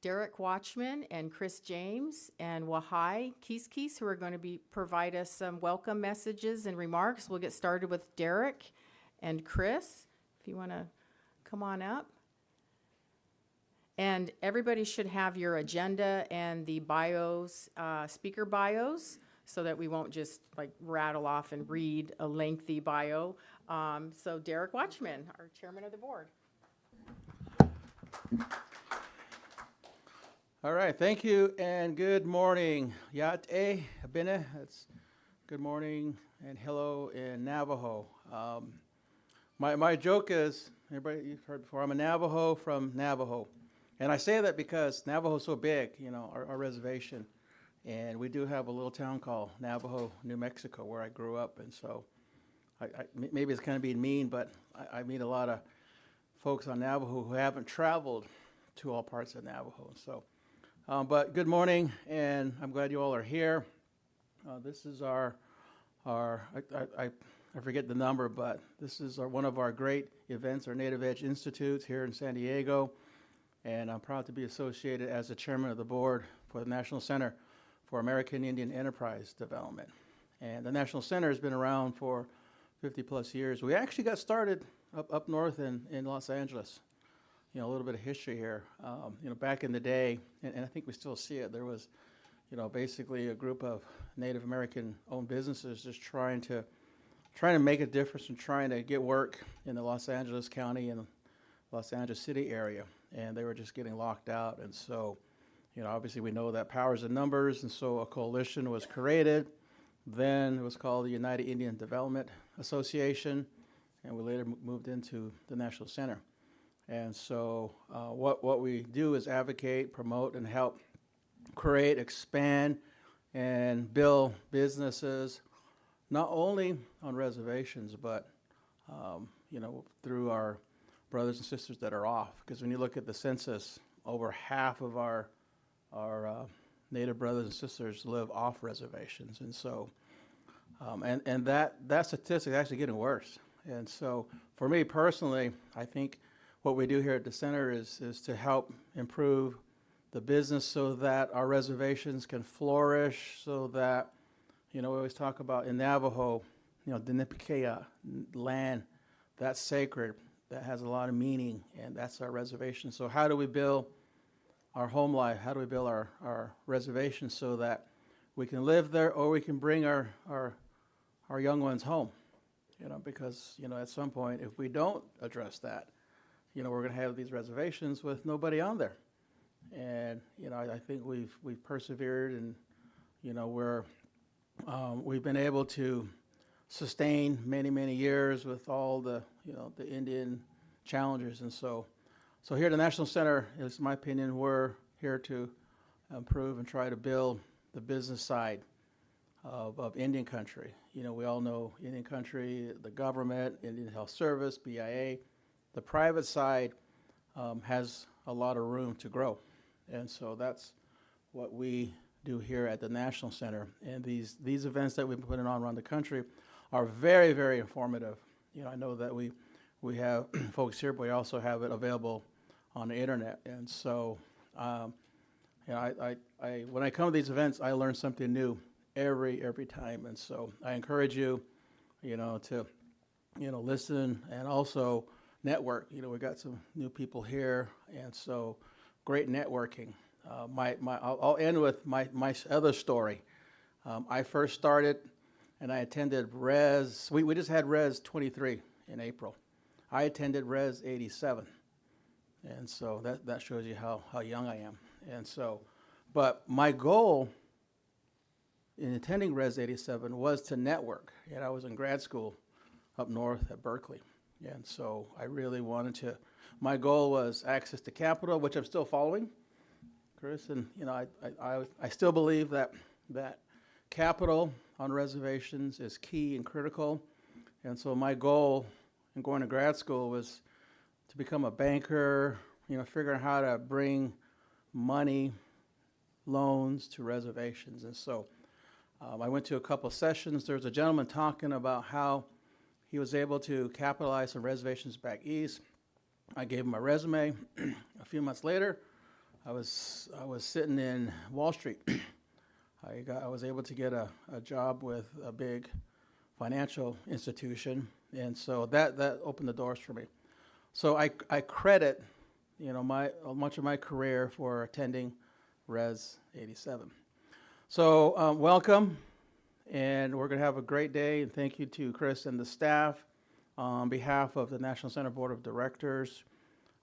Derek Watchman and Chris James and Wahai Kiskis, who are going to provide us some welcome messages and remarks. We'll get started with Derek and Chris, if you want to come on up. And everybody should have your agenda and the bios, speaker bios, so that we won't just like rattle off and read a lengthy bio. So Derek Watchman, our chairman of the board. All right, thank you and good morning. Yate Abine, that's good morning and hello in Navajo. My joke is, everybody you've heard before, I'm a Navajo from Navajo. And I say that because Navajo's so big, you know, our reservation. And we do have a little town called Navajo, New Mexico, where I grew up. And so maybe it's kind of being mean, but I meet a lot of folks on Navajo who haven't traveled to all parts of Navajo. So. But good morning, and I'm glad you all are here. This is I forget the number, but this is one of our great events, our Native Edge Institutes here in San Diego, and I'm proud to be associated as the chairman of the board for the National Center for American Indian Enterprise Development. And the National Center has been around for 50 plus years. We actually got started up north in Los Angeles. You know, a little bit of history here. You know, back in the day, and I think we still see it, there was, you know, basically a group of Native American-owned businesses just trying to make a difference and trying to get work in the Los Angeles County and Los Angeles City area, and they were just getting locked out. And so, you know, obviously we know that powers in numbers, and so a coalition was created. Then it was called the United Indian Development Association, and we later moved into the National Center. And so what we do is advocate, promote, and help create, expand, and build businesses, not only on reservations, but, you know, through our brothers and sisters that are off. Because when you look at the census, over half of our Native brothers and sisters live off reservations. And so, and that statistic is actually getting worse. And so for me personally, I think what we do here at the center is to help improve the business so that our reservations can flourish, so that, you know, we always talk about in Navajo, you know, Dinipikea, land, that's sacred, that has a lot of meaning, and that's our reservation. So how do we build our home life? How do we build our reservation so that we can live there, or we can bring our young ones home? You know, because, you know, at some point, if we don't address that, you know, we're going to have these reservations with nobody on there. And, you know, I think we've persevered, and, you know, we've been able to sustain many years with all the, you know, the Indian challenges. And so here at the National Center, it's my opinion, we're here to improve and try to build the business side of Indian country. You know, we all know Indian country, the government, Indian Health Service, BIA. The private side has a lot of room to grow. And so that's what we do here at the National Center. And these events that we've been putting on around the country are very informative. You know, I know that we have folks here, but we also have it available on the internet. And so, you know, when I come to these events, I learn something new every time. And so I encourage you, you know, to, you know, listen and also network. You know, we got some new people here, and so great networking. I'll end with my other story. I first started, and I attended Res. We just had Res 23 in April. I attended Res 87, and so that shows you how young I am. And so, but my goal in attending Res 87 was to network. And I was in grad school up north at Berkeley. And so I really wanted to, my goal was access to capital, which I'm still following, Chris. And, you know, I still believe that capital on reservations is key and critical. And so my goal in going to grad school was to become a banker, you know, figuring out how to bring money, loans to reservations. And so I went to a couple of sessions. There was a gentleman talking about how he was able to capitalize on reservations back east. I gave him my resume. A few months later, I was sitting in Wall Street. I was able to get a job with a big financial institution, and so that opened the doors for me. So I credit, much of my career for attending Res 87. So welcome, and we're going to have a great day. And thank you to Chris and the staff on behalf of the National Center Board of Directors.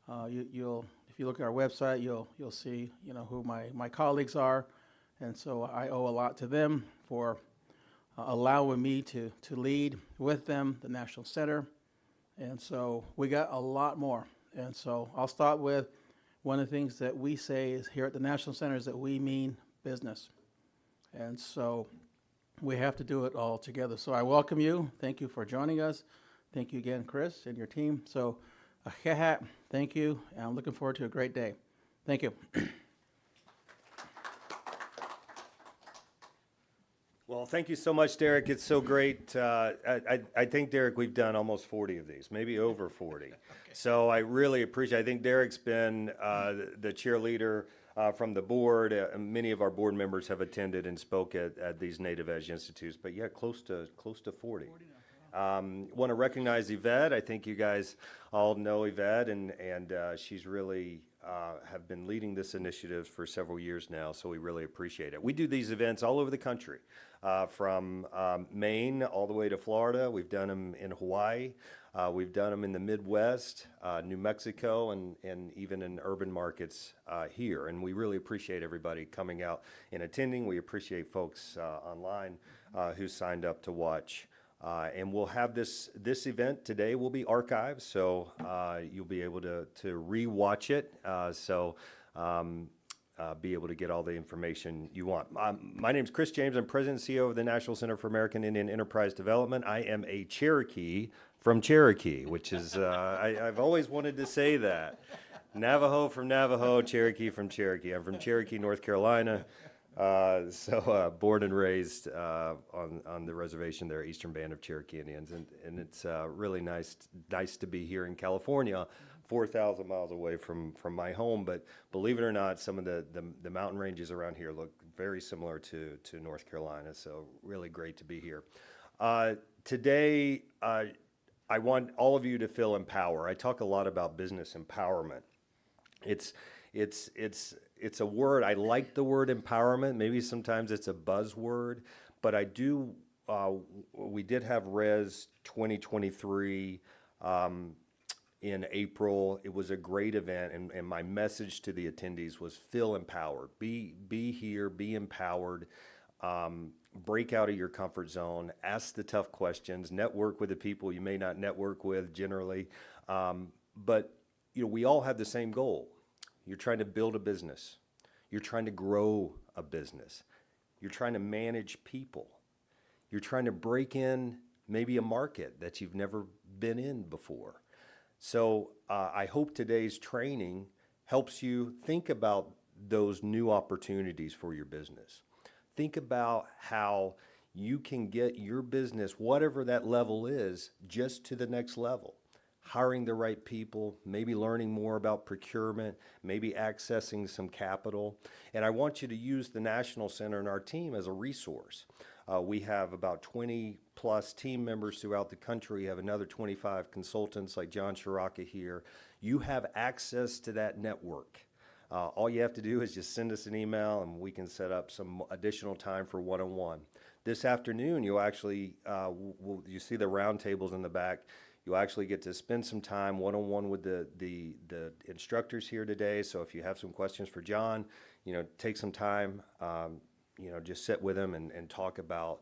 If you look at our website, you'll see who my colleagues are, and so I owe a lot to them for allowing me to lead with them the National Center. And so we got a lot more. And so I'll start with one of the things that we say is here at the National Center is that we mean business. And so we have to do it all together. So I welcome you. Thank you for joining us. Thank you again, Chris, and your team. So thank you. And I'm looking forward to a great day. Thank you. Well, thank you so much, Derek. It's so great. I think, Derek, we've done almost 40 of these, maybe over 40. Okay. So I really appreciate it. I think Derek's been the cheerleader from the board. Many of our board members have attended and spoke at these Native Edge Institutes, but yeah, close to 40. Want to recognize Yvette. I think you guys all know Yvette, and she's really have been leading this initiative for several years now, so we really appreciate it. We do these events all over the country, from Maine all the way to Florida. We've done them in Hawaii. We've done them in the Midwest, New Mexico, and even in urban markets here. And we really appreciate everybody coming out and attending. We appreciate folks online who signed up to watch. And we'll have this event today will be archived, so you'll be able to re-watch it. Be able to get all the information you want. My name is Chris James. I'm President and CEO of the National Center for American Indian Enterprise Development. I am a Cherokee from Cherokee, which is, I've always wanted to say that. Navajo from Navajo, Cherokee from Cherokee. I'm from Cherokee, North Carolina. Born and raised on the reservation there, Eastern Band of Cherokee Indians, and it's really nice to be here in California, 4,000 miles away from my home. But believe it or not, some of the mountain ranges around here look very similar to North Carolina. So really great to be here. Today, I want all of you to feel empowered. I talk a lot about business empowerment. It's a word. I like the word empowerment. Maybe sometimes it's a buzzword, but I do. We did have Res 2023 in April. It was a great event, and my message to the attendees was feel empowered. Be here. Be empowered. Break out of your comfort zone. Ask the tough questions. Network with the people you may not network with generally, but we all have the same goal. You're trying to build a business. You're trying to grow a business. You're trying to manage people. You're trying to break in maybe a market that you've never been in before. So I hope today's training helps you think about those new opportunities for your business. Think about how you can get your business, whatever that level is, just to the next level. Hiring the right people, maybe learning more about procurement, maybe accessing some capital. And I want you to use the National Center and our team as a resource. We have about 20 plus team members throughout the country. We have another 25 consultants like John Shiraka here. You have access to that network. All you have to do is just send us an email and we can set up some additional time for one-on-one. This afternoon, you'll actually, you see the round tables in the back. You'll actually get to spend some time one-on-one with the instructors here today. So if you have some questions for John, take some time, just sit with him and talk about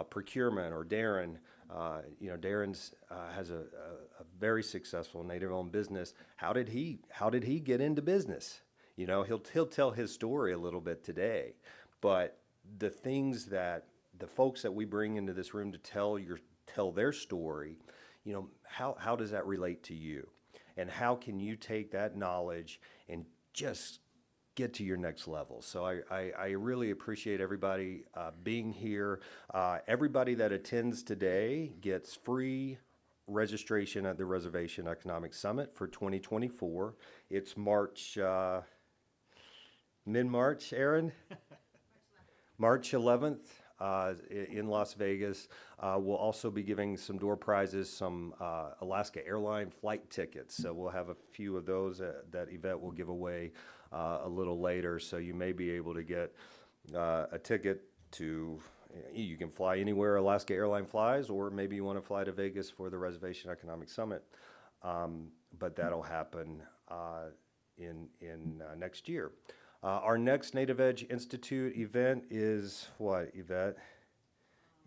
procurement. Or Darren, Darren's has a very successful native-owned business. How did he get into business? He'll tell his story a little bit today. But the things that the folks that we bring into this room to tell their story. How does that relate to you? And how can you take that knowledge and just get to your next level? So I really appreciate everybody being here. Everybody that attends today gets free registration at the Reservation Economic Summit for 2024. It's March Mid-March, Aaron? March 11th in Las Vegas. We'll also be giving some door prizes, some Alaska Airline flight tickets. So we'll have a few of those that Yvette will give away a little later. So you may be able to get a ticket to, you can fly anywhere Alaska Airline flies, or maybe you want to fly to Vegas for the Reservation Economic Summit. But that'll happen in next year. Our next Native Edge Institute event is what, Yvette?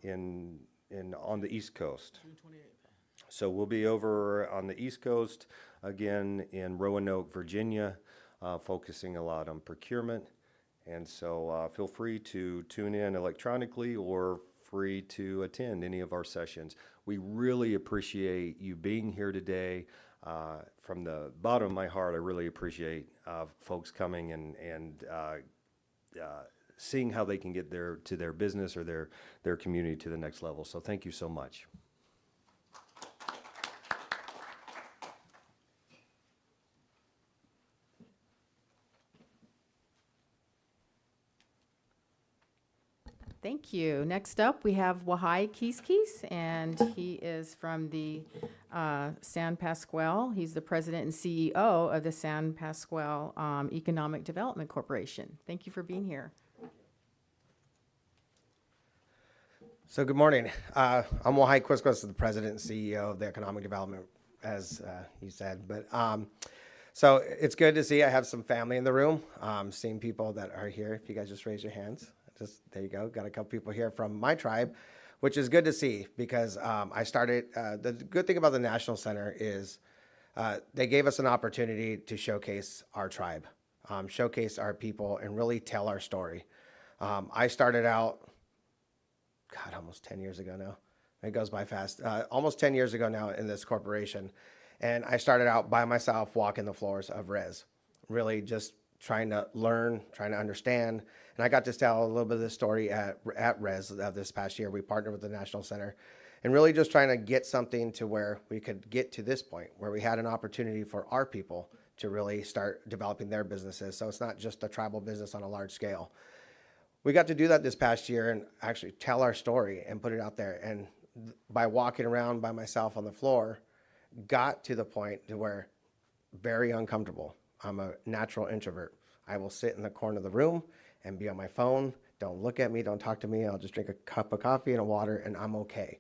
On the East Coast. June 28th. So we'll be over on the East Coast, again in Roanoke, Virginia, focusing a lot on procurement. And so feel free to tune in electronically or free to attend any of our sessions. We really appreciate you being here today. From the bottom of my heart, I really appreciate folks coming and seeing how they can get to their business or their community to the next level. So thank you so much. Thank you. Next up, we have Wahai Kiskis, and he is from the San Pasqual. He's the president and CEO of the San Pasqual Economic Development Corporation. Thank you for being here. So good morning. I'm Wahai Quisquis, the president and CEO of the Economic Development, as you said. But so it's good to see I have some family in the room. Seeing people that are here. If you guys just raise your hands. Just there you go. Got a couple people here from my tribe, which is good to see because I started. The good thing about the National Center is they gave us an opportunity to showcase our tribe, showcase our people, and really tell our story. I started out, God, almost 10 years ago now. It goes by fast. Almost 10 years ago now in this corporation, and I started out by myself, walking the floors of Res, really just trying to learn, trying to understand. And I got to tell a little bit of this story at Res this past year. We partnered with the National Center and really just trying to get something to where we could get to this point where we had an opportunity for our people to really start developing their businesses. So it's not just a tribal business on a large scale. We got to do that this past year and actually tell our story and put it out there. And by walking around by myself on the floor, got to the point to where very uncomfortable. I'm a natural introvert. I will sit in the corner of the room and be on my phone. Don't look at me. Don't talk to me. I'll just drink a cup of coffee and a water, and I'm okay.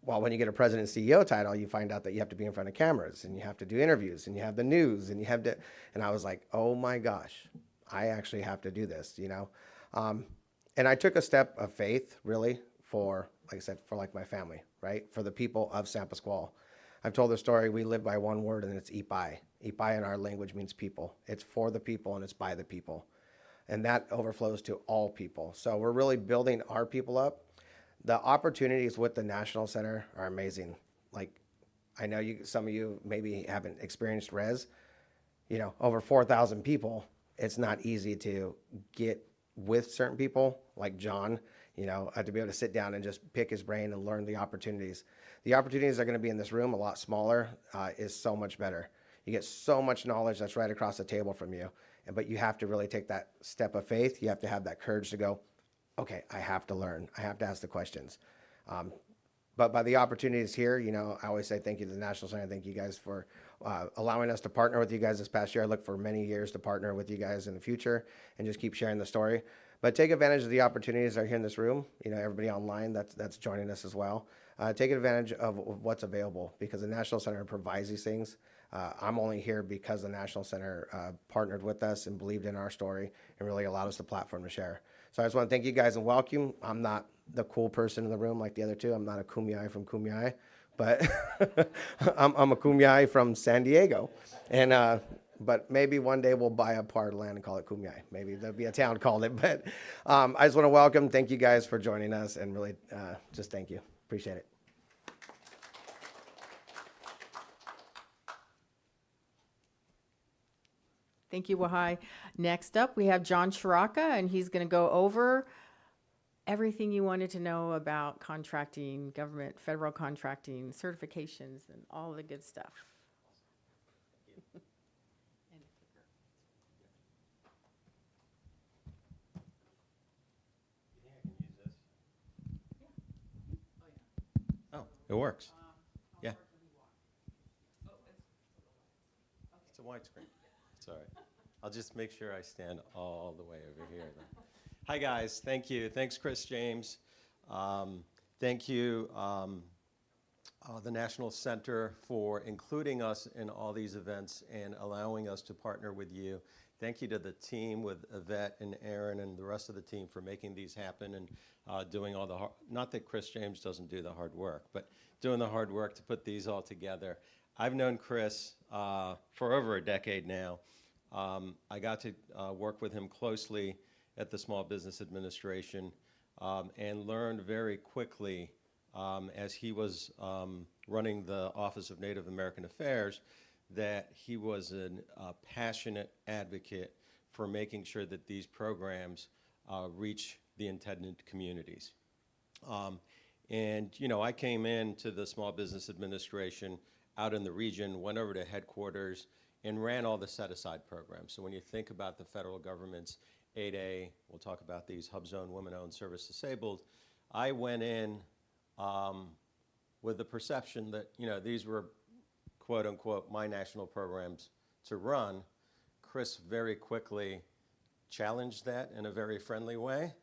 Well, when you get a president and CEO title, you find out that you have to be in front of cameras, and you have to do interviews, and you have the news, and you have to. And I was like, oh my gosh, I actually have to do this, you know. And I took a step of faith, really, for, like I said, for like my family, right, for the people of San Pasqual. I've told the story. We live by one word, and it's Ipai. Ipai in our language means people. It's for the people, and it's by the people. And that overflows to all people. So we're really building our people up. The opportunities with the National Center are amazing. Like, I know some of you maybe haven't experienced Res. You know, over 4,000 people. It's not easy to get with certain people, like John, you know, to be able to sit down and just pick his brain and learn the opportunities. The opportunities that are going to be in this room, a lot smaller, is so much better. You get so much knowledge that's right across the table from you. But you have to really take that step of faith. You have to have that courage to go, okay, I have to learn. I have to ask the questions. But by the opportunities here, you know, I always say thank you to the National Center. Thank you guys for allowing us to partner with you guys this past year. I look for many years to partner with you guys in the future and just keep sharing the story. But take advantage of the opportunities that are here in this room. You know, everybody online that's joining us as well. Take advantage of what's available because the National Center provides these things. I'm only here because the National Center partnered with us and believed in our story and really allowed us the platform to share. So I just want to thank you guys and welcome. I'm not the cool person in the room like the other two. I'm not a Kumeyaay from Kumeyaay, but I'm a Kumeyaay from San Diego. And but maybe one day we'll buy a part of land and call it Kumeyaay. Maybe there'll be a town called it. But I just want to welcome, thank you guys for joining us and really just thank you. Appreciate it. Thank you, Wahai. Next up, we have John Chiraka, and he's going to go over everything you wanted to know about contracting, government, federal contracting, certifications, and all the good stuff. It works. Yeah. It's a widescreen. It's all right. I'll just make sure I stand all the way over here then. Hi, guys. Thank you. Thanks, Chris James. Thank you, the National Center, for including us in all these events and allowing us to partner with you. Thank you to the team with Yvette and Aaron and the rest of the team for making these happen and doing all the hard, not that Chris James doesn't do the hard work, but doing the hard work to put these all together. I've known Chris for over a decade now. I got to work with him closely at the Small Business Administration and learned very quickly as he was running the Office of Native American Affairs that he was a passionate advocate for making sure that these programs reach the intended communities. And, you know, I came into the Small Business Administration out in the region, went over to headquarters, and ran all the set-aside programs. So when you think about the federal government's 8A, we'll talk about these Hub Zone Women-Owned Service Disabled, I went in with the perception that, you know, these were, quote unquote, my national programs to run. Chris very quickly challenged that in a very friendly way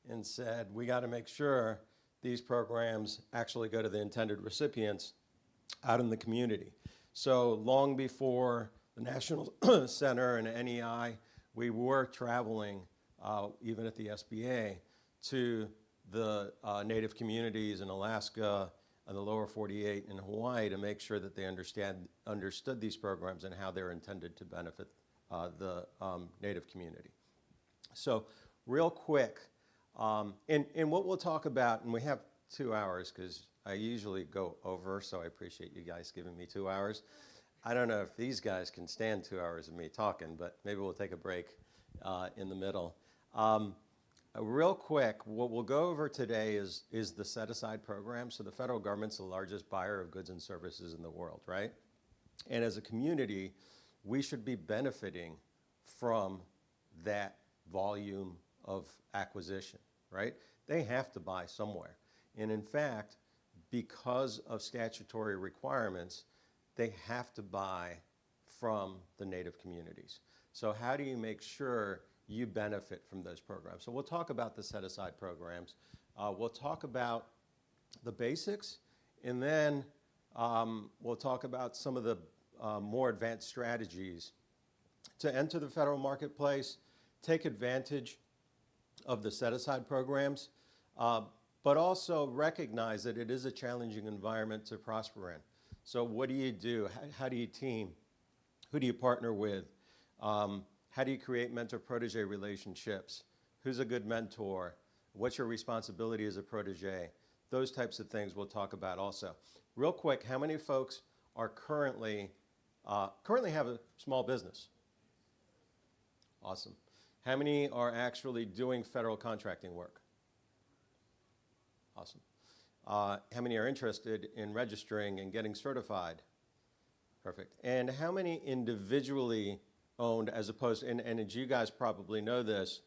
and said, we got to make sure these programs actually go to the intended recipients out in the community. So long before the National Center and NEI, we were traveling, even at the SBA, to the Native communities in Alaska and the lower 48 and Hawaii to make sure that they understood these programs and how they're intended to benefit the Native community. So real quick, and what we'll talk about, and we have 2 hours because I usually go over, so I appreciate you guys giving me 2 hours. I don't know if these guys can stand 2 hours of me talking, but maybe we'll take a break in the middle. Real quick, what we'll go over today is the set-aside program. So the federal government's the largest buyer of goods and services in the world, right? And as a community, we should be benefiting from that volume of acquisition, right? They have to buy somewhere. And in fact, because of statutory requirements, they have to buy from the Native communities. So how do you make sure you benefit from those programs? So we'll talk about the set-aside programs. We'll talk about the basics, and then we'll talk about some of the more advanced strategies to enter the federal marketplace, take advantage of the set-aside programs, but also recognize that it is a challenging environment to prosper in. So what do you do? How do you team? Who do you partner with? How do you create mentor-protege relationships? Who's a good mentor? What's your responsibility as a protege? Those types of things we'll talk about also. Real quick, how many folks are currently have a small business? Awesome. How many are actually doing federal contracting work? Awesome. How many are interested in registering and getting certified? Perfect. And how many individually owned as opposed, and as you guys probably know this,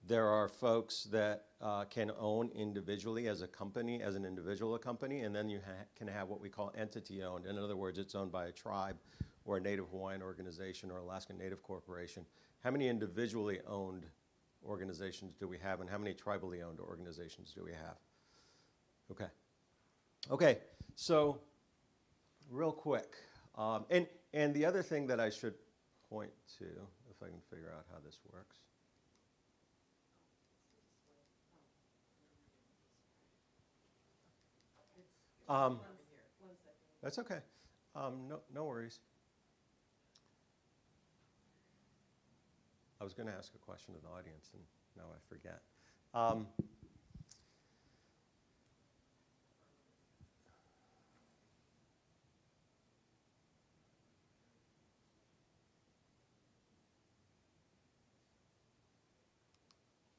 there are folks that can own individually as a company, as an individual company, and then you can have what we call entity owned. In other words, it's owned by a tribe or a Native Hawaiian organization or Alaskan Native Corporation. How many individually owned organizations do we have, and how many tribally owned organizations do we have? Okay. Okay, so real quick, and the other thing that I should point to, if I can figure out how this works. That's okay. No worries. I was going to ask a question to the audience, and now I forget.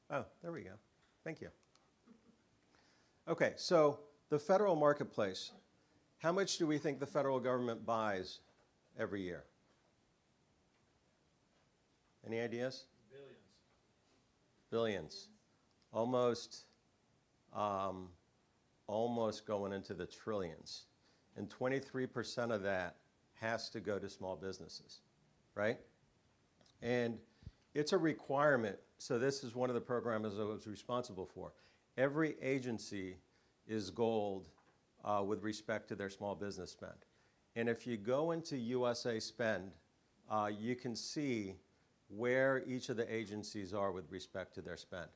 Oh, there we go. Thank you. Okay, so the federal marketplace. How much do we think the federal government buys every year? Any ideas? Billions. Almost almost going into the trillions. And 23% of that has to go to small businesses, right? And it's a requirement. So this is one of the programs I was responsible for. Every agency is gold with respect to their small business spend. And if you go into USA Spend, you can see where each of the agencies are with respect to their spend,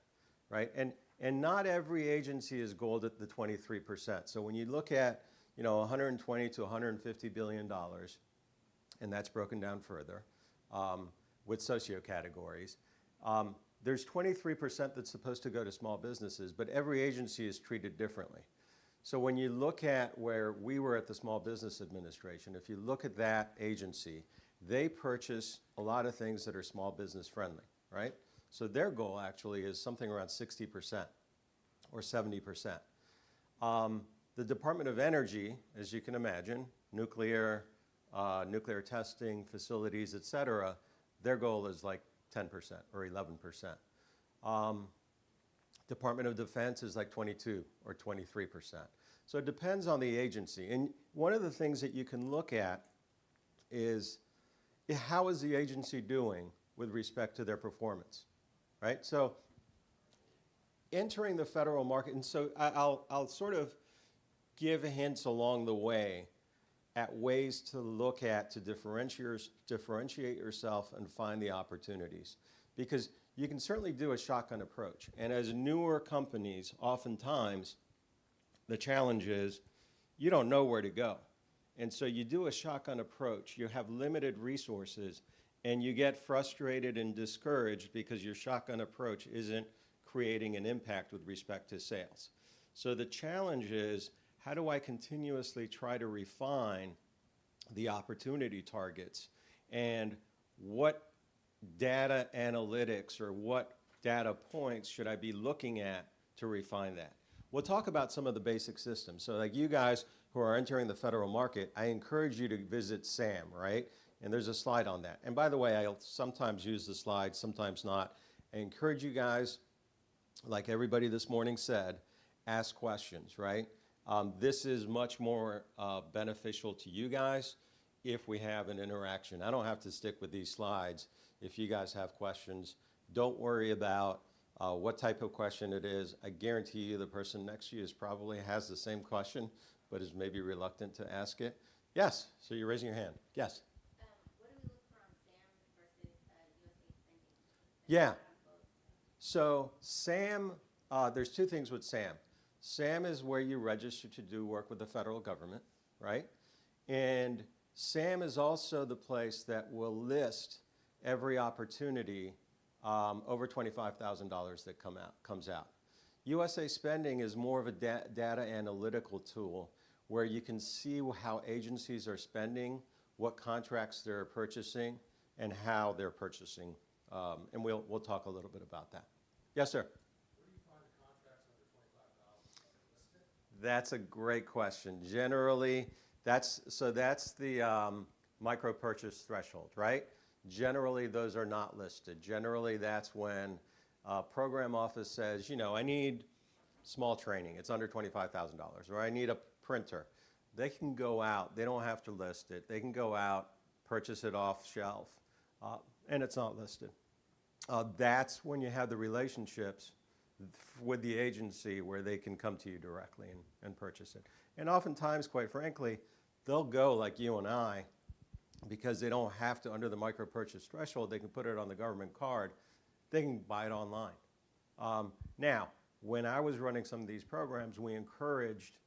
right? And not every agency is gold at the 23%. So when you look at, 120 to 150 billion dollars, and that's broken down further with socio categories, there's 23% that's supposed to go to small businesses, but every agency is treated differently. So when you look at where we were at the Small Business Administration, if you look at that agency, they purchase a lot of things that are small business friendly, right? So their goal actually is something around 60% or 70%. The Department of Energy, as you can imagine, nuclear testing facilities, et cetera, their goal is like 10% or 11%. Department of Defense is like 22 or 23%. So it depends on the agency. And one of the things that you can look at is how is the agency doing with respect to their performance, right? So entering the federal market, and so I'll sort of give hints along the way at ways to look at to differentiate yourself and find the opportunities. Because you can certainly do a shotgun approach. And as newer companies, oftentimes the challenge is you don't know where to go. And so you do a shotgun approach, you have limited resources, and you get frustrated and discouraged because your shotgun approach isn't creating an impact with respect to sales. So the challenge is, how do I continuously try to refine the opportunity targets, and what data analytics or what data points should I be looking at to refine that? We'll talk about some of the basic systems. So like you guys who are entering the federal market, I encourage you to visit SAM, right? And there's a slide on that. And by the way, I'll sometimes use the slide, sometimes not. I encourage you guys, like everybody this morning said, ask questions, right? This is much more beneficial to you guys if we have an interaction. I don't have to stick with these slides. If you guys have questions, don't worry about what type of question it is. I guarantee you the person next to you probably has the same question, but is maybe reluctant to ask it. Yes, so you're raising your hand. Yes? What do we look for on SAM versus USA spending? Yeah. So SAM, there's two things with SAM. SAM is where you register to do work with the federal government, right? And SAM is also the place that will list every opportunity over $25,000 that comes out. USA Spending is more of a data analytical tool where you can see how agencies are spending, what contracts they're purchasing, and how they're purchasing. And we'll talk a little bit about that. Yes, sir? Where do you find the contracts under 25,000 listed? That's a great question. Generally, that's the micro purchase threshold, right? Generally, those are not listed. Generally, that's when a program office says, I need small training. It's under $25,000, or I need a printer. They can go out. They don't have to list it. They can go out, purchase it off shelf, and it's not listed. That's when you have the relationships with the agency where they can come to you directly and purchase it. And oftentimes, quite frankly, they'll go like you and I, because they don't have to, under the micro purchase threshold, they can put it on the government card. They can buy it online. Now, when I was running some of these programs, we encouraged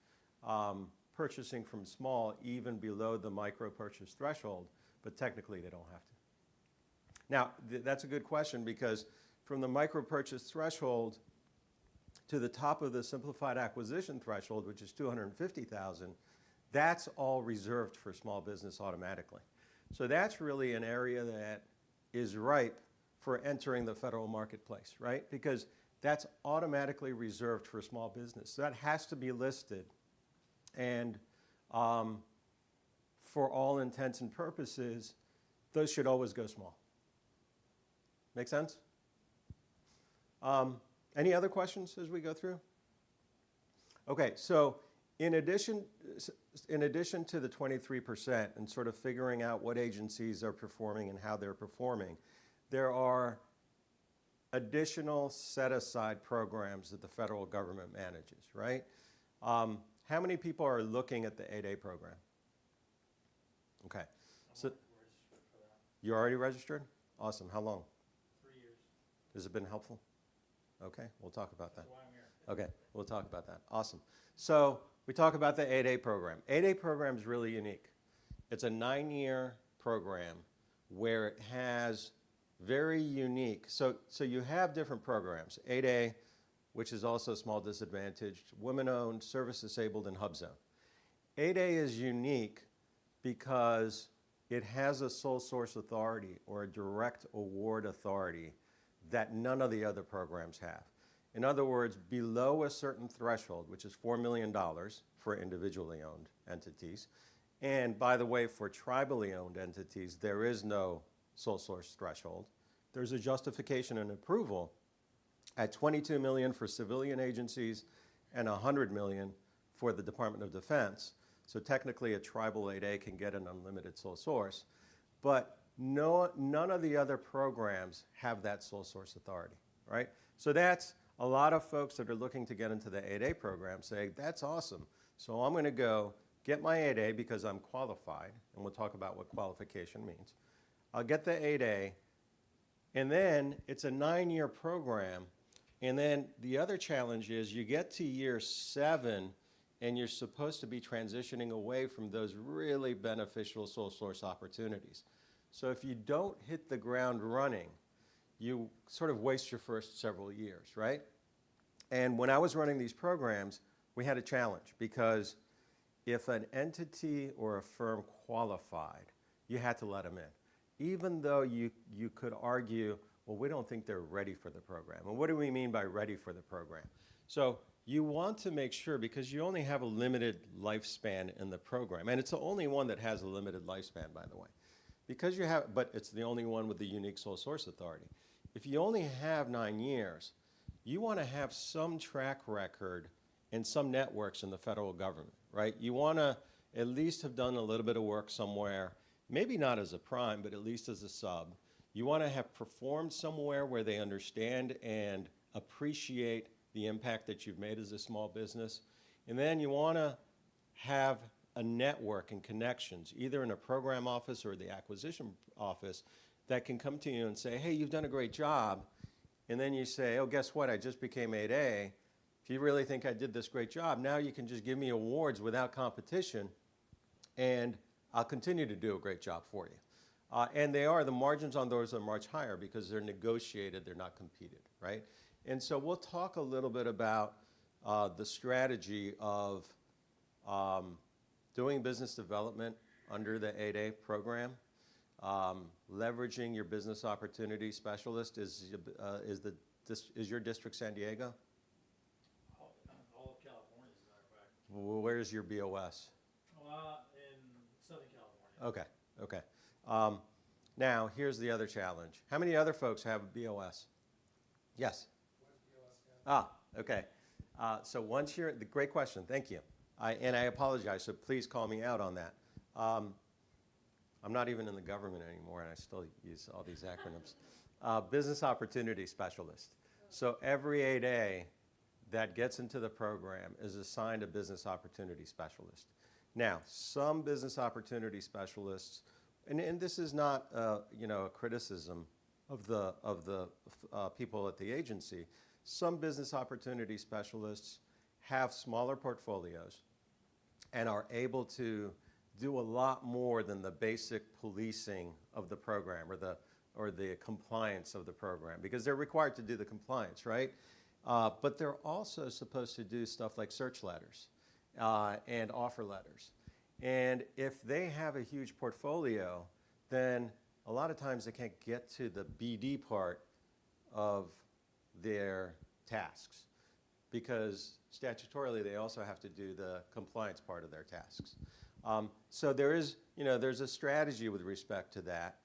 purchasing from small even below the micro purchase threshold, but technically they don't have to. Now, that's a good question, because from the micro purchase threshold to the top of the simplified acquisition threshold, which is $250,000, that's all reserved for small business automatically. So that's really an area that is ripe for entering the federal marketplace, right? Because that's automatically reserved for small business. So that has to be listed. And for all intents and purposes, those should always go small. Make sense? Any other questions as we go through? Okay, so in addition to the 23% and sort of figuring out what agencies are performing and how they're performing, there are additional set-aside programs that the federal government manages, right? How many people are looking at the 8A program? Okay, so Registered for that. you're already registered? Awesome, how long? 3 years. Has it been helpful? Okay, we'll talk about that. That's why I'm here. Okay, we'll talk about that. Awesome. So we talk about the 8A program. 8A program is really unique. It's a 9-year program where it has very unique, so you have different programs. 8A, which is also small disadvantaged, women-owned, service-disabled, and hub zone. 8A is unique because it has a sole source authority or a direct award authority that none of the other programs have. In other words, below a certain threshold, which is $4 million for individually owned entities, and by the way, for tribally owned entities, there is no sole source threshold. There's a justification and approval at $22 million for civilian agencies and $100 million for the Department of Defense. So technically, a tribal 8A can get an unlimited sole source, but none of the other programs have that sole source authority, right? So that's a lot of folks that are looking to get into the 8A program say, that's awesome. So I'm going to go get my 8A because I'm qualified, and we'll talk about what qualification means. I'll get the 8A, and then it's a 9-year program, and then the other challenge is you get to year 7, and you're supposed to be transitioning away from those really beneficial sole source opportunities. So if you don't hit the ground running, you sort of waste your first several years, right? And when I was running these programs, we had a challenge because if an entity or a firm qualified, you had to let them in. Even though you could argue, well, we don't think they're ready for the program. And what do we mean by ready for the program? So you want to make sure, because you only have a limited lifespan in the program, and it's the only one that has a limited lifespan, by the way. Because you have, but it's the only one with the unique sole source authority. If you only have 9 years, you want to have some track record and some networks in the federal government, right? You want to at least have done a little bit of work somewhere, maybe not as a prime, but at least as a sub. You want to have performed somewhere where they understand and appreciate the impact that you've made as a small business. And then you want to have a network and connections, either in a program office or the acquisition office, that can come to you and say, hey, you've done a great job. And then you say, oh, guess what? I just became 8A. If you really think I did this great job, now you can just give me awards without competition, and I'll continue to do a great job for you. And the margins on those are much higher because they're negotiated, they're not competed, right? And so we'll talk a little bit about the strategy of doing business development under the 8A program, leveraging your business opportunity specialist. Is your district San Diego? All of California, as a matter of fact. Where's your BOS? In Southern California. Okay. Now, here's the other challenge. How many other folks have a BOS? Yes. Okay. So once you're, great question, thank you. And I apologize, so please call me out on that. I'm not even in the government anymore, and I still use all these acronyms. Business Opportunity Specialist. So every 8A that gets into the program is assigned a Business Opportunity Specialist. Now, some Business Opportunity Specialists, and this is not a criticism of the people at the agency, some Business Opportunity Specialists have smaller portfolios and are able to do a lot more than the basic policing of the program or the compliance of the program, because they're required to do the compliance, right? But they're also supposed to do stuff like search letters and offer letters. And if they have a huge portfolio, then a lot of times they can't get to the BD part of their tasks, because statutorily they also have to do the compliance part of their tasks. So there's a strategy with respect to that,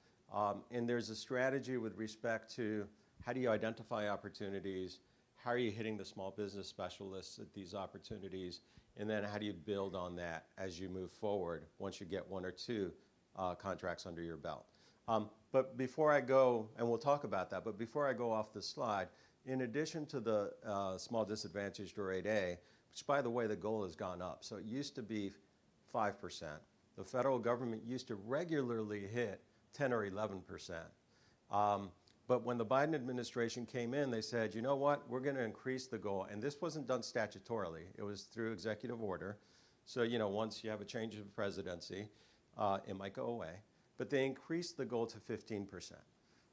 and there's a strategy with respect to how do you identify opportunities, how are you hitting the small business specialists at these opportunities, and then how do you build on that as you move forward once you get one or two contracts under your belt. But before I go, and we'll talk about that, but before I go off the slide, in addition to the small disadvantaged or 8A, which by the way, the goal has gone up. So it used to be 5%. The federal government used to regularly hit 10 or 11%. But when the Biden administration came in, they said, you know what, we're going to increase the goal. And this wasn't done statutorily. It was through executive order. So, once you have a change of presidency, it might go away. But they increased the goal to 15%.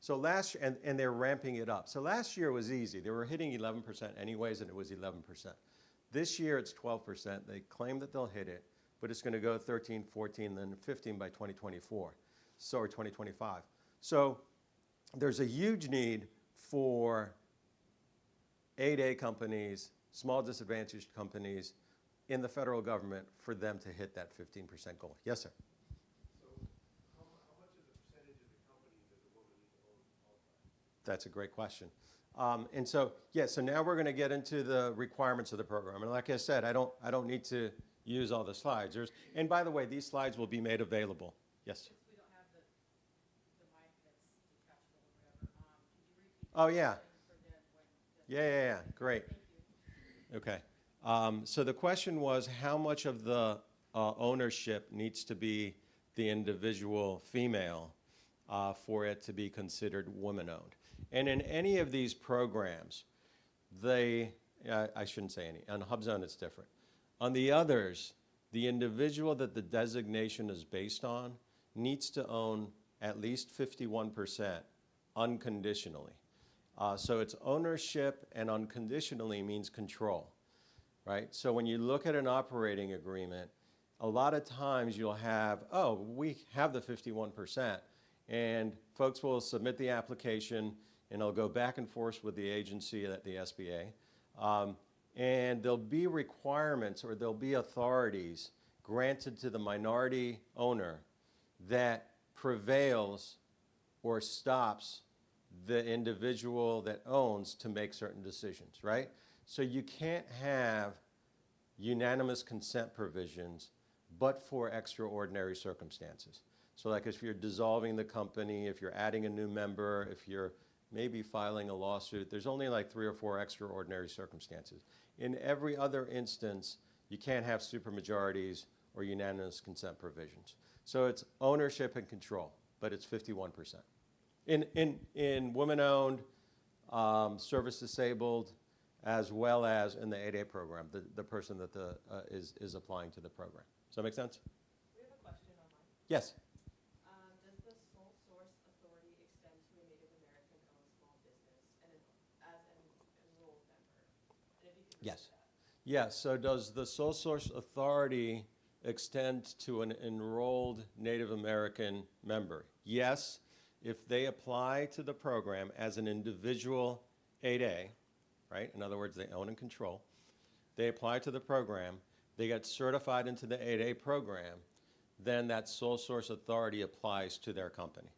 So last year, and they're ramping it up. So last year was easy. They were hitting 11% anyways, and it was 11%. This year it's 12%. They claim that they'll hit it, but it's going to go 13, 14, then 15 by 2024, or 2025. So there's a huge need for 8A companies, small disadvantaged companies in the federal government for them to hit that 15% goal. Yes, sir. That's a great question. And so now we're going to get into the requirements of the program. And like I said, I don't need to use all the slides. And by the way, these slides will be made available. Yes? We don't have the mic that's detachable or whatever. Could you repeat? Oh, yeah. For the- Yeah. Great. Okay. So the question was, how much of the ownership needs to be the individual female for it to be considered woman-owned? And in any of these programs, I shouldn't say any. On HubZone, it's different. On the others, the individual that the designation is based on needs to own at least 51% unconditionally. So it's ownership, and unconditionally means control, right? So when you look at an operating agreement, a lot of times you'll have, we have the 51%, and folks will submit the application, and it'll go back and forth with the agency at the SBA. And there'll be requirements or there'll be authorities granted to the minority owner that prevails or stops the individual that owns to make certain decisions, right? So you can't have unanimous consent provisions but for extraordinary circumstances. So like if you're dissolving the company, if you're adding a new member, if you're maybe filing a lawsuit, there's only like 3 or 4 extraordinary circumstances. In every other instance, you can't have supermajorities or unanimous consent provisions. So it's ownership and control, but it's 51%. In women-owned, service disabled, as well as in the 8A program, the person that is applying to the program. Does that make sense? We have a question online. Yes. Does the sole source authority extend to a Native American-owned small business as an enrolled member? And if you could Yes. repeat that. Yes. So does the sole source authority extend to an enrolled Native American member? Yes, if they apply to the program as an individual 8A, right? In other words, they own and control. They apply to the program, they get certified into the 8A program, then that sole source authority applies to their company.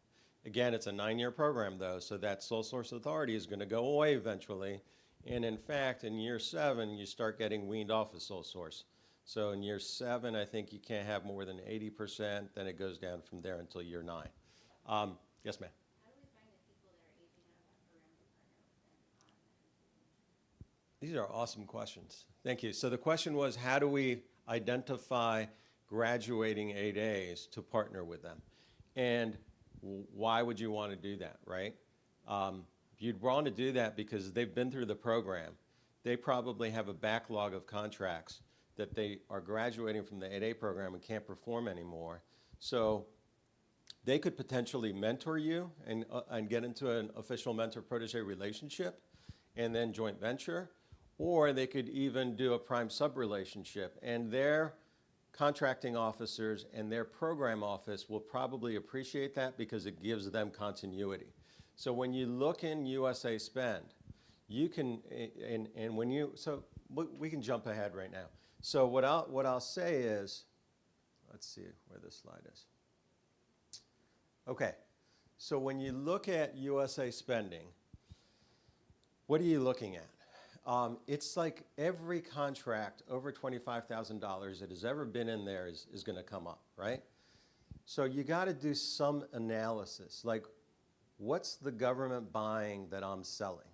Again, it's a 9-year program though, so that sole source authority is going to go away eventually. And in fact, in year 7, you start getting weaned off of sole source. So in year 7, I think you can't have more than 80%, then it goes down from there until year 9. Yes, ma'am. How do we find the people that are aging out of that program to partner with them on that? These are awesome questions. Thank you. So the question was, how do we identify graduating 8As to partner with them? And why would you want to do that, right? You'd want to do that because they've been through the program. They probably have a backlog of contracts that they are graduating from the 8A program and can't perform anymore. So they could potentially mentor you and get into an official mentor-protege relationship and then joint venture, or they could even do a prime sub-relationship. And their contracting officers and their program office will probably appreciate that because it gives them continuity. So when you look in USA Spend, you can, and when you, so we can jump ahead right now. So what I'll say is, let's see where this slide is. Okay, so when you look at USA Spending, what are you looking at? It's like every contract over $25,000 that has ever been in there is going to come up, right? So you got to do some analysis, like what's the government buying that I'm selling,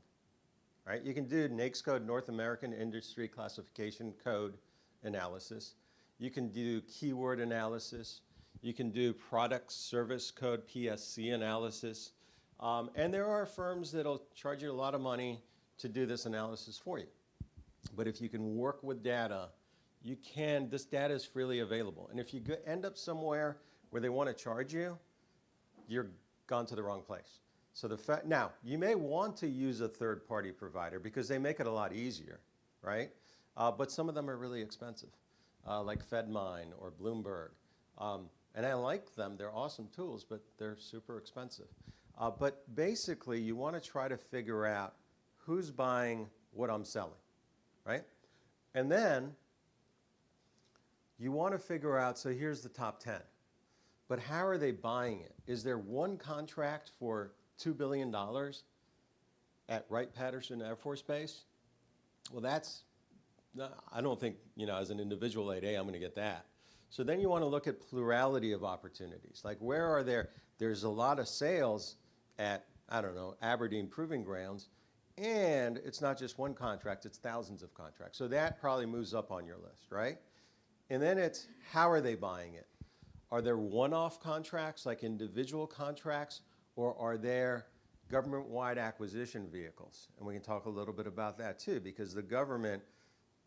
right? You can do NAICS code, North American Industry Classification Code analysis. You can do keyword analysis. You can do product service code, PSC analysis. And there are firms that'll charge you a lot of money to do this analysis for you. But if you can work with data, you can, this data is freely available. And if you end up somewhere where they want to charge you, you're gone to the wrong place. So now, you may want to use a third-party provider because they make it a lot easier, right? But some of them are really expensive, like FedMine or Bloomberg. And I like them, they're awesome tools, but they're super expensive. But basically, you want to try to figure out who's buying what I'm selling, right? And then you want to figure out, so here's the top 10. But how are they buying it? Is there one contract for $2 billion at Wright-Patterson Air Force Base? Well, I don't think, as an individual 8A, I'm going to get that. So then you want to look at plurality of opportunities. Like where are there's a lot of sales at, I don't know, Aberdeen Proving Grounds, and it's not just one contract, it's thousands of contracts. So that probably moves up on your list, right? And then it's how are they buying it? Are there one-off contracts, like individual contracts, or are there government-wide acquisition vehicles? And we can talk a little bit about that too, because the government,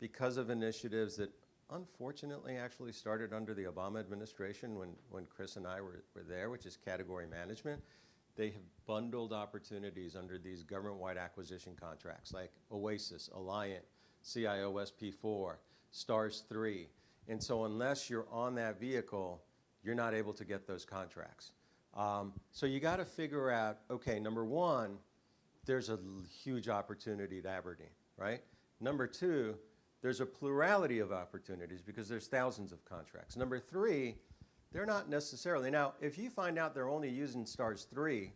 because of initiatives that unfortunately actually started under the Obama administration when Chris and I were there, which is category management, they have bundled opportunities under these government-wide acquisition contracts like OASIS, Alliant, CIOSP4, STARS 3. And so unless you're on that vehicle, you're not able to get those contracts. So you got to figure out, okay, number one, there's a huge opportunity at Aberdeen, right? Number two, there's a plurality of opportunities because there's thousands of contracts. Number three, they're not necessarily. Now, if you find out they're only using STARS 3,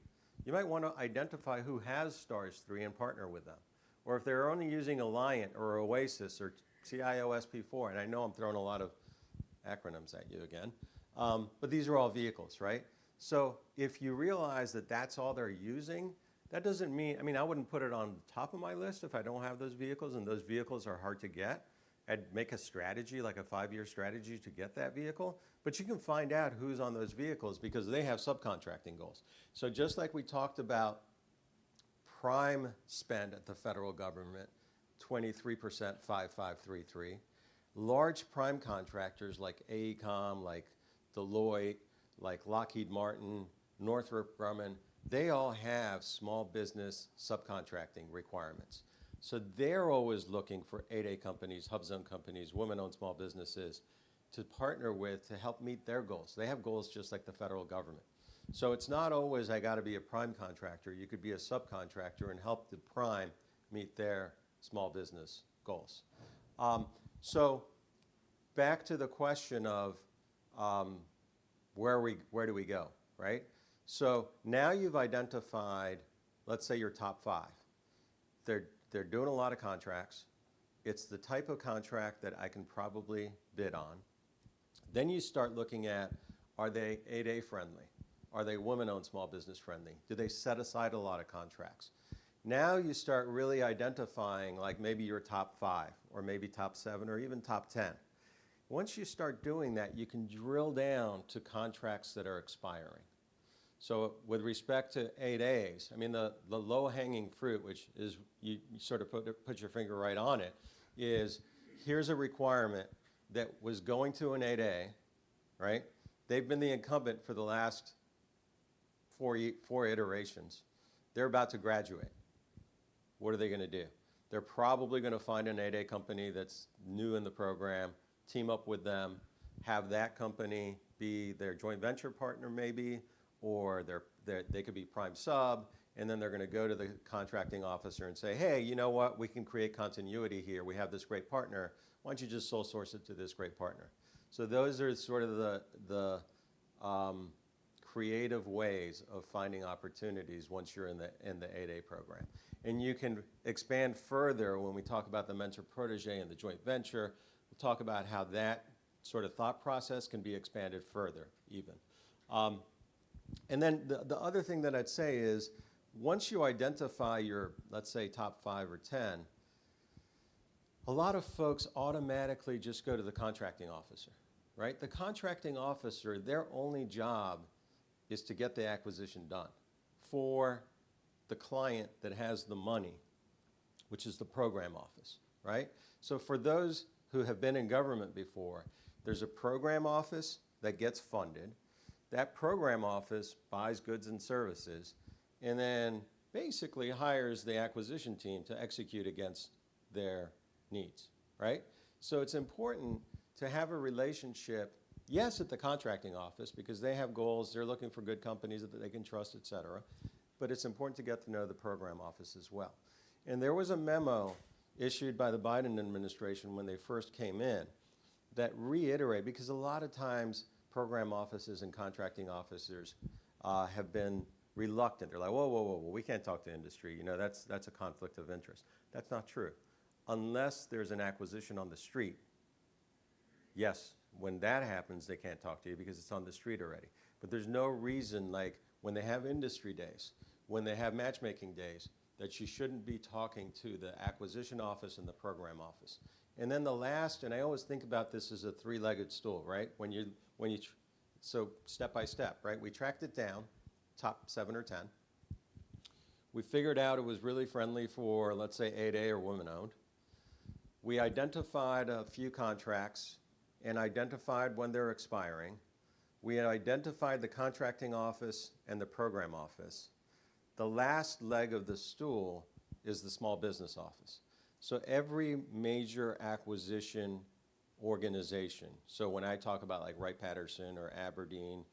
you might want to identify who has STARS 3 and partner with them. Or if they're only using Alliant or OASIS or CIOSP4, and I know I'm throwing a lot of acronyms at you again, but these are all vehicles, right? So if you realize that that's all they're using, that doesn't mean, I wouldn't put it on the top of my list if I don't have those vehicles, and those vehicles are hard to get. I'd make a strategy, like a 5-year strategy to get that vehicle, but you can find out who's on those vehicles because they have subcontracting goals. So just like we talked about prime spend at the federal government, 23%, 5533, large prime contractors like AECOM, like Deloitte, like Lockheed Martin, Northrop Grumman, they all have small business subcontracting requirements. So they're always looking for 8A companies, hub zone companies, women-owned small businesses to partner with to help meet their goals. They have goals just like the federal government. So it's not always I got to be a prime contractor. You could be a subcontractor and help the prime meet their small business goals. So back to the question of where do we go, right? So now you've identified, let's say your top 5. They're doing a lot of contracts. It's the type of contract that I can probably bid on. Then you start looking at, are they 8A friendly? Are they women-owned small business friendly? Do they set aside a lot of contracts? Now you start really identifying like maybe your top 5 or maybe top 7 or even top 10. Once you start doing that, you can drill down to contracts that are expiring. So with respect to 8As, the low-hanging fruit, which is you sort of put your finger right on it, is here's a requirement that was going to an 8A, right? They've been the incumbent for the last four iterations. They're about to graduate. What are they going to do? They're probably going to find an 8A company that's new in the program, team up with them, have that company be their joint venture partner maybe, or they could be prime sub, and then they're going to go to the contracting officer and say, hey, you know what, we can create continuity here. We have this great partner. Why don't you just sole source it to this great partner? So those are sort of the creative ways of finding opportunities once you're in the 8A program. And you can expand further when we talk about the mentor protege and the joint venture. We'll talk about how that sort of thought process can be expanded further even. And then the other thing that I'd say is once you identify your, let's say, top 5 or 10, a lot of folks automatically just go to the contracting officer, right? The contracting officer, their only job is to get the acquisition done for the client that has the money, which is the program office, right? So for those who have been in government before, there's a program office that gets funded. That program office buys goods and services and then basically hires the acquisition team to execute against their needs, right? So it's important to have a relationship, yes, at the contracting office because they have goals, they're looking for good companies that they can trust, et cetera, but it's important to get to know the program office as well. And there was a memo issued by the Biden administration when they first came in that reiterate, because a lot of times program offices and contracting officers have been reluctant. They're like, whoa, whoa, whoa, we can't talk to industry. You know, that's a conflict of interest. That's not true. Unless there's an acquisition on the street, yes, when that happens, they can't talk to you because it's on the street already. But there's no reason, like when they have industry days, when they have matchmaking days, that you shouldn't be talking to the acquisition office and the program office. And then the last, and I always think about this as a three-legged stool, right? So step by step, right? We tracked it down, top 7 or 10. We figured out it was really friendly for, let's say, 8A or women-owned. We identified a few contracts and identified when they're expiring. We had identified the contracting office and the program office. The last leg of the stool is the small business office. So every major acquisition organization, so when I talk about like Wright-Patterson or Aberdeen,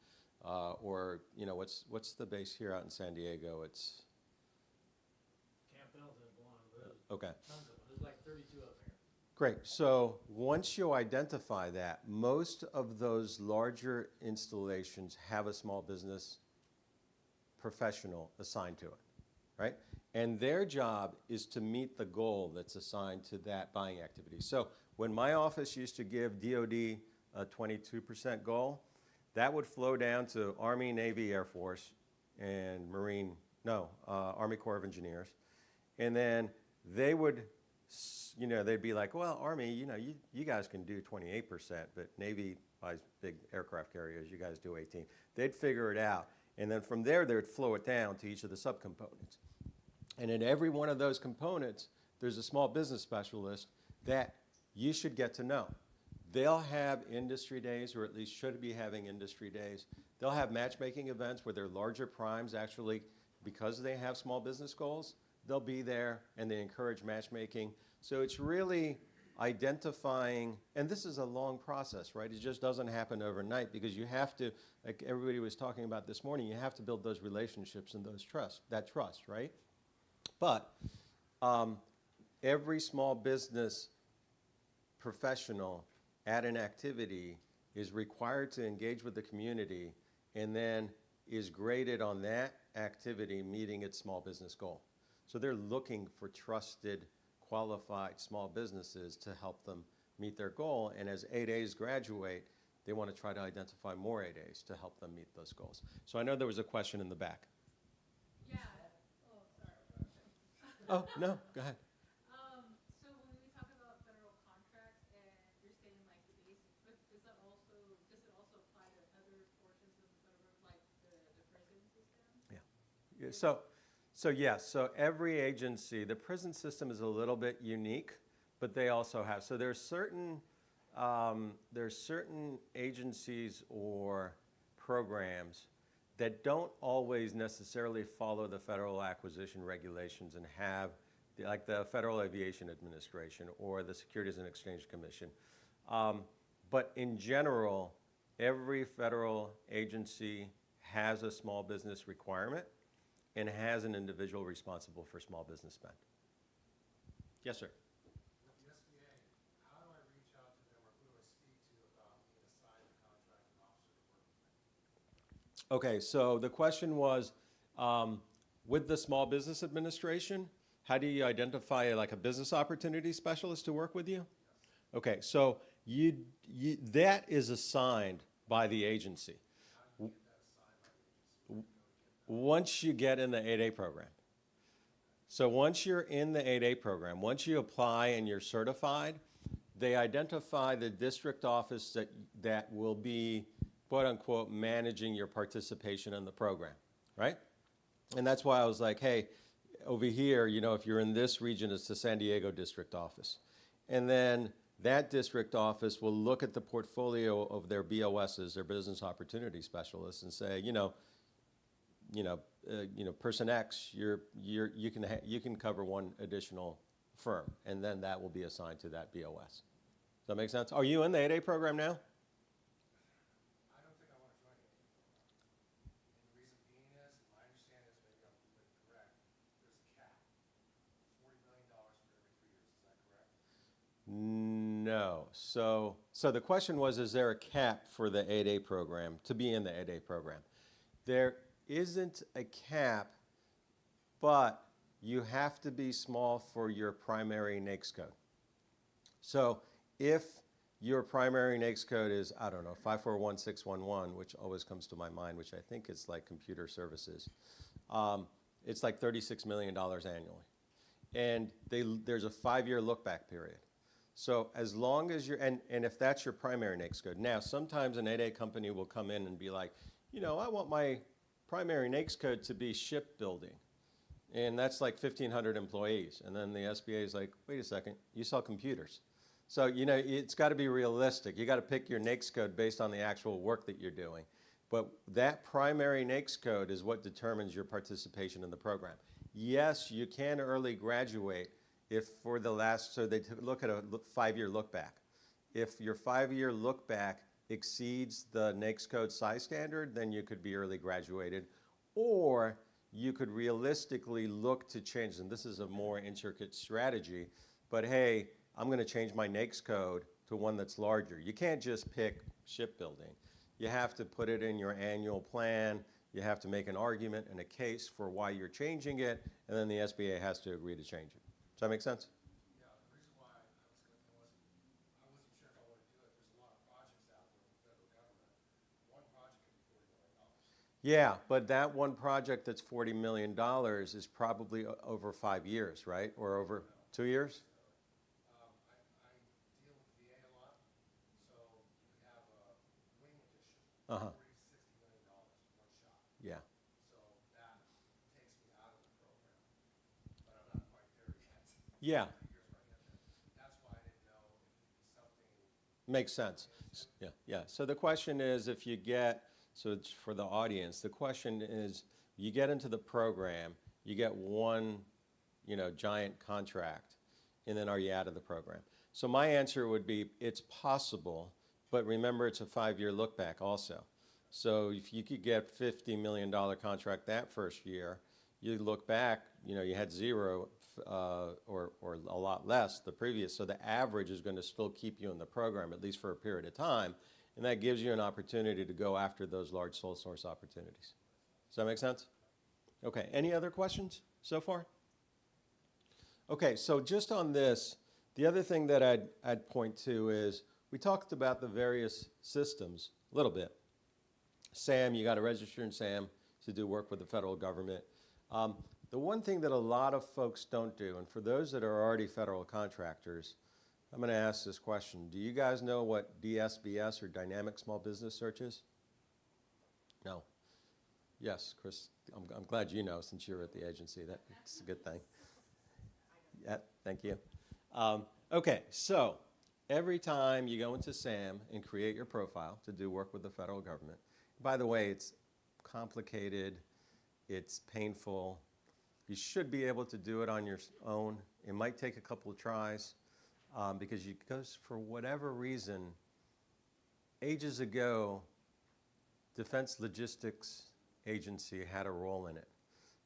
or, you know, what's the base here out in San Diego? It's Camp Pendleton, Blonde, okay. tons of them, there's like 32 up there. Great. So once you identify that, most of those larger installations have a small business professional assigned to it, right? And their job is to meet the goal that's assigned to that buying activity. So when my office used to give DoD a 22% goal, that would flow down to Army, Navy, Air Force, and Army Corps of Engineers. And then they would, you know, they'd be like, well, Army, you know, you guys can do 28%, but Navy buys big aircraft carriers, you guys do 18. They'd figure it out. And then from there, they would flow it down to each of the subcomponents. And in every one of those components, there's a small business specialist that you should get to know. They'll have industry days, or at least should be having industry days. They'll have matchmaking events where their larger primes actually, because they have small business goals, they'll be there and they encourage matchmaking. So it's really identifying, and this is a long process, right? It just doesn't happen overnight because you have to, like everybody was talking about this morning, you have to build those relationships and that trust, right? But every small business professional at an activity is required to engage with the community and then is graded on that activity meeting its small business goal. So they're looking for trusted, qualified small businesses to help them meet their goal. And as 8As graduate, they want to try to identify more 8As to help them meet those goals. So I know there was a question in the back. Yeah, oh, sorry. Oh, no, go ahead. So when we talk about federal contracts and you're saying like the basic, but does it also apply to other portions of the federal, like the prison system? Yeah, so every agency, the prison system is a little bit unique, but they also have. So there's certain agencies or programs that don't always necessarily follow the federal acquisition regulations and have, like the Federal Aviation Administration or the Securities and Exchange Commission. But in general, every federal agency has a small business requirement and has an individual responsible for small business spend. Yes, sir. With the SBA, how do I reach out to them or who do I speak to about being assigned a contracting officer to work with them? Okay, so the question was, with the Small Business Administration, How do you identify like a business opportunity specialist to work with you? Okay, so that is assigned by the agency. Once you get in the 8A program. So once you're in the 8A program, once you apply and you're certified, they identify the district office that will be, quote unquote, managing your participation in the program, right? And that's why I was like, hey, over here, you know, if you're in this region, it's the San Diego district office. And then that district office will look at the portfolio of their BOSs, their business opportunity specialists, and say, person X, you can cover one additional firm, and then that will be assigned to that BOS. Does that make sense? Are you in the 8A program now? I don't think I want to join it. And the reason being is, my understanding is, maybe I'm correct, there's a cap, $40 million for every 3 years, is that correct? No. So the question was, is there a cap for the 8A program, to be in the 8A program? There isn't a cap, but you have to be small for your primary NAICS code. So if your primary NAICS code is, I don't know, 541611, which always comes to my mind, which I think is like computer services, it's like $36 million annually. And there's a 5-year look-back period. So as long as you're, and if that's your primary NAICS code. Now, sometimes an 8A company will come in and be like, I want my primary NAICS code to be shipbuilding. And that's like 1,500 employees. And then the SBA is like, wait a second, you sell computers. So, it's got to be realistic. You got to pick your NAICS code based on the actual work that you're doing. But that primary NAICS code is what determines your participation in the program. Yes, you can early graduate if for the last, so they look at a 5-year look back. If your 5-year look back exceeds the NAICS code size standard, then you could be early graduated, or you could realistically look to change, and this is a more intricate strategy, but hey, I'm going to change my NAICS code to one that's larger. You can't just pick shipbuilding. You have to put it in your annual plan. You have to make an argument and a case for why you're changing it, and then the SBA has to agree to change it. Does that make sense? Yeah, the reason why I wasn't sure if I wanted to do it, there's a lot of projects out there in the federal government. One project could be $40 million. Yeah, but that one project that's $40 million is probably over 5 years, right? Or over 2 years? I deal with VA a lot, so you have a wing edition, Uh-huh. $40, $60 million, one shot. Yeah. So that takes me out of the program, but I'm not quite there yet. Yeah. 2 years where I get there. That's why I didn't know if it's something. Makes sense. Yeah. So the question is, if you get, so it's for the audience, the question is, you get into the program, you get one, giant contract, and then are you out of the program? So my answer would be, it's possible, but remember it's a 5-year look back also. So if you could get $50 million contract that first year, you look back, you had zero or a lot less the previous. So the average is going to still keep you in the program, at least for a period of time. And that gives you an opportunity to go after those large sole source opportunities. Does that make sense? Okay, any other questions so far? Okay, so just on this, the other thing that I'd point to is, we talked about the various systems a little bit. SAM, you got to register in SAM to do work with the federal government. The one thing that a lot of folks don't do, and for those that are already federal contractors, I'm going to ask this question. Do you guys know what DSBS, or Dynamic Small Business Search, is? No. Yes, Chris, I'm glad you know, since you're at the agency. That's a good thing. Yeah, thank you. Okay, so every time you go into SAM and create your profile to do work with the federal government, by the way, it's complicated, it's painful. You should be able to do it on your own. It might take a couple of tries because for whatever reason, ages ago, Defense Logistics Agency had a role in it.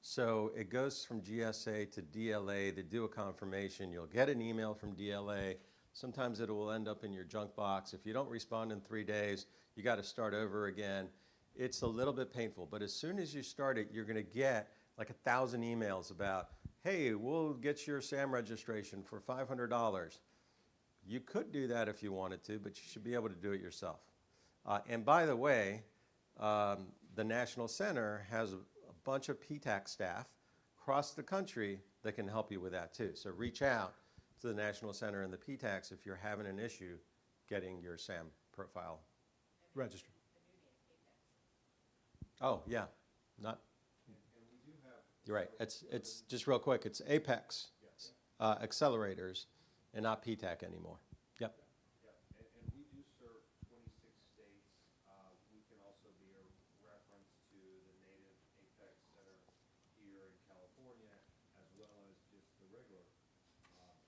So it goes from GSA to DLA. They do a confirmation. You'll get an email from DLA. Sometimes it will end up in your junk box. If you don't respond in 3 days, you got to start over again. It's a little bit painful, but as soon as you start it, you're going to get like 1,000 emails about, hey, we'll get your SAM registration for $500. You could do that if you wanted to, but you should be able to do it yourself. And by the way, the National Center has a bunch of PTAC staff across the country that can help you with that too. So reach out to the National Center and the PTACs if you're having an issue getting your SAM profile registered. Oh, yeah, not, you're right. It's just real quick, it's Apex accelerators and not PTAC anymore. Yep. Yeah, and we do serve 26 states. We can also be a reference to the native Apex Center here in California, as well as just the regular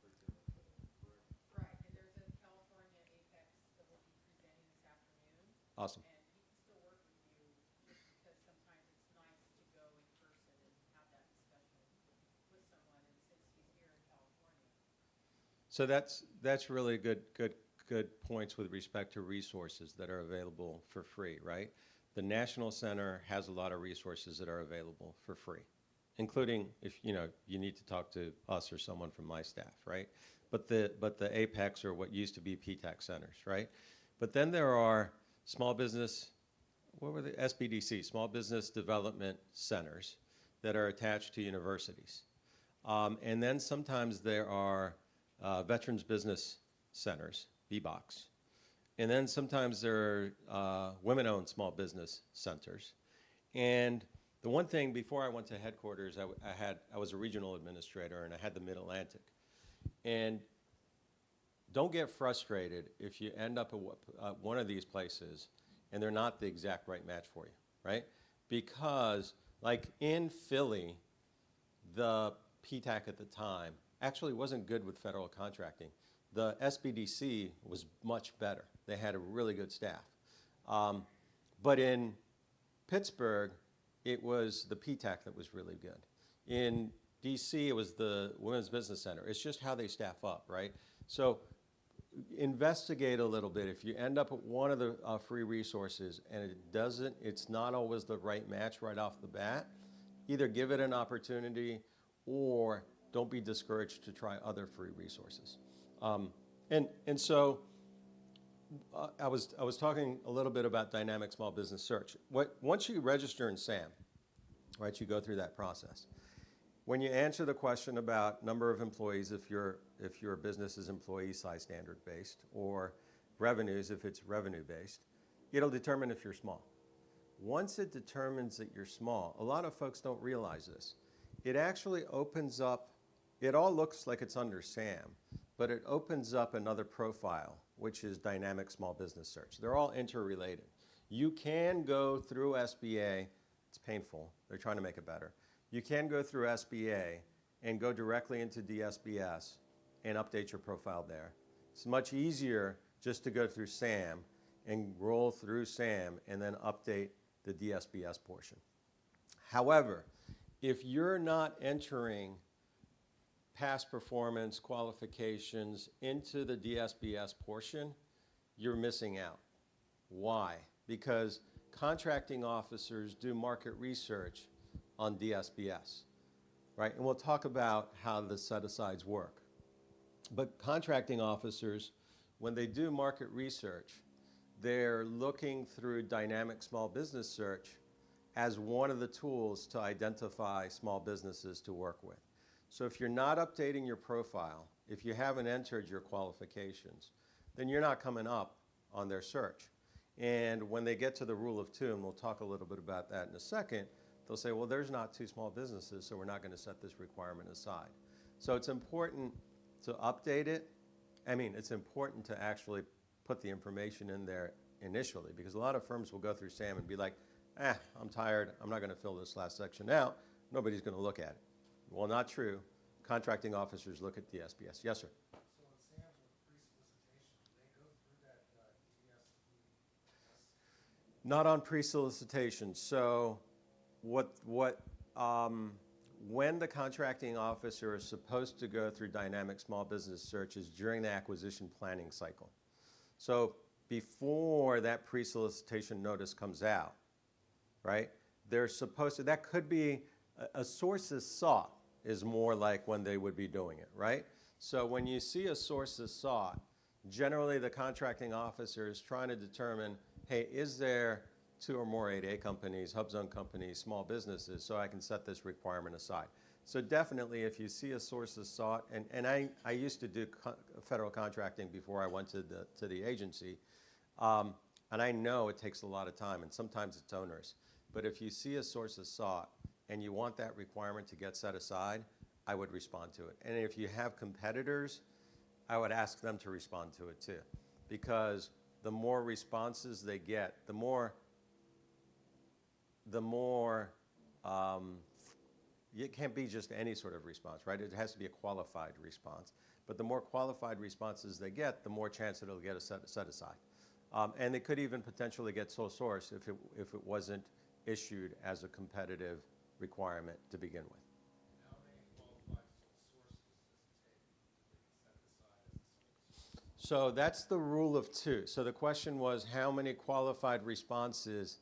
curriculum center, correct? Right, and there's a California Apex that will be presenting this afternoon. Awesome. And he can still work with you, just because sometimes it's nice to go in person and have that discussion with someone, and since he's here in California. So that's really good points with respect to resources that are available for free, right? The National Center has a lot of resources that are available for free, including if you need to talk to us or someone from my staff, right? But the Apex or what used to be PTAC centers, right? But then there are small business, what were the SBDC, small business development centers that are attached to universities. And then sometimes there are Veterans Business Centers, VBOCs. And then sometimes there are women-owned small business centers. And the one thing, before I went to headquarters, I was a regional administrator, and I had the Mid-Atlantic. And don't get frustrated if you end up at one of these places and they're not the exact right match for you, right? Because like in Philly, the PTAC at the time actually wasn't good with federal contracting. The SBDC was much better. They had a really good staff. But in Pittsburgh, it was the PTAC that was really good. In DC, it was the Women's Business Center. It's just how they staff up, right? So investigate a little bit. If you end up at one of the free resources and it's not always the right match right off the bat, either give it an opportunity or don't be discouraged to try other free resources. And so I was talking a little bit about dynamic small business search. Once you register in SAM, right, you go through that process. When you answer the question about number of employees, if your business is employee size standard based, or revenues if it's revenue based, it'll determine if you're small. Once it determines that you're small, a lot of folks don't realize this. It actually opens up, it all looks like it's under SAM, but it opens up another profile, which is dynamic small business search. They're all interrelated. You can go through SBA, it's painful, they're trying to make it better. You can go through SBA and go directly into DSBS and update your profile there. It's much easier just to go through SAM and roll through SAM and then update the DSBS portion. However, if you're not entering past performance qualifications into the DSBS portion, you're missing out. Why? Because contracting officers do market research on DSBS, right? And we'll talk about how the set-asides work. But contracting officers, when they do market research, they're looking through dynamic small business search as one of the tools to identify small businesses to work with. So if you're not updating your profile, if you haven't entered your qualifications, then you're not coming up on their search. And when they get to the rule of two, and we'll talk a little bit about that in a second, they'll say, well, there's not two small businesses, so we're not going to set this requirement aside. So it's important to update it. I mean, it's important to actually put the information in there initially, because a lot of firms will go through SAM and be like, I'm tired, I'm not going to fill this last section out. Nobody's going to look at it. Well, not true. Contracting officers look at DSBS. Yes, sir. So in SAM's with pre-solicitation, do they go through that DSBS? Not on pre-solicitation. So when the contracting officer is supposed to go through dynamic small business search is during the acquisition planning cycle. So before that pre-solicitation notice comes out, right, they're supposed to, that could be a source is sought. is more like when they would be doing it, right? So when you see a sources sought, generally the contracting officer is trying to determine, hey, is there 2 or more 8A companies, hub zone companies, small businesses, so I can set this requirement aside. So definitely, if you see a sources sought, and I used to do federal contracting before I went to the agency, and I know it takes a lot of time, and sometimes it's onerous. But if you see a sources sought, and you want that requirement to get set aside, I would respond to it. And if you have competitors, I would ask them to respond to it too. Because the more responses they get, the more it can't be just any sort of response, right? It has to be a qualified response. But the more qualified responses they get, the more chance it'll get set aside. And it could even potentially get sole source if it wasn't issued as a competitive requirement to begin with. How many qualified sole sources does it take to set it aside as a sole source? So that's the rule of 2. So the question was how many qualified responses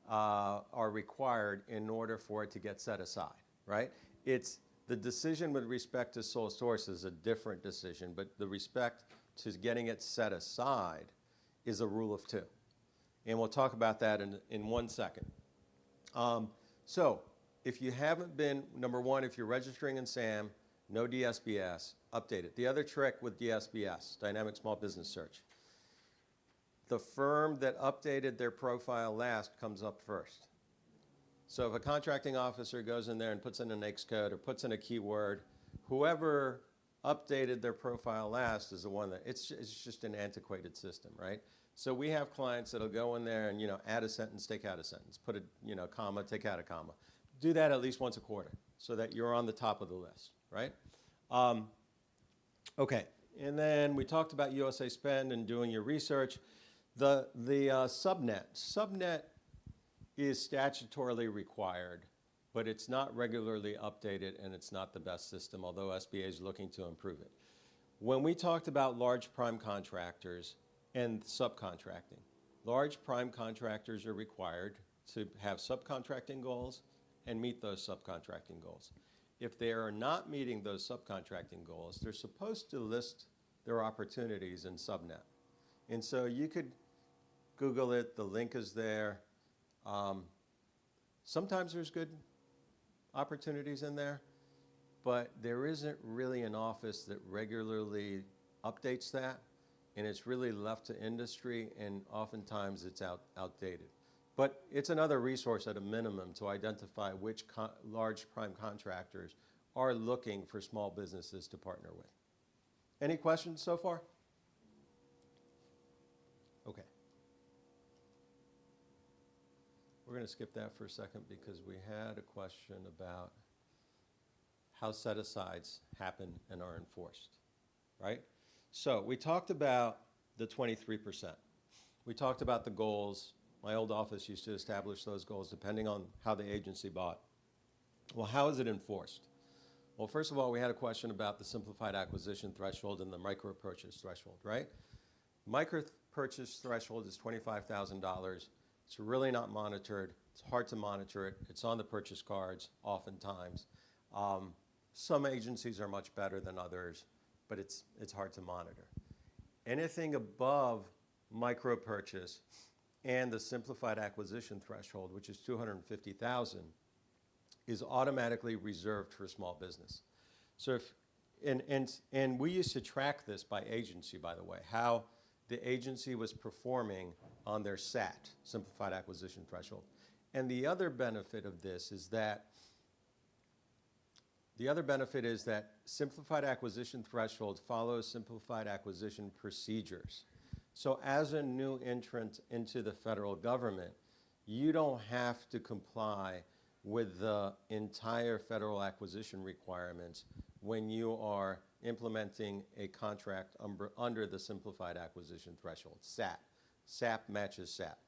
are required in order for it to get set aside, right? It's the decision with respect to sole source is a different decision, but the respect to getting it set aside is a rule of 2. And we'll talk about that in 1 second. So if you haven't been, number one, if you're registering in SAM, no DSBS, update it. The other trick with DSBS, Dynamic Small Business Search, the firm that updated their profile last comes up first. So if a contracting officer goes in there and puts in an NAICS code or puts in a keyword, whoever updated their profile last is the one that, it's just an antiquated system, right? So we have clients that'll go in there and, add a sentence, take out a sentence, put a, comma, take out a comma. Do that at least once a quarter so that you're on the top of the list, right? Okay, and then we talked about USA Spend and doing your research. The subnet is statutorily required, but it's not regularly updated and it's not the best system, although SBA is looking to improve it. When we talked about large prime contractors and subcontracting, large prime contractors are required to have subcontracting goals and meet those subcontracting goals. If they are not meeting those subcontracting goals, they're supposed to list their opportunities in subnet. And so you could Google it, the link is there. Sometimes there's good opportunities in there, but there isn't really an office that regularly updates that, and it's really left to industry, and oftentimes it's outdated. But it's another resource at a minimum to identify which large prime contractors are looking for small businesses to partner with. Any questions so far? Okay. We're going to skip that for a second because we had a question about how set-asides happen and are enforced, right? So we talked about the 23%. We talked about the goals. My old office used to establish those goals depending on how the agency bought. Well, how is it enforced? Well, first of all, we had a question about the simplified acquisition threshold and the micro purchase threshold, right? Micro purchase threshold is $25,000. It's really not monitored. It's hard to monitor it. It's on the purchase cards oftentimes. Some agencies are much better than others, but it's hard to monitor. Anything above micro purchase and the simplified acquisition threshold, which is $250,000, is automatically reserved for small business. So and we used to track this by agency, by the way, how the agency was performing on their SAT, simplified acquisition threshold. And the other benefit of this is that simplified acquisition threshold follows simplified acquisition procedures. So as a new entrant into the federal government, you don't have to comply with the entire federal acquisition requirements when you are implementing a contract under the simplified acquisition threshold, SAP. SAP matches SAP.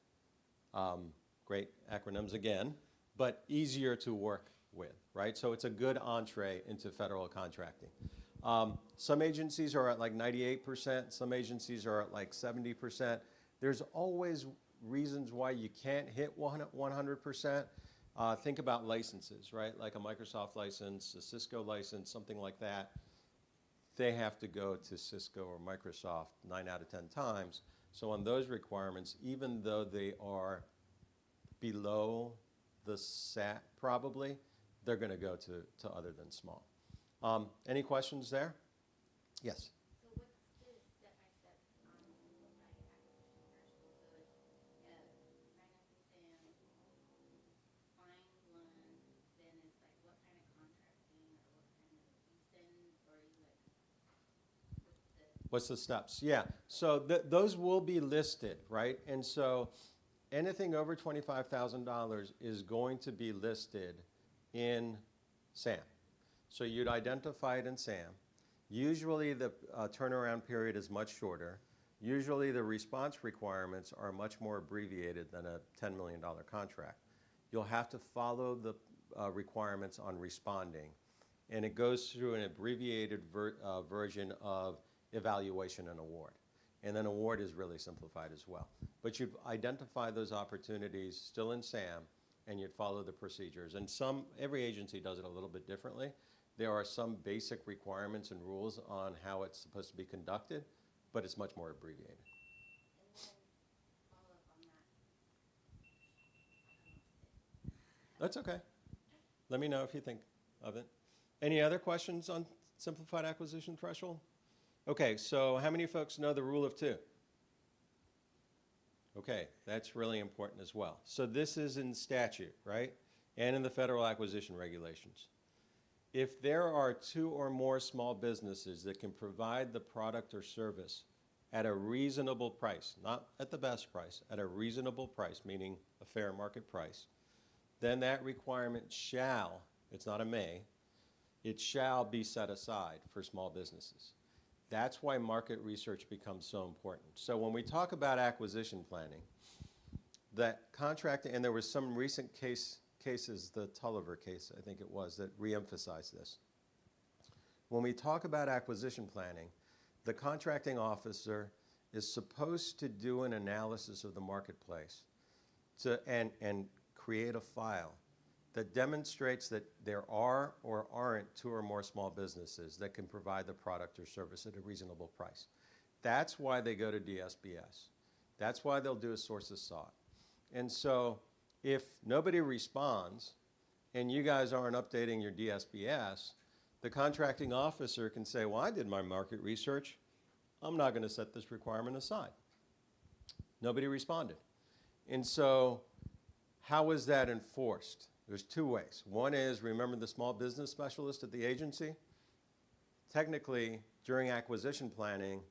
Great acronyms again, but easier to work with, right? So it's a good entree into federal contracting. Some agencies are at like 98%, some agencies are at like 70%. There's always reasons why you can't hit 100%, Think about licenses, right? Like a Microsoft license, a Cisco license, something like that. They have to go to Cisco or Microsoft 9 out of 10 times. So on those requirements, even though they are below the SAT probably, they're going to go to other than small. Any questions there? Yes. So what's the step-by-step simplified acquisition threshold? So it's sign up with Sam, find one, then it's like what kind of contracting or what kind of you send or you like What's the steps? Yeah, so those will be listed, right? And so anything over $25,000 is going to be listed in SAM. So you'd identify it in SAM. Usually the turnaround period is much shorter. Usually the response requirements are much more abbreviated than a $10 million contract. You'll have to follow the requirements on responding. And it goes through an abbreviated version of evaluation and award. And then award is really simplified as well. But you'd identify those opportunities still in SAM, and you'd follow the procedures. And every agency does it a little bit differently. There are some basic requirements and rules on how it's supposed to be conducted, but it's much more abbreviated. and then follow up on that. That's okay. Let me know if you think of it. Any other questions on simplified acquisition threshold? Okay, so how many folks know the rule of two? Okay, that's really important as well. So this is in statute, right? And in the federal acquisition regulations. If there are 2 or more small businesses that can provide the product or service at a reasonable price, not at the best price, at a reasonable price, meaning a fair market price, then that requirement shall, it's not a may, it shall be set aside for small businesses. That's why market research becomes so important. So when we talk about acquisition planning, that contract, and there was some recent cases, the Tulliver case, I think it was, that reemphasized this. When we talk about acquisition planning, the contracting officer is supposed to do an analysis of the marketplace and create a file that demonstrates that there are or aren't 2 or more small businesses that can provide the product or service at a reasonable price. That's why they go to DSBS. That's why they'll do a sources sought. And so if nobody responds and you guys aren't updating your DSBS, the contracting officer can say, well, I did my market research. I'm not going to set this requirement aside. Nobody responded. And so how is that enforced? There's 2 ways. One is, remember the small business specialist at the agency? Technically, during acquisition planning,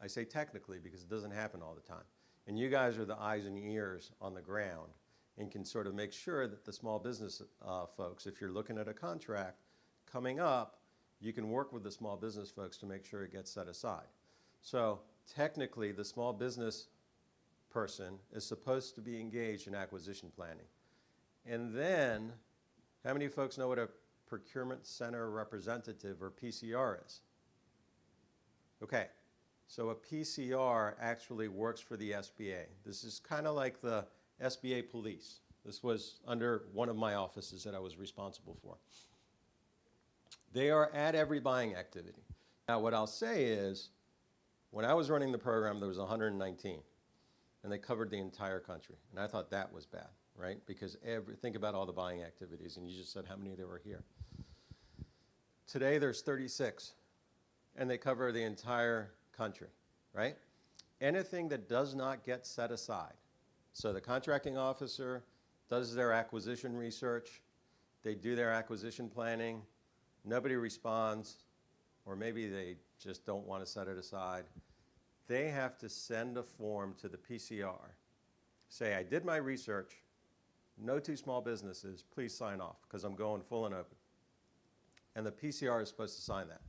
I say technically because it doesn't happen all the time. And you guys are the eyes and ears on the ground and can sort of make sure that the small business folks, if you're looking at a contract coming up, you can work with the small business folks to make sure it gets set aside. So technically, the small business person is supposed to be engaged in acquisition planning. And then, how many folks know what a procurement center representative or PCR is? Okay, so a PCR actually works for the SBA. This is kind of like the SBA police. This was under one of my offices that I was responsible for. They are at every buying activity. Now, what I'll say is, when I was running the program, there was 119, and they covered the entire country. And I thought that was bad, right? Because think about all the buying activities, and you just said how many there were here. Today, there's 36, and they cover the entire country, right? Anything that does not get set aside. So the contracting officer does their acquisition research, they do their acquisition planning, nobody responds, or maybe they just don't want to set it aside. They have to send a form to the PCR. Say, I did my research, no 2 small businesses, please sign off, because I'm going full and open. And the PCR is supposed to sign that.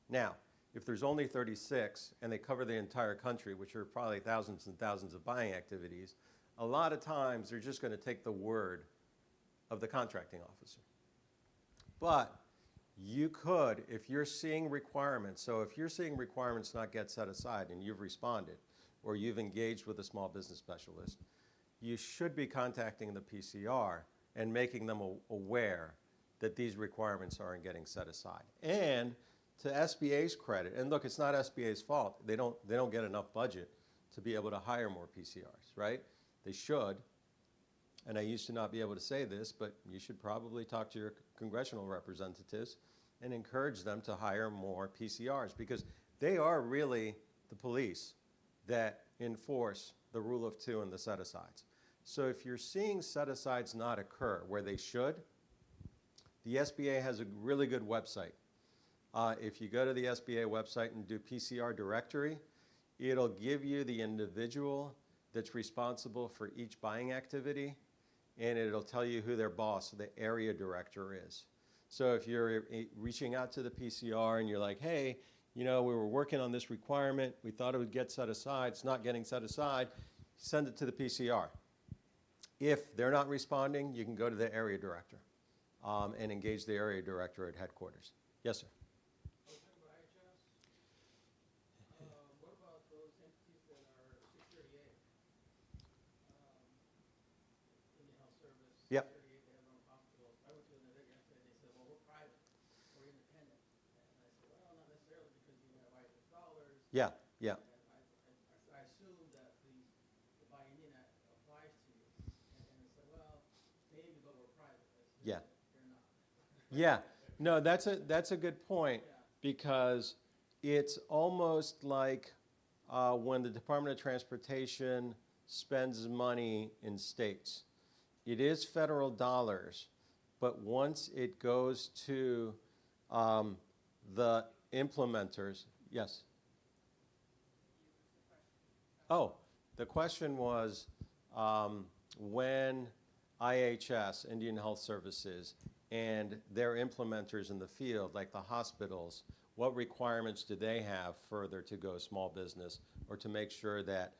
Now, if there's only 36 and they cover the entire country, which are probably thousands and thousands of buying activities, a lot of times they're just going to take the word of the contracting officer. But you could, if you're seeing requirements, so if you're seeing requirements not get set aside and you've responded, or you've engaged with a small business specialist, you should be contacting the PCR and making them aware that these requirements aren't getting set aside. And to SBA's credit, and look, it's not SBA's fault. They don't get enough budget to be able to hire more PCRs, right? They should. And I used to not be able to say this, but you should probably talk to your congressional representatives and encourage them to hire more PCRs, because they are really the police that enforce the rule of two and the set-asides. So if you're seeing set-asides not occur where they should, the SBA has a really good website. If you go to the SBA website and do PCR directory, it'll give you the individual that's responsible for each buying activity, and it'll tell you who their boss, the area director, is. So if you're reaching out to the PCR and you're like, hey, you know, we were working on this requirement, we thought it would get set aside, it's not getting set aside, send it to the PCR. If they're not responding, you can go to the area director and engage the area director at headquarters. Yes, sir. What about those entities that are 638? Indian Health Service, Yep. 638, they have their own hospitals. I went to them yesterday, they said, well, we're private, we're independent. And I said, well, not necessarily, because you have IRS dollars. Yeah, yeah. And I assume that the Buy Indian Act applies to you. And they said, well, maybe, but we're private. I said, Yeah. You're not. Yeah, no, that's a good point, because it's almost like when the Department of Transportation spends money in states. It is federal dollars, but once it goes to the implementers, yes? Oh, the question was when IHS, Indian Health Services, and their implementers in the field, like the hospitals, what requirements do they have further to go small business, or to make sure that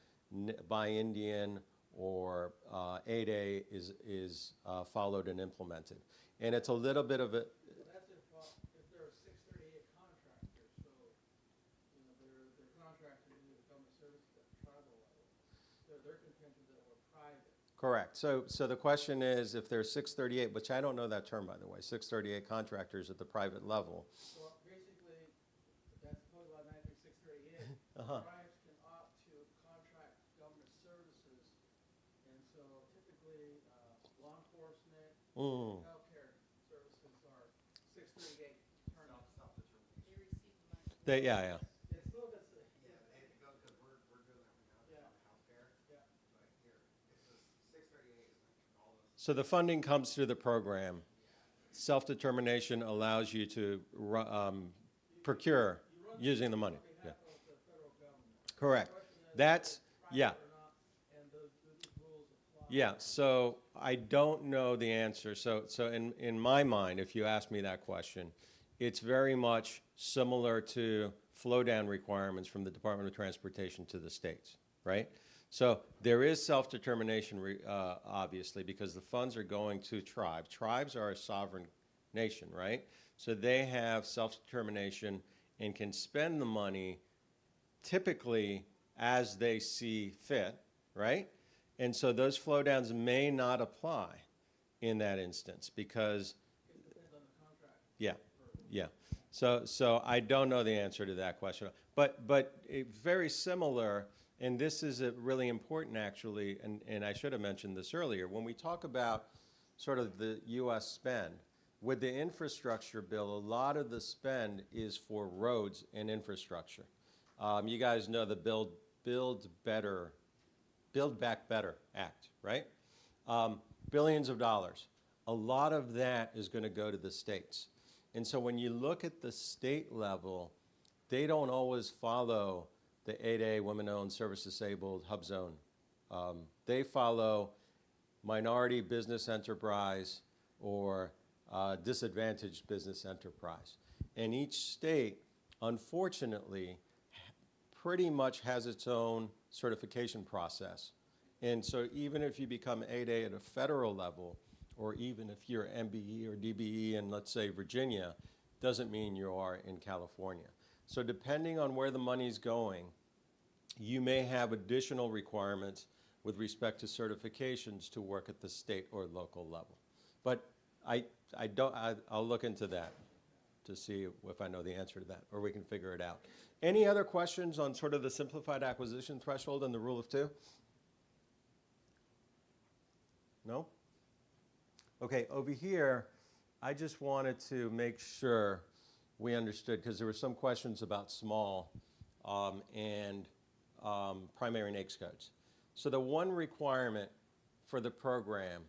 Buy Indian or 8A is followed and implemented? And it's a little bit of a, Well, that's if there are 638 contractors, so, you know, they're contractors in the government services at the tribal level. Their contention that we're private. correct. So the question is, if there's 638, which I don't know that term, by the way, 638 contractors at the private level. Well, basically, that's probably about 93638. Uh-huh. Tribes can opt to contract government services, and so typically, law enforcement, healthcare services are 638 turnout. They receive the money. Yeah. It's still, that's, Yeah, they had to go, because we're doing that right now, Yeah. on healthcare. yeah. But here, it's just 638 is like all those. So the funding comes through the program. Self-determination allows you to procure using the money. Yeah. Of the federal government. Correct. That's, yeah. Or not, and do these rules apply? Yeah, so I don't know the answer. So in my mind, if you ask me that question, it's very much similar to flow-down requirements from the Department of Transportation to the states, right? So there is self-determination, obviously, because the funds are going to tribes. Tribes are a sovereign nation, right? So they have self-determination and can spend the money typically as they see fit, right? And so those flow downs may not apply in that instance, because, yeah. So I don't know the answer to that question. But very similar, and this is really important actually, and I should have mentioned this earlier, when we talk about sort of the U.S. spend, with the infrastructure bill, a lot of the spend is for roads and infrastructure. You guys know the Build Back Better Act, right? Billions of dollars. A lot of that is going to go to the states. And so when you look at the state level, they don't always follow the 8A, women-owned, service-disabled, hub zone. They follow minority business enterprise or disadvantaged business enterprise. And each state, unfortunately, pretty much has its own certification process. And so even if you become 8A at a federal level, or even if you're MBE or DBE in, let's say, Virginia, doesn't mean you are in California. So depending on where the money's going, you may have additional requirements with respect to certifications to work at the state or local level. But I'll look into that to see if I know the answer to that, or we can figure it out. Any other questions on sort of the simplified acquisition threshold and the rule of two? No? Okay, over here, I just wanted to make sure we understood, because there were some questions about small and primary NAICS codes. So the one requirement for the program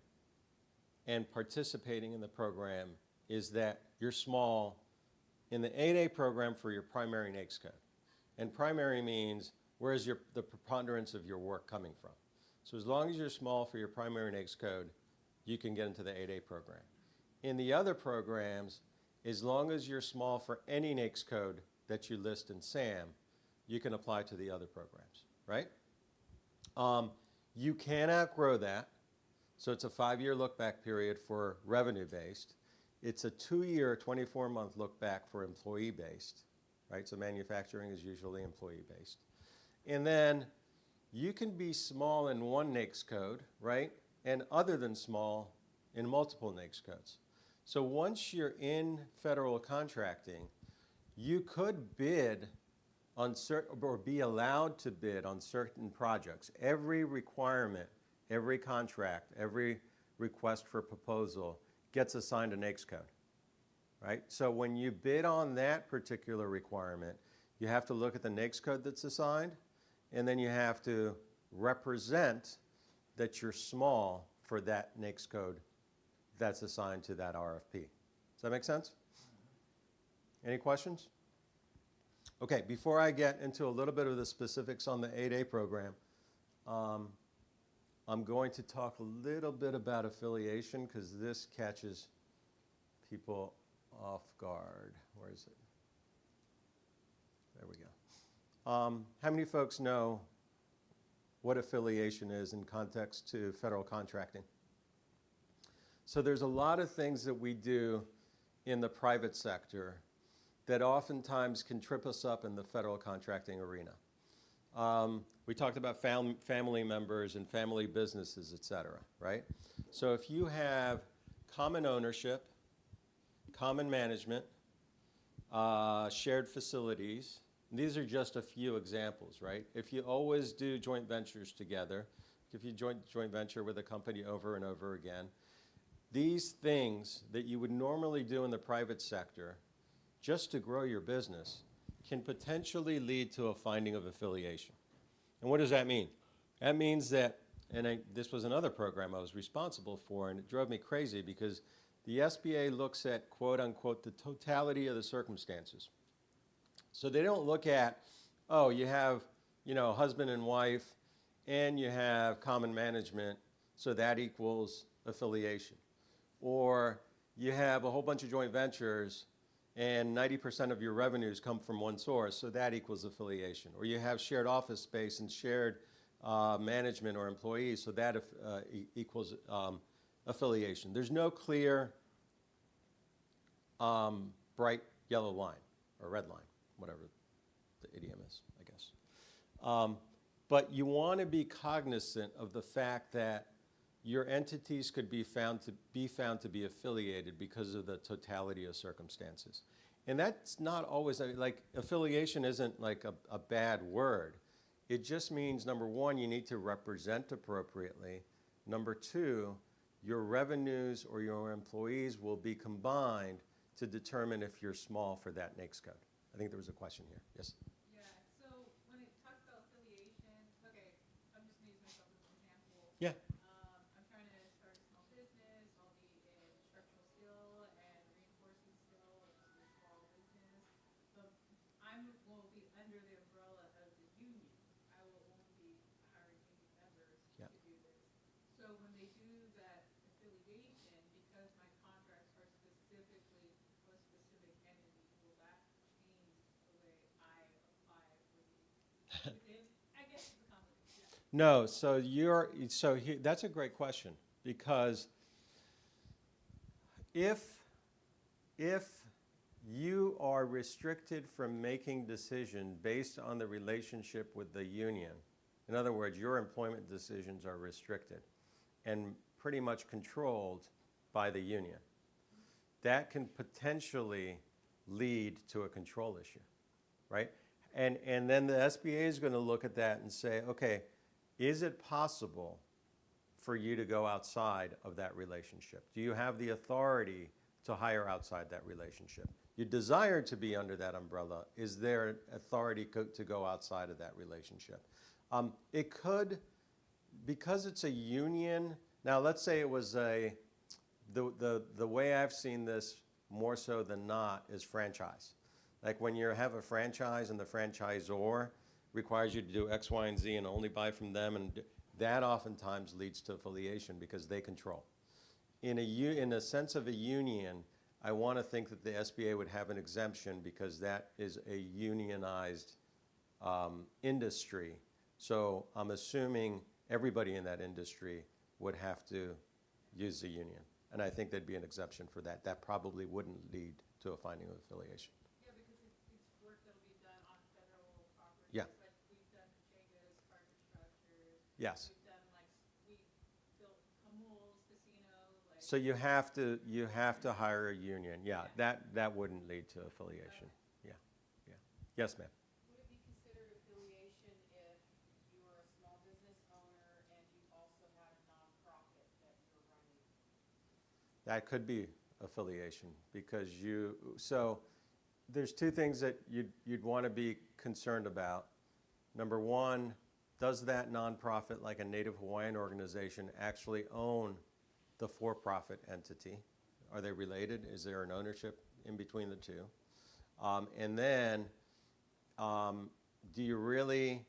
and participating in the program is that you're small in the 8A program for your primary NAICS code. And primary means where's the preponderance of your work coming from. So as long as you're small for your primary NAICS code, you can get into the 8A program. In the other programs, as long as you're small for any NAICS code that you list in SAM, you can apply to the other programs, right? You can outgrow that. So it's a 5-year look-back period for revenue-based. It's a 2-year, 24-month look-back for employee-based, right? So manufacturing is usually employee-based. And then you can be small in one NAICS code, right? And other than small in multiple NAICS codes. So once you're in federal contracting, you could bid on certain, or be allowed to bid on certain projects. Every requirement, every contract, every request for proposal gets assigned a NAICS code, right? So when you bid on that particular requirement, you have to look at the NAICS code that's assigned, and then you have to represent that you're small for that NAICS code that's assigned to that RFP. Does that make sense? Any questions? Okay, before I get into a little bit of the specifics on the 8A program, I'm going to talk a little bit about affiliation because this catches people off guard. Where is it? There we go. How many folks know what affiliation is in context to federal contracting? So there's a lot of things that we do in the private sector that oftentimes can trip us up in the federal contracting arena. We talked about family members and family businesses, et cetera, right? So if you have common ownership, common management, shared facilities, these are just a few examples, right? If you always do joint ventures together, if you joint venture with a company over and over again, these things that you would normally do in the private sector just to grow your business can potentially lead to a finding of affiliation. And what does that mean? That means that, and this was another program I was responsible for, and it drove me crazy because the SBA looks at, quote unquote, the totality of the circumstances. So they don't look at, oh, you have, husband and wife, and you have common management, so that equals affiliation. Or you have a whole bunch of joint ventures, and 90% of your revenues come from one source, so that equals affiliation. Or you have shared office space and shared management or employees, so that equals affiliation. There's no clear bright yellow line or red line, whatever the idiom is, I guess. But you want to be cognizant of the fact that your entities could be found to be affiliated because of the totality of circumstances. And that's not always, like, affiliation isn't like a bad word. It just means, number one, you need to represent appropriately. Number two, your revenues or your employees will be combined to determine if you're small for that NAICS code. I think there was a question here. Yes? Yeah, so when it talks about affiliation, okay, I'm just gonna use myself as an example. Yeah. I'm trying to start a small business, I'll be in structural steel and reinforcing steel, which is a small business. But will be under the umbrella of the union. I won't be hiring any members Yeah. to do this. So when they do that affiliation, because my contracts are specifically for a specific entity, will that change the way I apply for the, within, I guess it's a combination, yeah. No, that's a great question, because if you are restricted from making decisions based on the relationship with the union, in other words, your employment decisions are restricted and pretty much controlled by the union. That can potentially lead to a control issue, right? And then the SBA is going to look at that and say, okay, is it possible for you to go outside of that relationship? Do you have the authority to hire outside that relationship? You desire to be under that umbrella. Is there authority to go outside of that relationship? It could, because it's a union. Now, let's say it was the way I've seen this more so than not is franchise. Like when you have a franchise and the franchisor requires you to do X, Y, and Z and only buy from them, and that oftentimes leads to affiliation because they control. In a sense of a union, I want to think that the SBA would have an exemption because that is a unionized industry. So I'm assuming everybody in that industry would have to use the union. And I think there'd be an exception for that. That probably wouldn't lead to a finding of affiliation. Yeah, because it's work that'll be done on federal property. Yeah. Like we've done Chagas, carbon structures. Yes. We've done we built Camul's casino. So you have to hire a union. Yeah, that wouldn't lead to affiliation. Yeah, yeah. Yes, ma'am. Would it be considered affiliation if you're a small business owner and you also have a nonprofit that you're running? That could be affiliation because so there's two things that you'd want to be concerned about. Number one, does that nonprofit, like a Native Hawaiian organization, actually own the for-profit entity? Are they related? Is there an ownership in between the two? And then, do you really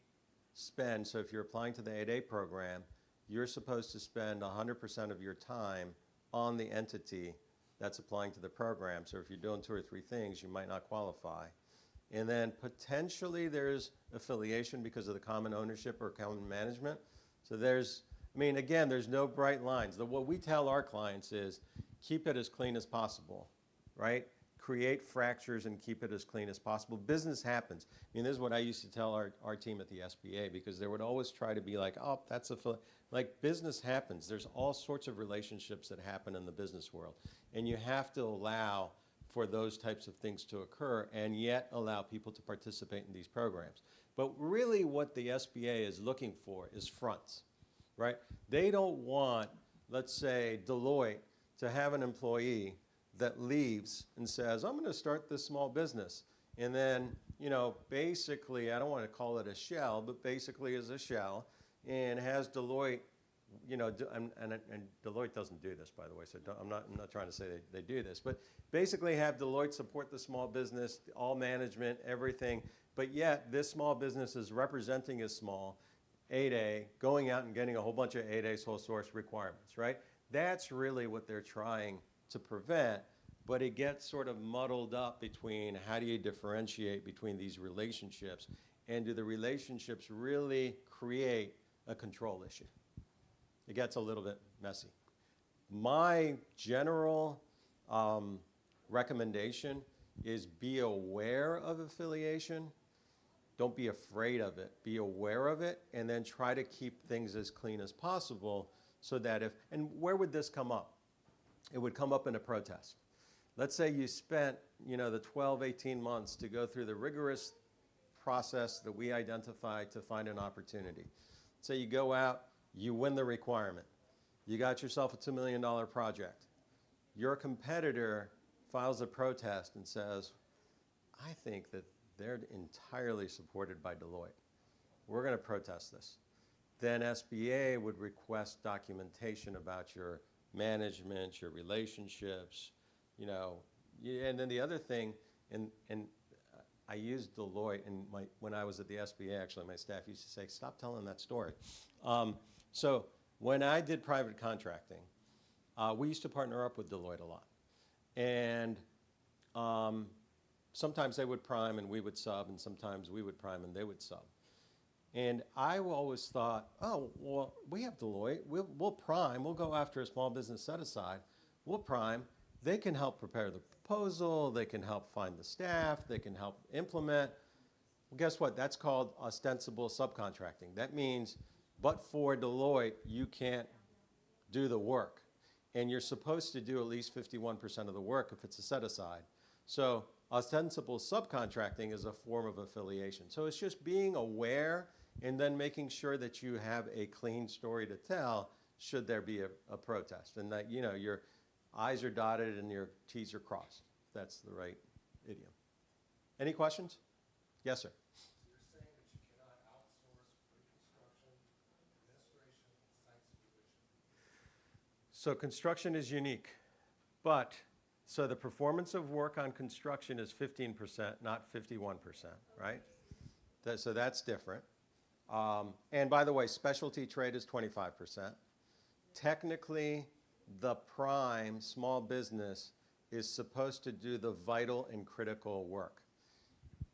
spend, so if you're applying to the 8A program, you're supposed to spend 100% of your time on the entity that's applying to the program. So if you're doing 2 or 3 things, you might not qualify. And then potentially there's affiliation because of the common ownership or common management. So again, there's no bright lines. What we tell our clients is keep it as clean as possible, right? Create fractures and keep it as clean as possible. Business happens. This is what I used to tell our team at the SBA because they would always try to be like, oh, that's like business happens. There's all sorts of relationships that happen in the business world. And you have to allow for those types of things to occur and yet allow people to participate in these programs. But really what the SBA is looking for is fronts, right? They don't want, let's say, Deloitte to have an employee that leaves and says, I'm going to start this small business. And then, basically, I don't want to call it a shell, but basically is a shell, and has Deloitte, and Deloitte doesn't do this, by the way, so I'm not trying to say they do this, but basically have Deloitte support the small business, all management, everything, but yet this small business is representing a small 8A, going out and getting a whole bunch of 8A sole source requirements, right? That's really what they're trying to prevent, but it gets sort of muddled up between how do you differentiate between these relationships, and do the relationships really create a control issue? It gets a little bit messy. My general recommendation is be aware of affiliation. Don't be afraid of it. Be aware of it, and then try to keep things as clean as possible so that and where would this come up? It would come up in a protest. Let's say you spent, the 12, 18 months to go through the rigorous process that we identified to find an opportunity. Say you go out, you win the requirement. You got yourself a $2 million project. Your competitor files a protest and says, I think that they're entirely supported by Deloitte. We're going to protest this. Then SBA would request documentation about your management, your relationships, and then the other thing, and I used Deloitte, and when I was at the SBA, actually, my staff used to say, stop telling that story. So when I did private contracting, we used to partner up with Deloitte a lot. And sometimes they would prime and we would sub, and sometimes we would prime and they would sub. And I always thought, oh, well, we have Deloitte. We'll prime. We'll go after a small business set-aside. We'll prime. They can help prepare the proposal. They can help find the staff. They can help implement. Well, guess what? That's called ostensible subcontracting. That means, but for Deloitte, you can't do the work. and you're supposed to do at least 51% of the work if it's a set-aside. So ostensible subcontracting is a form of affiliation. So it's just being aware and then making sure that you have a clean story to tell should there be a protest, and that, you know, your I's are dotted and your T's are crossed. That's the right idiom. Any questions? Yes, sir. So you're saying that you cannot outsource pre-construction, administration, and site supervision? So construction is unique, but, so the performance of work on construction is 15%, not 51%, right? So that's different. And by the way, specialty trade is 25%. Technically, the prime, small business, is supposed to do the vital and critical work.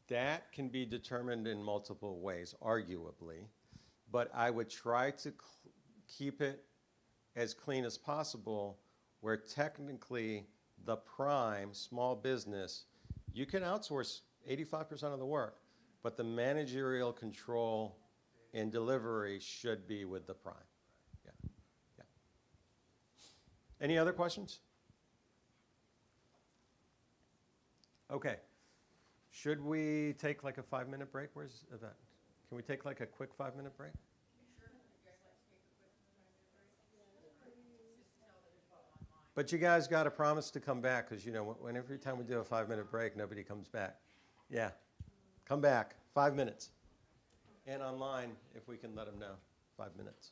That can be determined in multiple ways, arguably, but I would try to keep it as clean as possible, where technically the prime, small business, you can outsource 85% of the work, but the managerial control and delivery should be with the prime. Yeah, yeah. Any other questions? Okay. Should we take like a 5-minute break? Where's Yvette? Can we take like a quick 5-minute break? But you guys got to promise to come back, because, you know, every time we do a 5-minute break, nobody comes back. Yeah. Come back. 5 minutes. And online, if we can let them know. 5 minutes.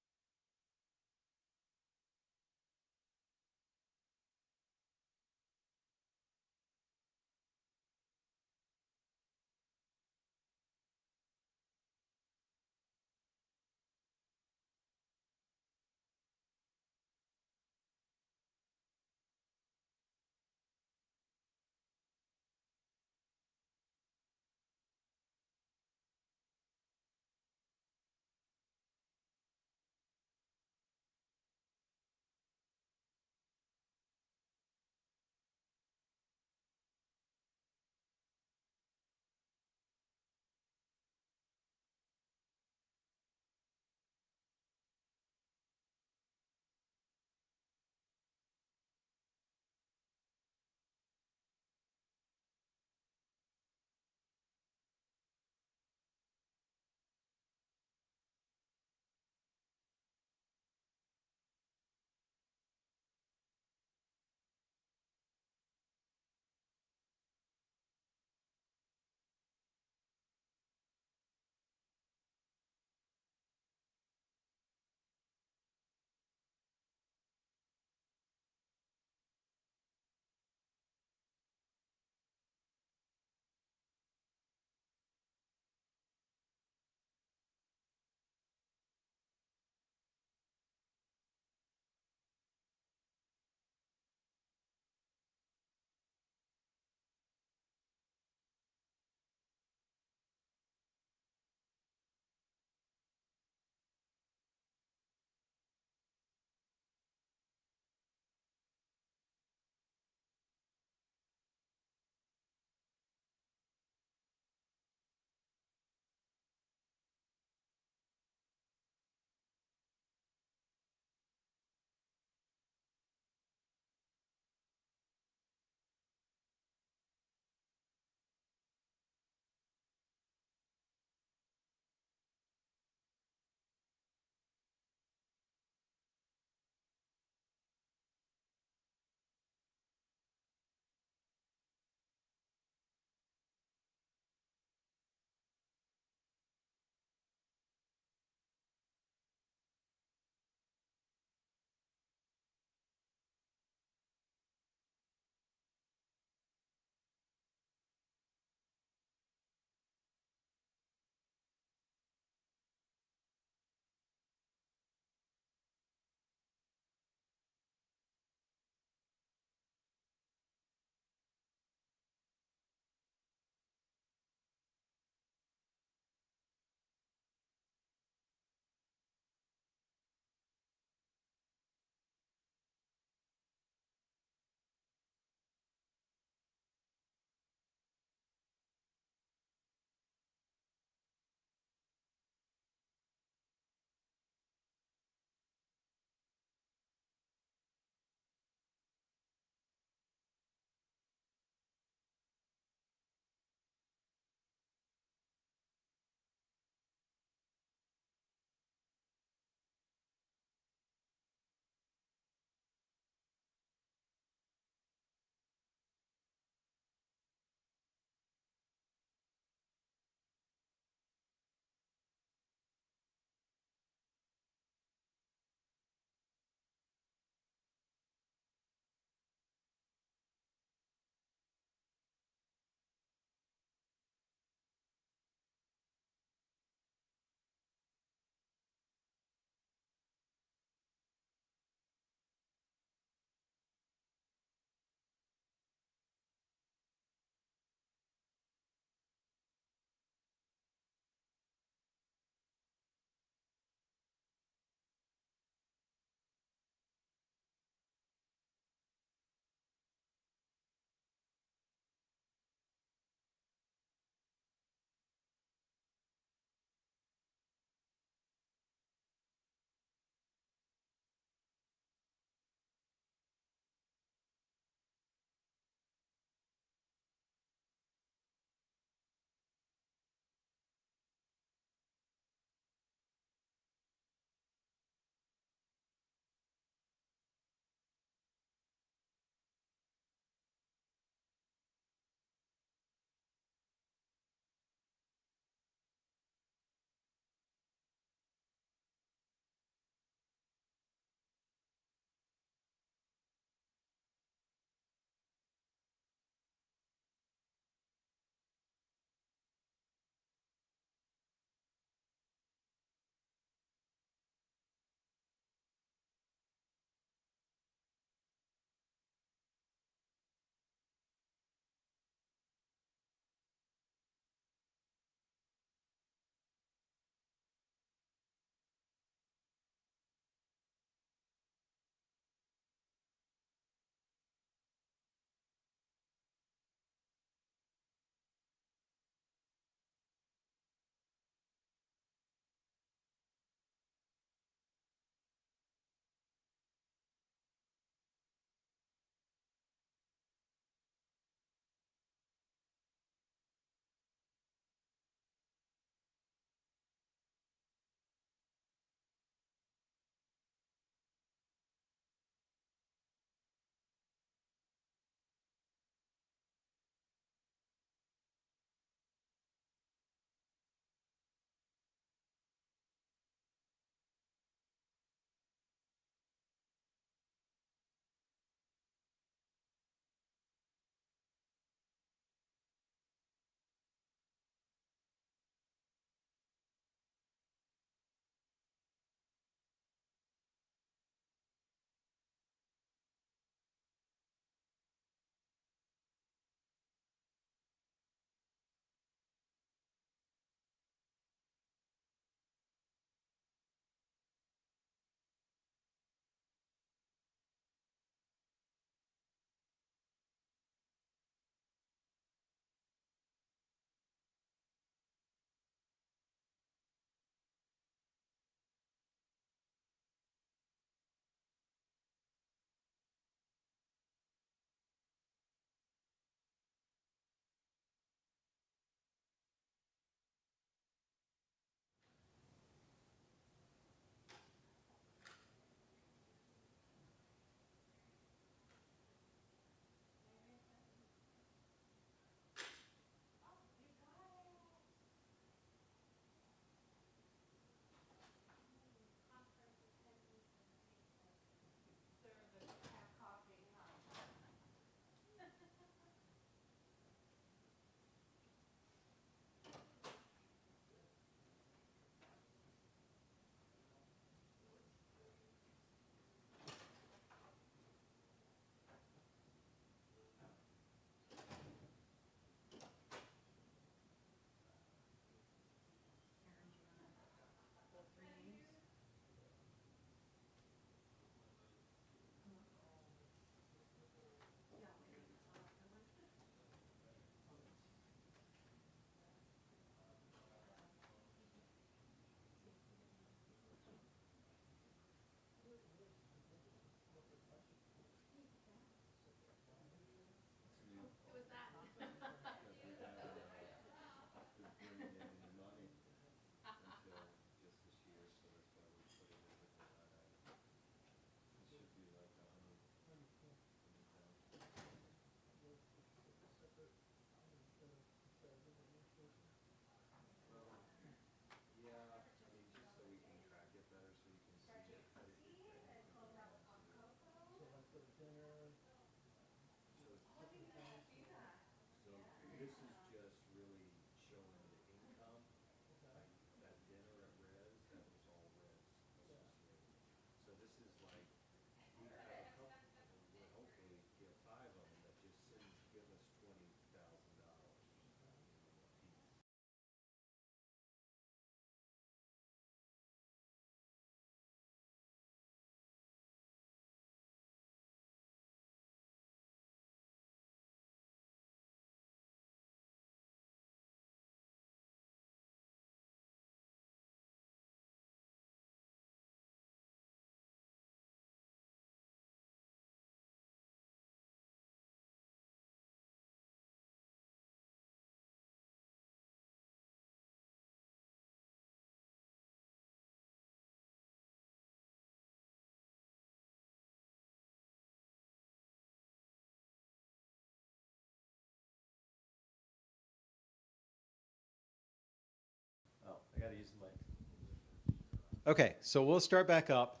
Okay, so we'll start back up.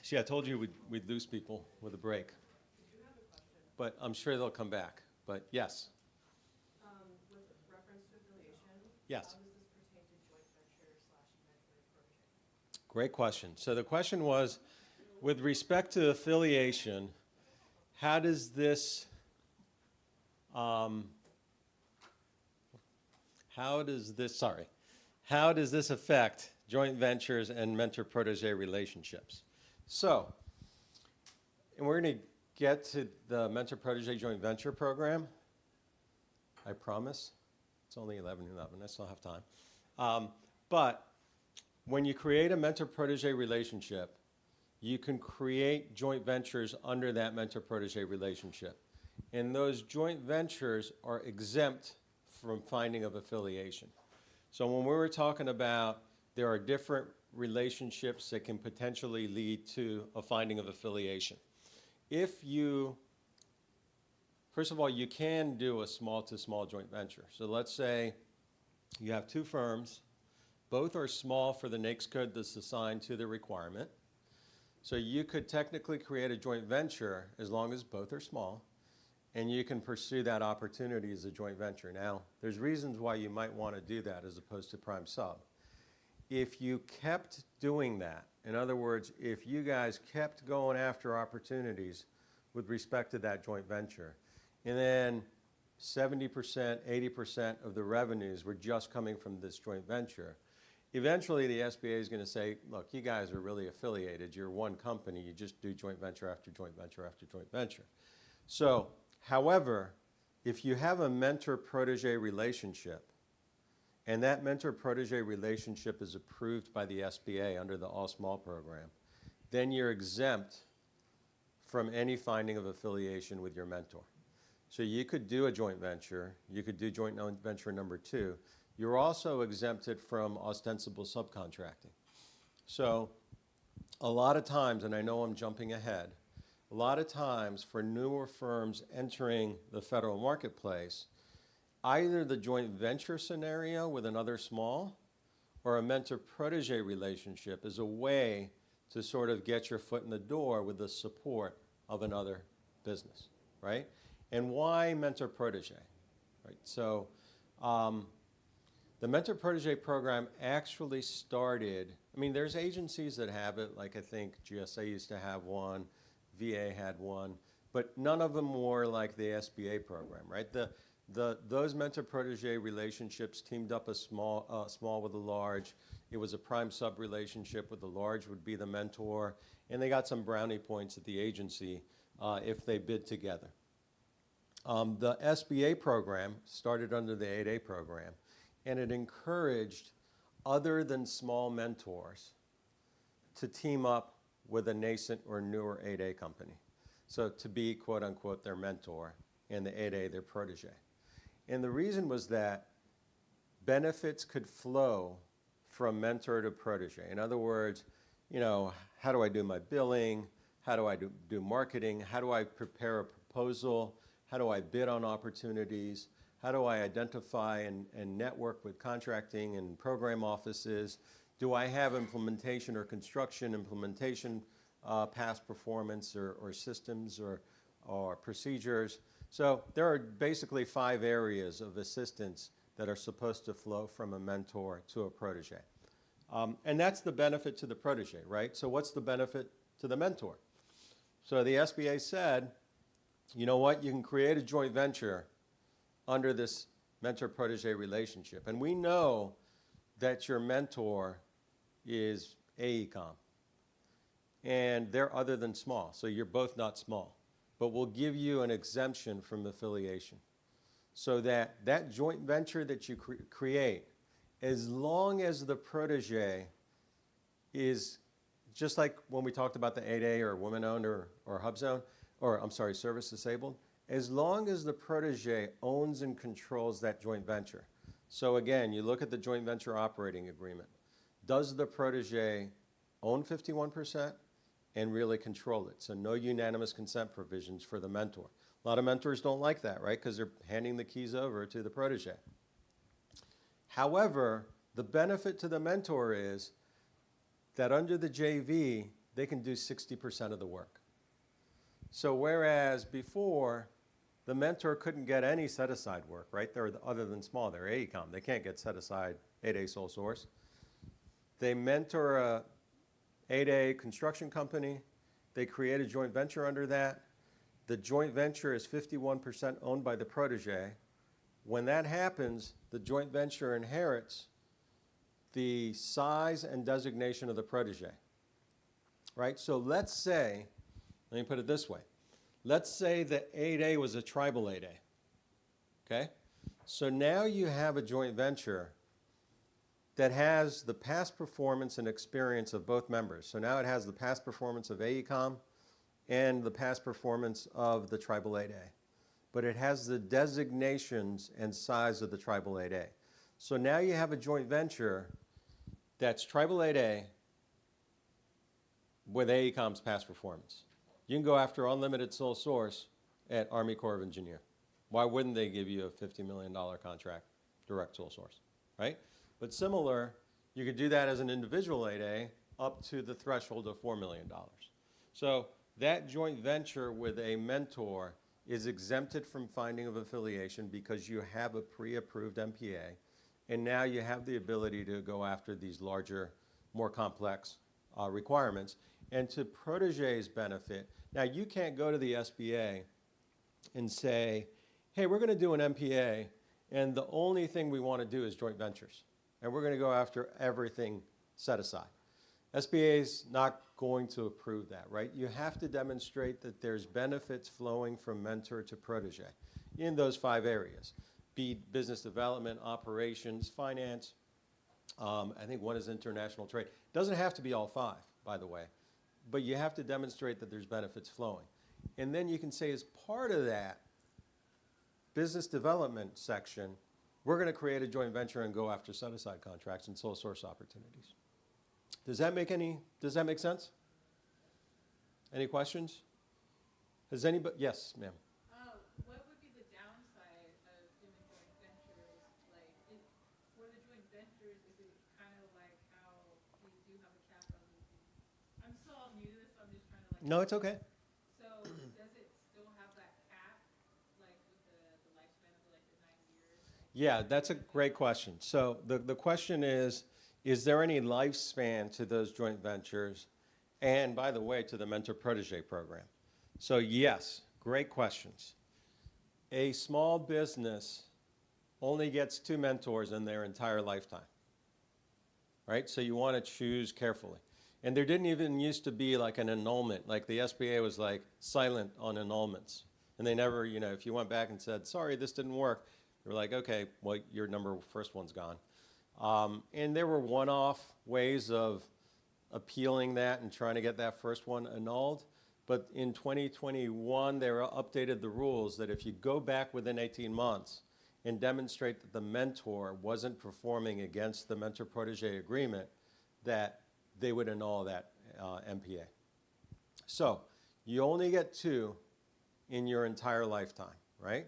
See, I told you we'd lose people with a break. But I'm sure they'll come back. But yes, With reference to affiliation, yes. how does this pertain to joint venture slash mentor protege? Great question. So the question was, with respect to affiliation, how does this affect joint ventures and mentor-protege relationships? So, and we're going to get to the mentor-protege joint venture program. I promise. It's only 11:11. I still have time. But when you create a mentor-protege relationship, you can create joint ventures under that mentor-protege relationship. And those joint ventures are exempt from finding of affiliation. So when we were talking about there are different relationships that can potentially lead to a finding of affiliation. First of all, you can do a small-to-small joint venture. So let's say you have two firms. Both are small for the NAICS code that's assigned to the requirement. So you could technically create a joint venture as long as both are small, and you can pursue that opportunity as a joint venture. Now, there's reasons why you might want to do that as opposed to prime sub. If you kept doing that, in other words, if you guys kept going after opportunities with respect to that joint venture, and then 70%, 80% of the revenues were just coming from this joint venture, eventually the SBA is going to say, look, you guys are really affiliated. You're one company. You just do joint venture after joint venture after joint venture. So, however, if you have a mentor-protege relationship, and that mentor-protege relationship is approved by the SBA under the All Small program, then you're exempt from any finding of affiliation with your mentor. So you could do a joint venture. You could do joint venture number 2. You're also exempted from ostensible subcontracting. So a lot of times, and I know I'm jumping ahead, a lot of times for newer firms entering the federal marketplace, either the joint venture scenario with another small or a mentor-protege relationship is a way to sort of get your foot in the door with the support of another business, right? And why mentor-protege, right? So the mentor-protege program actually started, I mean, there's agencies that have it, like I think GSA used to have one, VA had one, but none of them were like the SBA program, right? Those mentor-protege relationships teamed up a small with a large. It was a prime sub relationship with the large would be the mentor, and they got some brownie points at the agency if they bid together. The SBA program started under the 8A program, and it encouraged other than small mentors to team up with a nascent or newer 8A company. So to be, quote unquote, their mentor, and the 8A, their protege. And the reason was that benefits could flow from mentor to protege. In other words, you know, how do I do my billing? How do I do marketing? How do I prepare a proposal? How do I bid on opportunities? How do I identify and network with contracting and program offices? Do I have implementation or construction implementation past performance or systems or procedures? So there are basically 5 areas of assistance that are supposed to flow from a mentor to a protege. And that's the benefit to the protege, right? So what's the benefit to the mentor? So the SBA said, you know what, you can create a joint venture under this mentor-protege relationship. And we know that your mentor is AECOM. And they're other than small, so you're both not small. But we'll give you an exemption from affiliation so that that joint venture that you create, as long as the protege is, just like when we talked about the 8A or women-owned or hub zone, or I'm sorry, service disabled, as long as the protege owns and controls that joint venture. So again, you look at the joint venture operating agreement. Does the protege own 51% and really control it? So no unanimous consent provisions for the mentor. A lot of mentors don't like that, right? Because they're handing the keys over to the protege. However, The benefit to the mentor is that under the JV, they can do 60% of the work. So whereas before, the mentor couldn't get any set-aside work, right? They're, other than small, they're AECOM. They can't get set-aside 8A sole source. They mentor a 8A construction company. They create a joint venture under that. The joint venture is 51% owned by the protege. When that happens, the joint venture inherits the size and designation of the protege, right? So let's say, let me put it this way. Let's say that 8A was a tribal 8A, okay? So now you have a joint venture that has the past performance and experience of both members. So now it has the past performance of AECOM and the past performance of the tribal 8A. But it has the designations and size of the tribal 8A. So now you have a joint venture that's tribal 8A with AECOM's past performance. You can go after unlimited sole source at Army Corps of Engineer. Why wouldn't they give you a $50 million contract, direct sole source, right? But similar, you could do that as an individual 8A up to the threshold of $4 million. So that joint venture with a mentor is exempted from finding of affiliation because you have a pre-approved MPA, and now you have the ability to go after these larger, more complex requirements. And to protege's benefit, now you can't go to the SBA and say, hey, we're going to do an MPA, and the only thing we want to do is joint ventures, and we're going to go after everything set aside. SBA is not going to approve that, right? You have to demonstrate that there's benefits flowing from mentor to protege in those 5 areas, be it business development, operations, finance. I think one is international trade. Doesn't have to be all 5, by the way, but you have to demonstrate that there's benefits flowing. And then you can say as part of that business development section, we're going to create a joint venture and go after set-aside contracts and sole source opportunities. Does that make sense? Any questions? Has anybody, yes, ma'am. What would be the downside of doing joint ventures? Like, for the joint ventures, is it kind of like how we do have a cap on? I'm still all new to this, so I'm just trying to like. No, it's okay. So does it still have that cap, like with the lifespan of like the 9 years? Like, Yeah, that's a great question. So the question is there any lifespan to those joint ventures? And by the way, to the mentor protege program. So yes, great questions. A small business only gets 2 mentors in their entire lifetime, right? So you want to choose carefully. And there didn't even used to be like an annulment, like the SBA was like silent on annulments. And they never, you know, if you went back and said, sorry, this didn't work, they were like, okay, well, your first one's gone. And there were one-off ways of appealing that and trying to get that first one annulled. But in 2021, they updated the rules that if you go back within 18 months and demonstrate that the mentor wasn't performing against the mentor-protege agreement, that they would annul that MPA. So you only get 2 in your entire lifetime, right?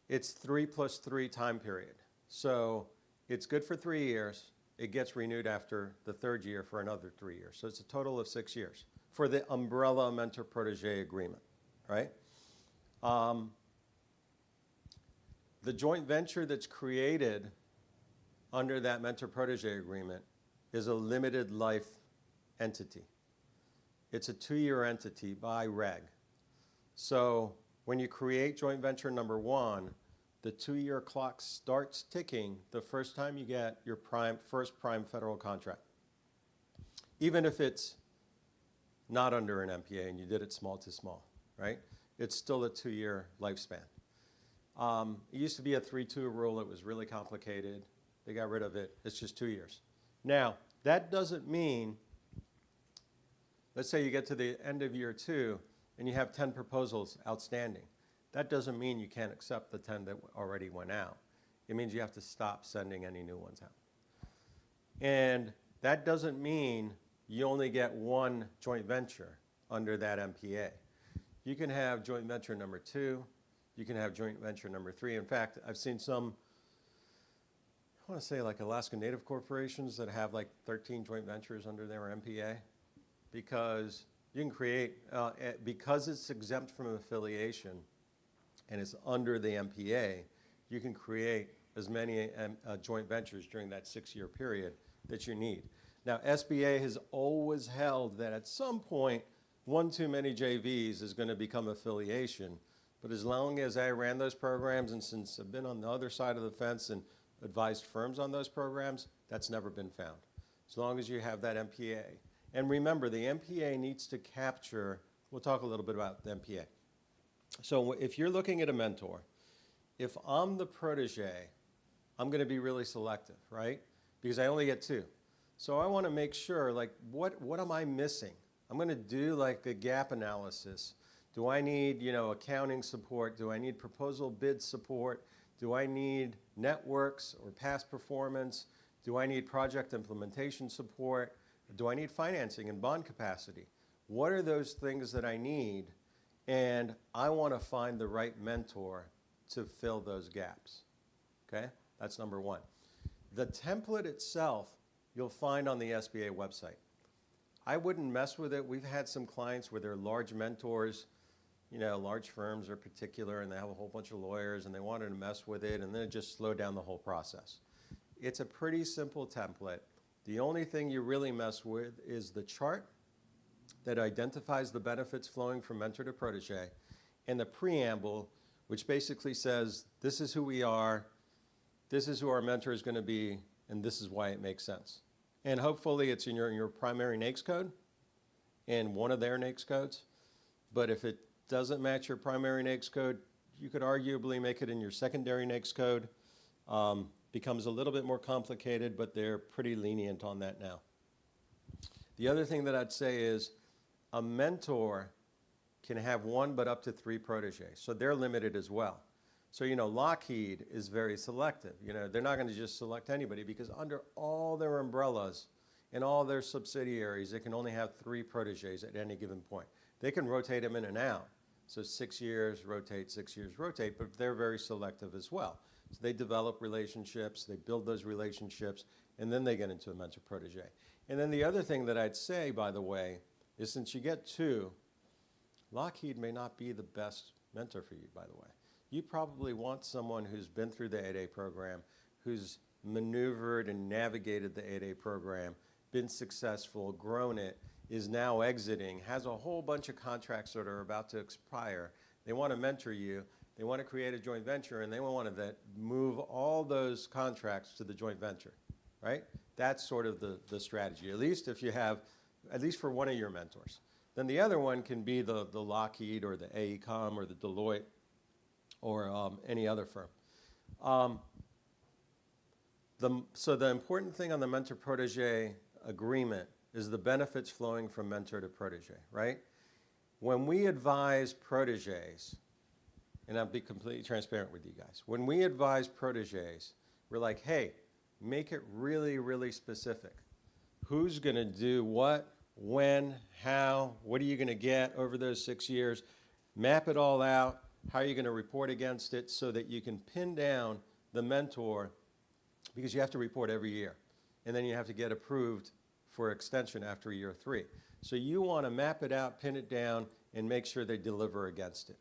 It's 3 + 3 time period. So it's good for 3 years. It gets renewed after the 3rd year for another 3 years. So it's a total of 6 years for the umbrella mentor-protege agreement, right? The joint venture that's created under that mentor-protege agreement is a limited life entity. It's a 2-year entity by reg. So when you create joint venture number 1, the 2-year clock starts ticking the first time you get your first prime federal contract. Even if it's not under an MPA and you did it small to small, right? It's still a 2-year lifespan. It used to be a 3-2 rule. It was really complicated. They got rid of it. It's just 2 years. Now, that doesn't mean, let's say you get to the end of year 2 and you have 10 proposals outstanding. That doesn't mean you can't accept the 10 that already went out. It means you have to stop sending any new ones out. And that doesn't mean you only get 1 joint venture under that MPA. You can have joint venture number 2. You can have joint venture number 3. In fact, I've seen some, want to say like Alaska Native corporations that have like 13 joint ventures under their MPA, because you can create, because it's exempt from affiliation and it's under the MPA, you can create as many joint ventures during that 6-year period that you need. Now, SBA has always held that at some point, one too many JVs is going to become affiliation. But as long as I ran those programs, and since I've been on the other side of the fence and advised firms on those programs, that's never been found. As long as you have that MPA. And remember, the MPA needs to capture, we'll talk a little bit about the MPA. So if you're looking at a mentor, if I'm the protege, I'm going to be really selective, right? Because I only get 2. So I want to make sure, like, what am I missing? I'm going to do like a gap analysis. Do I need, accounting support? Do I need proposal bid support? Do I need networks or past performance? Do I need project implementation support? Do I need financing and bond capacity? What are those things that I need? And I want to find the right mentor to fill those gaps. Okay? That's number 1. The template itself, you'll find on the SBA website. I wouldn't mess with it. We've had some clients where they're large mentors, large firms are particular, and they have a whole bunch of lawyers, and they wanted to mess with it, and then it just slowed down the whole process. It's a pretty simple template. The only thing you really mess with is the chart that identifies the benefits flowing from mentor to protege, and the preamble, which basically says, this is who we are, this is who our mentor is going to be, and this is why it makes sense. And hopefully it's in your primary NAICS code and one of their NAICS codes. But if it doesn't match your primary NAICS code, you could arguably make it in your secondary NAICS code. Becomes a little bit more complicated, but they're pretty lenient on that now. The other thing that I'd say is a mentor can have 1 but up to 3 proteges. So they're limited as well. So, Lockheed is very selective. They're not going to just select anybody, because under all their umbrellas and all their subsidiaries, they can only have 3 proteges at any given point. They can rotate them in and out. So 6 years, rotate, 6 years, rotate, but they're very selective as well. So they develop relationships, they build those relationships, and then they get into a mentor protege. And then the other thing that I'd say, by the way, is since you get 2, Lockheed may not be the best mentor for you, by the way. You probably want someone who's been through the 8A program, who's maneuvered and navigated the 8A program, been successful, grown it, is now exiting, has a whole bunch of contracts that are about to expire. They want to mentor you. They want to create a joint venture, and they want to move all those contracts to the joint venture, right? That's sort of the strategy, at least if you have, at least for one of your mentors. Then the other one can be the Lockheed or the AECOM or the Deloitte or any other firm. So the important thing on the mentor-protege agreement is the benefits flowing from mentor to protege, right? When we advise proteges, and I'll be completely transparent with you guys, when we advise proteges, we're like, hey, make it really, really specific. Who's going to do what, when, how, what are you going to get over those 6 years? Map it all out. How are you going to report against it so that you can pin down the mentor, because you have to report every year. And then you have to get approved for extension after year 3. So you want to map it out, pin it down, and make sure they deliver against it.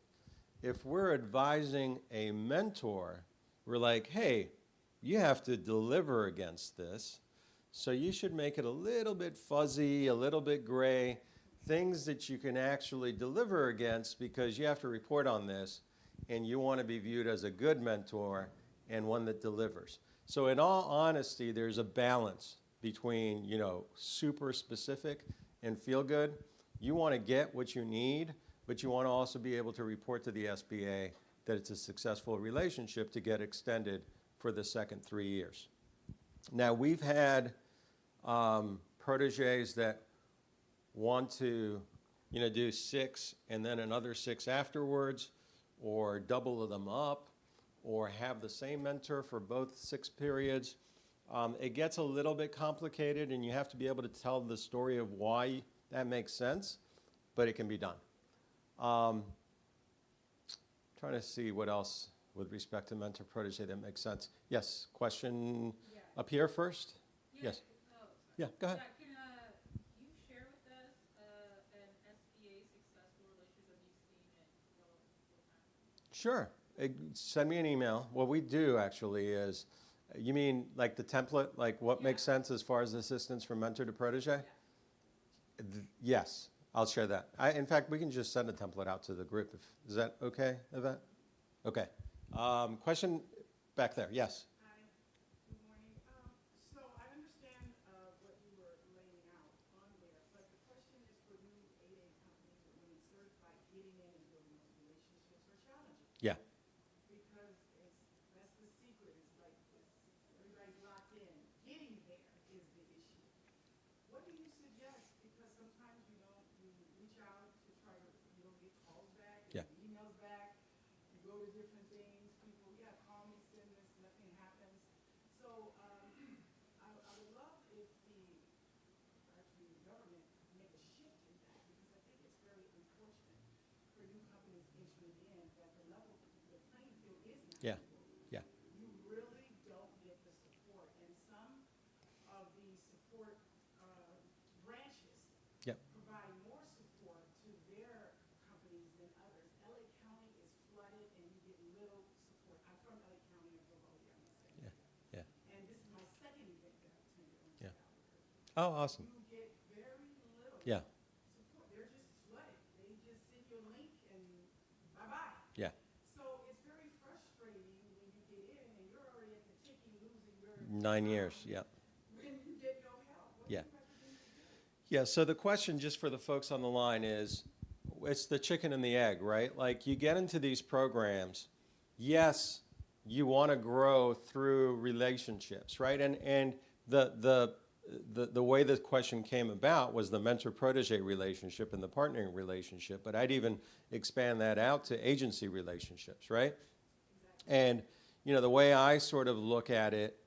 If we're advising a mentor, we're like, hey, you have to deliver against this, so you should make it a little bit fuzzy, a little bit gray, things that you can actually deliver against, because you have to report on this, and you want to be viewed as a good mentor and one that delivers. So in all honesty, there's a balance between, super specific and feel good. You want to get what you need, but you want to also be able to report to the SBA that it's a successful relationship to get extended for the second 3 years. Now, we've had proteges that want to, do 6 and then another 6 afterwards, or double them up, or have the same mentor for both 6 periods. It gets a little bit complicated, and you have to be able to tell the story of why that makes sense, but it can be done. Trying to see what else with respect to mentor protege that makes sense. Yes, question? Yeah, Up here first? Yeah, Yes. oh, sorry. Yeah, go ahead. Yeah, can you share with us an SBA successful relationship you've seen it develop over time? Sure. Send me an email. What we do actually is, you mean like the template, like what makes sense as far as assistance from mentor to protege? Yes, I'll share that. In fact, we can just send a template out to the group. Is that okay, Yvette? Okay. Question back there, yes. Hi, good morning. So I understand what you were laying out on there, but the question is for new 8A companies or women certified, getting in and building those relationships are challenging. Yeah. Because that's the secret, everybody's locked in. Getting there is the issue. What do you suggest? Because sometimes you reach out to try to, you don't get calls back, Yeah. emails back, you go to different things, people, yeah, call me, send this, nothing happens. So, I would love if actually the government make a shift in that, because I think it's very unfortunate for new companies entering in that the playing field is not Yeah. equal. Yeah. You really don't get the support, and some of the support branches Yep. provide more support to their companies than others. LA County is flooded and you get little support. I'm from LA County, I'm from Raleigh, I'm in San Yeah. Diego. Yeah. And this is my second event that I've attended on Yeah. Albuquerque. Oh, awesome. You get very little Yeah. support. They're just flooded. They just send you a link and bye-bye. Yeah. So it's very frustrating when you get in and you're already at the ticky losing your 9 years. Yeah. when you get no help. What Yeah. do you recommend to do? Yeah, so the question, just for the folks on the line, is it's the chicken and the egg, right? Like you get into these programs, yes, you want to grow through relationships, right? And the way the question came about was the mentor-protege relationship and the partnering relationship, but I'd even expand that out to agency relationships, right? And, you know, the way I sort of look at it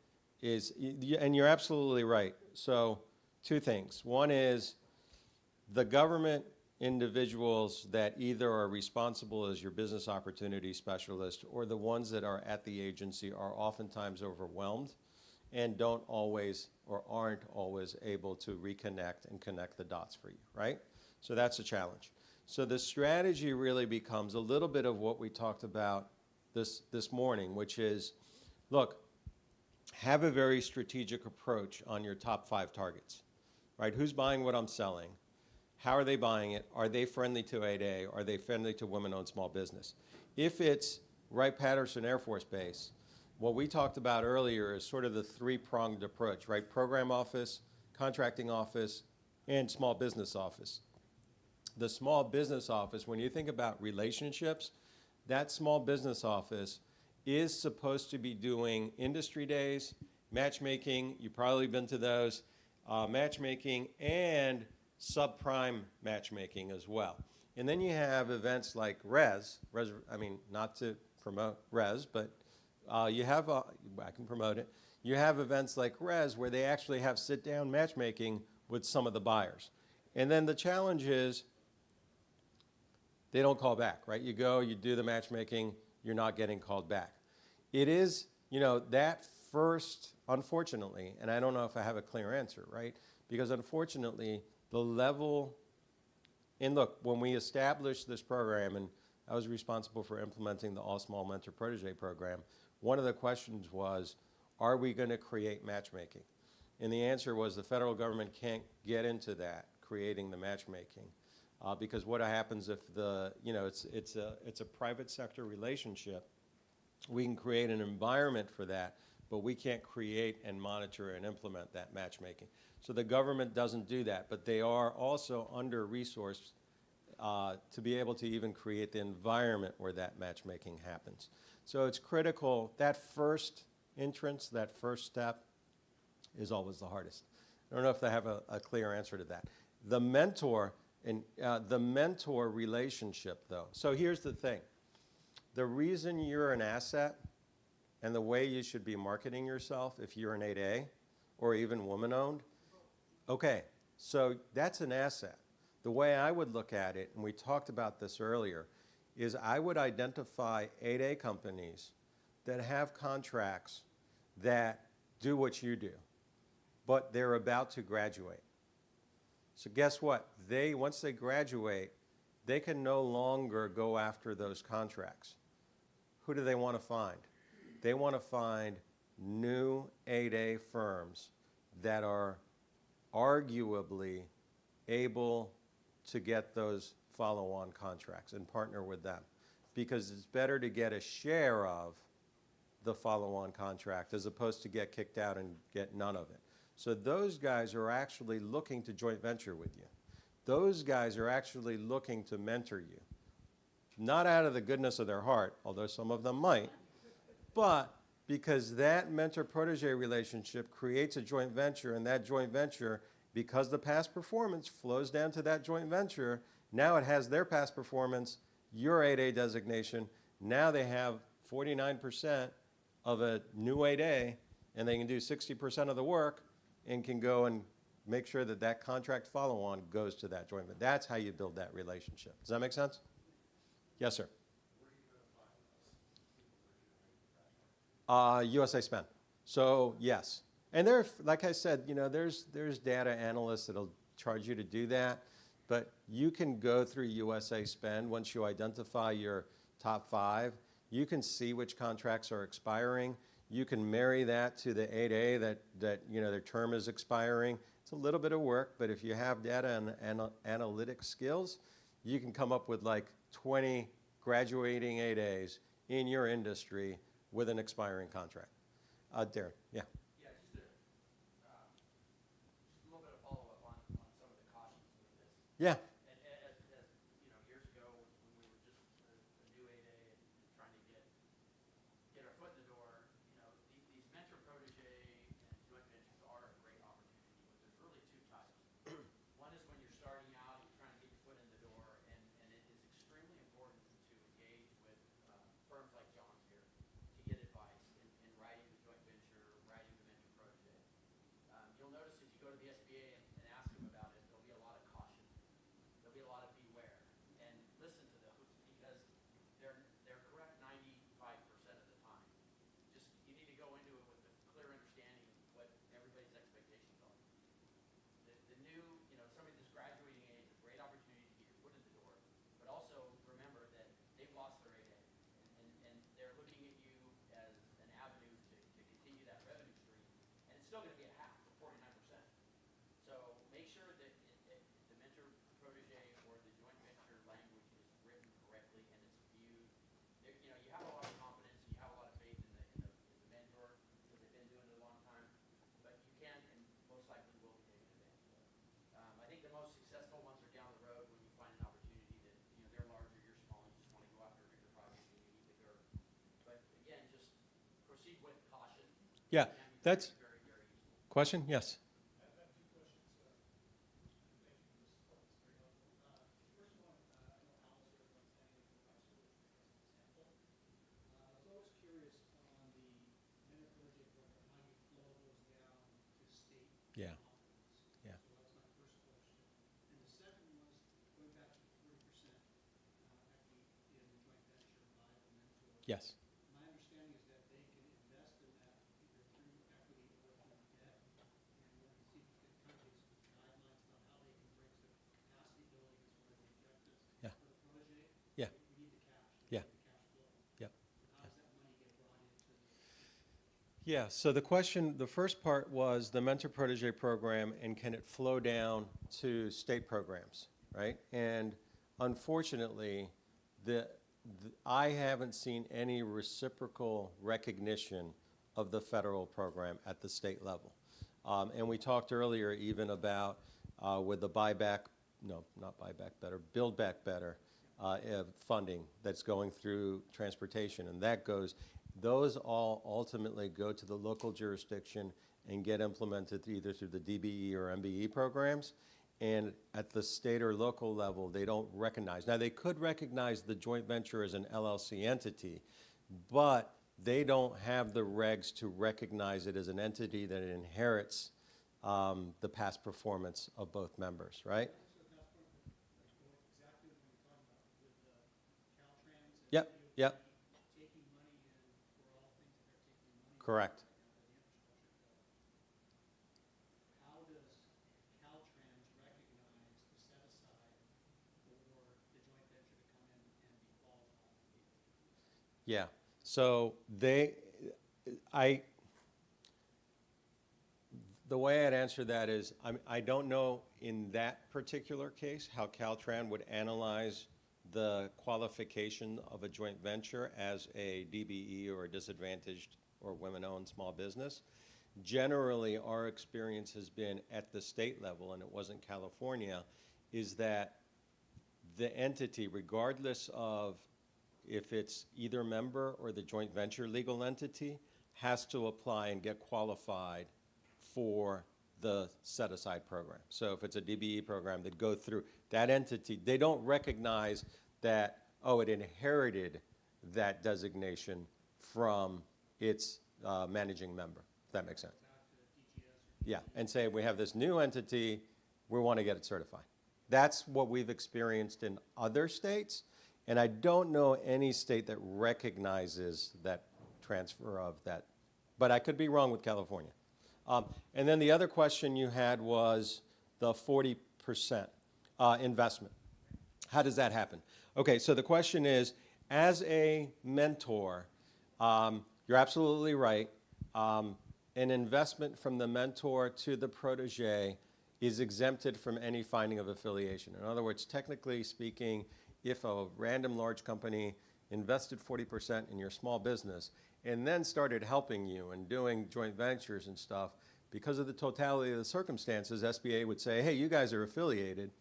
is, and you're absolutely right. So, two things. One is the government individuals that either are responsible as your business opportunity specialist or the ones that are at the agency are oftentimes overwhelmed and don't always or aren't always able to reconnect and connect the dots for you, right? So that's a challenge. So the strategy really becomes a little bit of what we talked about this morning, which is, look, have a very strategic approach on your top 5 targets, right? Who's buying what I'm selling? How are they buying it? Are they friendly to 8A? Are they friendly to women-owned small business? If it's Wright-Patterson Air Force Base, what we talked about earlier is sort of the 3-pronged approach, right? Program office, contracting office, and small business office. The small business office, when you think about relationships, that small business office is supposed to be doing industry days, matchmaking, you've probably been to those, matchmaking, and subprime matchmaking as well. And then you have events like I mean, not to promote Res, but you have, I can promote it, you have events like Res where they actually have sit-down matchmaking with some of the buyers. And then the challenge is they don't call back, right? You go, you do the matchmaking, you're not getting called back. It is, you know, that first, unfortunately, and I don't know if I have a clear answer, right? Because unfortunately, the level, and look, when we established this program, and I was responsible for implementing the All Small Mentor Protege program, one of the questions was, are we going to create matchmaking? And the answer was the federal government can't get into that, creating the matchmaking. Because what happens if it's a private sector relationship, we can create an environment for that, but we can't create and monitor and implement that matchmaking. So the government doesn't do that, but they are also under-resourced to be able to even create the environment where that matchmaking happens. So it's critical, that first entrance, that first step is always the hardest. I don't know if I have a clear answer to that. The mentor relationship, though. So here's the thing. The reason you're an asset and the way you should be marketing yourself if you're an 8A or even woman-owned, okay, so that's an asset. The way I would look at it, and we talked about this earlier, is I would identify 8A companies that have contracts that do what you do, but they're about to graduate. So guess what? Once they graduate, they can no longer go after those contracts. Who do they want to find? They want to find new 8A firms that are arguably able to get those follow-on contracts and partner with them. Because it's better to get a share of the follow-on contract as opposed to get kicked out and get none of it. So those guys are actually looking to joint venture with you. Those guys are actually looking to mentor you. Not out of the goodness of their heart, although some of them might, but because that mentor-protege relationship creates a joint venture, and that joint venture, because the past performance flows down to that joint venture, now it has their past performance, your 8A designation, now they have 49% of a new 8A, and they can do 60% of the work and can go and make sure that that contract follow-on goes to that joint venture. That's how you build that relationship. Does that make sense? Yes, sir. USA Spend. So yes, and there, like I said, you know, there's data analysts that'll charge you to do that, but you can go through USA Spend once you identify your top 5. You can see which contracts are expiring. You can marry that to the 8A that you know their term is expiring. It's a little bit of work, but if you have data and analytic skills, you can come up with like 20 graduating 8As in your industry with an expiring contract. Darren, yeah. Yeah, just a little bit of follow-up on some of the cautions with this. Yeah. And as you know, years ago when we were just a new 8A and trying to get our foot in the door, you know, these mentor protege and joint ventures are a great opportunity, but there's really 2 types. One is when you're starting out and you're trying to get your foot in the door, and it is extremely important to engage with firms like John's here to get advice in writing the joint venture, writing the mentor protege. You'll notice if you go to the SBA and ask them about it, there'll be a lot of caution. There'll be a lot of beware. And listen to those because they're correct 95% of the time. Just you need to go into it with a clear understanding of what everybody's expectations are. The new, you know, somebody that's graduating age, a great opportunity to get your foot in the door, but also remember that they've lost their 8A and they're looking at you as an avenue to continue that revenue stream. And it's still going to be a half for 49%. So make sure that the mentor protege or the joint venture language is written correctly and it's viewed. You know, you have a lot of confidence and you have a lot of faith in the mentor because they've been doing it a long time, but you can and most likely will be taken advantage of. I think the most successful ones are down the road when you find an opportunity that, you know, they're larger, you're small, you just want to go after a bigger project and you need the girth. But again, just proceed with caution. Yeah, It can be that's very, very useful. question. Yes. I have 2 questions. Thank you for this. It's very helpful. First one, I know Alice represents many of the high schools as an example. I was always curious on the mentor protege program, how you flow those down to state Yeah. offerings. Yeah. So that's my first question. And the second was going back to the 40% equity in the joint venture by the mentor. Yes. My understanding is that they can invest in that either through equity or through debt. And wanted to see if you could kind of give some guidelines about how they can bring some capacity building as one of the objectives Yeah. for the protege. Yeah. We need the cash. Yeah. We need the cash flow. Yep. So how does that money get brought into the? Yeah, so the question, the first part was the mentor protege program and can it flow down to state programs, right? And unfortunately, I haven't seen any reciprocal recognition of the federal program at the state level. And we talked earlier even about with the Build Back Better funding that's going through transportation, and those all ultimately go to the local jurisdiction and get implemented either through the DBE or MBE programs. And at the state or local level, they don't recognize. Now, they could recognize the joint venture as an LLC entity, but they don't have the regs to recognize it as an entity that inherits the past performance of both members, right? Exactly what you're talking about with the Caltrans. And Yep, yep. taking money in for all things that they're taking money. Correct. The infrastructure bill. Yeah, so the way I'd answer that is, I don't know in that particular case how Caltrans would analyze the qualification of a joint venture as a DBE or a disadvantaged or women-owned small business. Generally, our experience has been at the state level, and it wasn't California, is that the entity, regardless of if it's either member or the joint venture legal entity, has to apply and get qualified for the set-aside program. So if it's a DBE program, that go through that entity, they don't recognize that, oh, it inherited that designation from its managing member, if that makes sense. Yeah, and say we have this new entity, we want to get it certified. That's what we've experienced in other states, and I don't know any state that recognizes that transfer of that, but I could be wrong with California. And then the other question you had was the 40% investment. How does that happen? Okay, so the question is, as a mentor, you're absolutely right. An investment from the mentor to the protege is exempted from any finding of affiliation. In other words, technically speaking, if a random large company invested 40% in your small business and then started helping you and doing joint ventures and stuff, because of the totality of the circumstances, SBA would say, hey, you guys are affiliated.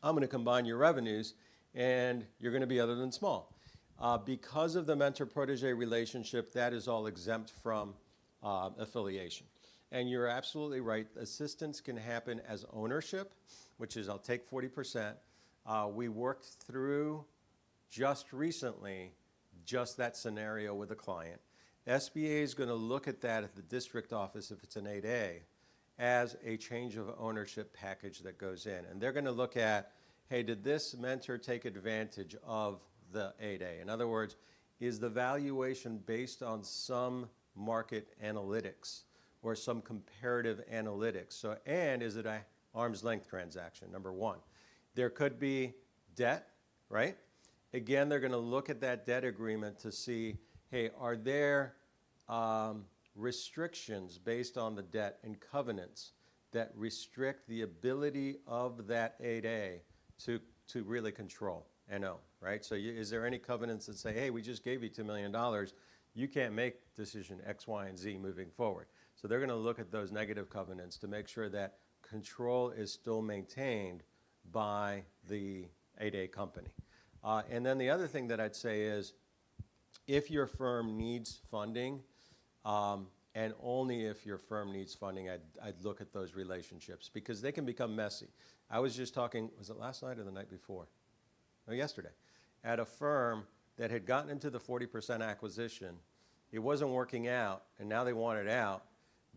I'm going to combine your revenues, and you're going to be other than small. Because of the mentor-protege relationship, that is all exempt from affiliation. And you're absolutely right. Assistance can happen as ownership, which is I'll take 40%. We worked through just recently just that scenario with a client. SBA is going to look at that at the district office, if it's an 8A, as a change of ownership package that goes in. And they're going to look at, hey, did this mentor take advantage of the 8A? In other words, is the valuation based on some market analytics or some comparative analytics? So, and is it an arm's length transaction, number one? There could be debt, right? Again, they're going to look at that debt agreement to see, hey, are there restrictions based on the debt and covenants that restrict the ability of that 8A to really control and own, right? So is there any covenants that say, hey, we just gave you $2 million, you can't make decision X, Y, and Z moving forward. So they're going to look at those negative covenants to make sure that control is still maintained by the 8A company. And then the other thing that I'd say is, if your firm needs funding, and only if your firm needs funding, I'd look at those relationships, because they can become messy. I was just talking, was it last night or the night before? No, yesterday, at a firm that had gotten into the 40% acquisition. It wasn't working out, and now they want it out.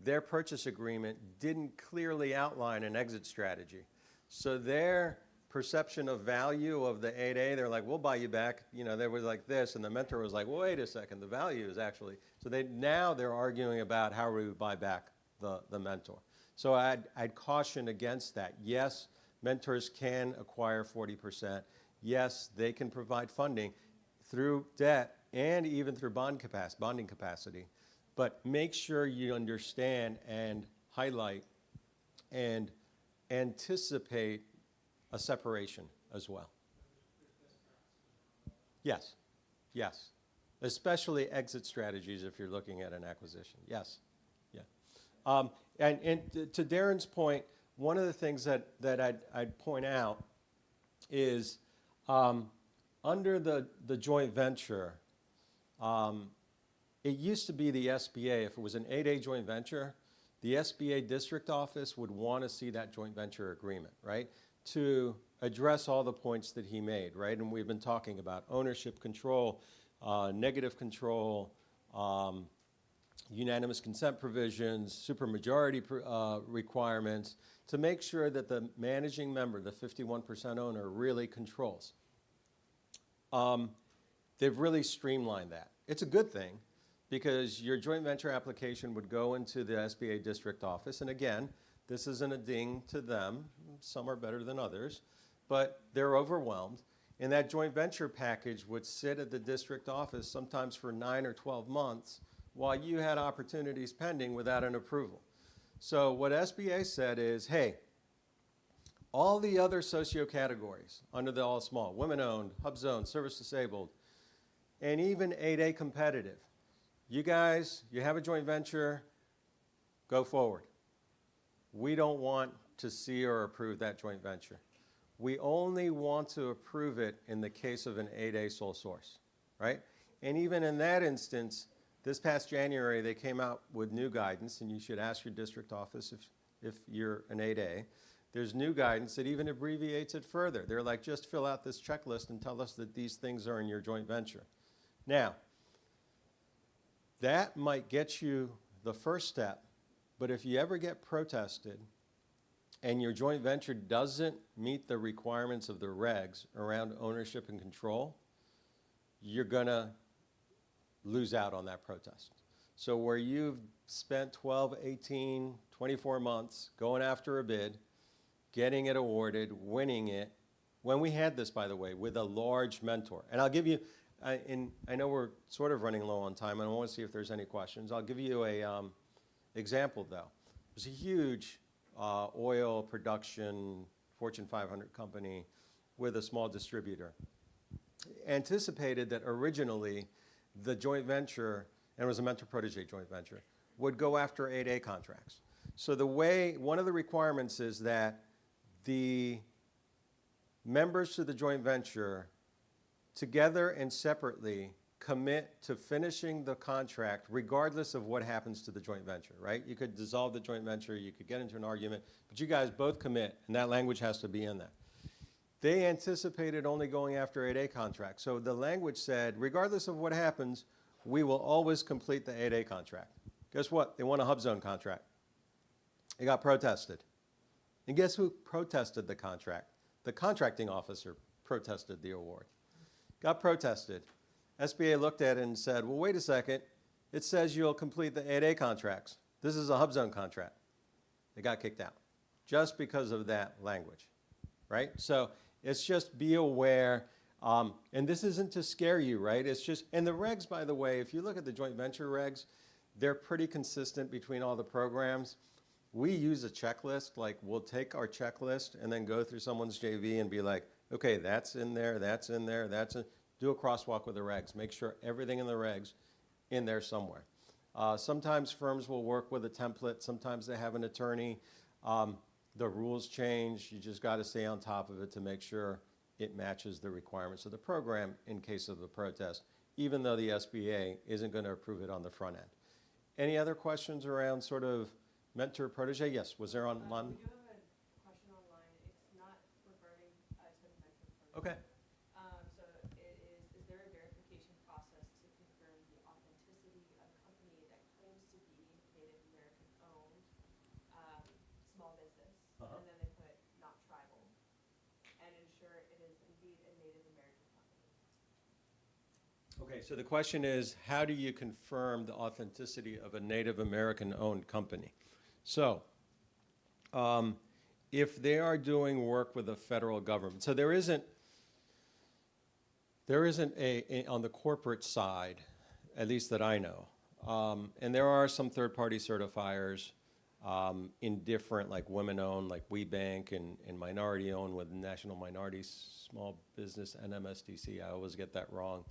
Their purchase agreement didn't clearly outline an exit strategy. So their perception of value of the 8A, they're like, we'll buy you back. You know, they were like this, and the mentor was like, well, wait a second, the value is actually, so now they're arguing about how we would buy back the mentor. So I'd caution against that. Yes, mentors can acquire 40%. Yes, they can provide funding through debt and even through bonding capacity. But make sure you understand and highlight and anticipate a separation as well. Yes, yes. Especially exit strategies if you're looking at an acquisition. Yes, yeah. And to Darren's point, one of the things that I'd point out is under the joint venture, it used to be the SBA, if it was an 8A joint venture, the SBA district office would want to see that joint venture agreement, right? To address all the points that he made, right? And we've been talking about ownership control, negative control, unanimous consent provisions, supermajority requirements, to make sure that the managing member, the 51% owner, really controls. They've really streamlined that. It's a good thing, because your joint venture application would go into the SBA district office. And again, this isn't a ding to them. Some are better than others, but they're overwhelmed. And that joint venture package would sit at the district office sometimes for 9 or 12 months while you had opportunities pending without an approval. So what SBA said is, hey, all the other socio categories under the all small, women-owned, hub-zone, service-disabled, and even 8A competitive, you guys, you have a joint venture, go forward. We don't want to see or approve that joint venture. We only want to approve it in the case of an 8A sole source, right? And even in that instance, this past January, they came out with new guidance, and you should ask your district office if you're an 8A. There's new guidance that even abbreviates it further. They're like, just fill out this checklist and tell us that these things are in your joint venture. Now, that might get you the first step, but if you ever get protested and your joint venture doesn't meet the requirements of the regs around ownership and control, you're gonna lose out on that protest. So where you've spent 12, 18, 24 months going after a bid, getting it awarded, winning it, when we had this, by the way, with a large mentor. And I'll give you, I know we're sort of running low on time, and I want to see if there's any questions. I'll give you a example, though. It was a huge oil production, Fortune 500 company with a small distributor. Anticipated that originally the joint venture, and it was a mentor-protege joint venture, would go after 8A contracts. So the way, one of the requirements is that the members to the joint venture, together and separately, commit to finishing the contract regardless of what happens to the joint venture, right? You could dissolve the joint venture, you could get into an argument, but you guys both commit, and that language has to be in there. They anticipated only going after 8A contracts. So the language said, regardless of what happens, we will always complete the 8A contract. Guess what? They won a hub zone contract. It got protested. And guess who protested the contract? The contracting officer protested the award. Got protested. SBA looked at it and said, well, wait a second. It says you'll complete the 8A contracts. This is a hub zone contract. They got kicked out just because of that language, right? So it's just be aware. And this isn't to scare you, right? It's just, and the regs, by the way, if you look at the joint venture regs, they're pretty consistent between all the programs. We use a checklist, like we'll take our checklist and then go through someone's JV and be like, okay, that's in there, that's in there, that's in, do a crosswalk with the regs. Make sure everything in the regs in there somewhere. Sometimes firms will work with a template. Sometimes they have an attorney. The rules change. You just got to stay on top of it to make sure it matches the requirements of the program in case of a protest, even though the SBA isn't going to approve it on the front end. Any other questions around sort of mentor protege? Yes, was there on? We do have a question online. It's not regarding to mentor protege. Okay. So it is there a verification process to confirm the authenticity of a company that claims to be Native American owned, small business, and then they put not tribal, and ensure it is indeed a Native American company? Okay, so the question is, how do you confirm the authenticity of a Native American-owned company? So, if they are doing work with the federal government, so there isn't a on the corporate side, at least that I know, and there are some third-party certifiers in different, like women-owned, like WeBank, and minority-owned with National Minority Small Business, NMSDC. I always get that wrong.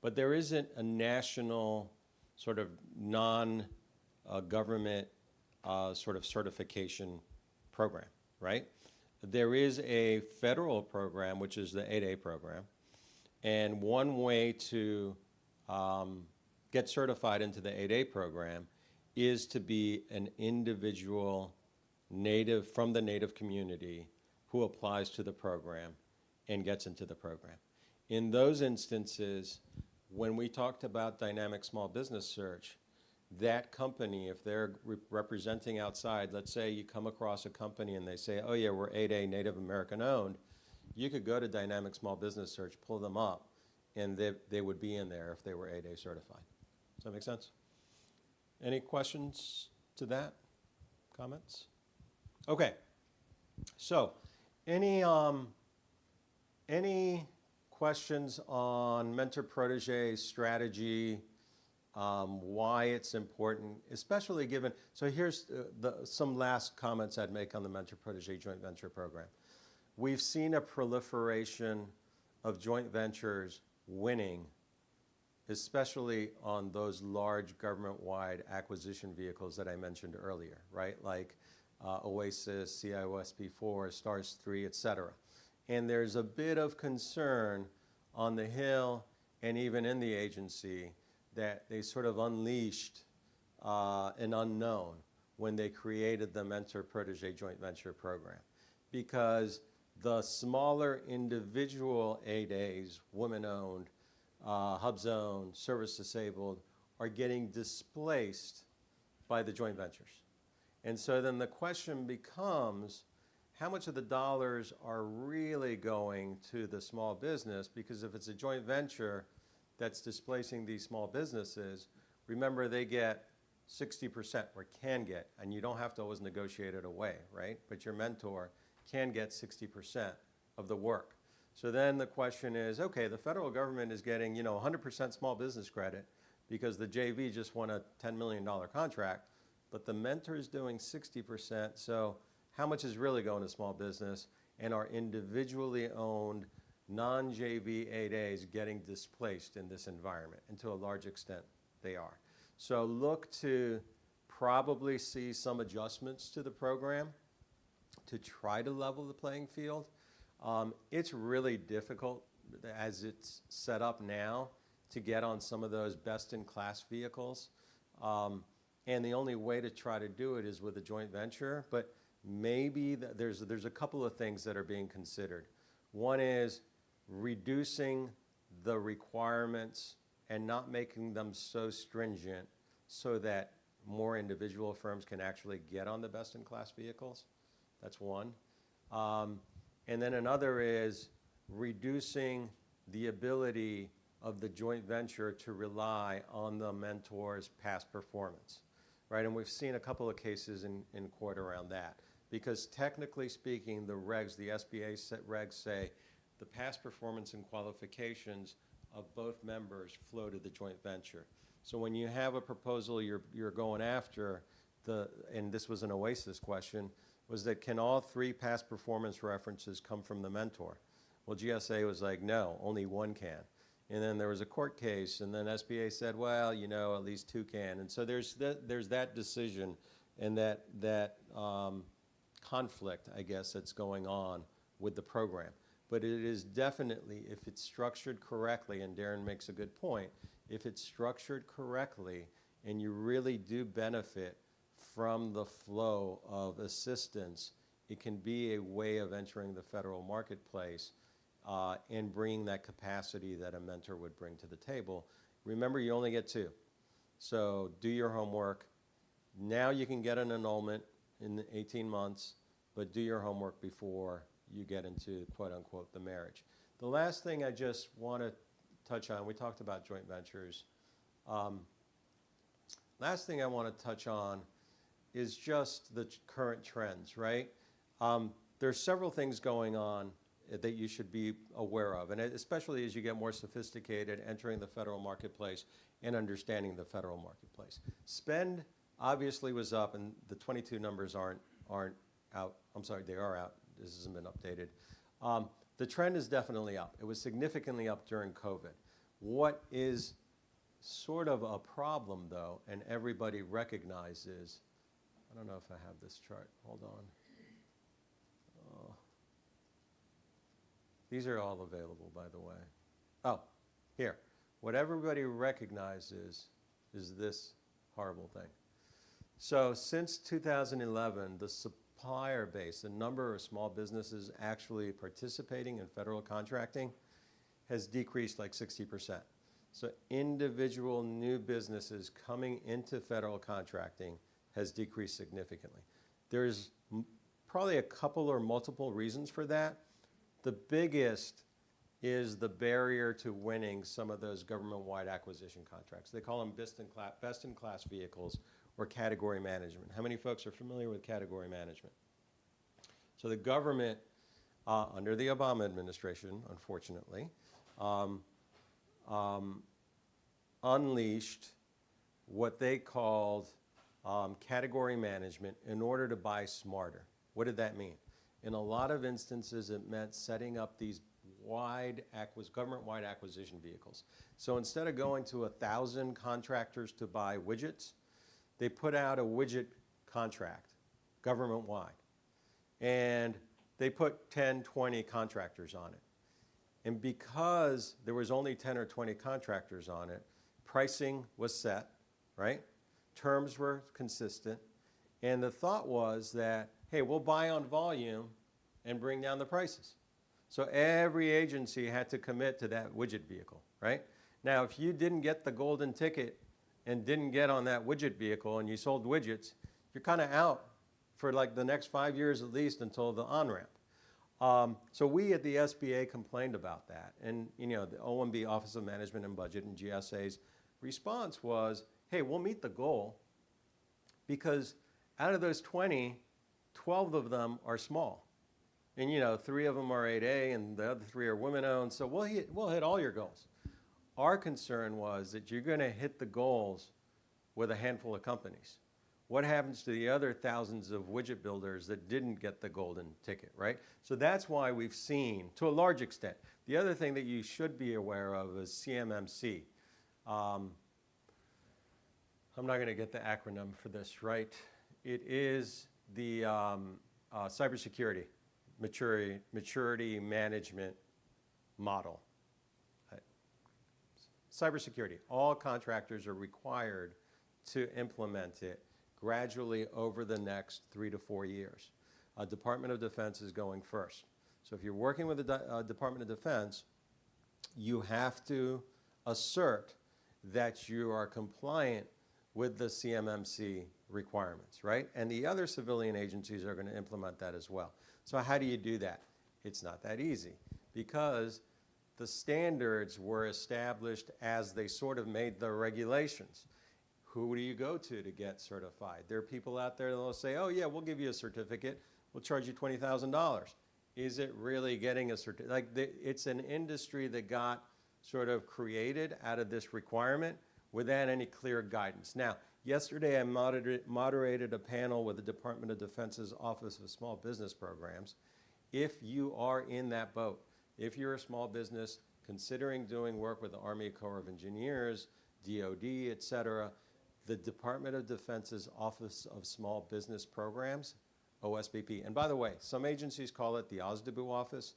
But there isn't a national sort of non-government sort of certification program, right? There is a federal program, which is the 8A program. And one way to get certified into the 8A program is to be an individual native from the Native community who applies to the program and gets into the program. In those instances, when we talked about dynamic small business search, that company, if they're representing outside, let's say you come across a company and they say, oh yeah, we're 8A Native American owned, you could go to dynamic small business search, pull them up, and they would be in there if they were 8A certified. Does that make sense? Any questions to that? Comments? Okay. So, any Any questions on mentor-protege strategy, why it's important, especially given, so here's some last comments I'd make on the mentor-protege joint venture program. We've seen a proliferation of joint ventures winning, especially on those large government-wide acquisition vehicles that I mentioned earlier, right? Like OASIS, CIOSP4, STARS 3, et cetera. And there's a bit of concern on the Hill and even in the agency that they sort of unleashed an unknown when they created the mentor-protege joint venture program. Because the smaller individual 8As, women-owned, HUBZone, service-disabled, are getting displaced by the joint ventures. And so then the question becomes, how much of the dollars are really going to the small business? Because if it's a joint venture that's displacing these small businesses, remember they get 60%, or can get, and you don't have to always negotiate it away, right? But your mentor can get 60% of the work. So then the question is, okay, the federal government is getting, 100% small business credit because the JV just won a $10 million contract, but the mentor is doing 60%, so how much is really going to small business, and are individually owned non-JV 8As getting displaced in this environment? And to a large extent, they are. So look to probably see some adjustments to the program to try to level the playing field. It's really difficult as it's set up now to get on some of those best-in-class vehicles. And the only way to try to do it is with a joint venture, but maybe there's a couple of things that are being considered. One is reducing the requirements and not making them so stringent so that more individual firms can actually get on the best-in-class vehicles. That's one. And then another is reducing the ability of the joint venture to rely on the mentor's past performance, right? And we've seen a couple of cases in court around that. Because technically speaking, the regs, the SBA regs say the past performance and qualifications of both members flow to the joint venture. So when you have a proposal you're going after, and this was an OASIS question, was that can all three past performance references come from the mentor? Well, GSA was like, no, only one can. And then there was a court case, and then SBA said, well, at least two can. And so there's that decision and that conflict, I guess, that's going on with the program. But it is definitely, if it's structured correctly, and Darren makes a good point, if it's structured correctly and you really do benefit from the flow of assistance, it can be a way of entering the federal marketplace and bringing that capacity that a mentor would bring to the table. Remember, you only get two. So do your homework. Now you can get an annulment in 18 months, but do your homework before you get into, quote unquote, the marriage. The last thing I just want to touch on, we talked about joint ventures. Last thing I want to touch on is just the current trends, right? There's several things going on that you should be aware of, and especially as you get more sophisticated, entering the federal marketplace and understanding the federal marketplace. Spend obviously was up, and the 22 numbers aren't out. I'm sorry, they are out. This hasn't been updated. The trend is definitely up. It was significantly up during COVID. What is sort of a problem, though, and everybody recognizes, I don't know if I have this chart. Hold on. These are all available, by the way. Oh, here. What everybody recognizes is this horrible thing. So since 2011, the supplier base, the number of small businesses actually participating in federal contracting has decreased like 60%. So individual new businesses coming into federal contracting has decreased significantly. There's probably a couple or multiple reasons for that. The biggest is the barrier to winning some of those government-wide acquisition contracts. They call them best-in-class vehicles or category management. How many folks are familiar with category management? So the government under the Obama administration, unfortunately, unleashed what they called category management in order to buy smarter. What did that mean? In a lot of instances, it meant setting up these government-wide acquisition vehicles. So instead of going to 1,000 contractors to buy widgets, they put out a widget contract, government-wide. And they put 10, 20 contractors on it. And because there was only 10 or 20 contractors on it, pricing was set, right? Terms were consistent. And the thought was that, hey, we'll buy on volume and bring down the prices. So every agency had to commit to that widget vehicle, right? Now, if you didn't get the golden ticket and didn't get on that widget vehicle and you sold widgets, you're kind of out for like the next 5 years at least until the on-ramp. So we at the SBA complained about that. And the OMB, Office of Management and Budget, and GSA's response was, hey, we'll meet the goal because out of those 20, 12 of them are small. And 3 of them are 8A and the other 3 are women-owned, so we'll hit all your goals. Our concern was that you're going to hit the goals with a handful of companies. What happens to the other thousands of widget builders that didn't get the golden ticket, right? So that's why we've seen, to a large extent. The other thing that you should be aware of is CMMC. I'm not going to get the acronym for this, right? It is the cybersecurity maturity management model. Cybersecurity, all contractors are required to implement it gradually over the next 3 to 4 years. Department of Defense is going first. So if you're working with the Department of Defense, you have to assert that you are compliant with the CMMC requirements, right? And the other civilian agencies are going to implement that as well. So how do you do that? It's not that easy because the standards were established as they sort of made the regulations. Who do you go to get certified? There are people out there that will say, oh yeah, we'll give you a certificate. We'll charge you $20,000. Is it really getting a certificate? It's an industry that got sort of created out of this requirement without any clear guidance. Now, yesterday I moderated a panel with the Department of Defense's Office of Small Business Programs. If you are in that boat, if you're a small business considering doing work with the Army Corps of Engineers, DOD, et cetera, the Department of Defense's Office of Small Business Programs, OSBP. And by the way, some agencies call it the OSDBU Office,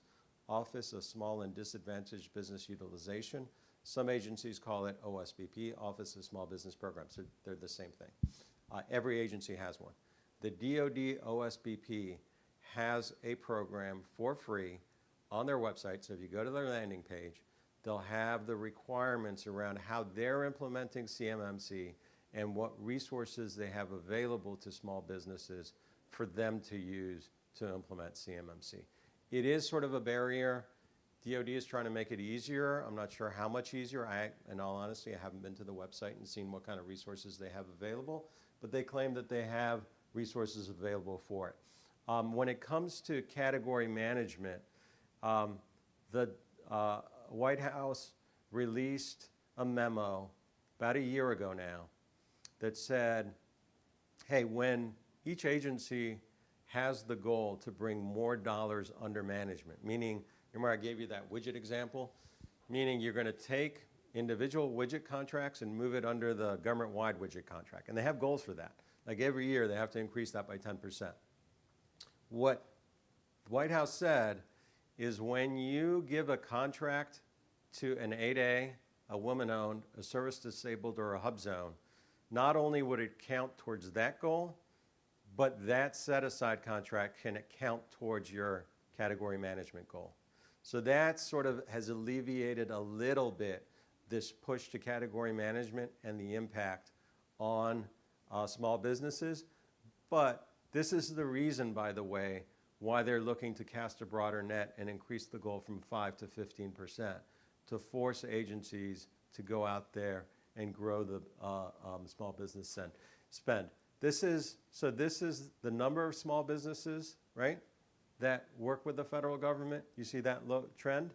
Office of Small and Disadvantaged Business Utilization. Some agencies call it OSBP, Office of Small Business Programs. They're the same thing. Every agency has one. The DOD OSBP has a program for free on their website. So if you go to their landing page, they'll have the requirements around how they're implementing CMMC and what resources they have available to small businesses for them to use to implement CMMC. It is sort of a barrier. DOD is trying to make it easier. I'm not sure how much easier. In all honesty, I haven't been to the website and seen what kind of resources they have available, but they claim that they have resources available for it. When it comes to category management, the White House released a memo about a year ago now that said, hey, when each agency has the goal to bring more dollars under management, meaning, remember I gave you that widget example, meaning you're going to take individual widget contracts and move it under the government-wide widget contract. And they have goals for that. Like every year, they have to increase that by 10%. What the White House said is when you give a contract to an 8A, a woman-owned, a service-disabled, or a hub zone, not only would it count towards that goal, but that set-aside contract can count towards your category management goal. So that sort of has alleviated a little bit this push to category management and the impact on small businesses. But this is the reason, by the way, why they're looking to cast a broader net and increase the goal from 5 to 15% to force agencies to go out there and grow the small business spend. This is the number of small businesses, right, that work with the federal government. You see that low trend?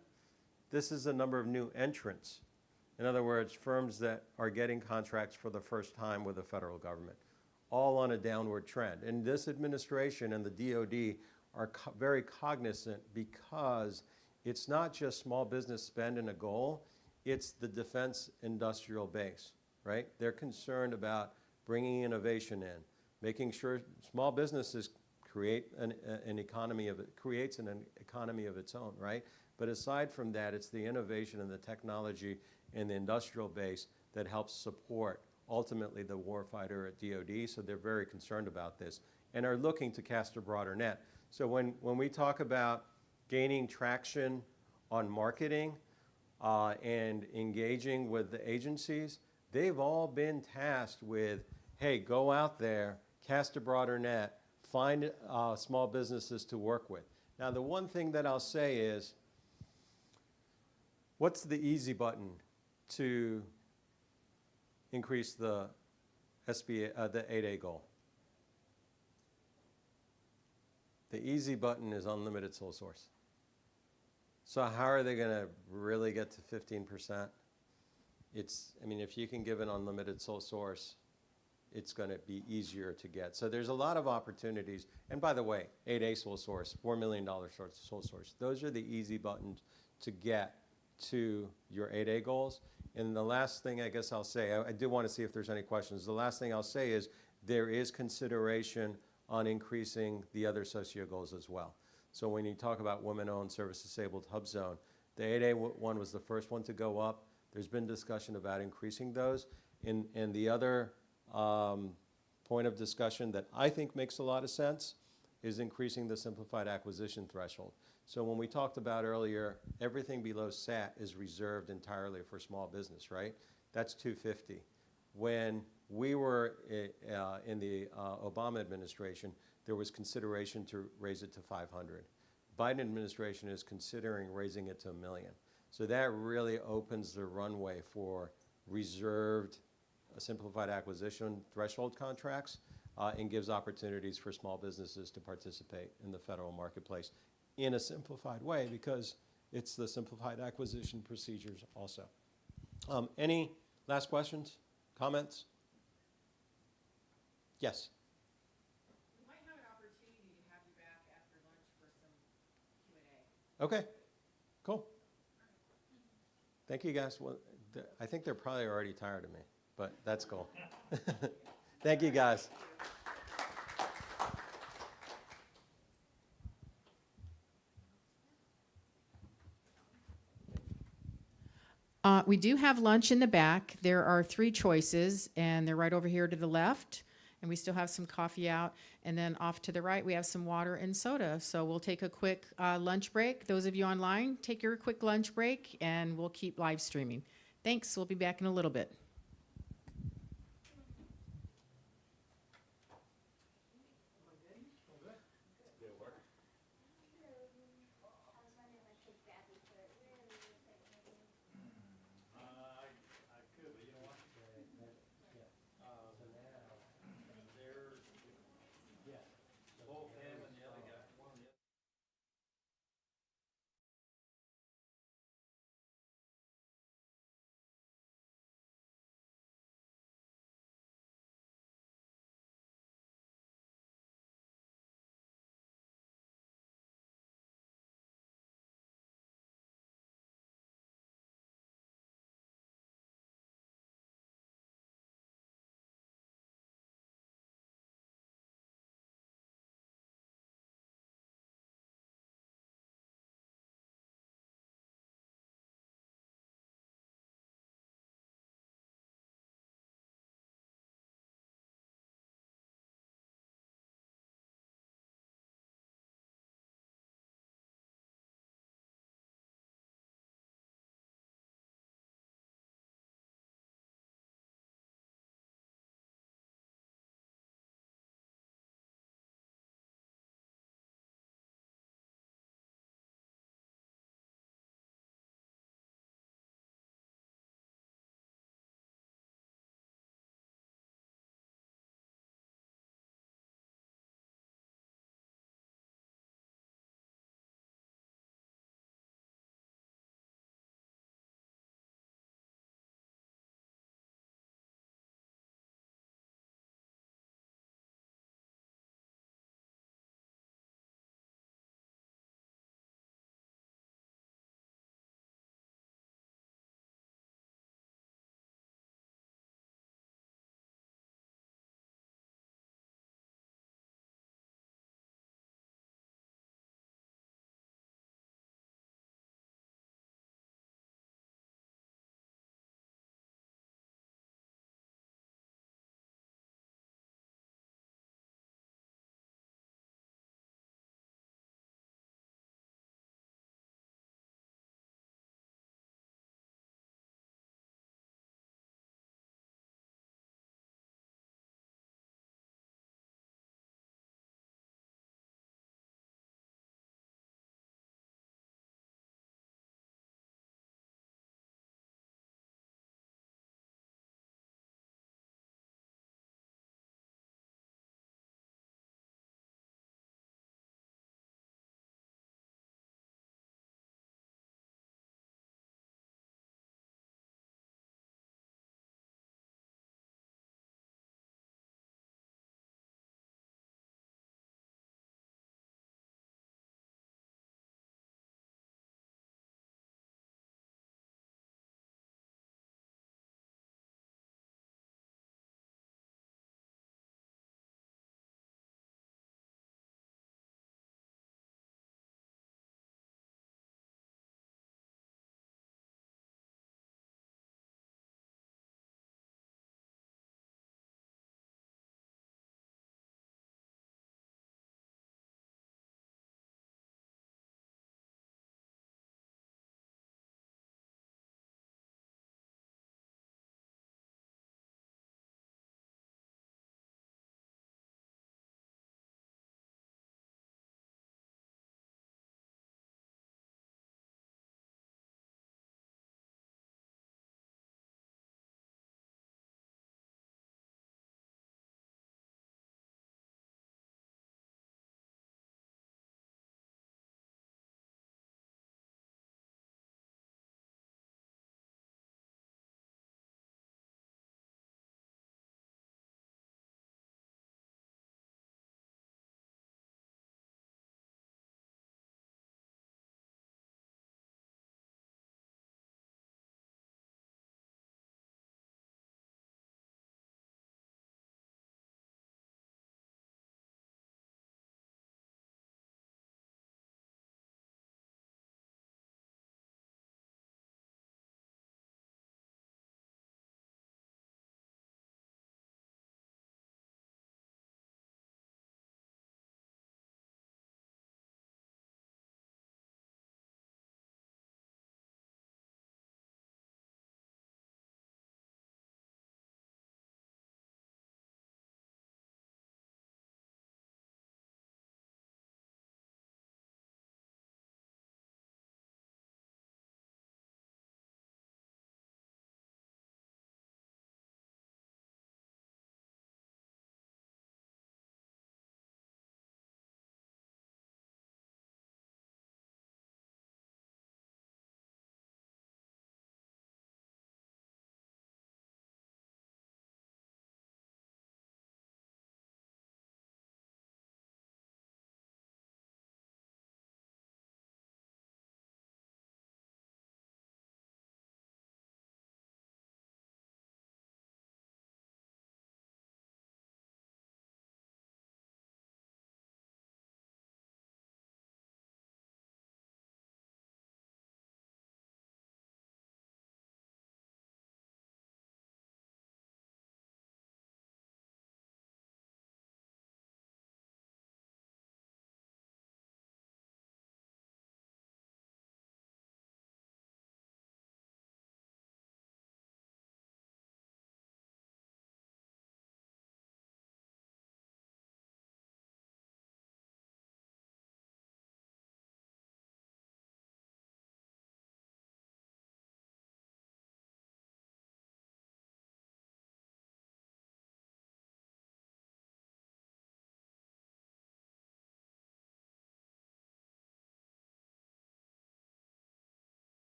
This is the number of new entrants. In other words, firms that are getting contracts for the first time with the federal government, all on a downward trend. And this administration and the DoD are very cognizant, because it's not just small business spend and a goal, it's the defense industrial base, right? They're concerned about bringing innovation in, making sure small businesses create an economy of its own, right? But aside from that, it's the innovation and the technology and the industrial base that helps support ultimately the warfighter at DoD. So they're very concerned about this and are looking to cast a broader net. So when we talk about gaining traction on marketing and engaging with the agencies, they've all been tasked with, hey, go out there, cast a broader net, find small businesses to work with. Now, the one thing that I'll say is, what's the easy button to increase the SBA, the 8A goal? The easy button is unlimited sole source. So how are they going to really get to 15%? I mean, if you can give an unlimited sole source, it's going to be easier to get. So there's a lot of opportunities. And by the way, 8A sole source, $4 million sole source. Those are the easy buttons to get to your 8A goals. And the last thing I guess I'll say, I do want to see if there's any questions. The last thing I'll say is there is consideration on increasing the other socio goals as well. So when you talk about women-owned, service-disabled hub zone, the 8A one was the first one to go up. There's been discussion about increasing those. And the other point of discussion that I think makes a lot of sense is increasing the simplified acquisition threshold. So when we talked about earlier, everything below SAT is reserved entirely for small business, right? That's 250. When we were in the Obama administration, there was consideration to raise it to 500. Biden administration is considering raising it to $1 million. So that really opens the runway for reserved simplified acquisition threshold contracts and gives opportunities for small businesses to participate in the federal marketplace in a simplified way, because it's the simplified acquisition procedures also. Any last questions, comments? Yes. We might have an opportunity to have you back after lunch for some Q&A. Okay, cool. Thank you, guys. Well, I think they're probably already tired of me, but that's cool. Thank you, guys. We do have lunch in the back. There are 3 choices, and they're right over here to the left. And we still have some coffee out. And then off to the right, we have some water and soda. So we'll take a quick lunch break. Those of you online, take your quick lunch break, and we'll keep live streaming. Thanks. We'll be back in a little bit.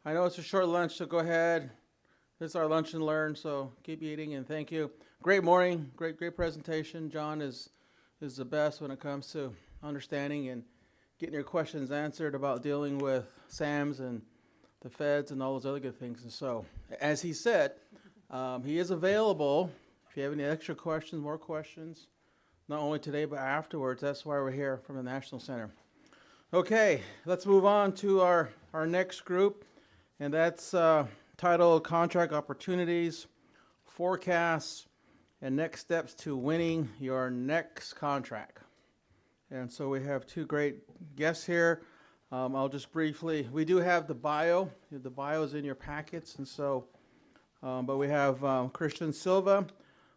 I know it's a short lunch, so go ahead. This is our lunch and learn, so keep eating and thank you. Great morning, great presentation. John is the best when it comes to understanding and getting your questions answered about dealing with SAMs and the feds and all those other good things. And so, as he said, he is available if you have any extra questions, more questions, not only today but afterwards. That's why we're here from the National Center. Okay, let's move on to our next group, and that's titled Contract Opportunities, Forecasts, and Next Steps to Winning Your Next Contract. And so we have two great guests here. I'll just briefly, we do have the bio. The bio is in your packets, and so, but we have Christian Silva,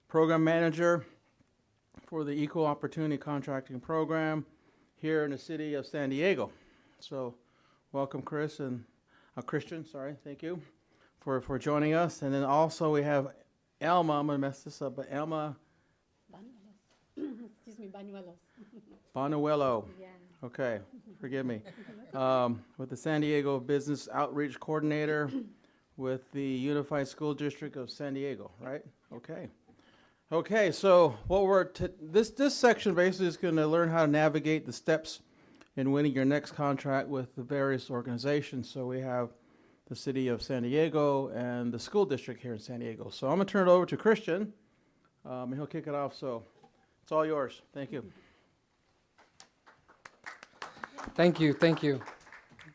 Program Manager for the Equal Opportunity Contracting Program here in the city of San Diego. So welcome, Chris and Christian, sorry, thank you for joining us. And then also we have Elma, I'm gonna mess this up, but Elma Excuse me, Bañuelos. Bonuello. Yeah. Okay, forgive me. With the San Diego Business Outreach Coordinator with the Unified School District of San Diego, right? Okay. Okay, so what this section basically is going to learn how to navigate the steps in winning your next contract with the various organizations. So we have the City of San Diego and the school district here in San Diego. So I'm going to turn it over to Christian, and he'll kick it off. So it's all yours. Thank you. Thank you.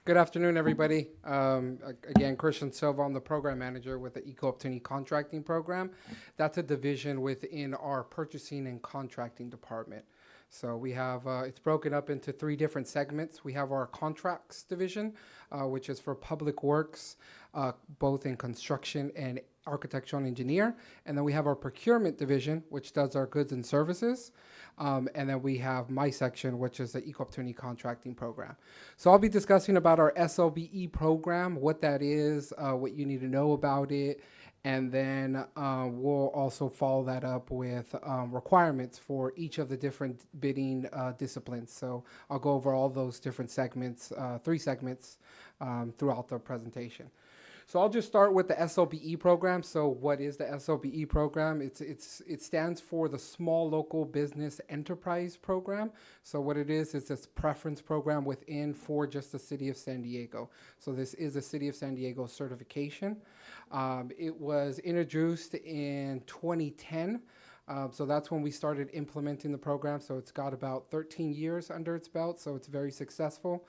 Good afternoon, everybody. Again, Christian Silva, I'm the program manager with the Equal Opportunity Contracting Program. That's a division within our purchasing and contracting department. So we have, it's broken up into three different segments. We have our contracts division, which is for public works, both in construction and architectural and engineer. And then we have our procurement division, which does our goods and services. And then we have my section, which is the Equal Opportunity Contracting Program. So I'll be discussing about our SLBE program, what that is, what you need to know about it, and then we'll also follow that up with requirements for each of the different bidding disciplines. So I'll go over all those different segments, three segments throughout the presentation. So I'll just start with the SLBE program. So what is the SLBE program? It stands for the Small Local Business Enterprise Program. So what it is this preference program within for just the City of San Diego. So this is a City of San Diego certification. It was introduced in 2010. So that's when we started implementing the program. So it's got about 13 years under its belt. So it's very successful.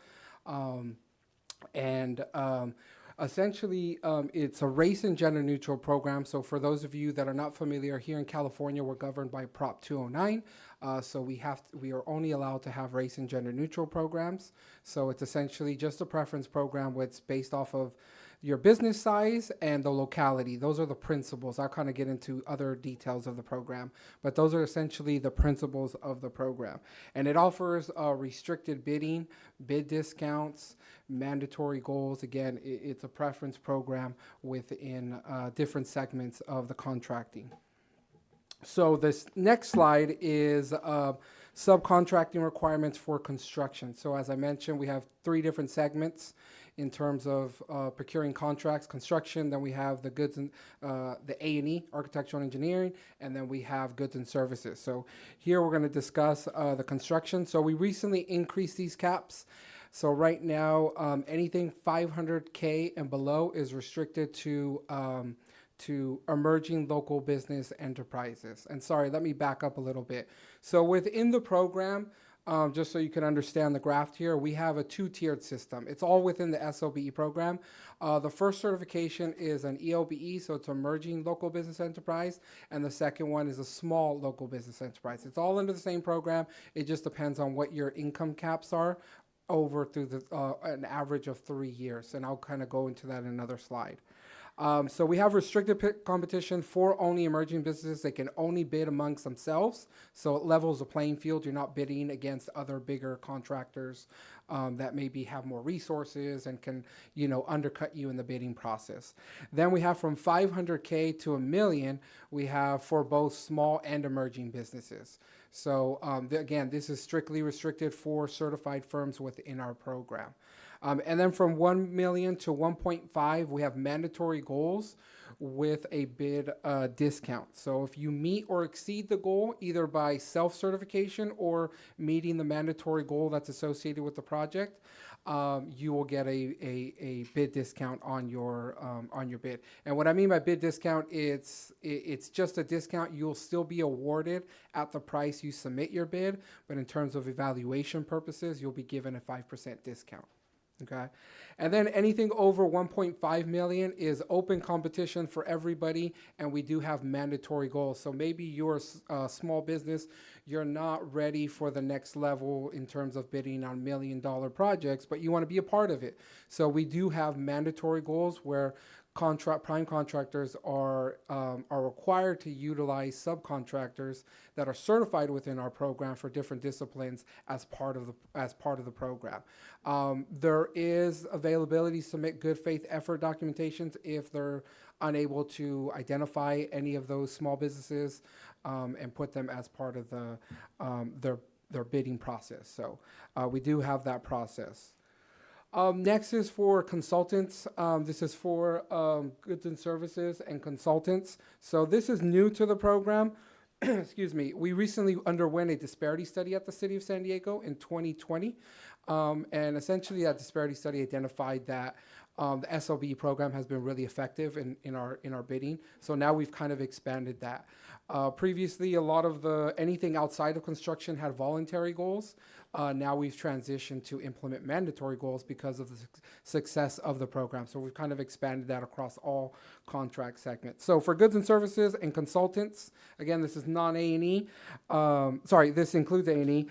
Essentially, it's a race and gender neutral program. So for those of you that are not familiar, here in California, we're governed by Prop 209. So we are only allowed to have race and gender neutral programs. So it's essentially just a preference program that's based off of your business size and the locality. Those are the principles. I'll kind of get into other details of the program, but those are essentially the principles of the program. And it offers restricted bidding, bid discounts, mandatory goals. Again, it's a preference program within different segments of the contracting. So this next slide is subcontracting requirements for construction. So as I mentioned, we have three different segments in terms of procuring contracts, construction, then we have the goods and the A&E, architectural and engineering, and then we have goods and services. So here we're going to discuss the construction. So we recently increased these caps. So right now, anything 500K and below is restricted to emerging local business enterprises. And sorry, let me back up a little bit. So within the program, just so you can understand the graph here, we have a two-tiered system. It's all within the SLBE program. The first certification is an ELBE, so it's emerging local business enterprise, and the second one is a small local business enterprise. It's all under the same program. It just depends on what your income caps are over through an average of 3 years, and I'll kind of go into that in another slide. So we have restricted competition for only emerging businesses. They can only bid amongst themselves. So it levels the playing field. You're not bidding against other bigger contractors that maybe have more resources and can, undercut you in the bidding process. Then we have from 500K to $1 million, we have for both small and emerging businesses. So again, this is strictly restricted for certified firms within our program. And then from 1 million to 1.5, we have mandatory goals with a bid discount. So if you meet or exceed the goal, either by self-certification or meeting the mandatory goal that's associated with the project, you will get a bid discount on your bid. And what I mean by bid discount, it's just a discount. You'll still be awarded at the price you submit your bid, but in terms of evaluation purposes, you'll be given a 5% discount. Okay. And then anything over 1.5 million is open competition for everybody, and we do have mandatory goals. So maybe you're a small business, you're not ready for the next level in terms of bidding on $1 million projects, but you want to be a part of it. So we do have mandatory goals where prime contractors are required to utilize subcontractors that are certified within our program for different disciplines as part of the program. There is availability to submit good faith effort documentations if they're unable to identify any of those small businesses and put them as part of their bidding process. So we do have that process. Next is for consultants. This is for goods and services and consultants. So this is new to the program. Excuse me. We recently underwent a disparity study at the City of San Diego in 2020. And essentially that disparity study identified that the SLB program has been really effective in our bidding. So now we've kind of expanded that. Previously, a lot of anything outside of construction had voluntary goals. Now we've transitioned to implement mandatory goals because of the success of the program. So we've kind of expanded that across all contract segments. So for goods and services and consultants, again, this is non-A&E. This includes A&E.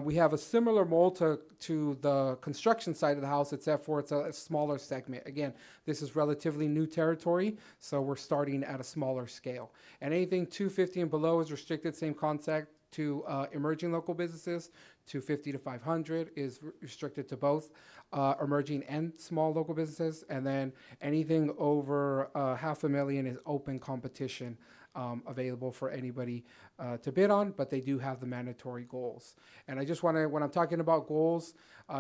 We have a similar mold to the construction side of the house, except for it's a smaller segment. Again, this is relatively new territory, so we're starting at a smaller scale. And anything 250 and below is restricted, same concept, to emerging local businesses. 250 to 500 is restricted to both emerging and small local businesses. And then anything over $500,000 is open competition available for anybody to bid on, but they do have the mandatory goals. And I just want to, when I'm talking about goals,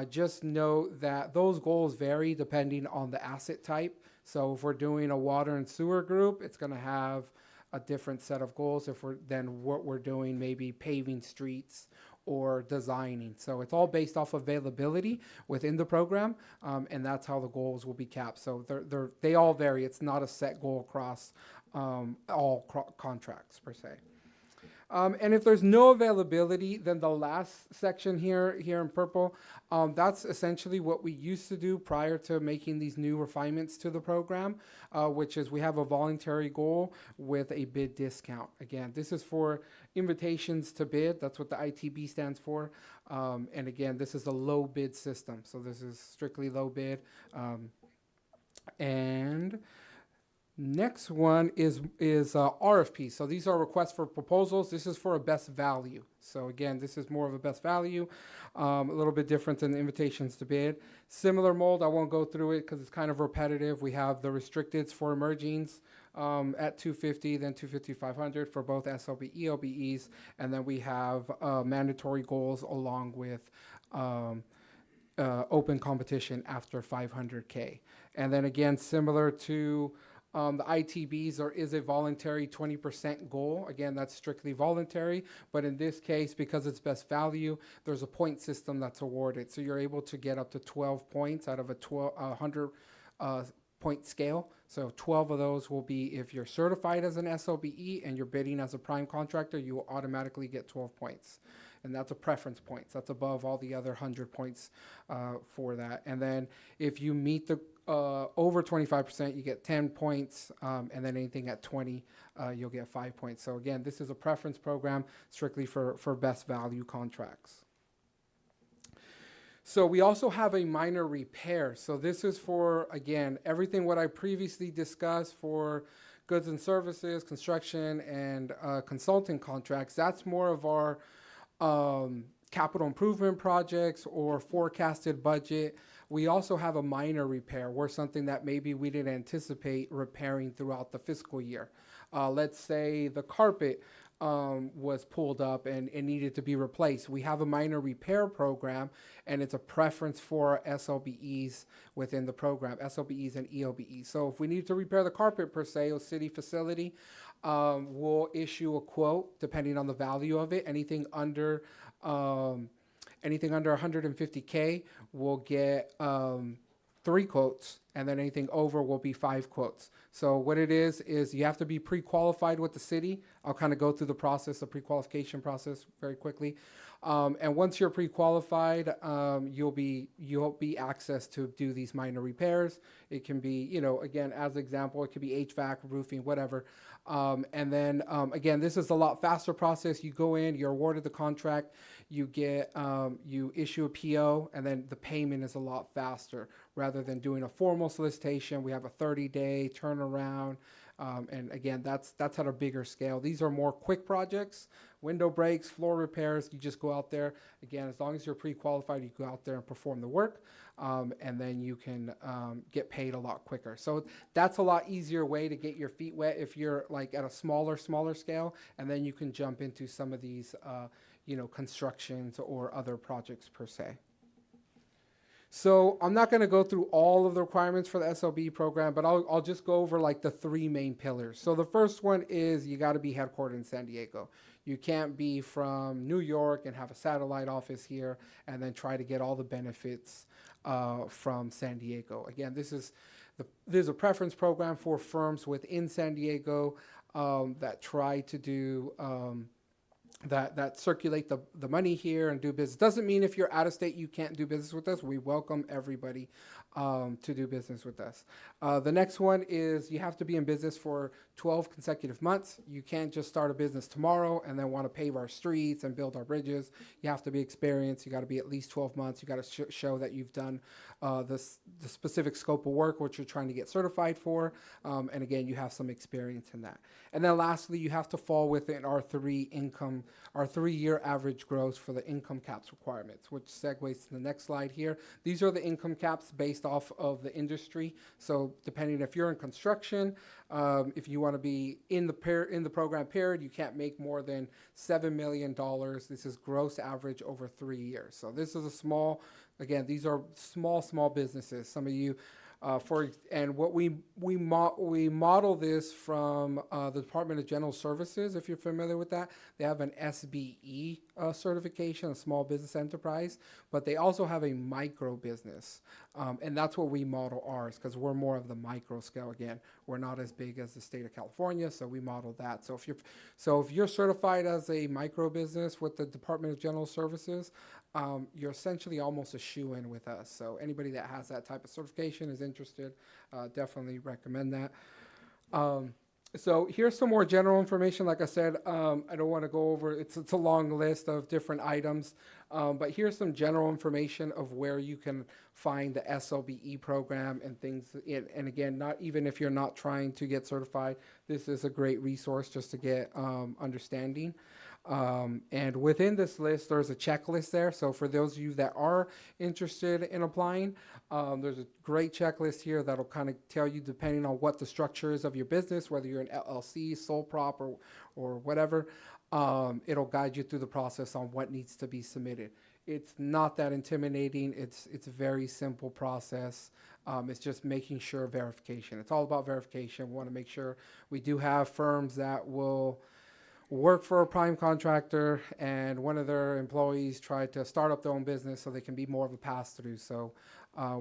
just note that those goals vary depending on the asset type. So if we're doing a water and sewer group, it's going to have a different set of goals than what we're doing, maybe paving streets or designing. So it's all based off availability within the program, and that's how the goals will be capped. So they all vary. It's not a set goal across all contracts per se. And if there's no availability, then the last section here in purple, that's essentially what we used to do prior to making these new refinements to the program, which is we have a voluntary goal with a bid discount. Again, this is for invitations to bid. That's what the ITB stands for. And again, this is a low bid system. So this is strictly low bid. And next one is RFP. So these are requests for proposals. This is for a best value. So again, this is more of a best value, a little bit different than the invitations to bid. Similar mold, I won't go through it because it's kind of repetitive. We have the restricteds for emergings at 250, then 250, 500 for both SLB, ELBEs, and then we have mandatory goals along with open competition after 500K. And then again, similar to the ITBs, there is a voluntary 20% goal. Again, that's strictly voluntary, but in this case, because it's best value, there's a point system that's awarded. So you're able to get up to 12 points out of a 100 point scale. So 12 of those will be if you're certified as an SLBE and you're bidding as a prime contractor, you will automatically get 12 points. And that's a preference points. That's above all the other 100 points for that. And then if you meet the over 25%, you get 10 points, and then anything at 20, you'll get 5 points. So again, this is a preference program strictly for best value contracts. So we also have a minor repair. So this is for, again, everything what I previously discussed for goods and services, construction, and consulting contracts. That's more of our capital improvement projects or forecasted budget. We also have a minor repair, or something that maybe we didn't anticipate repairing throughout the fiscal year. Let's say the carpet was pulled up and it needed to be replaced. We have a minor repair program, and it's a preference for SLBEs within the program, SLBEs and EOBEs. So if we need to repair the carpet per se, or city facility, we'll issue a quote depending on the value of it. Anything under 150K, we'll get 3 quotes, and then anything over will be 5 quotes. So what it is you have to be pre-qualified with the city. I'll kind of go through the process, the pre-qualification process very quickly. And once you're pre-qualified, you'll be access to do these minor repairs. It can be, again, as an example, it could be HVAC, roofing, whatever. And then, again, this is a lot faster process. You go in, you're awarded the contract, you issue a PO, and then the payment is a lot faster. Rather than doing a formal solicitation, we have a 30-day turnaround. And again, that's at a bigger scale. These are more quick projects, window breaks, floor repairs. You just go out there. Again, as long as you're pre-qualified, you go out there and perform the work, and then you can get paid a lot quicker. So that's a lot easier way to get your feet wet if you're like at a smaller scale, and then you can jump into some of these, constructions or other projects per se. So I'm not going to go through all of the requirements for the SLB program, but I'll just go over like the 3 main pillars. So the first one is you got to be headquartered in San Diego. You can't be from New York and have a satellite office here and then try to get all the benefits from San Diego. Again, this is a preference program for firms within San Diego that try to do that circulate the money here and do business. Doesn't mean if you're out of state you can't do business with us. We welcome everybody to do business with us. The next one is you have to be in business for 12 consecutive months. You can't just start a business tomorrow and then want to pave our streets and build our bridges. You have to be experienced. You got to be at least 12 months. You got to show that you've done the specific scope of work which you're trying to get certified for. And again, you have some experience in that. And then lastly, you have to fall within our 3-year average gross for the income caps requirements, which segues to the next slide here. These are the income caps based off of the industry. So depending if you're in construction, if you want to be in the program period, you can't make more than $7 million. This is gross average over 3 years. So this is these are small businesses. Some of you, what we model this from the Department of General Services. If you're familiar with that, they have an SBE certification, a small business enterprise, but they also have a micro business, and that's what we model ours because we're more of the micro scale. Again, we're not as big as the state of California, so we model that. So if you're certified as a micro business with the Department of General Services, you're essentially almost a shoo-in with us. So anybody that has that type of certification is interested, definitely recommend that. So here's some more general information. Like I said, I don't want to go over, it's a long list of different items, but here's some general information of where you can find the SLBE program and things. And again, not even if you're not trying to get certified, this is a great resource just to get understanding. And within this list, there's a checklist there. So for those of you that are interested in applying, there's a great checklist here that'll kind of tell you, depending on what the structure is of your business, whether you're an LLC, sole prop, or whatever, it'll guide you through the process on what needs to be submitted. It's not that intimidating. It's a very simple process. It's just making sure verification. It's all about verification. We want to make sure we do have firms that will work for a prime contractor and one of their employees tried to start up their own business so they can be more of a pass-through. So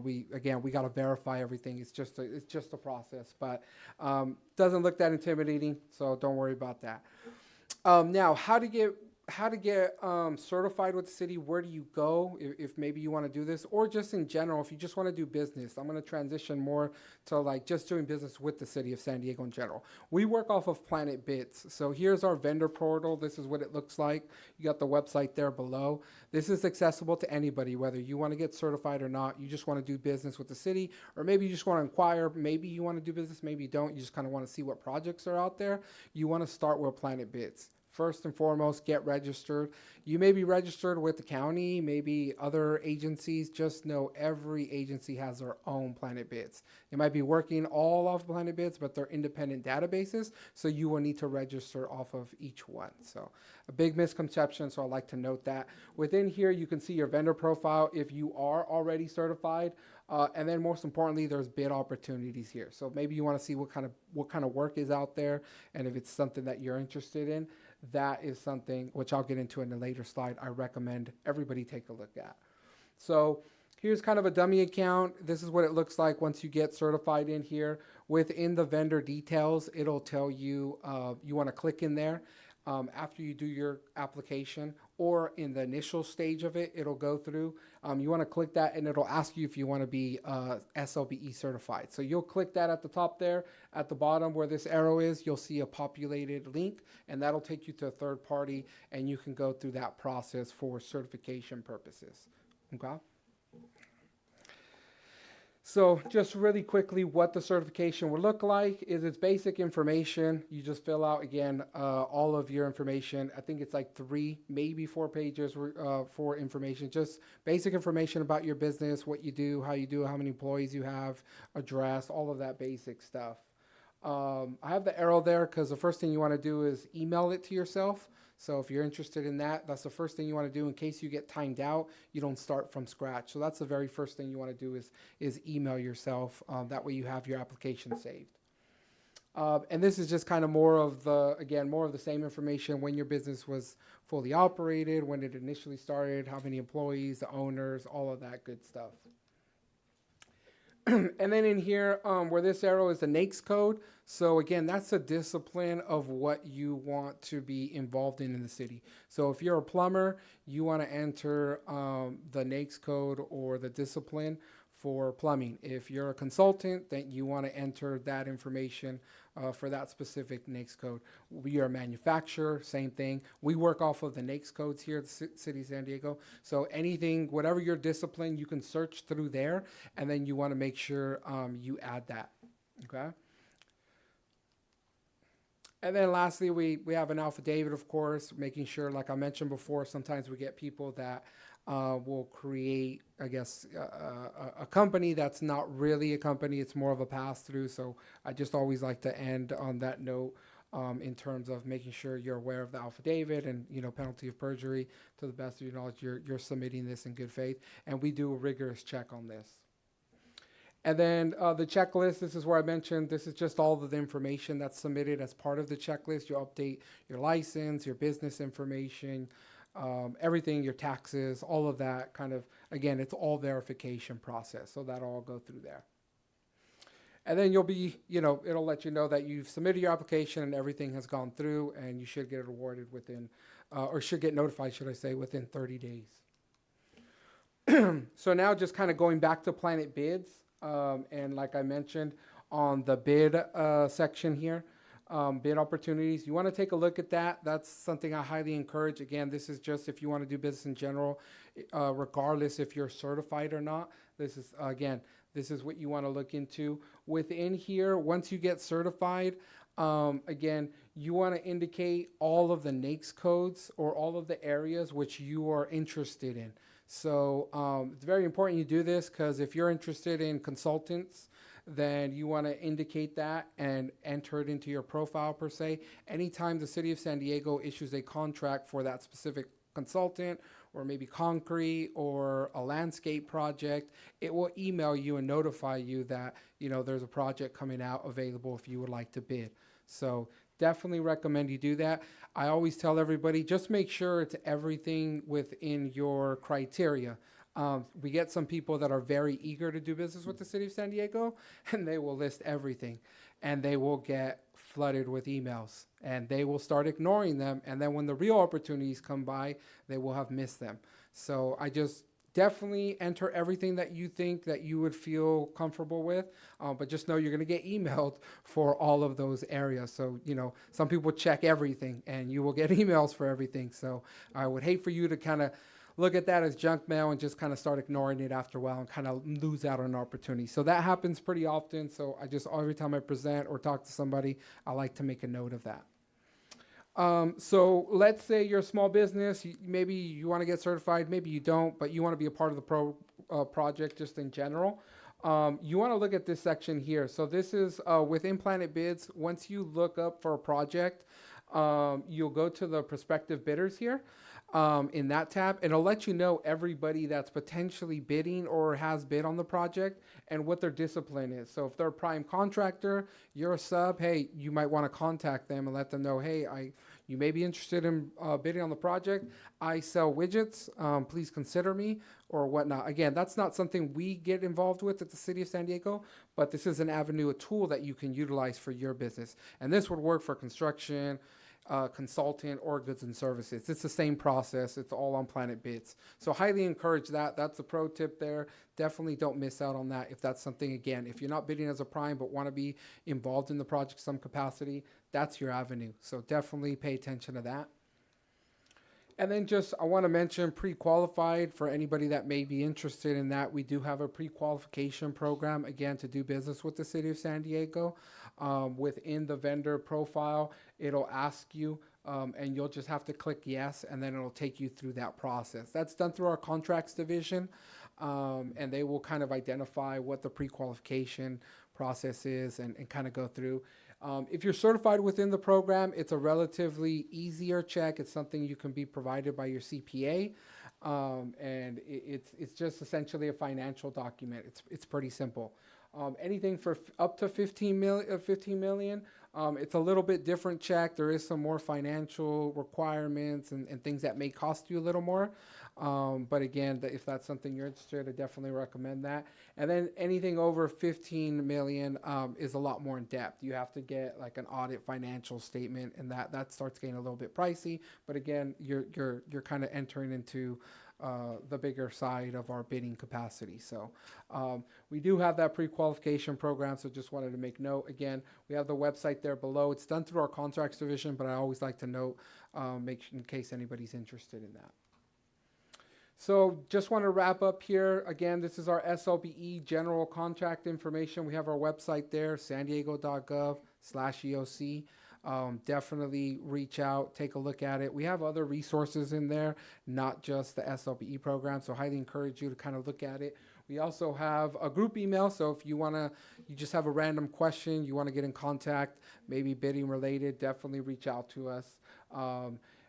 we got to verify everything. It's just a process, but doesn't look that intimidating, so don't worry about that. Now, how to get certified with the city? Where do you go if maybe you want to do this, or just in general if you just want to do business? I'm going to transition more to like just doing business with the city of San Diego in general. We work off of Planet Bits. So here's our vendor portal. This is what it looks like. You got the website there below. This is accessible to anybody, whether you want to get certified or not. You just want to do business with the city, or maybe you just want to inquire. Maybe you want to do business, maybe you don't. You just kind of want to see what projects are out there. You want to start with Planet Bits. first and foremost, get registered. You may be registered with the county, maybe other agencies. Just know every agency has their own Planet Bids. They might be working all off Planet Bids, but they're independent databases, so you will need to register off of each one. So a big misconception, so I like to note that. Within here, you can see your vendor profile if you are already certified. And then most importantly, there's bid opportunities here. So maybe you want to see what kind of work is out there, and if it's something that you're interested in, that is something which I'll get into in a later slide. I recommend everybody take a look at. So here's kind of a dummy account. This is what it looks like once you get certified in here. Within the vendor details, it'll tell you you want to click in there. After you do your application, or in the initial stage of it, it'll go through. You want to click that, and it'll ask you if you want to be SLBE certified. So you'll click that at the top there. At the bottom where this arrow is, you'll see a populated link, and that'll take you to a third party, and you can go through that process for certification purposes. Okay? So just really quickly, what the certification will look like is it's basic information. You just fill out, again, all of your information. I think it's like 3, maybe 4 pages for information. Just basic information about your business, what you do, how many employees you have, address, all of that basic stuff. I have the arrow there because the first thing you want to do is email it to yourself. So if you're interested in that, that's the first thing you want to do in case you get timed out. You don't start from scratch. So that's the very first thing you want to do is email yourself. That way you have your application saved. And this is just kind of more of the same information: when your business was fully operated, when it initially started, how many employees, the owners, all of that good stuff. And then in here, where this arrow is the NAICS code. So again, that's a discipline of what you want to be involved in the city. So if you're a plumber, you want to enter the NAICS code or the discipline for plumbing. If you're a consultant, then you want to enter that information for that specific NAICS code. We are a manufacturer, same thing. We work off of the NAICS codes here at the City of San Diego. So anything, whatever your discipline, you can search through there, and then you want to make sure you add that, okay? And then lastly, we have an affidavit, of course, making sure, like I mentioned before, sometimes we get people that will create, I guess, a company that's not really a company. It's more of a pass-through. So I just always like to end on that note in terms of making sure you're aware of the affidavit and, penalty of perjury. To the best of your knowledge, you're submitting this in good faith. And we do a rigorous check on this. And then the checklist, this is where I mentioned, this is just all of the information that's submitted as part of the checklist. You update your license, your business information, everything, your taxes, all of that kind of, again, it's all verification process. So that'll all go through there. And then you'll be, it'll let you know that you've submitted your application and everything has gone through, and you should get it awarded within, or should get notified, should I say, within 30 days. So now just kind of going back to Planet Bids. And like I mentioned on the bid section here, bid opportunities, you want to take a look at that. That's something I highly encourage. Again, this is just if you want to do business in general, regardless if you're certified or not. This is, again, this is what you want to look into. Within here, once you get certified, again, you want to indicate all of the NAICS codes or all of the areas which you are interested in. So it's very important you do this, because if you're interested in consultants, then you want to indicate that and enter it into your profile per se. Anytime the City of San Diego issues a contract for that specific consultant, or maybe concrete or a landscape project, it will email you and notify you that, there's a project coming out available if you would like to bid. So definitely recommend you do that. I always tell everybody, just make sure it's everything within your criteria. We get some people that are very eager to do business with the City of San Diego, and they will list everything, and they will get flooded with emails, and they will start ignoring them. And then when the real opportunities come by, they will have missed them. So I just definitely enter everything that you think that you would feel comfortable with, but just know you're going to get emailed for all of those areas. So, some people check everything, and you will get emails for everything. So I would hate for you to kind of look at that as junk mail and just kind of start ignoring it after a while and kind of lose out on an opportunity. So that happens pretty often. So I just, every time I present or talk to somebody, I like to make a note of that. So let's say you're a small business, maybe you want to get certified, maybe you don't, but you want to be a part of the project just in general. You want to look at this section here. So this is within Planet Bids. Once you look up for a project, you'll go to the prospective bidders here in that tab, and it'll let you know everybody that's potentially bidding or has bid on the project and what their discipline is. So if they're a prime contractor, you're a sub, hey, you might want to contact them and let them know, hey, you may be interested in bidding on the project. I sell widgets. Please consider me or whatnot. Again, that's not something we get involved with at the City of San Diego, but this is an avenue, a tool that you can utilize for your business. And this would work for construction, consultant, or goods and services. It's the same process. It's all on Planet Bids. So highly encourage that. That's a pro tip there. Definitely don't miss out on that if that's something, again, if you're not bidding as a prime but want to be involved in the project some capacity, that's your avenue. So definitely pay attention to that. And then just, I want to mention pre-qualified for anybody that may be interested in that. We do have a pre-qualification program, again, to do business with the City of San Diego. Within the vendor profile, it'll ask you, and you'll just have to click yes, and then it'll take you through that process. That's done through our contracts division, and they will kind of identify what the pre-qualification process is and kind of go through. If you're certified within the program, it's a relatively easier check. It's something you can be provided by your CPA, and it's just essentially a financial document. It's pretty simple. Anything for up to 15 million, it's a little bit different check. There is some more financial requirements and things that may cost you a little more. But again, if that's something you're interested in, I definitely recommend that. And then anything over 15 million is a lot more in depth. You have to get like an audit financial statement, and that starts getting a little bit pricey. But again, you're kind of entering into the bigger side of our bidding capacity. So we do have that pre-qualification program, so just wanted to make note. Again, we have the website there below. It's done through our contracts division, but I always like to note, in case anybody's interested in that. So just want to wrap up here. Again, this is our SLBE general contract information. We have our website there, sandiego.gov/EOC. Definitely reach out, take a look at it. We have other resources in there, not just the SLBE program, so highly encourage you to kind of look at it. We also have a group email, so if you just have a random question, you want to get in contact, maybe bidding related, definitely reach out to us.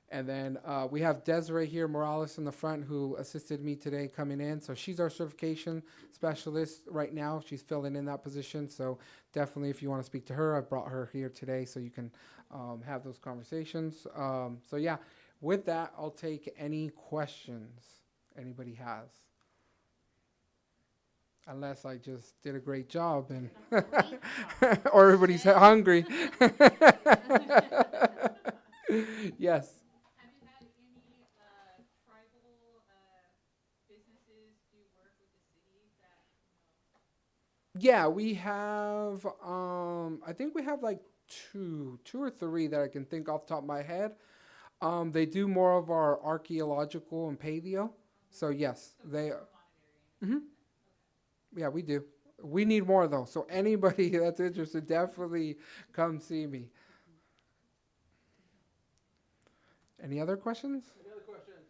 And then we have Desiree here, Morales in the front, who assisted me today coming in. So she's our certification specialist right now. She's filling in that position. So definitely, if you want to speak to her, I brought her here today so you can have those conversations. So yeah, with that, I'll take any questions anybody has. Unless I just did a great job and or everybody's hungry. Yes. Yeah, we have, I think we have like two or three that I can think off the top of my head. They do more of our archaeological and paleo. So yes, they are. Mm-hmm. Yeah, we do. We need more though. So anybody that's interested, definitely come see me. Any other questions? Any other questions?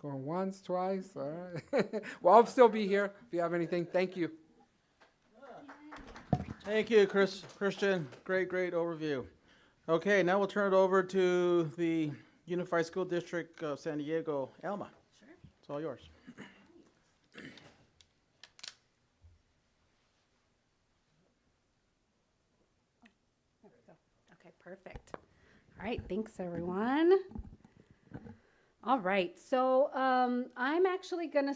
Going once, twice, all right. Well, I'll still be here if you have anything. Thank you. Thank you, Christian. Great overview. Okay, now we'll turn it over to the Unified School District of San Diego, Alma. Sure. It's all yours. There we go. Okay, perfect. All right, thanks everyone. All right, so I'm actually gonna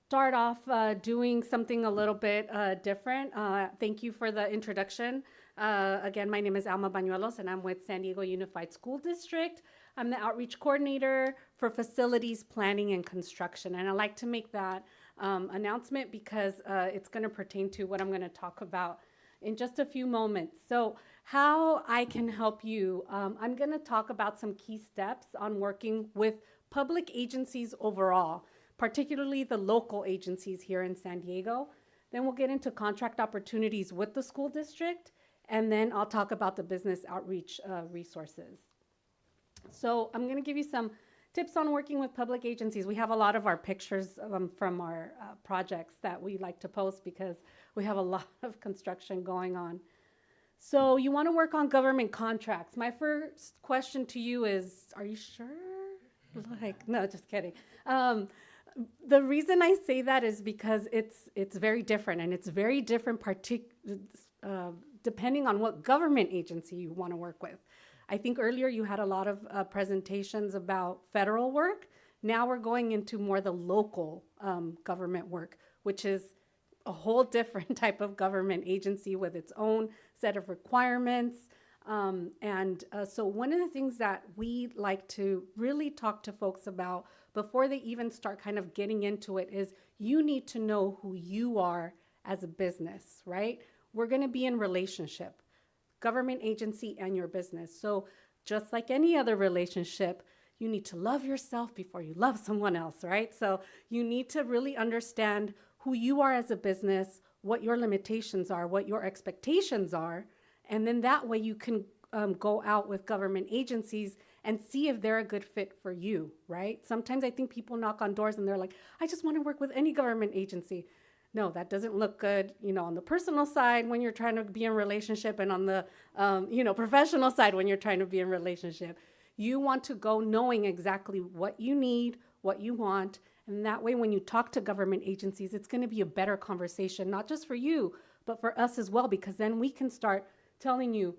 start off doing something a little bit different. Thank you for the introduction. Again, my name is Alma Bañuelos, and I'm with San Diego Unified School District. I'm the outreach coordinator for facilities planning and construction, and I like to make that announcement because it's going to pertain to what I'm going to talk about in just a few moments. So how I can help you, I'm going to talk about some key steps on working with public agencies overall, particularly the local agencies here in San Diego. Then we'll get into contract opportunities with the school district, and then I'll talk about the business outreach resources. So I'm going to give you some tips on working with public agencies. We have a lot of our pictures from our projects that we like to post because we have a lot of construction going on. So you want to work on government contracts. My first question to you is, are you sure? Like, no, just kidding. The reason I say that is because it's very different, and it's very different depending on what government agency you want to work with. I think earlier you had a lot of presentations about federal work. Now we're going into more the local government work, which is a whole different type of government agency with its own set of requirements. So one of the things that we like to really talk to folks about before they even start kind of getting into it is you need to know who you are as a business, right? We're going to be in relationship, government agency and your business. So just like any other relationship, you need to love yourself before you love someone else, right? So you need to really understand who you are as a business, what your limitations are, what your expectations are, and then that way you can go out with government agencies and see if they're a good fit for you, right? Sometimes I think people knock on doors and they're like, I just want to work with any government agency. No, that doesn't look good, on the personal side when you're trying to be in a relationship, and on the, professional side when you're trying to be in a relationship. You want to go knowing exactly what you need, what you want, and that way when you talk to government agencies, it's going to be a better conversation, not just for you, but for us as well, because then we can start telling you,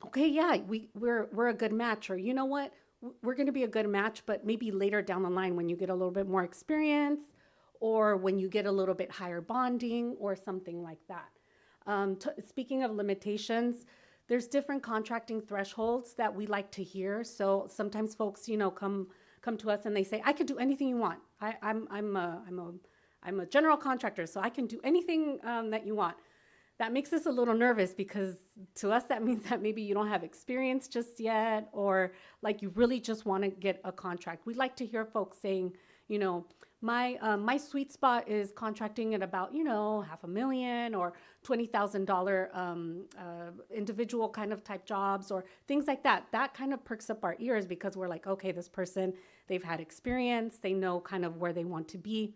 okay, yeah, we're a good match, or you know what, we're going to be a good match, but maybe later down the line when you get a little bit more experience, or when you get a little bit higher bonding, or something like that. Speaking of limitations, there's different contracting thresholds that we like to hear. So sometimes folks, come to us and they say, I could do anything you want. I'm a general contractor, so I can do anything that you want. That makes us a little nervous because to us that means that maybe you don't have experience just yet, or like you really just want to get a contract. We like to hear folks saying, my sweet spot is contracting at about, $500,000 or $20,000 individual kind of type jobs or things like that. That kind of perks up our ears because we're like, okay, this person, they've had experience, they know kind of where they want to be.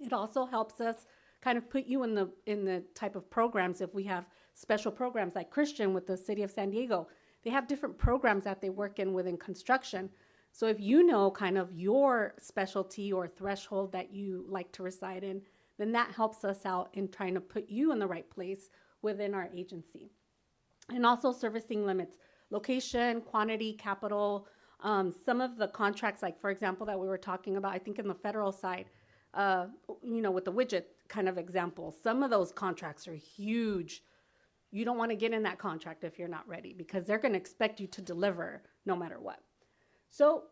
It also helps us kind of put you in the type of programs. If we have special programs like Christian with the city of San Diego, they have different programs that they work in within construction. So if you know kind of your specialty or threshold that you like to reside in, then that helps us out in trying to put you in the right place within our agency. And also servicing limits, location, quantity, capital. Some of the contracts, like for example, that we were talking about, I think in the federal side, with the widget kind of example, some of those contracts are huge. You don't want to get in that contract if you're not ready because they're going to expect you to deliver no matter what. So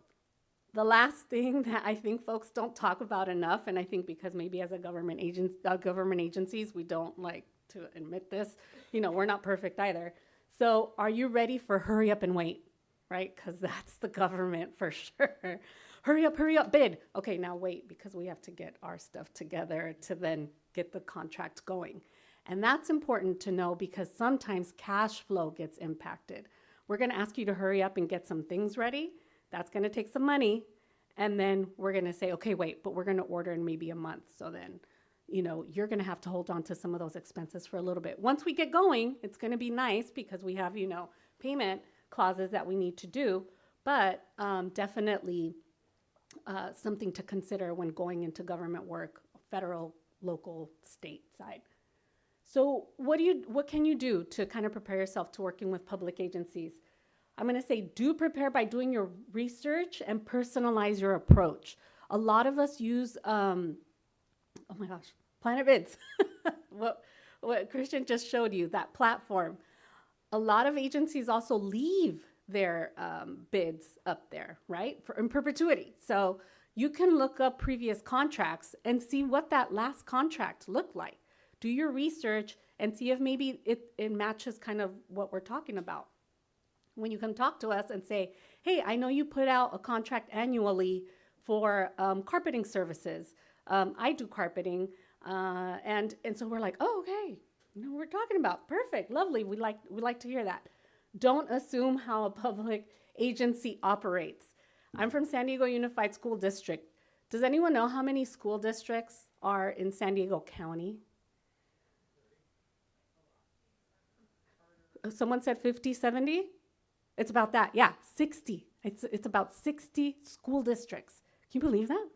the last thing that I think folks don't talk about enough, and I think because maybe as a government agencies, we don't like to admit this, we're not perfect either. So are you ready for hurry up and wait, right? Because that's the government for sure. Hurry up, bid. Okay, now wait, because we have to get our stuff together to then get the contract going. And that's important to know because sometimes cash flow gets impacted. We're going to ask you to hurry up and get some things ready. That's going to take some money. And then we're going to say, okay, wait, but we're going to order in maybe a month. So then, you're going to have to hold on to some of those expenses for a little bit. Once we get going, it's going to be nice because we have, payment clauses that we need to do. But definitely something to consider when going into government work, federal, local, state side. So what can you do to kind of prepare yourself to working with public agencies? I'm going to say do prepare by doing your research and personalize your approach. A lot of us use, Planet Bids, what Christian just showed you, that platform. A lot of agencies also leave their bids up there, right, in perpetuity. So you can look up previous contracts and see what that last contract looked like. Do your research and see if maybe it matches kind of what we're talking about. When you come talk to us and say, hey, I know you put out a contract annually for carpeting services. I do carpeting. And so we're like, oh, okay, we're talking about perfect, lovely. We like to hear that. Don't assume how a public agency operates. I'm from San Diego Unified School District. Does anyone know how many school districts are in San Diego County? Someone said 50, 70? It's about that, yeah, 60. It's about 60 school districts. Can you believe that?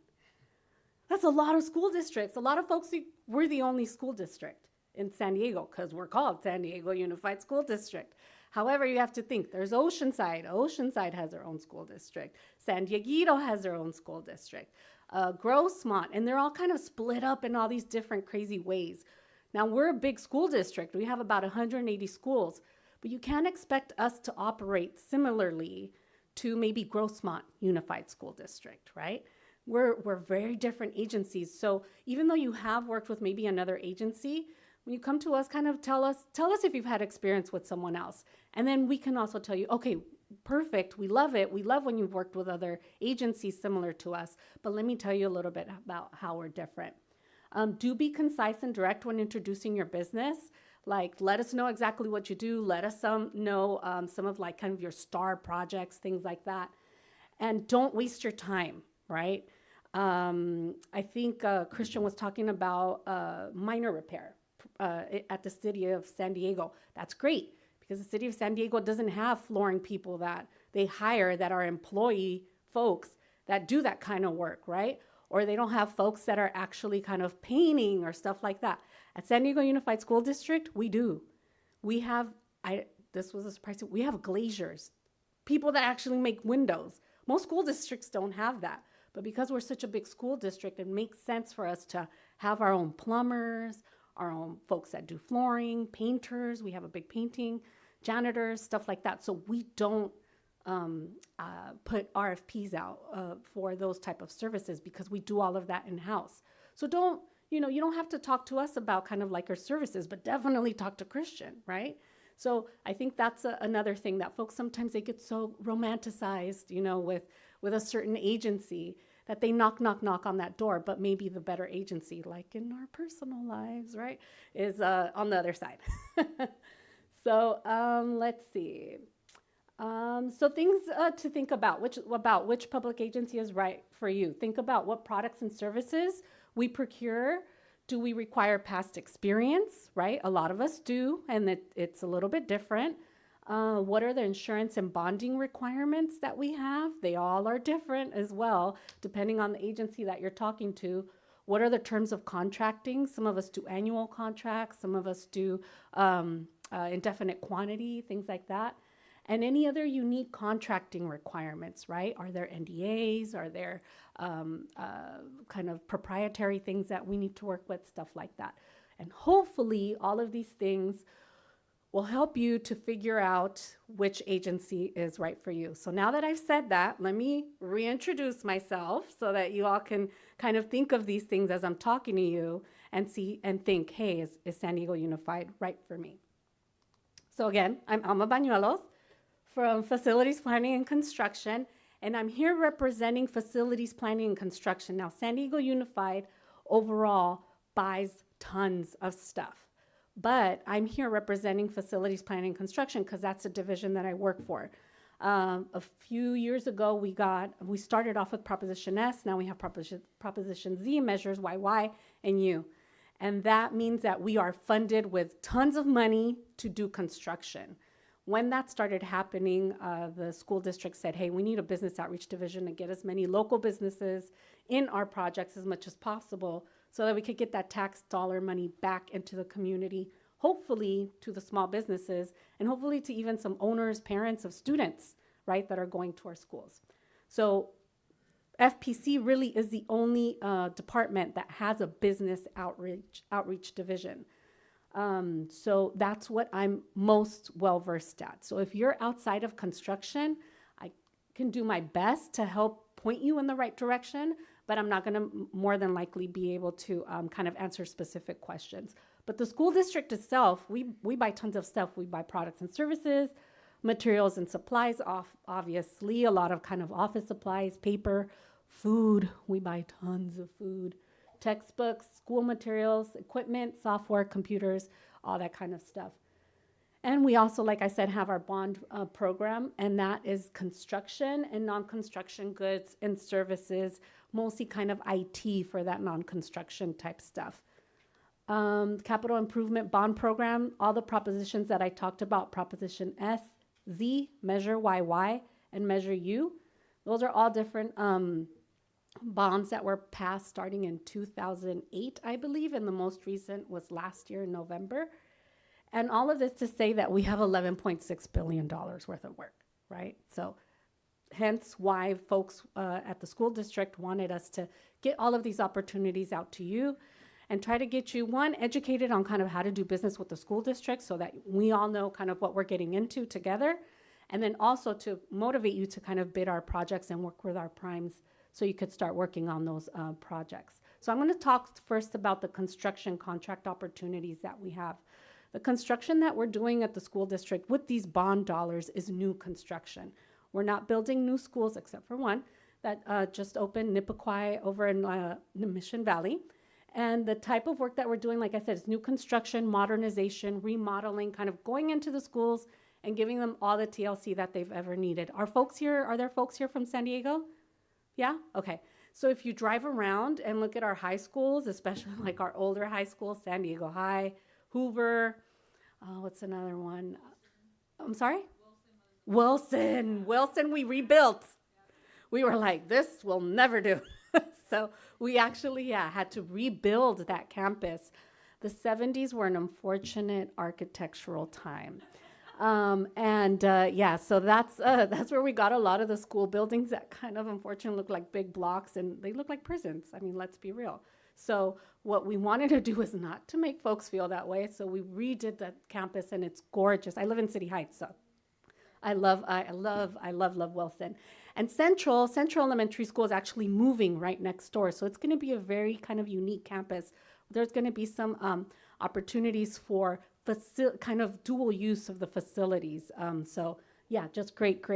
That's a lot of school districts. A lot of folks think we're the only school district in San Diego because we're called San Diego Unified School District. However, you have to think, there's Oceanside. Oceanside has their own school district. San Dieguito has their own school district. Grossmont, and they're all kind of split up in all these different crazy ways. Now, we're a big school district. We have about 180 schools, but you can't expect us to operate similarly to maybe Grossmont Unified School District, right? We're very different agencies. So even though you have worked with maybe another agency, when you come to us, kind of tell us if you've had experience with someone else. And then we can also tell you, okay, perfect, we love it. We love when you've worked with other agencies similar to us. But let me tell you a little bit about how we're different. Do be concise and direct when introducing your business. Like, let us know exactly what you do. Let us know some of like kind of your star projects, things like that. And don't waste your time, right? I think Christian was talking about minor repair at the city of San Diego. That's great because the city of San Diego doesn't have flooring people that they hire that are employee folks that do that kind of work, right? Or they don't have folks that are actually kind of painting or stuff like that. At San Diego Unified School District, we do. We have, this was a surprise, we have glaziers, people that actually make windows. Most school districts don't have that. But because we're such a big school district, it makes sense for us to have our own plumbers, our own folks that do flooring, painters. We have a big painting, janitors, stuff like that. So we don't put RFPs out for those type of services because we do all of that in-house. So you don't have to talk to us about kind of like our services, but definitely talk to Christian, right? So I think that's another thing that folks sometimes they get so romanticized, with a certain agency that they knock on that door, but maybe the better agency, like in our personal lives, right, is on the other side. So let's see. So things to think about, which public agency is right for you. Think about what products and services we procure. Do we require past experience, right? A lot of us do, and it's a little bit different. What are the insurance and bonding requirements that we have? They all are different as well, depending on the agency that you're talking to. What are the terms of contracting? Some of us do annual contracts. Some of us do indefinite quantity, things like that. And any other unique contracting requirements, right? Are there NDAs? Are there kind of proprietary things that we need to work with, stuff like that? And hopefully all of these things will help you to figure out which agency is right for you. So now that I've said that, let me reintroduce myself so that you all can kind of think of these things as I'm talking to you and see and think, hey, is San Diego Unified right for me? So again, I'm Alma Bañuelos from Facilities Planning and Construction, and I'm here representing Facilities Planning and Construction. Now, San Diego Unified overall buys tons of stuff. But I'm here representing Facilities Planning and Construction because that's a division that I work for. A few years ago, we started off with Proposition S. Now we have Proposition Z, measures Y, Y, and U. And that means that we are funded with tons of money to do construction. When that started happening, the school district said, hey, we need a business outreach division to get as many local businesses in our projects as much as possible so that we could get that tax dollar money back into the community, hopefully to the small businesses, and hopefully to even some owners, parents of students, right, that are going to our schools. So FPC really is the only department that has a business outreach division. So that's what I'm most well-versed at. So if you're outside of construction, I can do my best to help point you in the right direction, but I'm not going to more than likely be able to kind of answer specific questions. But the school district itself, we buy tons of stuff. We buy products and services, materials and supplies, obviously, a lot of kind of office supplies, paper, food. We buy tons of food, textbooks, school materials, equipment, software, computers, all that kind of stuff. And we also, like I said, have our bond program, and that is construction and non-construction goods and services, mostly kind of IT for that non-construction type stuff. Capital improvement bond program, all the propositions that I talked about, Proposition S, Z, Measure YY, and Measure U. Those are all different bonds that were passed starting in 2008, I believe, and the most recent was last year in November. And all of this to say that we have $11.6 billion worth of work, right? So hence why folks at the school district wanted us to get all of these opportunities out to you and try to get you, one, educated on kind of how to do business with the school district so that we all know kind of what we're getting into together, and then also to motivate you to kind of bid our projects and work with our primes so you could start working on those projects. So I'm going to talk first about the construction contract opportunities that we have. The construction that we're doing at the school district with these bond dollars is new construction. We're not building new schools except for one that just opened, Nippequai, over in Mission Valley. And the type of work that we're doing, like I said, is new construction, modernization, remodeling, kind of going into the schools and giving them all the TLC that they've ever needed. Are there folks here from San Diego? Yeah? Okay. So if you drive around and look at our high schools, especially like our older high schools, San Diego High, Hoover, what's another one? I'm sorry? Wilson, we rebuilt. We were like, this will never do. So we actually, had to rebuild that campus. The 70s were an unfortunate architectural time. So that's where we got a lot of the school buildings that kind of unfortunately look like big blocks, and they look like prisons. I mean, let's be real. So what we wanted to do was not to make folks feel that way. So we redid the campus, and it's gorgeous. I live in City Heights, so I love Wilson. And Central Elementary School is actually moving right next door. So it's going to be a very kind of unique campus. There's going to be some opportunities for kind of dual use of the facilities. Just great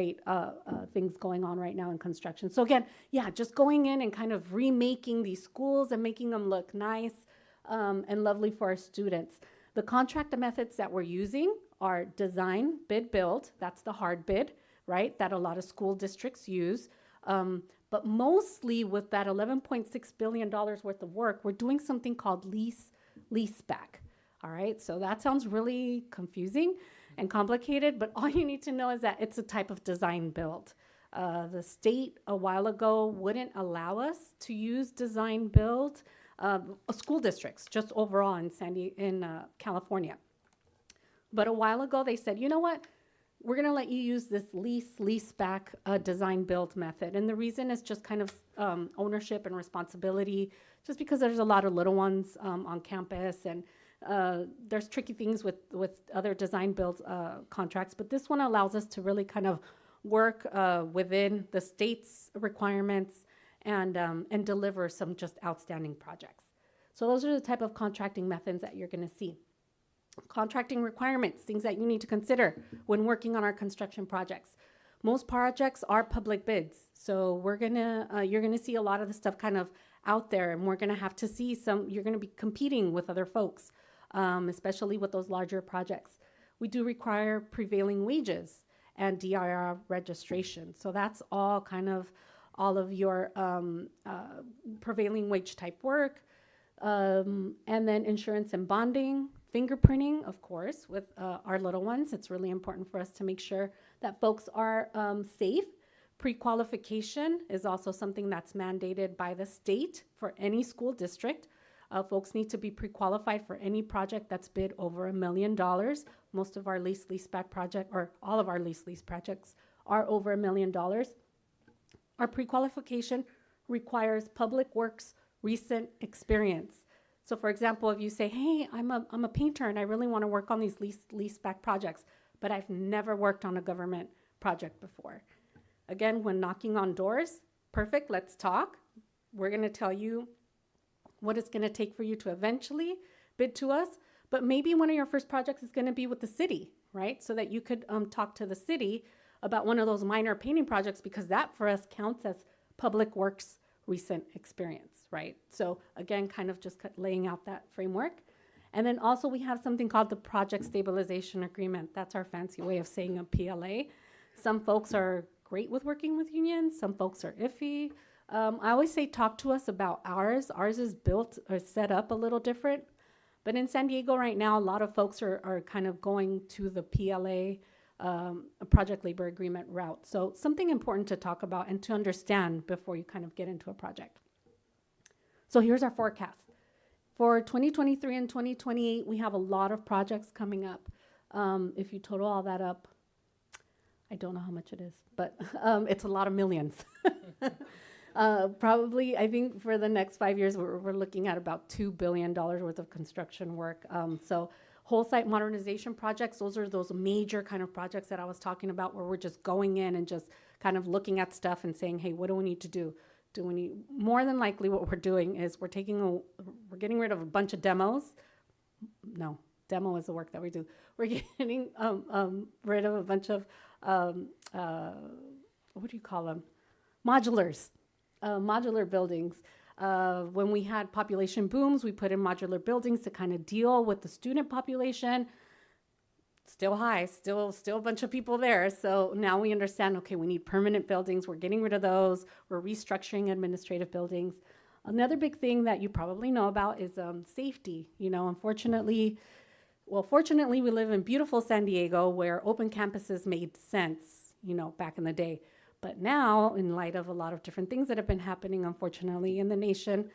things going on right now in construction. So again, just going in and kind of remaking these schools and making them look nice and lovely for our students. The contract methods that we're using are design, bid, build. That's the hard bid, right, that a lot of school districts use. But mostly with that $11.6 billion worth of work, we're doing something called lease back. All right, so that sounds really confusing and complicated, but all you need to know is that it's a type of design build. The state a while ago wouldn't allow us to use design build, school districts, just overall in California. But a while ago they said, you know what? We're going to let you use this lease back design build method. And the reason is just kind of ownership and responsibility, just because there's a lot of little ones on campus, and there's tricky things with other design build contracts. But this one allows us to really kind of work within the state's requirements and deliver some just outstanding projects. So those are the type of contracting methods that you're going to see. Contracting requirements, things that you need to consider when working on our construction projects. Most projects are public bids, so you're gonna see a lot of the stuff kind of out there, and we're gonna have to see you're gonna be competing with other folks, especially with those larger projects. We do require prevailing wages and DIR registration, so that's all of your prevailing wage type work, and then insurance and bonding. Fingerprinting, of course, with our little ones. It's really important for us to make sure that folks are safe. Pre-qualification is also something that's mandated by the state for any school district. Folks need to be pre-qualified for any project that's bid over $1 million. Most of our lease-back project, or all of our lease projects are over $1 million. Our pre-qualification requires public works recent experience. So for example, if you say, hey, I'm a painter and I really want to work on these lease-back projects, but I've never worked on a government project before. Again, when knocking on doors, perfect, let's talk. We're going to tell you what it's going to take for you to eventually bid to us, but maybe one of your first projects is going to be with the city, right? So that you could talk to the city about one of those minor painting projects, because that for us counts as public works recent experience, right? So again, kind of just laying out that framework. And then also we have something called the Project Stabilization Agreement. That's our fancy way of saying a PLA. Some folks are great with working with unions. Some folks are iffy. I always say talk to us about ours. Ours is built or set up a little different. But in San Diego right now, a lot of folks are kind of going to the PLA, a project labor agreement route. So something important to talk about and to understand before you kind of get into a project. So here's our forecast. For 2023 and 2028, we have a lot of projects coming up. If you total all that up, I don't know how much it is, but it's a lot of millions. Probably, I think for the next 5 years, we're looking at about $2 billion worth of construction work. So whole site modernization projects, those are those major kind of projects that I was talking about where we're just going in and just kind of looking at stuff and saying, hey, what do we need to do? Do we need, more than likely what we're doing is we're getting rid of a bunch of demos. No, demo is the work that we do. We're getting rid of a bunch of, what do you call them? Modulars. Modular buildings. When we had population booms, we put in modular buildings to kind of deal with the student population. Still high, still a bunch of people there. So now we understand, okay, we need permanent buildings. We're getting rid of those. We're restructuring administrative buildings. Another big thing that you probably know about is safety. You know, fortunately, we live in beautiful San Diego where open campuses made sense, you know, back in the day. But now, in light of a lot of different things that have been happening, unfortunately, in the nation,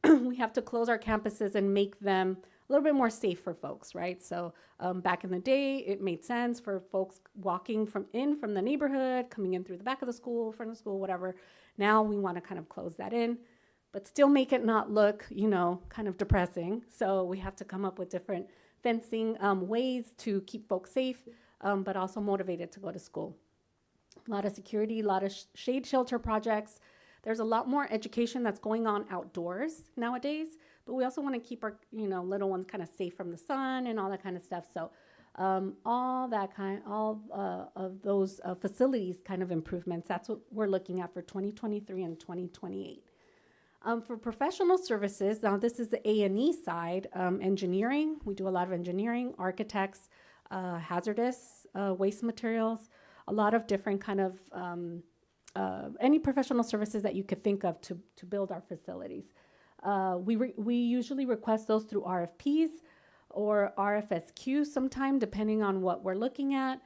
we have to close our campuses and make them a little bit more safe for folks, right? So back in the day, it made sense for folks walking from the neighborhood, coming in through the back of the school, front of the school, whatever. Now we want to kind of close that in, but still make it not look, you know, kind of depressing. So we have to come up with different fencing ways to keep folks safe, but also motivated to go to school. A lot of security, a lot of shade shelter projects. There's a lot more education that's going on outdoors nowadays, but we also want to keep our, you know, little ones kind of safe from the sun and all that kind of stuff. So all of those facilities kind of improvements, that's what we're looking at for 2023 and 2028. For professional services, now this is the A&E side, engineering. We do a lot of engineering, architects, hazardous waste materials, a lot of different kind of any professional services that you could think of to build our facilities. We usually request those through RFPs or RFSQ sometime, depending on what we're looking at.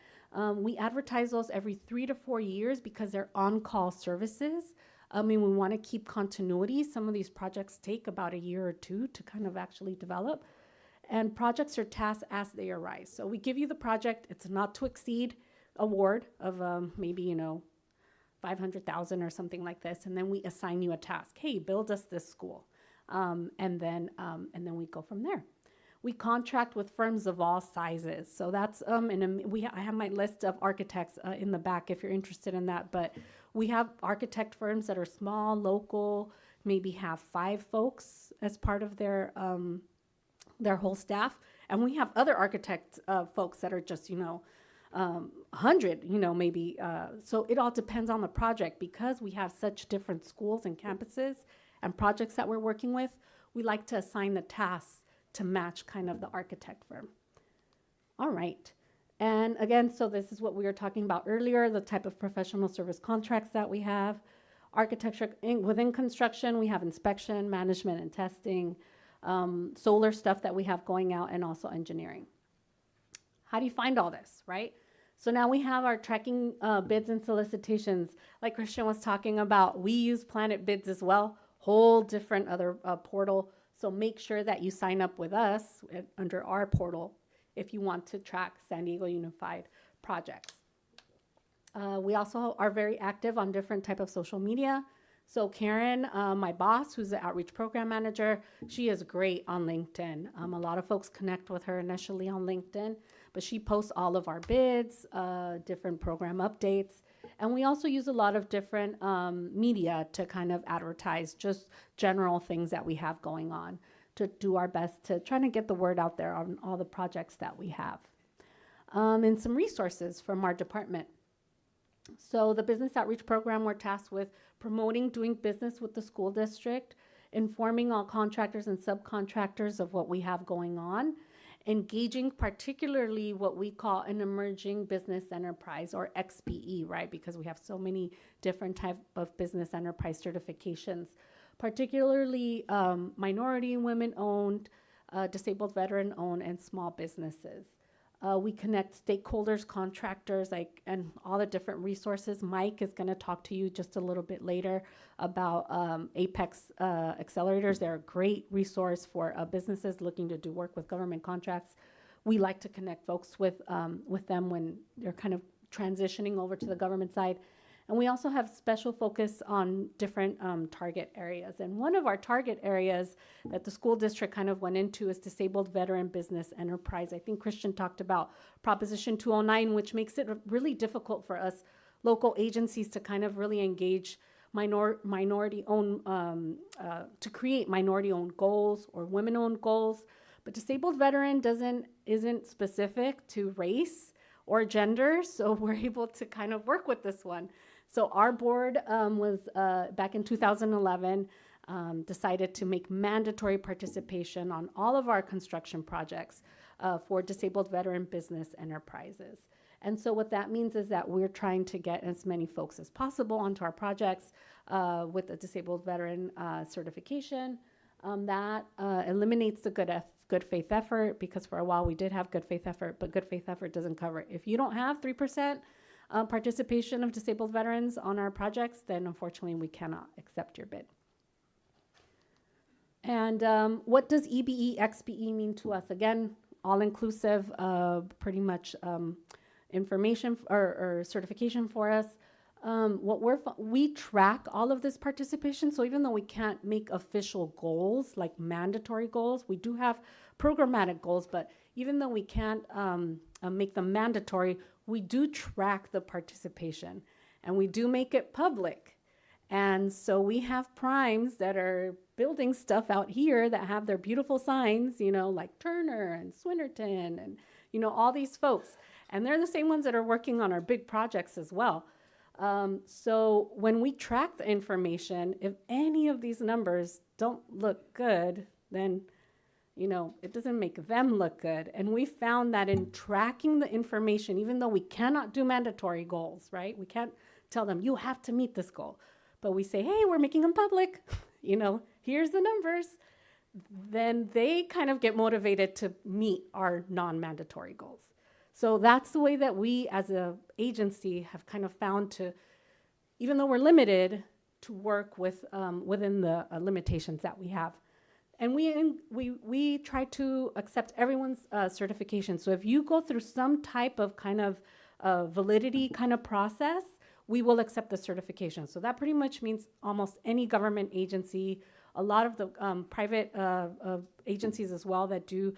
We advertise those every 3 to 4 years because they're on-call services. I mean, we want to keep continuity. Some of these projects take about a year or two to kind of actually develop. And projects are tasked as they arise. So we give you the project. It's a not to exceed award of maybe, you know, $500,000 or something like this, and then we assign you a task. Hey, build us this school, and then we go from there. We contract with firms of all sizes, so that's I have my list of architects in the back if you're interested in that. But we have architect firms that are small, local, maybe have 5 folks as part of their whole staff, and we have other architect folks that are just, you know, 100, you know, maybe. So it all depends on the project. Because we have such different schools and campuses and projects that we're working with, we like to assign the tasks to match kind of the architect firm. All right. And again, so this is what we were talking about earlier, the type of professional service contracts that we have. Architecture, within construction, we have inspection, management, and testing, solar stuff that we have going out, and also engineering. How do you find all this, right? So now we have our tracking bids and solicitations. Like Christian was talking about, we use Planet Bids as well, whole different other portal. So make sure that you sign up with us under our portal if you want to track San Diego Unified projects. We also are very active on different type of social media. So Karen, my boss, who's the outreach program manager, she is great on LinkedIn. A lot of folks connect with her initially on LinkedIn, but she posts all of our bids, different program updates. And we also use a lot of different media to kind of advertise just general things that we have going on, to do our best to try to get the word out there on all the projects that we have. And some resources from our department. So the business outreach program, we're tasked with promoting doing business with the school district informing all contractors and subcontractors of what we have going on, engaging particularly what we call an emerging business enterprise, or XBE, right? Because we have so many different type of business enterprise certifications, particularly minority and women-owned, disabled veteran-owned, and small businesses. We connect stakeholders, contractors, and all the different resources. Mike is going to talk to you just a little bit later about Apex accelerators. They're a great resource for businesses looking to do work with government contracts. We like to connect folks with them when they're kind of transitioning over to the government side. And we also have special focus on different target areas. And one of our target areas that the school district kind of went into is disabled veteran business enterprise. I think Christian talked about Proposition 209, which makes it really difficult for us local agencies to kind of really engage minority-owned, to create minority-owned goals or women-owned goals. But disabled veteran isn't specific to race or gender, so we're able to kind of work with this one. So our board was, back in 2011, decided to make mandatory participation on all of our construction projects for disabled veteran business enterprises. And so what that means is that we're trying to get as many folks as possible onto our projects with a disabled veteran certification. That eliminates the good faith effort, because for a while we did have good faith effort, but good faith effort doesn't cover it. If you don't have 3% participation of disabled veterans on our projects, then unfortunately we cannot accept your bid. And what does EBE, XBE mean to us? Again, all-inclusive, pretty much information or certification for us. We track all of this participation, so even though we can't make official goals, like mandatory goals, we do have programmatic goals, but even though we can't make them mandatory, we do track the participation, and we do make it public. And so we have primes that are building stuff out here that have their beautiful signs, like Turner and Swinnerton and, all these folks. And they're the same ones that are working on our big projects as well. So when we track the information, if any of these numbers don't look good, then it doesn't make them look good. And we found that in tracking the information, even though we cannot do mandatory goals, right? We can't tell them, you have to meet this goal. But we say, hey, we're making them public. Here's the numbers. Then they kind of get motivated to meet our non-mandatory goals. So that's the way that we as an agency have kind of found to, even though we're limited, to work with within the limitations that we have. And we try to accept everyone's certification. So if you go through some type of kind of validity kind of process, we will accept the certification. So that pretty much means almost any government agency, a lot of the private agencies as well that do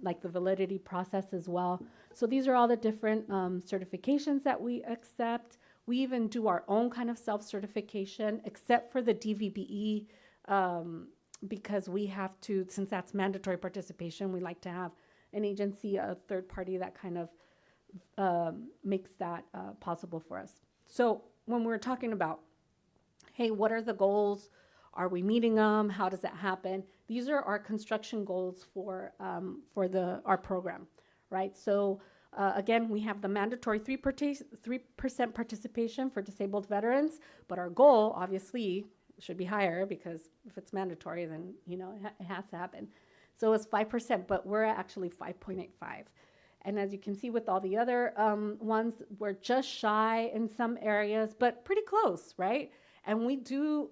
like the validity process as well. So these are all the different certifications that we accept. We even do our own kind of self-certification, except for the DVBE, because we have to, since that's mandatory participation, we like to have an agency, a third party that kind of makes that possible for us. So when we're talking about, hey, what are the goals? Are we meeting them? How does that happen? These are our construction goals for our program, right? So again, we have the mandatory 3% participation for disabled veterans, but our goal obviously should be higher, because if it's mandatory, then it has to happen. So it's 5%, but we're actually 5.85. And as you can see with all the other ones, we're just shy in some areas, but pretty close, right? And we do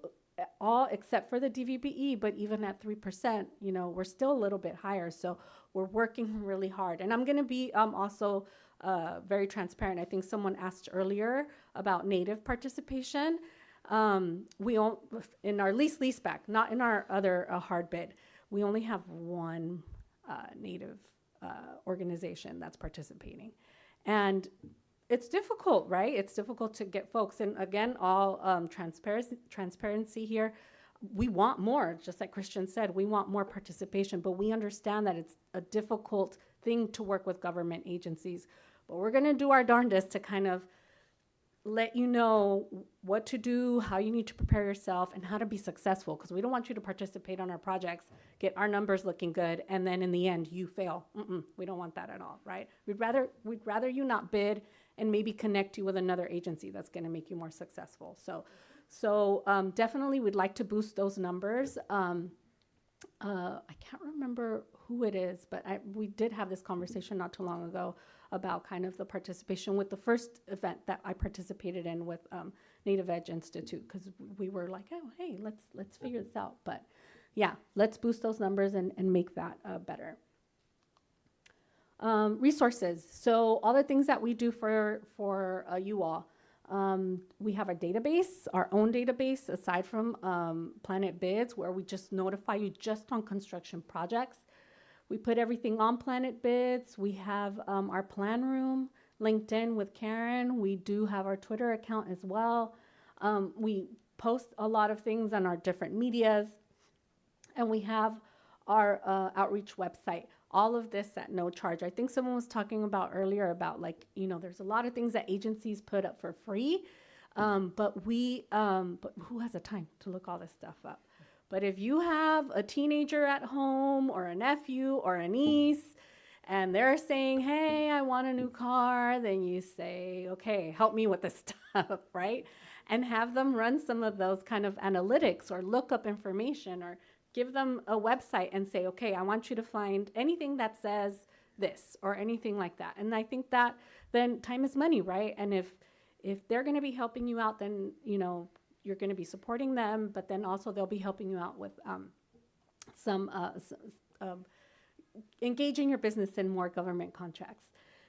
all except for the DVBE, but even at 3%, we're still a little bit higher. So we're working really hard. And I'm going to be also very transparent. I think someone asked earlier about Native participation. We don't, in our lease back, not in our other hard bid, we only have one Native organization that's participating. And it's difficult, right? It's difficult to get folks. And again, all transparency here. We want more, just like Christian said, we want more participation, but we understand that it's a difficult thing to work with government agencies. But we're going to do our darndest to kind of let you know what to do, how you need to prepare yourself, and how to be successful. Because we don't want you to participate on our projects, get our numbers looking good, and then in the end you fail. We don't want that at all, right? We'd rather you not bid and maybe connect you with another agency that's going to make you more successful. So definitely we'd like to boost those numbers. I can't remember who it is, but we did have this conversation not too long ago about kind of the participation with the first event that I participated in with Native Edge Institute, because we were like, oh, hey, let's figure this out. But yeah, let's boost those numbers and make that better. Resources. So all the things that we do for you all. We have a database, our own database, aside from Planet Bids, where we just notify you just on construction projects. We put everything on Planet Bids. We have our plan room, LinkedIn with Karen. We do have our Twitter account as well. We post a lot of things on our different medias. And we have our outreach website. All of this at no charge. I think someone was talking about earlier about, like, you know, there's a lot of things that agencies put up for free, but who has the time to look all this stuff up? But if you have a teenager at home or a nephew or a niece and they're saying, hey, I want a new car, then you say, okay, help me with this stuff, right? And have them run some of those kind of analytics or look up information, or give them a website and say, okay, I want you to find anything that says this or anything like that. And I think that then time is money, right? And if they're going to be helping you out, then, you know, you're going to be supporting them, but then also they'll be helping you out with engaging your business in more government contracts.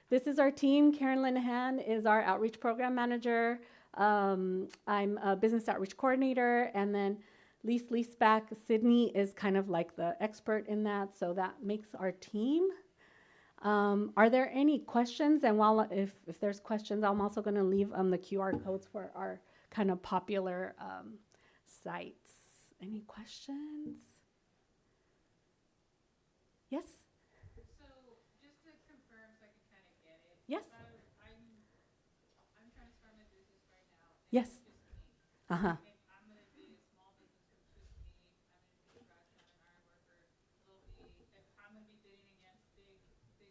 This is our team. Karen Linehan is our outreach program manager. I'm a business outreach coordinator, and then Lease Leaseback, Sydney is kind of like the expert in that, so that makes our team. Are there any questions? And while if there's questions, I'm also going to leave the QR codes for our kind of popular sites. Any questions? Yes? So just to confirm so I can kind of get it. Yes. I'm trying to start my business right now. And Yes. It's just me. Uh-huh. And I'm going to be a small business coach, just me. I'm going to be a scratcher and an iron worker. I'm going to be bidding against big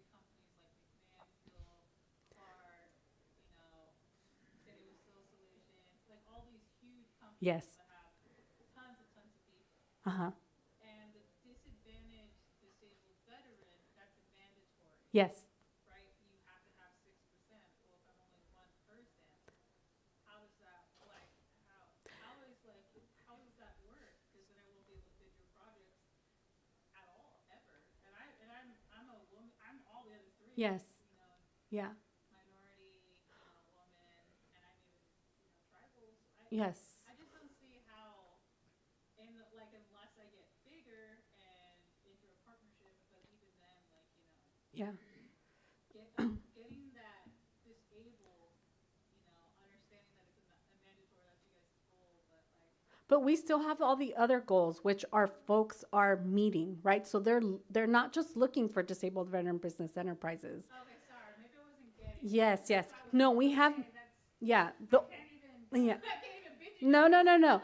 companies like McMahon Steel, Clark, you know, City with Steel Solutions, like all these huge companies Yes. that have tons and tons of people. Uh-huh. And the disadvantaged disabled veteran, that's a mandatory. Yes. Right? You have to have 6%. Well, if I'm only one person, how does that, like, how does that work? Because then I won't be able to bid your projects at all, ever. And I'm a woman, I'm all the other three. Yes. You know, Yeah. minority, you know, woman, and I'm even, you know, tribal. So Yes. I just don't see how, unless I get bigger and enter a partnership, but even then, like, you know, Yeah. getting that disabled, you know, understanding that it's a mandatory, that's you guys' goal, but like. But we still have all the other goals, which our folks are meeting, right? So they're not just looking for disabled veteran business enterprises. Okay, sorry, maybe I wasn't getting. Yes, yes. No, we have, yeah. I can't even, Yeah. I can't even bid you. No.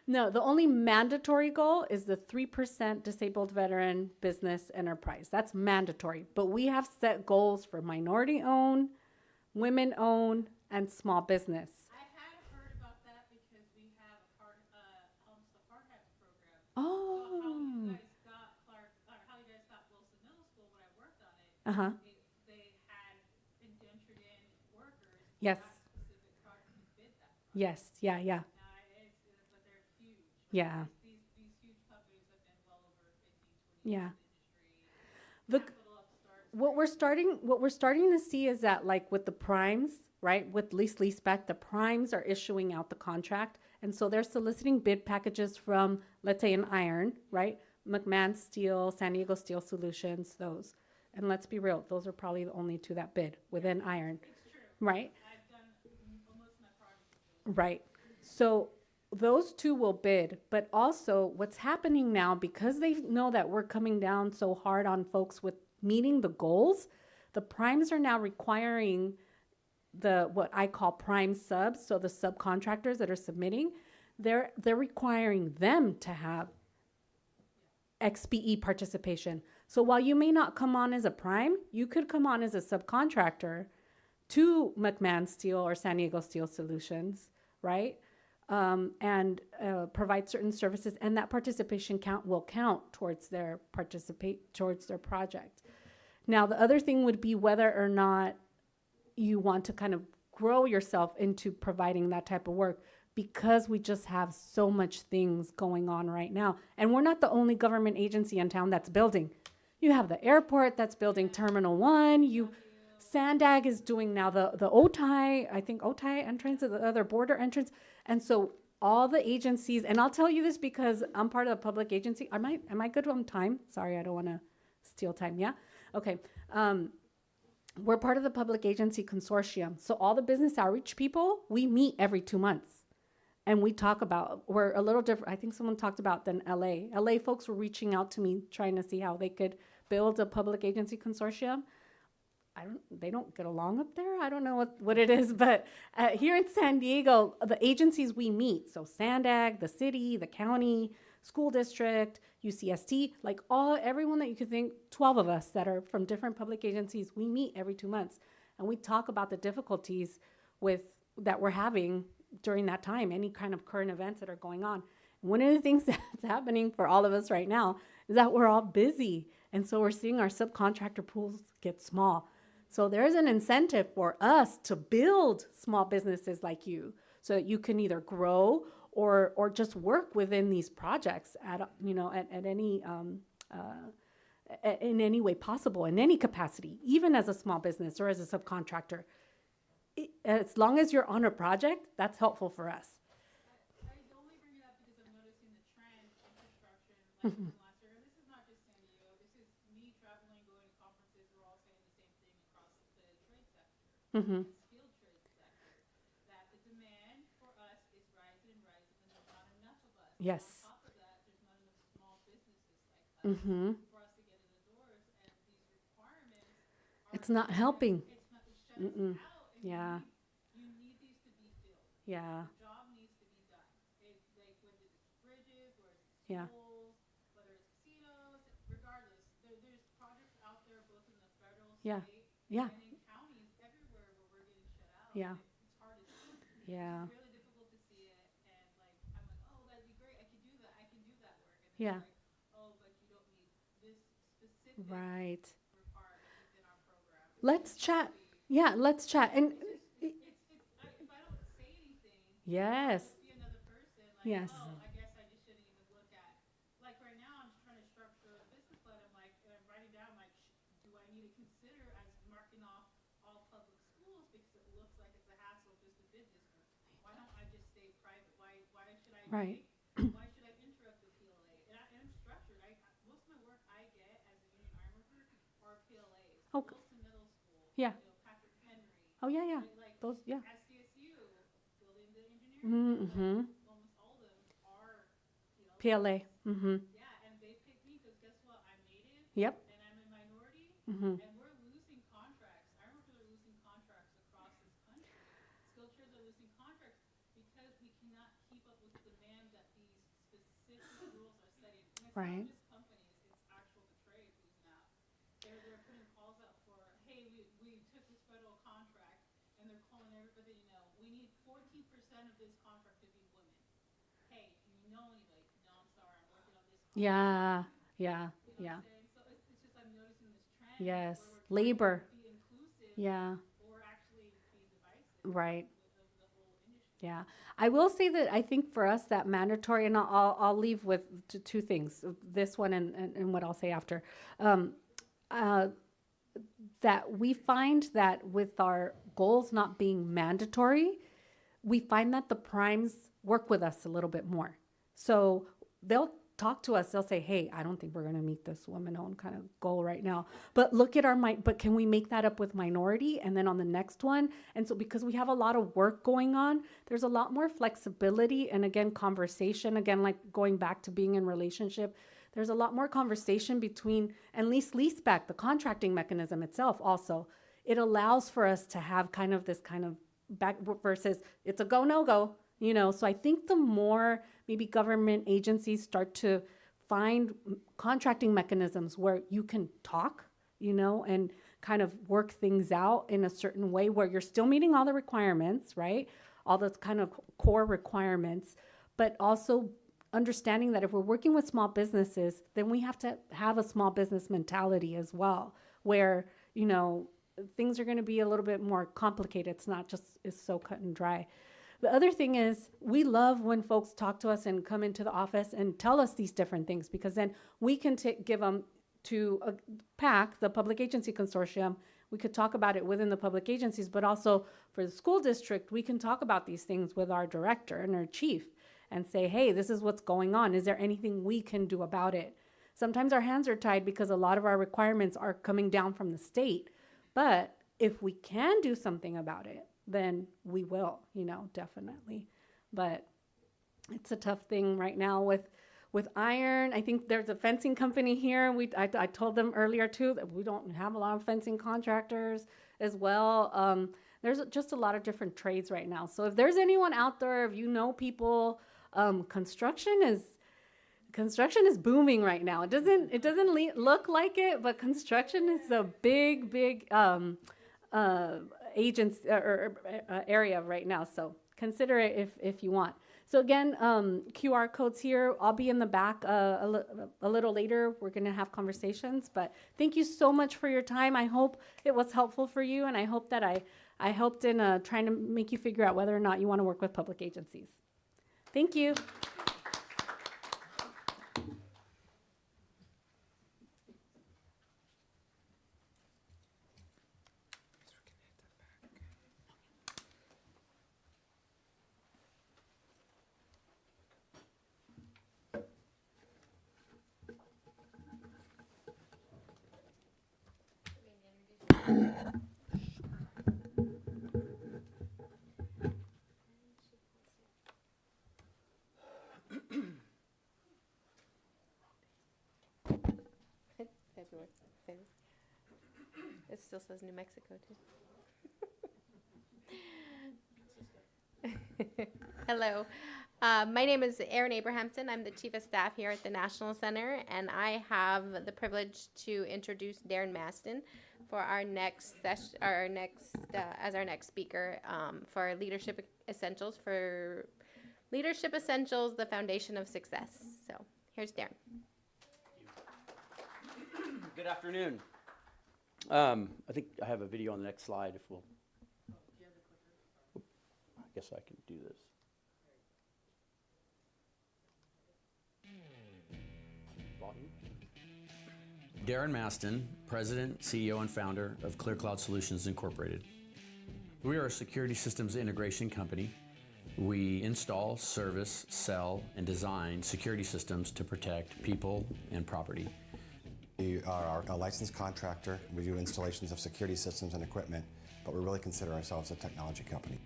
No, the only mandatory goal is the 3% disabled veteran business enterprise. That's mandatory. But we have set goals for minority-owned, women-owned, and small business. I had heard about that because we have almost a hard hats program. Oh. So how you guys got Clark, or how you guys got Wilson Middle School when I worked on it. Uh-huh. They had indentured in workers. Yes. That specific project and bid that project. Yes, yeah. But they're huge. Yeah. These huge companies have been well over 15, 20 Yeah. years in the industry. Capital upstarts. What we're starting to see is that, like with the primes, right, with leaseback, the primes are issuing out the contract, and so they're soliciting bid packages from, let's say, an iron, right, McMahon Steel, San Diego Steel Solutions, those. And let's be real, those are probably the only two that bid within iron, It's true. right? I've done most of my projects with those. Right. So those two will bid, but also what's happening now, because they know that we're coming down so hard on folks with meeting the goals, the primes are now requiring what I call prime subs, so the subcontractors that are submitting, they're requiring them to have XPE participation. So while you may not come on as a prime, you could come on as a subcontractor to McMahon Steel or San Diego Steel Solutions, right? And provide certain services, and that participation will count towards their project. Now, the other thing would be whether or not you want to kind of grow yourself into providing that type of work, because we just have so much things going on right now. And we're not the only government agency in town that's building. You have the airport that's building Terminal 1. Sandag is doing now the Otay, I think Otay entrance, or the other border entrance. And so all the agencies, and I'll tell you this because I'm part of a public agency. Am I good on time? Sorry, I don't want to steal time. Yeah? Okay. We're part of the public agency consortium. So all the business outreach people, we meet every 2 months. And we talk about, we're a little different. I think someone talked about than LA. LA folks were reaching out to me trying to see how they could build a public agency consortium. They don't get along up there. I don't know what it is, but here in San Diego, the agencies we meet, so Sandag, the city, the county, school district, UCST, like everyone that you could think, 12 of us that are from different public agencies, we meet every 2 months, and we talk about the difficulties that we're having during that time, any kind of current events that are going on. And one of the things that's happening for all of us right now is that we're all busy, and so we're seeing our subcontractor pools get small. So there's an incentive for us to build small businesses like you, so that you can either grow or just work within these projects at any in any way possible, in any capacity, even as a small business or as a subcontractor. As long as you're on a project, that's helpful for us. I only bring it up because I'm noticing the trend in construction, like from last year. And this is not just San Diego. This is me traveling, going to conferences. We're all saying the same thing across the trade sector, Mm-hmm. skilled trade sector, that the demand for us is rising and rising, and there's not enough of us. Yes. On top of that, there's not enough small businesses like us Mm-hmm. for us to get in the doors, and these requirements It's not helping. It's shutting us out. And Yeah. you need these to be filled. Yeah. The job needs to be done. Like whether it's bridges, or it's Yeah. schools, whether it's casinos, regardless, there's projects out there both in the federal, Yeah. state, Yeah. and in counties everywhere where we're getting shut out. Yeah. It's hard to see. Yeah. It's really difficult to see it, and like I'm like, oh, that'd be great. I can do that. I can do that work. And Yeah. it's like, oh, but you don't meet this specific Right. requirement within our program. Let's chat. Yeah, let's chat. And If I don't say anything, yes. be another person. Like, Yes. oh, I guess I just shouldn't even look at. Like right now, I'm trying to structure a business plan. I'm like, and I'm writing down like, do I need to consider as marking off all public schools because it looks like it's a hassle just to bid this one? Why don't I just stay private? Why should I? Right. Why should I interrupt the PLA? And I'm structured. Most of my work I get as a union iron worker are PLAs. Okay. Wilson Middle School. Yeah. Patrick Henry. Oh, yeah, yeah. Like Those, yeah. SDSU, building the engineering. Mm-hmm. Almost all of them are PLA. Mm-hmm. Yeah, and they picked me because guess what? I'm native. Yep. And I'm a minority. Mm-hmm. And we're losing contracts. Iron workers are losing contracts across this country. Skilled trades are losing contracts because we cannot keep up with the demand that these specific rules are setting. And it's Right. not just companies, it's actual the trade who's now. They're putting calls out for, hey, we took this federal contract, and they're calling everybody, we need 14% of this contract to be women. Hey, do you know anybody? No, I'm sorry, I'm working on this contract. Yeah. Yeah. You Yeah. know what I'm saying? So it's just I'm noticing this trend. Yes. Where we're trying Labor. to be inclusive, Yeah. or actually be divisive. Right. Of the whole industry. Yeah, I will say that I think for us that mandatory, and I'll leave with two things, this one and what I'll say after, that we find that with our goals not being mandatory, we find that the primes work with us a little bit more. So they'll talk to us, they'll say, hey, I don't think we're going to meet this women-owned kind of goal right now, but look at but can we make that up with minority? And then on the next one, and so because we have a lot of work going on, there's a lot more flexibility, and again, conversation, again, like going back to being in relationship, there's a lot more conversation between, and lease back, the contracting mechanism itself also. it allows for us to have kind of this kind of back versus it's a go, no go, you know. So I think the more maybe government agencies start to find contracting mechanisms where you can talk, you know, and kind of work things out in a certain way where you're still meeting all the requirements, right? All those kind of core requirements, but also understanding that if we're working with small businesses, then we have to have a small business mentality as well, where, you know, things are going to be a little bit more complicated. It's not just it's so cut and dry. The other thing is we love when folks talk to us and come into the office and tell us these different things, because then we can give them to PAC, the Public Agency Consortium. We could talk about it within the public agencies, but also for the school district, we can talk about these things with our director and our chief and say, hey, this is what's going on. Is there anything we can do about it? Sometimes our hands are tied because a lot of our requirements are coming down from the state. But if we can do something about it, then we will, you know, definitely. But it's a tough thing right now with iron. I think there's a fencing company here. I told them earlier too that we don't have a lot of fencing contractors as well. There's just a lot of different trades right now. So if there's anyone out there, if you know people, construction is booming right now. It doesn't look like it, but construction is a big area right now. So consider it if you want. So again, QR codes here. I'll be in the back a little later. We're going to have conversations. But thank you so much for your time. I hope it was helpful for you, and I hope that I helped in trying to make you figure out whether or not you want to work with public agencies. Thank you. February. It still says New Mexico too. Hello. My name is Erin Abrahamson. I'm the Chief of Staff here at the National Center, and I have the privilege to introduce Darren Maston for our next session, as our next speaker for Leadership Essentials, the Foundation of Success. So here's Darren. Good afternoon. I think I have a video on the next slide if we'll. I guess I can do this. Volume. Darren Maston, President, CEO, and founder of ClearCloud Solutions Incorporated. We are a security systems integration company. We install, service, sell, and design security systems to protect people and property. We are a licensed contractor. We do installations of security systems and equipment, but we really consider ourselves a technology company.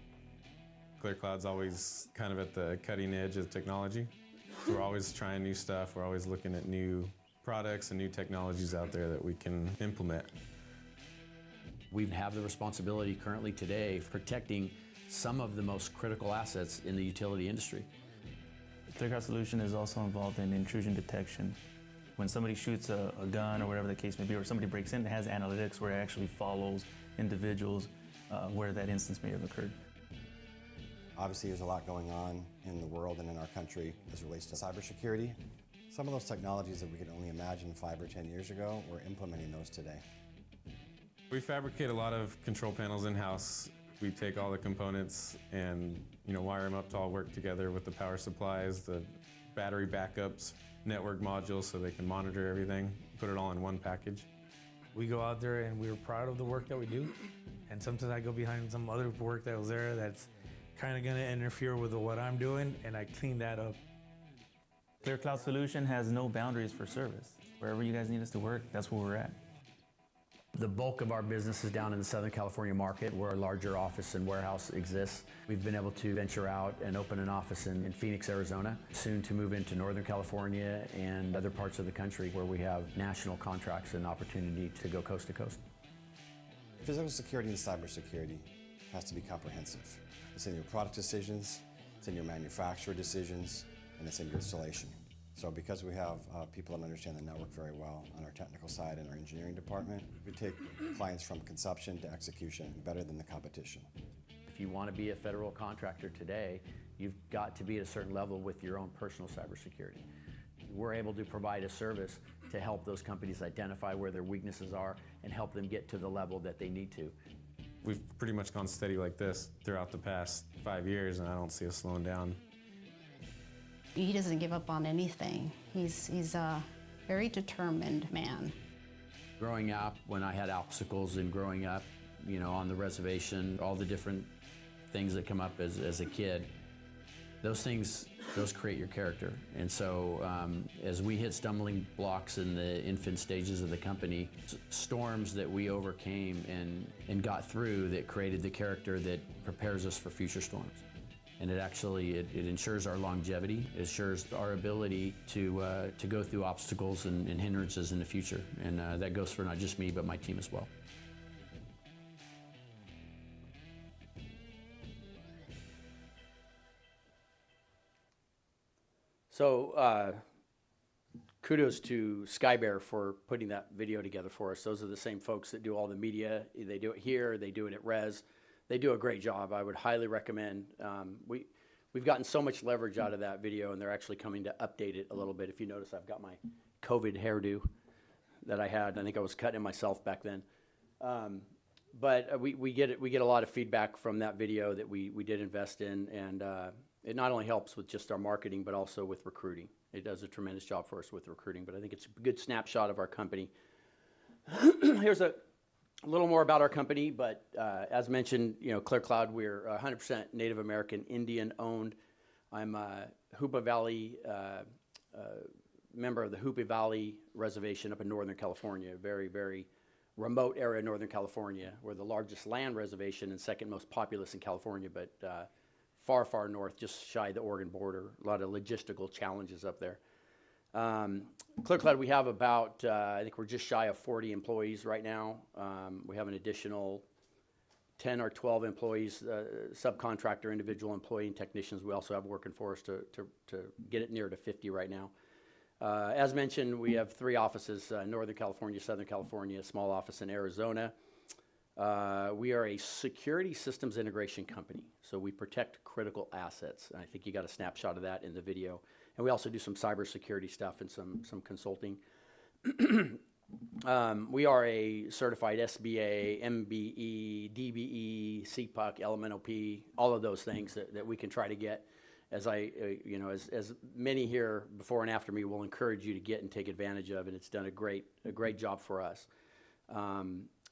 ClearCloud's always kind of at the cutting edge of technology. So we're always trying new stuff. We're always looking at new products and new technologies out there that we can implement. We have the responsibility currently today of protecting some of the most critical assets in the utility industry. ClearCloud Solution is also involved in intrusion detection. When somebody shoots a gun or whatever the case may be, or somebody breaks in, it has analytics where it actually follows individuals where that instance may have occurred. Obviously, there's a lot going on in the world and in our country as it relates to cybersecurity. Some of those technologies that we could only imagine 5 or 10 years ago, we're implementing those today. We fabricate a lot of control panels in-house. We take all the components and wire them up to all work together with the power supplies, the battery backups, network modules so they can monitor everything, put it all in one package. We go out there and we're proud of the work that we do. And sometimes I go behind some other work that was there that's kind of going to interfere with what I'm doing, and I clean that up. ClearCloud Solution has no boundaries for service. Wherever you guys need us to work, that's where we're at. The bulk of our business is down in the Southern California market where a larger office and warehouse exists. We've been able to venture out and open an office in Phoenix, Arizona, soon to move into Northern California and other parts of the country where we have national contracts and opportunity to go coast to coast. Physical security and cybersecurity has to be comprehensive. It's in your product decisions, it's in your manufacturer decisions, and it's in your installation. So because we have people that understand the network very well on our technical side and our engineering department, we take clients from conception to execution better than the competition. If you want to be a federal contractor today, you've got to be at a certain level with your own personal cybersecurity. We're able to provide a service to help those companies identify where their weaknesses are and help them get to the level that they need to. We've pretty much gone steady like this throughout the past 5 years, and I don't see us slowing down. He doesn't give up on anything. He's a very determined man. Growing up, when I had obstacles in growing up, you know, on the reservation, all the different things that come up as a kid, those create your character. And so as we hit stumbling blocks in the infant stages of the company, storms that we overcame and got through that created the character that prepares us for future storms. And it actually ensures our longevity, it ensures our ability to go through obstacles and hindrances in the future. And that goes for not just me, but my team as well. So kudos to Skybear for putting that video together for us. Those are the same folks that do all the media. They do it here, they do it at Res. They do a great job. I would highly recommend. We've gotten so much leverage out of that video, and they're actually coming to update it a little bit. If you notice, I've got my COVID hairdo that I had. I think I was cutting it myself back then. But we get a lot of feedback from that video that we did invest in, and it not only helps with just our marketing, but also with recruiting. It does a tremendous job for us with recruiting, but I think it's a good snapshot of our company. Here's a little more about our company, but as mentioned, you know, ClearCloud, we're 100% Native American Indian owned. I'm a Hoopa Valley, member of the Hoopa Valley Reservation up in Northern California, a very, very remote area of Northern California. We're the largest land reservation and second most populous in California, but far, far north, just shy of the Oregon border. A lot of logistical challenges up there. ClearCloud, we have about, I think we're just shy of 40 employees right now. We have an additional 10 or 12 employees, subcontractor, individual employee, and technicians. We also have working for us to get it near to 50 right now. As mentioned, we have 3 offices, Northern California, Southern California, a small office in Arizona. We are a security systems integration company, so we protect critical assets. And I think you got a snapshot of that in the video. And we also do some cybersecurity stuff and some consulting. We are a certified SBA, MBE, DBE, CPUC, LMNOP, all of those things that we can try to get. As as many here before and after me will encourage you to get and take advantage of, and it's done a great job for us.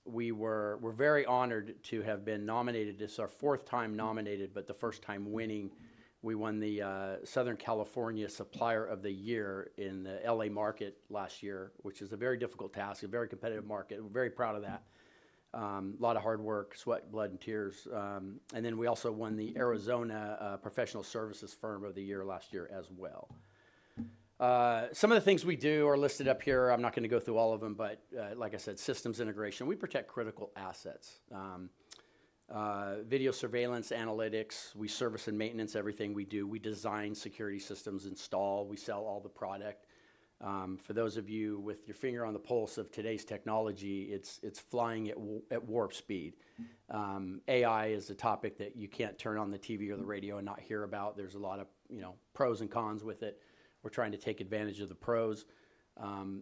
We're very honored to have been nominated. This is our 4th time nominated, but the first time winning. We won the Southern California Supplier of the Year in the LA market last year, which is a very difficult task, a very competitive market. We're very proud of that. A lot of hard work, sweat, blood, and tears. And then we also won the Arizona Professional Services Firm of the Year last year as well. Some of the things we do are listed up here. I'm not going to go through all of them, but like I said, systems integration. We protect critical assets. Video surveillance, analytics, we service and maintenance everything we do. We design security systems, install, we sell all the product. For those of you with your finger on the pulse of today's technology, it's flying at warp speed. AI is a topic that you can't turn on the TV or the radio and not hear about. There's a lot of pros and cons with it. We're trying to take advantage of the pros.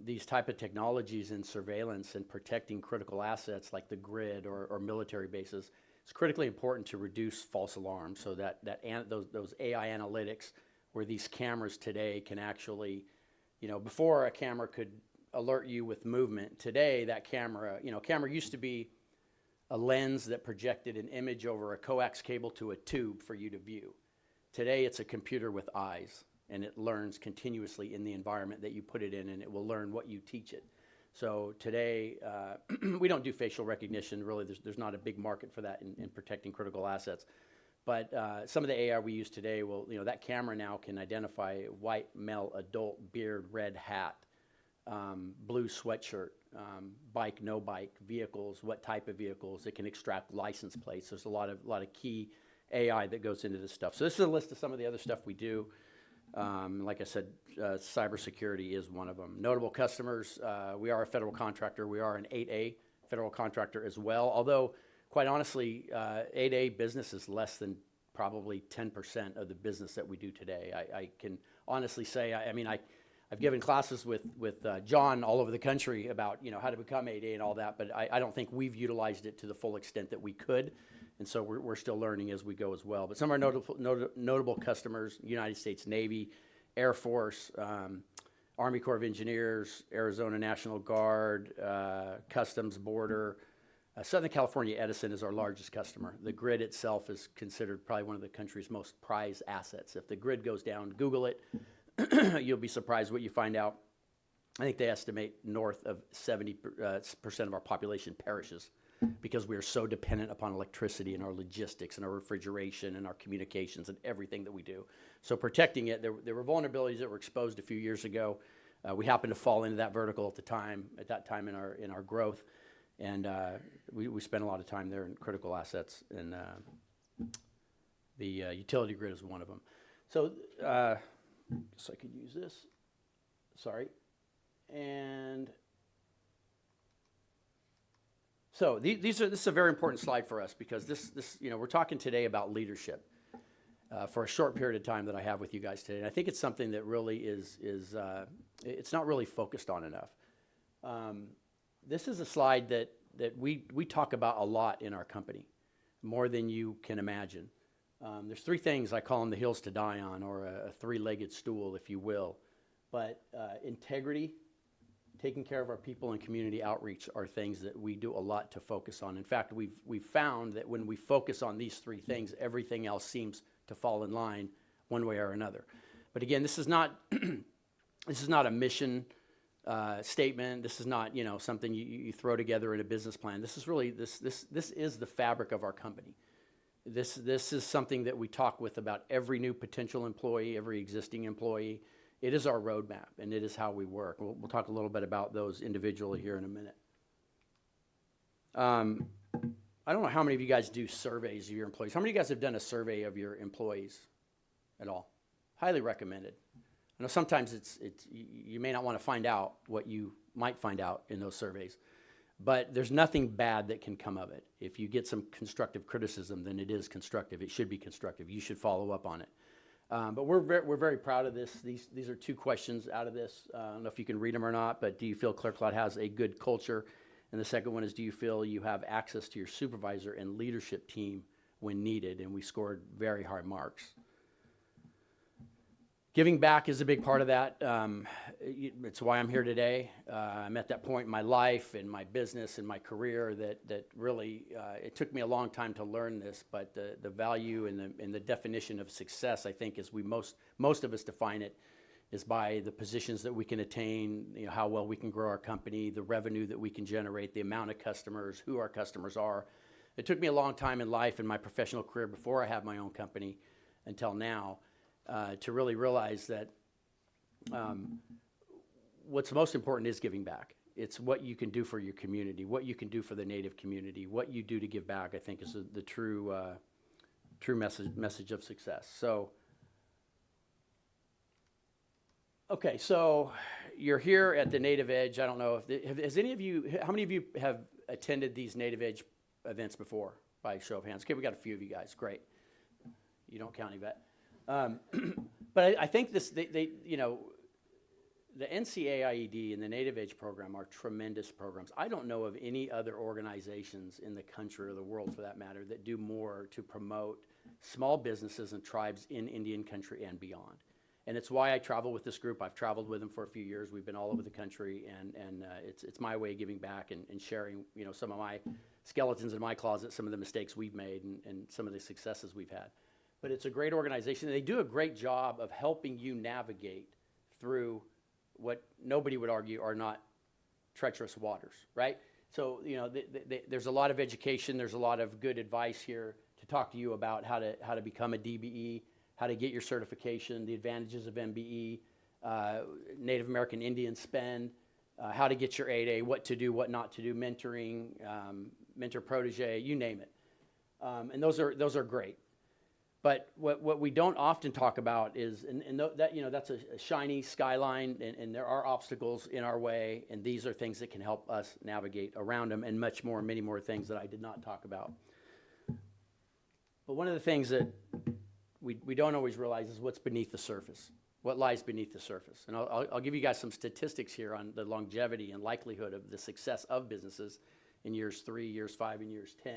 These type of technologies in surveillance and protecting critical assets like the grid or military bases, it's critically important to reduce false alarms so that those AI analytics where these cameras today can actually, before a camera could alert you with movement, today that camera used to be a lens that projected an image over a coax cable to a tube for you to view. Today it's a computer with eyes, and it learns continuously in the environment that you put it in, and it will learn what you teach it. So today, we don't do facial recognition. Really, there's not a big market for that in protecting critical assets. But some of the AI we use today will, that camera now can identify white, male, adult, beard, red hat. blue sweatshirt, bike, no bike, vehicles, what type of vehicles. It can extract license plates. There's a lot of key AI that goes into this stuff. So this is a list of some of the other stuff we do. Like I said, cybersecurity is one of them. Notable customers, we are a federal contractor. We are an 8A federal contractor as well. Although, quite honestly, 8A business is less than probably 10% of the business that we do today. I can honestly say, I've given classes with John all over the country about how to become 8A and all that, but I don't think we've utilized it to the full extent that we could, and so we're still learning as we go as well. But some of our notable customers: United States Navy, Air Force, Army Corps of Engineers, Arizona National Guard, Customs Border. Southern California Edison is our largest customer. The grid itself is considered probably one of the country's most prized assets. If the grid goes down, Google it. You'll be surprised what you find out. I think they estimate north of 70% of our population perishes because we are so dependent upon electricity and our logistics and our refrigeration and our communications and everything that we do. So protecting it, there were vulnerabilities that were exposed a few years ago. We happened to fall into that vertical at that time in our growth, and we spent a lot of time there in critical assets, and the utility grid is one of them. So. So I could use this. Sorry. And so this is a very important slide for us because this we're talking today about leadership for a short period of time that I have with you guys today. And I think it's something that really is it's not really focused on enough. This is a slide that we talk about a lot in our company, more than you can imagine. There's three things, I call them the hills to die on, or a three-legged stool, if you will. But integrity, taking care of our people, and community outreach are things that we do a lot to focus on. In fact, we've found that when we focus on these three things, everything else seems to fall in line one way or another. But again, this is not a mission statement. This is not something you throw together in a business plan. This is really this is the fabric of our company. This is something that we talk with about every new potential employee, every existing employee. It is our roadmap, and it is how we work. We'll talk a little bit about those individually here in a minute. I don't know how many of you guys do surveys of your employees. How many of you guys have done a survey of your employees at all? Highly recommended. I know sometimes you may not want to find out what you might find out in those surveys. But there's nothing bad that can come of it. If you get some constructive criticism, then it is constructive. It should be constructive. You should follow up on it. But we're very proud of this. These are two questions out of this. I don't know if you can read them or not, but do you feel ClearCloud has a good culture? And the second one is, do you feel you have access to your supervisor and leadership team when needed? And we scored very high marks. Giving back is a big part of that. It's why I'm here today. I'm at that point in my life and my business and my career that really, it took me a long time to learn this, but the value and the definition of success, I think, as most of us define it, is by the positions that we can attain, how well we can grow our company, the revenue that we can generate, the amount of customers, who our customers are. It took me a long time in life in my professional career before I had my own company until now. To really realize that what's most important is giving back. It's what you can do for your community, what you can do for the Native community, what you do to give back, I think, is the true message of success. So, okay, so you're here at the Native Edge. I don't know has any of you, how many of you have attended these Native Edge events before, by show of hands? Okay, we got a few of you guys. Great. You don't count, Yvette. But I think the NCAIED and the Native Edge program are tremendous programs. I don't know of any other organizations in the country or the world, for that matter, that do more to promote small businesses and tribes in Indian country and beyond. And it's why I travel with this group. I've traveled with them for a few years. We've been all over the country, and it's my way of giving back and sharing, some of my skeletons in my closet, some of the mistakes we've made, and some of the successes we've had. But it's a great organization. They do a great job of helping you navigate through what nobody would argue are not treacherous waters, right? So, there's a lot of education. There's a lot of good advice here to talk to you about how to become a DBE, how to get your certification, the advantages of MBE, Native American Indian spend, how to get your 8A, what to do, what not to do, mentoring, mentor protege, you name it. And those are great. But what we don't often talk about is, that's a shiny skyline, and there are obstacles in our way, and these are things that can help us navigate around them, and many more things that I did not talk about. But one of the things that we don't always realize is what's beneath the surface, what lies beneath the surface. And I'll give you guys some statistics here on the longevity and likelihood of the success of businesses in years 3, years 5, and years 10.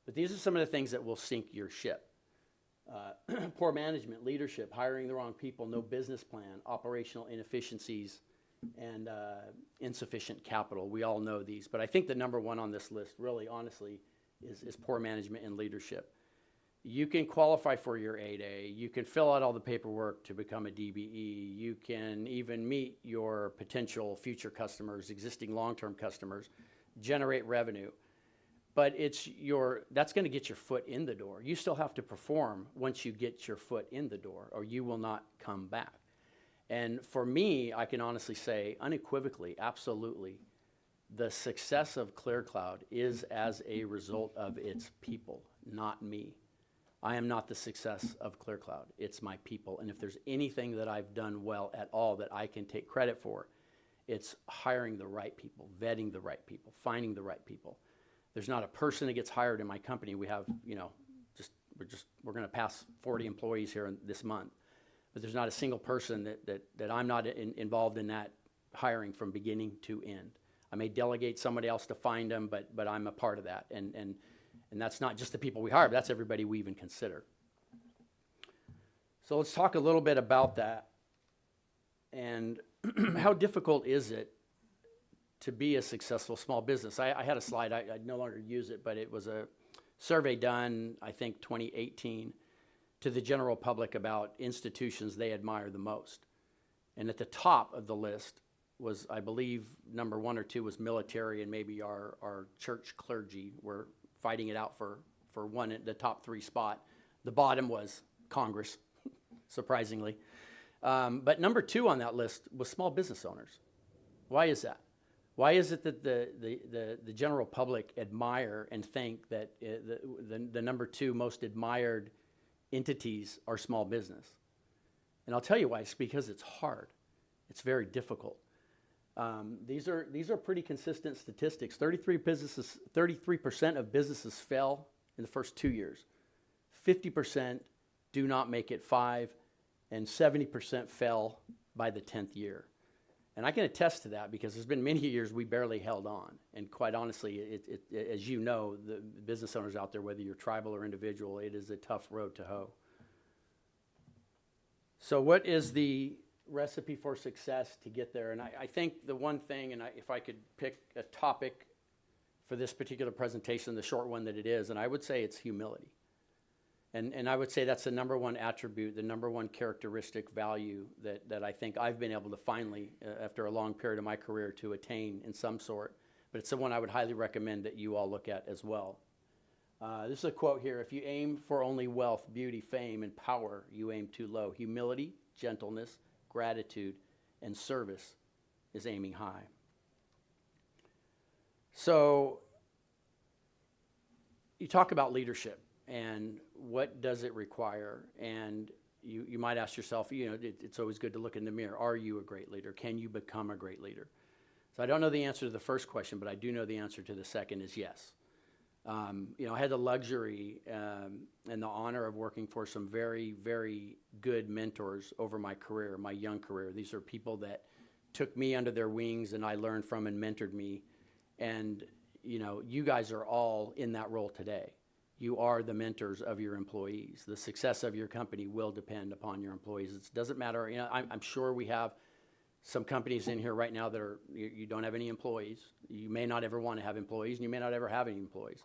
But these are some of the things that will sink your ship. Poor management, leadership, hiring the wrong people, no business plan, operational inefficiencies, and insufficient capital. We all know these, but I think the number one on this list, really, honestly, is poor management and leadership. You can qualify for your 8A. You can fill out all the paperwork to become a DBE. You can even meet your potential future customers, existing long-term customers, generate revenue. But that's going to get your foot in the door. You still have to perform once you get your foot in the door, or you will not come back. And for me, I can honestly say unequivocally, absolutely, the success of ClearCloud is as a result of its people, not me. I am not the success of ClearCloud. It's my people. And if there's anything that I've done well at all that I can take credit for, it's hiring the right people, vetting the right people, finding the right people. There's not a person that gets hired in my company. We have, we're going to pass 40 employees here this month. But there's not a single person that I'm not involved in that hiring from beginning to end. I may delegate somebody else to find them, but I'm a part of that. And that's not just the people we hire, but that's everybody we even consider. So let's talk a little bit about that. And how difficult is it to be a successful small business? I had a slide, I no longer use it, but it was a survey done, I think, 2018, to the general public about institutions they admire the most. And at the top of the list was, I believe, number 1 or 2 was military, and maybe our church clergy were fighting it out for the top 3 spot. The bottom was Congress, surprisingly. But number 2 on that list was small business owners. Why is that? Why is it that the general public admire and think that the number 2 most admired entities are small business? And I'll tell you why. It's because it's hard. It's very difficult. These are pretty consistent statistics. 33% of businesses fail in the first 2 years. 50% do not make it 5, and 70% fail by the 10th year. And I can attest to that because there's been many years we barely held on. And quite honestly, as you know, the business owners out there, whether you're tribal or individual, it is a tough road to hoe. So what is the recipe for success to get there? And I think the one thing, and if I could pick a topic for this particular presentation, the short one that it is, and I would say it's humility. And I would say that's the number 1 attribute, the number 1 characteristic value that I think I've been able to finally, after a long period of my career, to attain in some sort. But it's the one I would highly recommend that you all look at as well. This is a quote here: "If you aim for only wealth, beauty, fame, and power, you aim too low. Humility, gentleness, gratitude, and service is aiming high." So you talk about leadership and what does it require? And you might ask yourself, it's always good to look in the mirror. Are you a great leader? Can you become a great leader? So I don't know the answer to the first question, but I do know the answer to the second is yes. I had the luxury and the honor of working for some very, very good mentors over my career, my young career. These are people that took me under their wings and I learned from and mentored me. And, you guys are all in that role today. You are the mentors of your employees. The success of your company will depend upon your employees. It doesn't matter. I'm sure we have some companies in here right now that you don't have any employees. You may not ever want to have employees, and you may not ever have any employees.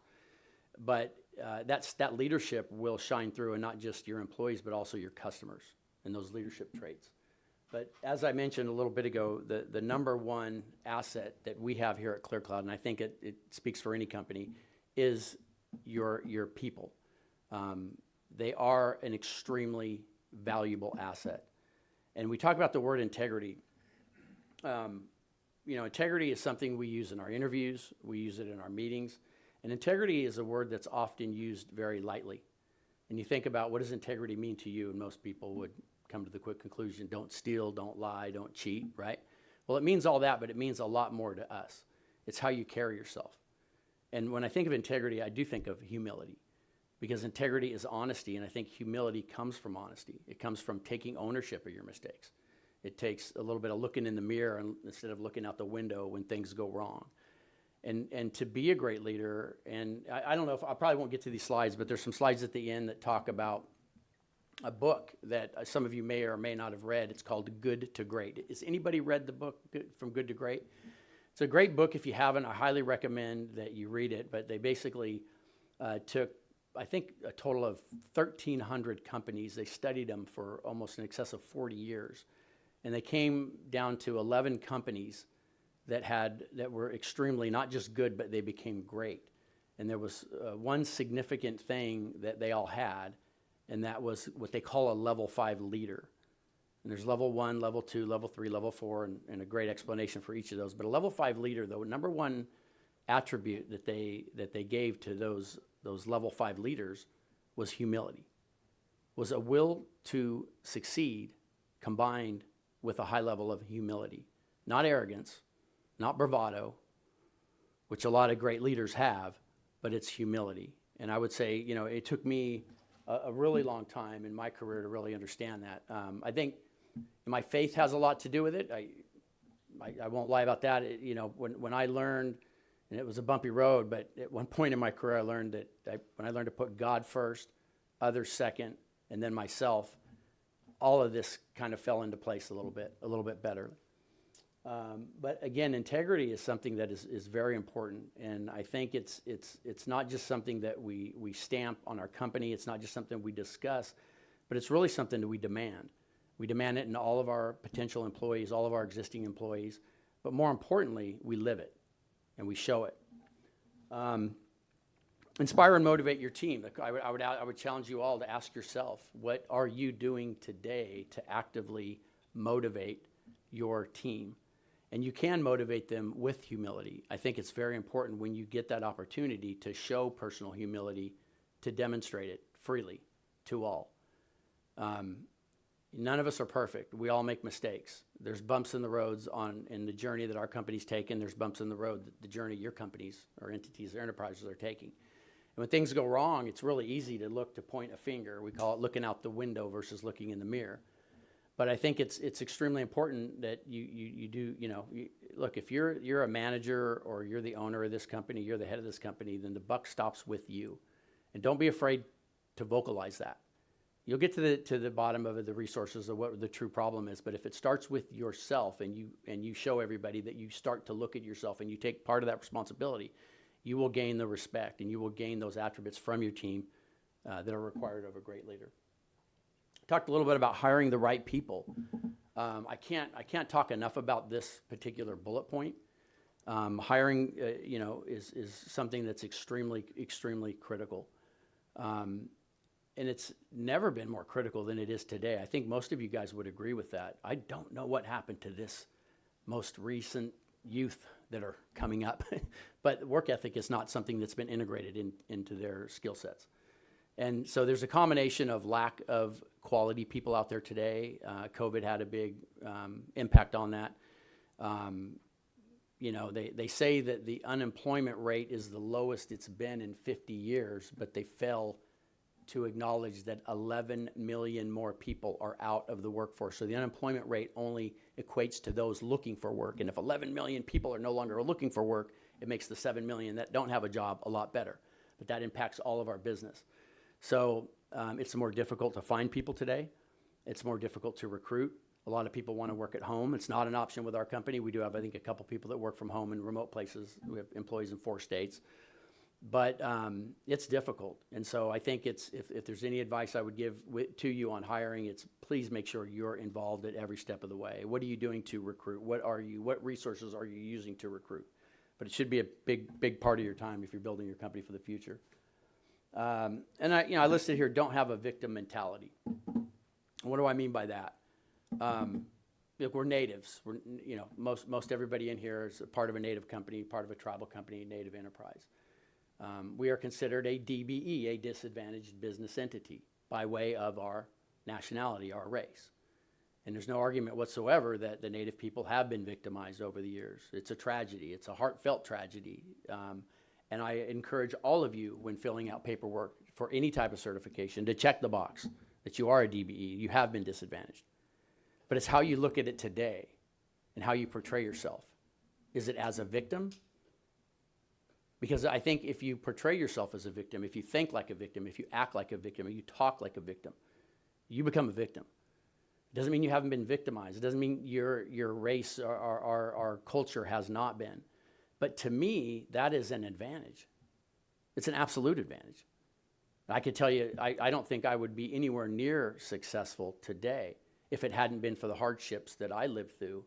But that leadership will shine through, and not just your employees, but also your customers and those leadership traits. But as I mentioned a little bit ago, the number 1 asset that we have here at ClearCloud, and I think it speaks for any company, is your people. They are an extremely valuable asset. And we talk about the word integrity. integrity is something we use in our interviews, we use it in our meetings, and integrity is a word that's often used very lightly. And you think about what does integrity mean to you, and most people would come to the quick conclusion, don't steal, don't lie, don't cheat, right? Well, it means all that, but it means a lot more to us. It's how you carry yourself. And when I think of integrity, I do think of humility, because integrity is honesty, and I think humility comes from honesty. It comes from taking ownership of your mistakes. It takes a little bit of looking in the mirror instead of looking out the window when things go wrong. And to be a great leader, and I don't know if I probably won't get to these slides, but there's some slides at the end that talk about a book that some of you may or may not have read. It's called Good to Great. Has anybody read the book From Good to Great? It's a great book. If you haven't, I highly recommend that you read it. But they basically took, I think, a total of 1,300 companies. They studied them for almost in excess of 40 years. And they came down to 11 companies that were extremely not just good, but they became great. And there was one significant thing that they all had, and that was what they call a level 5 leader. And there's level 1, level 2, level 3, level 4, and a great explanation for each of those. But a level 5 leader, the number one attribute that they gave to those level 5 leaders was humility, was a will to succeed combined with a high level of humility, not arrogance, not bravado, which a lot of great leaders have, but it's humility. And I would say, it took me a really long time in my career to really understand that. I think my faith has a lot to do with it. I won't lie about that. When I learned, and it was a bumpy road, but at one point in my career, I learned that when I learned to put God first, others second, and then myself, all of this kind of fell into place a little bit better. But again, integrity is something that is very important, and I think it's not just something that we stamp on our company. It's not just something we discuss, but it's really something that we demand. We demand it in all of our potential employees, all of our existing employees, but more importantly, we live it and we show it. Inspire and motivate your team. I would challenge you all to ask yourself, what are you doing today to actively motivate your team? And you can motivate them with humility. I think it's very important when you get that opportunity to show personal humility, to demonstrate it freely to all. None of us are perfect. We all make mistakes. There's bumps in the roads in the journey that our company's taken. There's bumps in the road, the journey your companies or entities or enterprises are taking. And when things go wrong, it's really easy to point a finger. We call it looking out the window versus looking in the mirror. But I think it's extremely important that you do, look, if you're a manager or you're the owner of this company, you're the head of this company, then the buck stops with you. And don't be afraid to vocalize that. You'll get to the bottom of the resources of what the true problem is, but if it starts with yourself and you show everybody that you start to look at yourself and you take part of that responsibility, you will gain the respect and you will gain those attributes from your team that are required of a great leader. Talked a little bit about hiring the right people. I can't talk enough about this particular bullet point. Hiring, is something that's extremely critical. And it's never been more critical than it is today. I think most of you guys would agree with that. I don't know what happened to this most recent youth that are coming up, but work ethic is not something that's been integrated into their skill sets. And so there's a combination of lack of quality people out there today. COVID had a big impact on that. They say that the unemployment rate is the lowest it's been in 50 years, but they fail to acknowledge that 11 million more people are out of the workforce. So the unemployment rate only equates to those looking for work. And if 11 million people are no longer looking for work, it makes the 7 million that don't have a job a lot better. But that impacts all of our business. So it's more difficult to find people today. It's more difficult to recruit. A lot of people want to work at home. It's not an option with our company. We do have, I think, a couple people that work from home in remote places. We have employees in 4 states. But it's difficult. And so I think if there's any advice I would give to you on hiring, it's please make sure you're involved at every step of the way. What are you doing to recruit? What resources are you using to recruit? But it should be a big part of your time if you're building your company for the future. And I listed here, don't have a victim mentality. What do I mean by that? look, we're natives. We're, you know, most everybody in here is a part of a native company, part of a tribal company, native enterprise. We are considered a DBE, a disadvantaged business entity, by way of our nationality, our race. And there's no argument whatsoever that the native people have been victimized over the years. It's a tragedy. It's a heartfelt tragedy. And I encourage all of you, when filling out paperwork for any type of certification, to check the box that you are a DBE, you have been disadvantaged. But it's how you look at it today and how you portray yourself. Is it as a victim? Because I think if you portray yourself as a victim, if you think like a victim, if you act like a victim, or you talk like a victim, you become a victim. It doesn't mean you haven't been victimized. It doesn't mean your race or our culture has not been. But to me, that is an advantage. It's an absolute advantage. I could tell you, I don't think I would be anywhere near successful today if it hadn't been for the hardships that I lived through.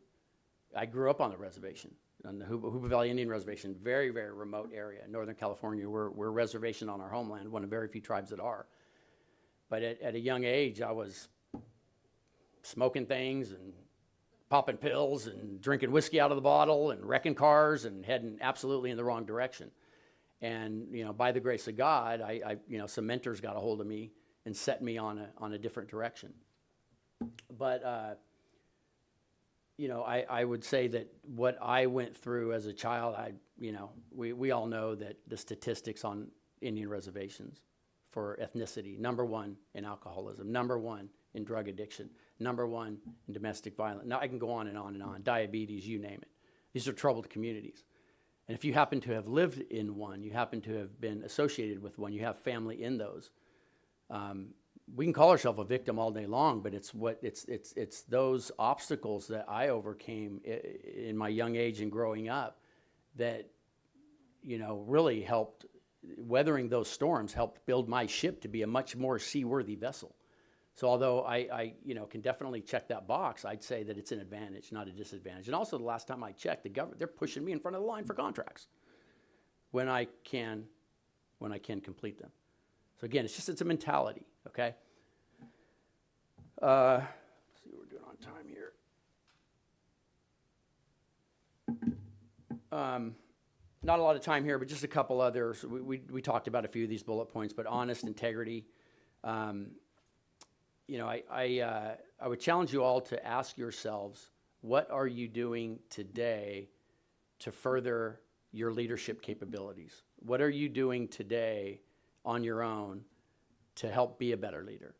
I grew up on the reservation, on the Hoopa Valley Indian Reservation, very, very remote area. In Northern California, we're a reservation on our homeland, one of very few tribes that are. But at a young age, I was smoking things and popping pills and drinking whiskey out of the bottle and wrecking cars and heading absolutely in the wrong direction. And, you know, by the grace of God, you know, some mentors got a hold of me and set me on a different direction. But, you know, I would say that what I went through as a child, you know, we all know that the statistics on Indian reservations for ethnicity, #1 in alcoholism, #1 in drug addiction, #1 in domestic violence. Now I can go on and on and on, diabetes, you name it. These are troubled communities. And if you happen to have lived in one, you happen to have been associated with one, you have family in those, we can call ourselves a victim all day long, but it's those obstacles that I overcame in my young age and growing up that, you know, really helped. Weathering those storms helped build my ship to be a much more seaworthy vessel. So although I you know, can definitely check that box, I'd say that it's an advantage, not a disadvantage. And also, the last time I checked, the government, they're pushing me in front of the line for contracts when I can complete them. So again, it's a mentality, okay? Let's see what we're doing on time here. Not a lot of time here, but just a couple others. We talked about a few of these bullet points, but honest, integrity. You know, I would challenge you all to ask yourselves, what are you doing today to further your leadership capabilities? What are you doing today on your own to help be a better leader?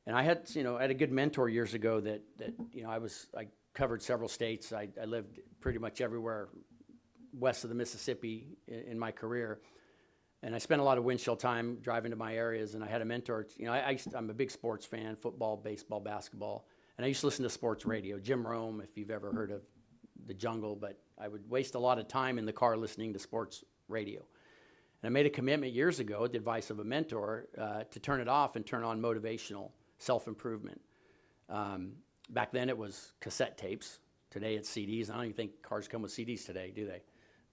And I had a good mentor years ago that you know, I covered several states. I lived pretty much everywhere west of the Mississippi in my career. And I spent a lot of windshield time driving to my areas, and I had a mentor. You know, I'm a big sports fan, football, baseball, basketball. And I used to listen to sports radio. Jim Rome, if you've ever heard of The Jungle, but I would waste a lot of time in the car listening to sports radio. And I made a commitment years ago, at the advice of a mentor, to turn it off and turn on motivational self-improvement. Back then it was cassette tapes. Today it's CDs. I don't even think cars come with CDs today, do they?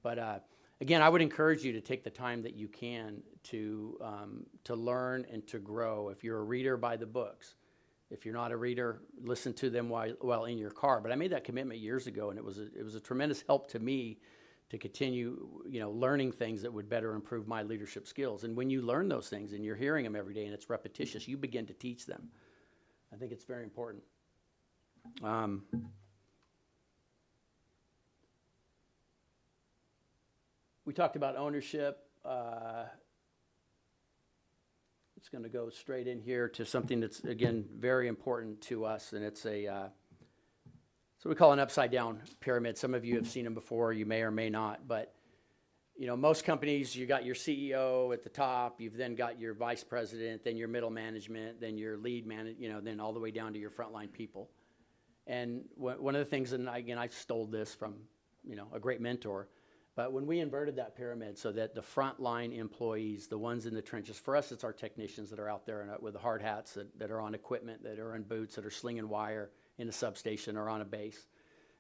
But again, I would encourage you to take the time that you can to learn and to grow. If you're a reader, buy the books. If you're not a reader, listen to them while in your car. But I made that commitment years ago, and it was a tremendous help to me to continue, you know, learning things that would better improve my leadership skills. And when you learn those things and you're hearing them every day and it's repetitious, you begin to teach them. I think it's very important. We talked about ownership. It's going to go straight in here to something that's, again, very important to us, and it's so we call an upside-down pyramid. Some of you have seen them before. You may or may not, but you know, most companies, you got your CEO at the top. You've then got your vice president, then your middle management, then your lead manager, you know, then all the way down to your frontline people. And one of the things, and again, I stole this from, you know, a great mentor. But when we inverted that pyramid so that the frontline employees, the ones in the trenches, for us it's our technicians that are out there with the hard hats that are on equipment, that are in boots, that are slinging wire in a substation or on a base.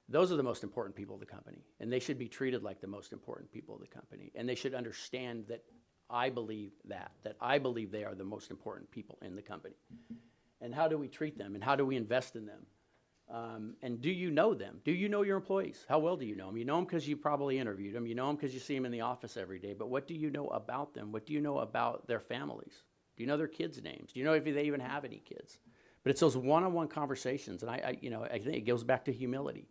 Those are the most important people of the company, and they should be treated like the most important people of the company. And they should understand that I believe that I believe they are the most important people in the company. And how do we treat them, and how do we invest in them? And do you know them? Do you know your employees? How well do you know them? You know them because you probably interviewed them. You know them because you see them in the office every day. But what do you know about them? What do you know about their families? Do you know their kids' names? Do you know if they even have any kids? But it's those one-on-one conversations, and I think it goes back to humility.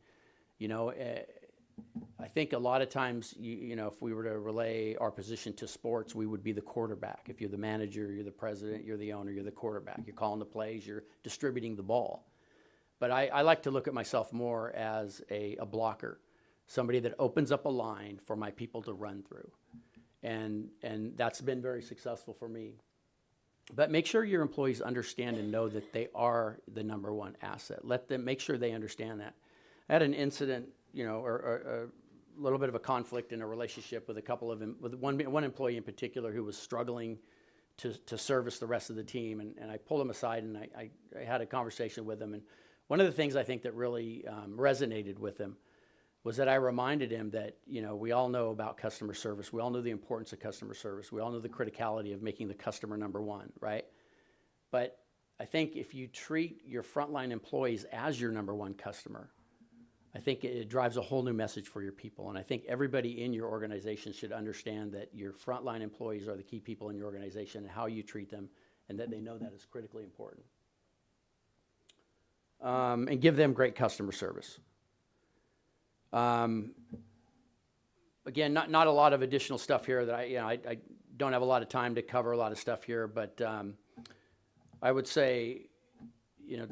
I think a lot of times, if we were to relay our position to sports, we would be the quarterback. If you're the manager, you're the president, you're the owner, you're the quarterback. You're calling the plays, you're distributing the ball. But I like to look at myself more as a blocker, somebody that opens up a line for my people to run through. And that's been very successful for me. But make sure your employees understand and know that they are the number one asset. Let them make sure they understand that. I had an incident, or a little bit of a conflict in a relationship with with one employee in particular who was struggling to service the rest of the team. And I pulled him aside and I had a conversation with him. And one of the things I think that really resonated with him was that I reminded him that, we all know about customer service. We all know the importance of customer service. We all know the criticality of making the customer number one, right? But I think if you treat your frontline employees as your number one customer, I think it drives a whole new message for your people. And I think everybody in your organization should understand that your frontline employees are the key people in your organization and how you treat them, and that they know that is critically important. And give them great customer service. Again, not a lot of additional stuff here that I don't have a lot of time to cover a lot of stuff here, but I would say,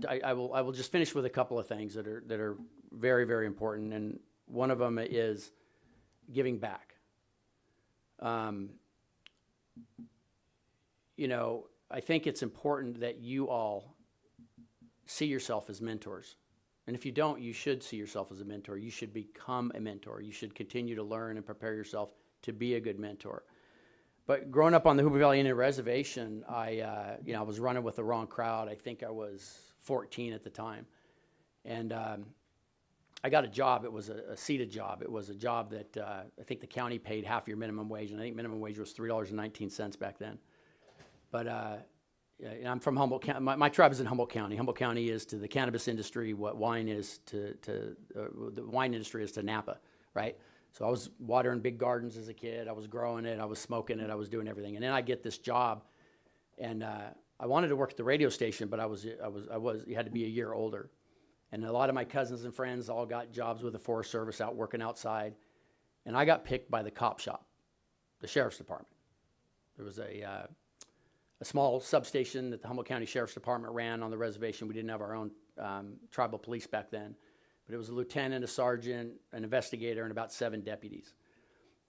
I will just finish with a couple of things that are very, very important, and one of them is giving back. I think it's important that you all see yourself as mentors. And if you don't, you should see yourself as a mentor. You should become a mentor. You should continue to learn and prepare yourself to be a good mentor. But growing up on the Hoopa Valley Indian Reservation, I was running with the wrong crowd. I think I was 14 at the time. And I got a job. It was a seated job. It was a job that I think the county paid half your minimum wage, and I think minimum wage was $3.19 back then. But I'm from Humboldt County. My tribe is in Humboldt County. Humboldt County is to the cannabis industry what wine is to the wine industry is to Napa, right? So I was watering big gardens as a kid. I was growing it. I was smoking it. I was doing everything. And then I get this job, and I wanted to work at the radio station, but you had to be a year older. And a lot of my cousins and friends all got jobs with the Forest Service out working outside, and I got picked by the cop shop, the sheriff's department. There was a small substation that the Humboldt County Sheriff's Department ran on the reservation. We didn't have our own tribal police back then. But it was a lieutenant, a sergeant, an investigator, and about 7 deputies.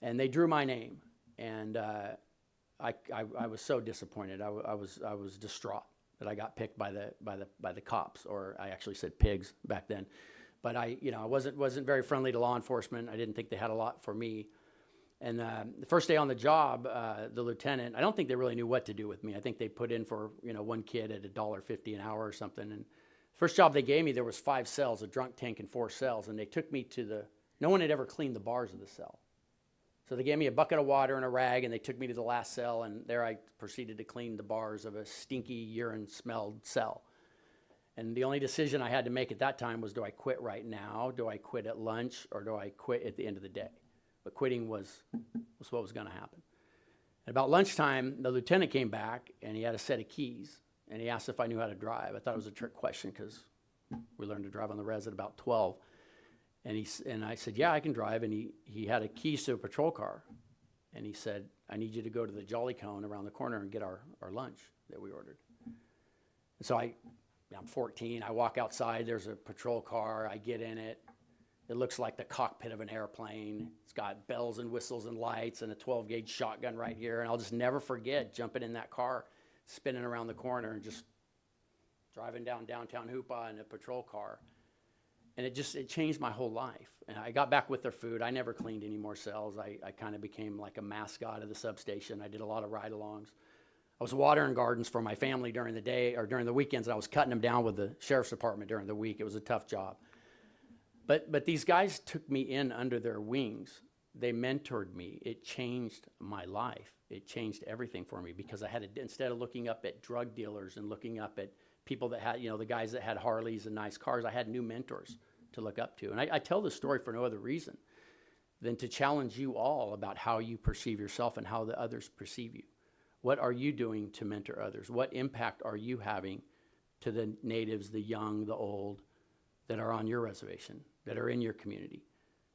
And they drew my name. And I was so disappointed. I was distraught that I got picked by the cops, or I actually said pigs back then. But I wasn't very friendly to law enforcement. I didn't think they had a lot for me. And the first day on the job, the lieutenant, I don't think they really knew what to do with me. I think they put in for, one kid at $1.50 an hour or something. And the first job they gave me, there was 5 cells, a drunk tank and 4 cells. And they took me to no one had ever cleaned the bars of the cell. So they gave me a bucket of water and a rag, and they took me to the last cell. And there I proceeded to clean the bars of a stinky, urine-smelled cell. And the only decision I had to make at that time was, do I quit right now? Do I quit at lunch? Or do I quit at the end of the day? But quitting was what was going to happen. At about lunchtime, the lieutenant came back, and he had a set of keys, and he asked if I knew how to drive. I thought it was a trick question because we learned to drive on the res at about 12. And I said, yeah, I can drive. And he had a keys to a patrol car. And he said, I need you to go to the Jolly Cone around the corner and get our lunch that we ordered. And so I'm 14. I walk outside. There's a patrol car. I get in it. It looks like the cockpit of an airplane. It's got bells and whistles and lights and a 12-gauge shotgun right here. And I'll just never forget jumping in that car, spinning around the corner, and just driving down downtown Hoopa in a patrol car. And it changed my whole life. And I got back with their food. I never cleaned any more cells. I kind of became like a mascot of the substation. I did a lot of ride-alongs. I was watering gardens for my family during the day or during the weekends, and I was cutting them down with the sheriff's department during the week. It was a tough job. But these guys took me in under their wings. They mentored me. It changed my life. It changed everything for me because I had to, instead of looking up at drug dealers and looking up at people that had, the guys that had Harleys and nice cars. I had new mentors to look up to. And I tell this story for no other reason than to challenge you all about how you perceive yourself and how the others perceive you. What are you doing to mentor others? What impact are you having to the natives, the young, the old, that are on your reservation, that are in your community?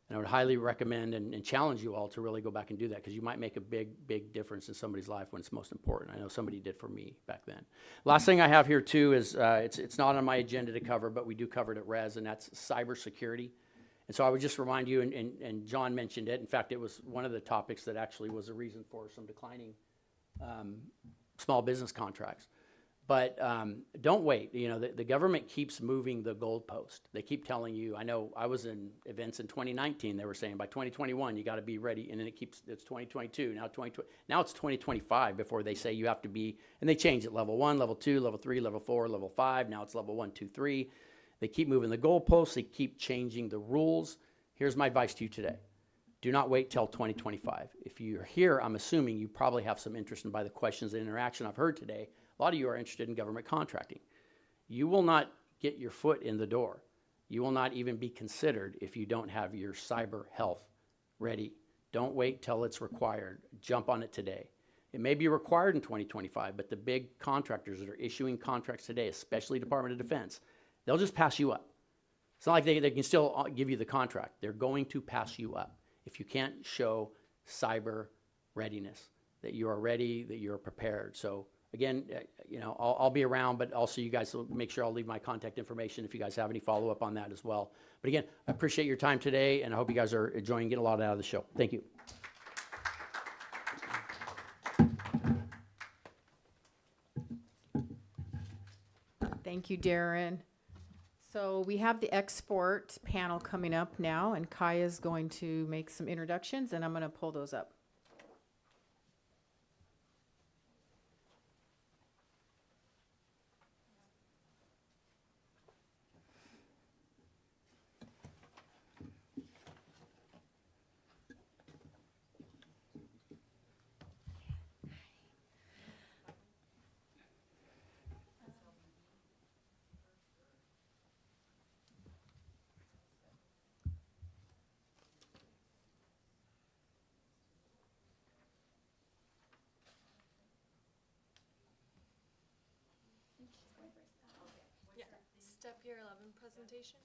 And I would highly recommend and challenge you all to really go back and do that, because you might make a big difference in somebody's life when it's most important. I know somebody did for me back then. Last thing I have here too is, it's not on my agenda to cover, but we do cover it at Res, and that's cybersecurity. And so I would just remind you, and John mentioned it. In fact, it was one of the topics that actually was a reason for some declining small business contracts. But don't wait. The government keeps moving the goalpost. They keep telling you. I know I was in events in 2019. They were saying by 2021 you got to be ready, and then it's 2022. Now it's 2025 before they say you have to be, and they change it: level 1, level 2, level 3, level 4, level 5. Now it's level 1, 2, 3. They keep moving the goalposts. They keep changing the rules. Here's my advice to you today: do not wait till 2025. If you're here, I'm assuming you probably have some interest in, by the questions and interaction I've heard today, a lot of you are interested in government contracting. You will not get your foot in the door. You will not even be considered if you don't have your cyber health ready. Don't wait till it's required. Jump on it today. It may be required in 2025, but the big contractors that are issuing contracts today, especially Department of Defense, they'll just pass you up. It's not like they can still give you the contract. They're going to pass you up if you can't show cyber readiness, that you are ready, that you're prepared. So again, I'll be around, but also you guys will make sure I'll leave my contact information if you guys have any follow-up on that as well. But again, I appreciate your time today, and I hope you guys are enjoying getting a lot out of the show. Thank you. Thank you, Darren. So we have the export panel coming up now, and Kaya's going to make some introductions, and I'm going to pull those up. Step year 11 presentation.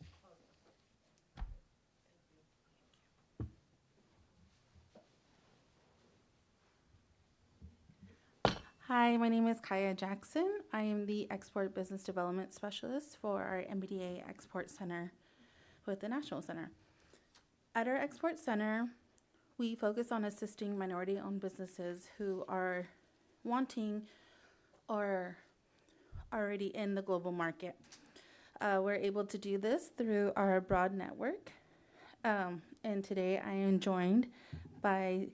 Hi, my name is Kaya Jackson. I am the Export Business Development Specialist for our MBDA Export Center with the National Center. At our Export Center, we focus on assisting minority-owned businesses who are wanting or already in the global market. We're able to do this through our broad network. And today I am joined by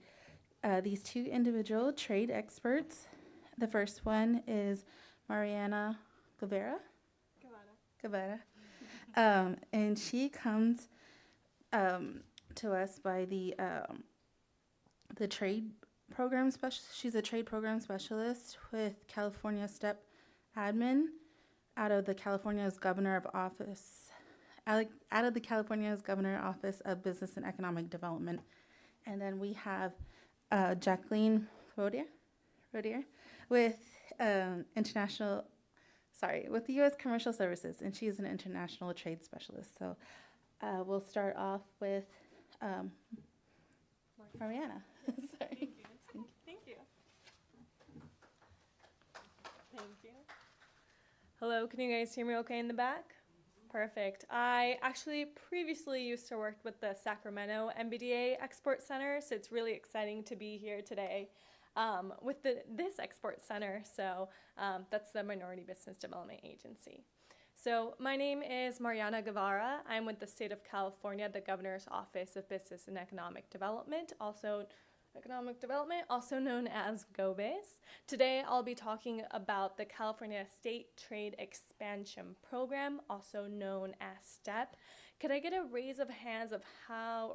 these two individual trade experts. The first one is Mariana Guevara. And she comes to us by the trade program specialist. She's a trade program specialist with California STEP admin out of the California's Governor of Office of Business and Economic Development. And then we have Jacqueline Rodier with with the U.S. Commercial Services, and she is an international trade specialist. So we'll start off with Mariana. Sorry. Thank you. Thank you. Hello, can you guys hear me okay in the back? Perfect. I actually previously used to work with the Sacramento MBDA Export Center, so it's really exciting to be here today with this Export Center. So that's the Minority Business Development Agency. So my name is Mariana Guevara. I'm with the state of California, the Governor's Office of Business and Economic Development, also known as GOBIS. Today I'll be talking about the California State Trade Expansion Program, also known as STEP. Could I get a raise of hands of how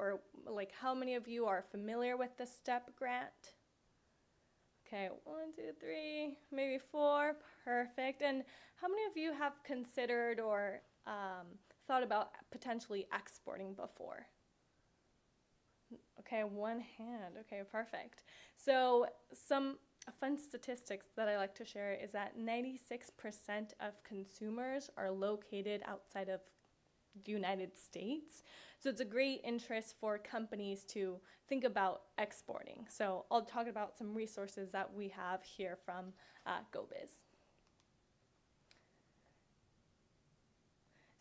many of you are familiar with the STEP grant? Okay, 1, 2, 3, maybe 4. Perfect. And how many of you have considered or thought about potentially exporting before? Okay, one hand. Okay, perfect. So some fun statistics that I like to share is that 96% of consumers are located outside of the United States. So it's a great interest for companies to think about exporting. So I'll talk about some resources that we have here from GoBiz.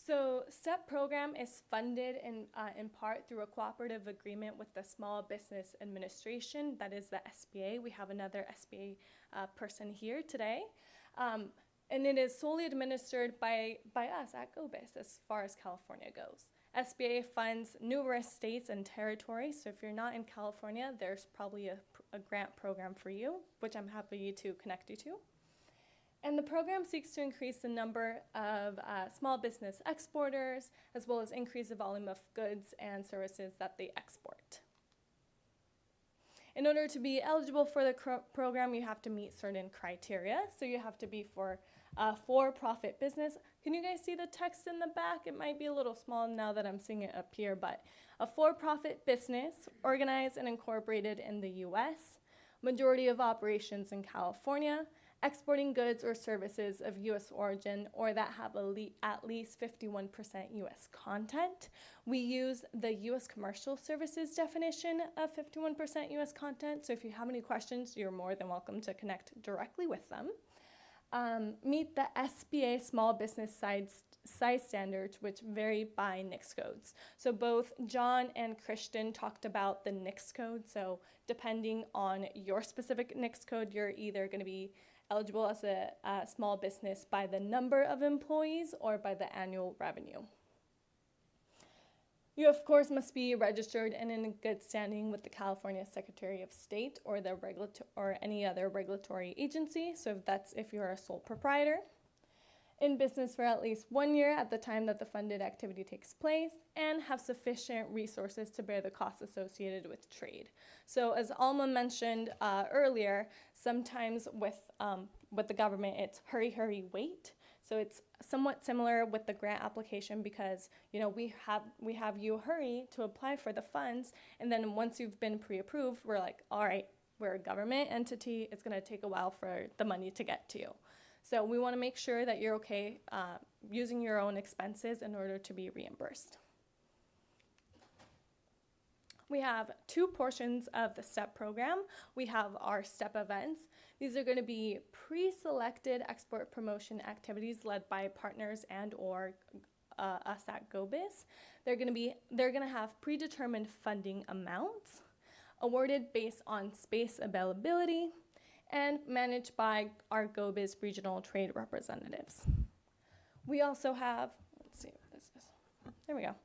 So STEP program is funded in part through a cooperative agreement with the Small Business Administration, that is the SBA. We have another SBA person here today. And it is solely administered by us at GoBiz as far as California goes. SBA funds numerous states and territories, so if you're not in California, there's probably a grant program for you, which I'm happy to connect you to. And the program seeks to increase the number of small business exporters, as well as increase the volume of goods and services that they export. In order to be eligible for the program, you have to meet certain criteria. So you have to be for a for-profit business. Can you guys see the text in the back? It might be a little small now that I'm seeing it up here, but a for-profit business organized and incorporated in the US, majority of operations in California, exporting goods or services of U.S. origin or that have at least 51% U.S. content. We use the U.S. commercial services definition of 51% U.S. content, so if you have any questions, you're more than welcome to connect directly with them. Meet the SBA small business size standards, which vary by NAICS codes. So both John and Christian talked about the NAICS code, so depending on your specific NAICS code, you're either going to be eligible as a small business by the number of employees or by the annual revenue. You, of course, must be registered and in good standing with the California Secretary of State or the or any other regulatory agency, so that's if you're a sole proprietor. In business for at least 1 year at the time that the funded activity takes place, and have sufficient resources to bear the costs associated with trade. So as Alma mentioned earlier, sometimes with the government, it's hurry, hurry, wait. So it's somewhat similar with the grant application because, you know, we have you hurry to apply for the funds, and then once you've been pre-approved, we're like, all right, we're a government entity, it's gonna take a while for the money to get to you. So we want to make sure that you're okay using your own expenses in order to be reimbursed. We have 2 portions of the STEP program. We have our STEP events. These are going to be pre-selected export promotion activities led by partners and or us at GoBiz. They're going to have predetermined funding amounts awarded based on space availability and managed by our GoBiz regional trade representatives. We also have, let's see what this is. There we go.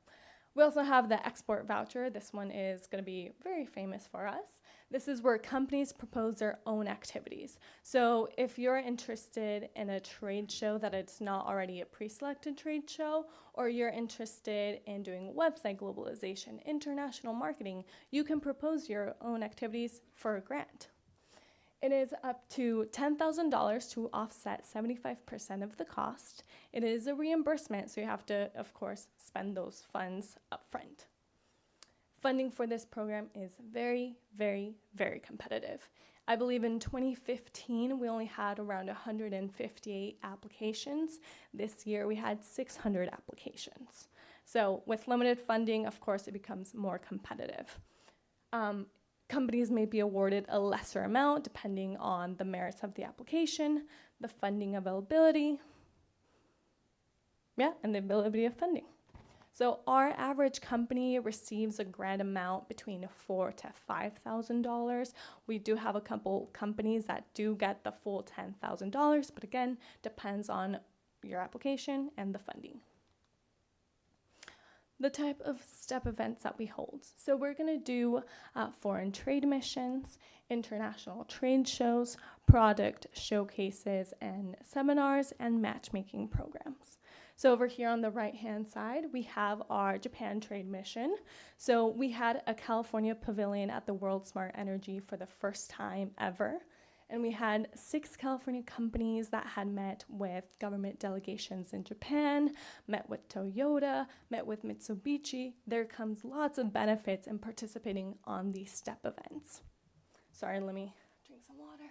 We also have the export voucher. This one is going to be very famous for us. This is where companies propose their own activities. So if you're interested in a trade show that it's not already a pre-selected trade show, or you're interested in doing website globalization, international marketing, you can propose your own activities for a grant. It is up to $10,000 to offset 75% of the cost. It is a reimbursement, so you have to, of course, spend those funds upfront. Funding for this program is very, very, very competitive. I believe in 2015, we only had around 158 applications. This year, we had 600 applications. So with limited funding, of course, it becomes more competitive. Companies may be awarded a lesser amount depending on the merits of the application, the funding availability, and the availability of funding. So our average company receives a grant amount between $4,000 to $5,000. We do have a couple companies that do get the full $10,000, but again, depends on your application and the funding. The type of STEP events that we hold. So we're going to do foreign trade missions, international trade shows, product showcases and seminars, and matchmaking programs. So over here on the right-hand side, we have our Japan trade mission. So we had a California pavilion at the World Smart Energy for the first time ever. And we had 6 California companies that had met with government delegations in Japan, met with Toyota, met with Mitsubishi. There comes lots of benefits in participating on these STEP events. Sorry, let me drink some water.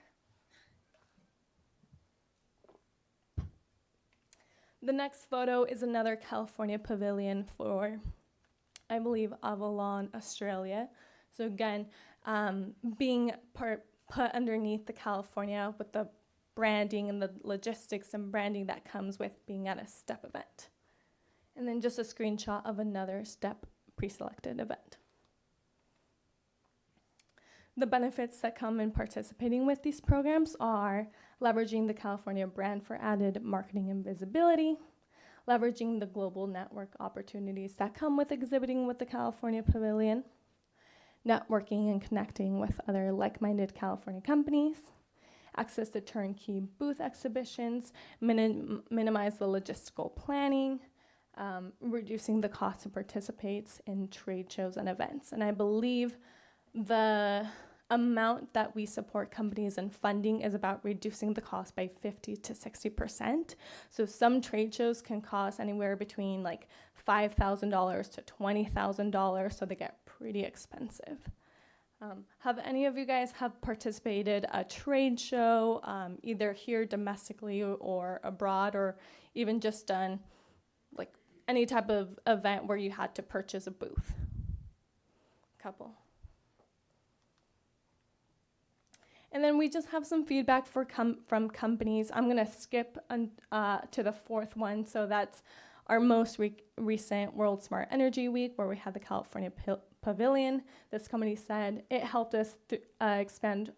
The next photo is another California pavilion for, I believe, Avalon, Australia. So again, being put underneath the California with the branding and the logistics and branding that comes with being at a STEP event. And then just a screenshot of another STEP pre-selected event. The benefits that come in participating with these programs are leveraging the California brand for added marketing and visibility, leveraging the global network opportunities that come with exhibiting with the California Pavilion, networking and connecting with other like-minded California companies, access to turnkey booth exhibitions, minimize the logistical planning, reducing the cost to participate in trade shows and events. And I believe the amount that we support companies in funding is about reducing the cost by 50 to 60%. So some trade shows can cost anywhere between like $5,000 to $20,000, so they get pretty expensive. Have any of you guys have participated a trade show, either here domestically or abroad, or even just done like any type of event where you had to purchase a booth? Couple. And then we just have some feedback from companies. I'm going to skip to the fourth one. So that's our most recent World Smart Energy Week, where we had the California Pavilion. This company said it helped us expand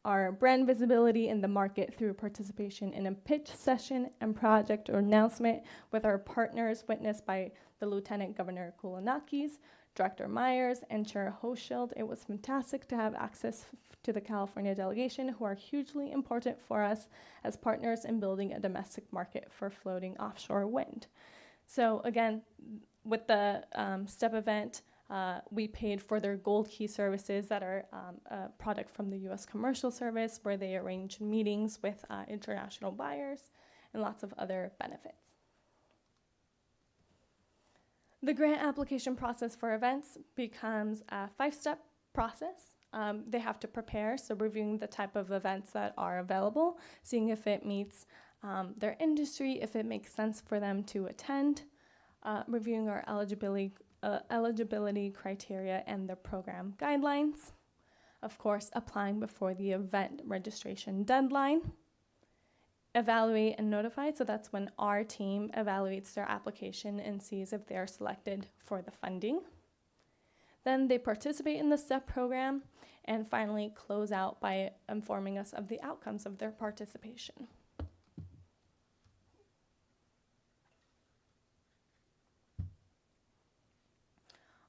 our brand visibility in the market through participation in a pitch session and project or announcement with our partners, witnessed by the Lieutenant Governor Kulanakis, Director Myers, and Chair Hochschild. It was fantastic to have access to the California delegation, who are hugely important for us as partners in building a domestic market for floating offshore wind. So again, with the STEP event, we paid for their Gold Key services that are a product from the U.S. Commercial Service, where they arrange meetings with international buyers and lots of other benefits. The grant application process for events becomes a 5-step process. They have to prepare, so reviewing the type of events that are available, seeing if it meets their industry, if it makes sense for them to attend, reviewing our eligibility criteria and the program guidelines. Of course, applying before the event registration deadline. Evaluate and notify, so that's when our team evaluates their application and sees if they're selected for the funding. Then they participate in the STEP program, and finally close out by informing us of the outcomes of their participation.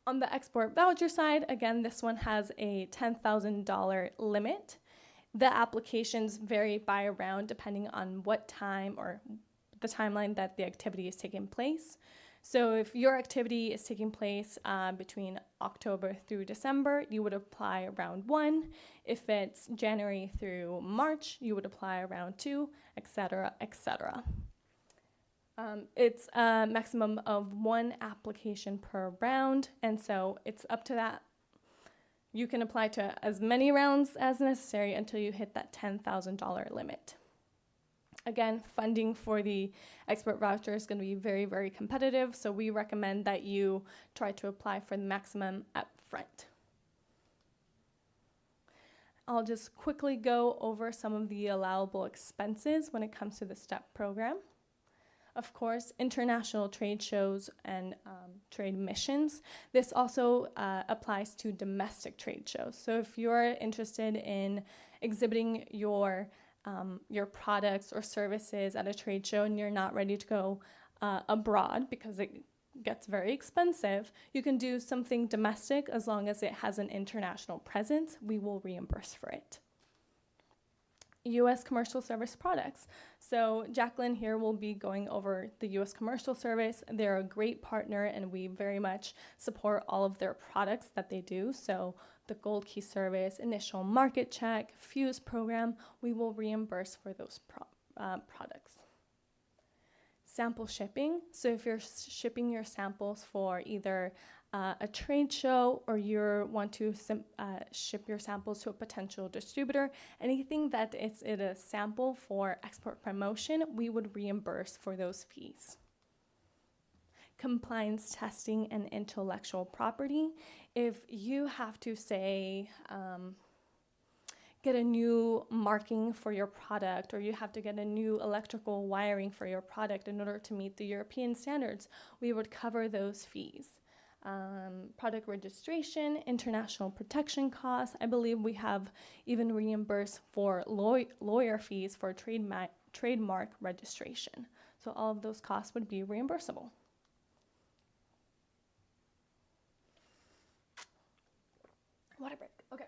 On the export voucher side, again, this one has a $10,000 limit. The applications vary by round depending on what time or the timeline that the activity is taking place. So if your activity is taking place between October through December, you would apply round 1. If it's January through March, you would apply round 2, etc., etc. It's a maximum of 1 application per round, and so it's up to that. You can apply to as many rounds as necessary until you hit that $10,000 limit. Again, funding for the export voucher is going to be very, very competitive, so we recommend that you try to apply for the maximum up front. I'll just quickly go over some of the allowable expenses when it comes to the STEP program. Of course, international trade shows and trade missions. This also applies to domestic trade shows. So if you're interested in exhibiting your products or services at a trade show and you're not ready to go abroad because it gets very expensive, you can do something domestic as long as it has an international presence. We will reimburse for it. U.S. commercial service products. So Jacqueline here will be going over the U.S. commercial service. They're a great partner, and we very much support all of their products that they do. So the Gold Key service, initial market check, Fuse program, we will reimburse for those products. Sample shipping. So if you're shipping your samples for either a trade show or you want to ship your samples to a potential distributor, anything that is a sample for export promotion, we would reimburse for those fees. Compliance testing and intellectual property. If you have to say, get a new marking for your product, or you have to get a new electrical wiring for your product in order to meet the European standards, we would cover those fees. Product registration, international protection costs. I believe we have even reimbursed for lawyer fees for trademark registration. So all of those costs would be reimbursable. Water break. Okay.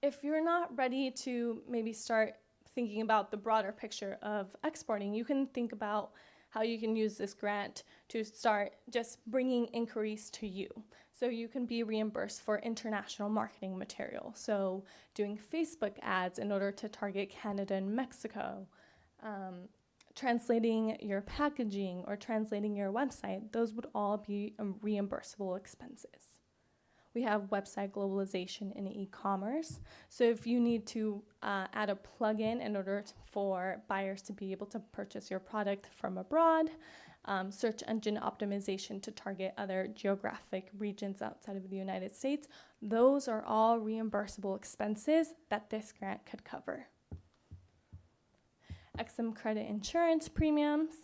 If you're not ready to maybe start thinking about the broader picture of exporting, you can think about how you can use this grant to start just bringing inquiries to you. So you can be reimbursed for international marketing material. So doing Facebook ads in order to target Canada and Mexico, translating your packaging or translating your website, those would all be reimbursable expenses. We have website globalization in e-commerce. So if you need to add a plugin in order for buyers to be able to purchase your product from abroad, search engine optimization to target other geographic regions outside of the United States, those are all reimbursable expenses that this grant could cover. XM credit insurance premiums,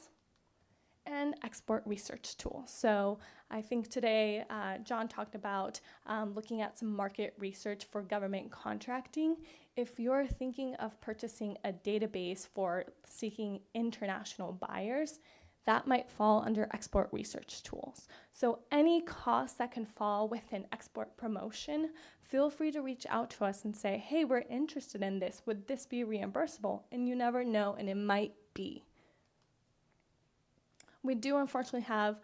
and export research tools. So I think today John talked about looking at some market research for government contracting. If you're thinking of purchasing a database for seeking international buyers, that might fall under export research tools. So any costs that can fall within export promotion, feel free to reach out to us and say, hey, we're interested in this. Would this be reimbursable? And you never know, and it might be. We do unfortunately have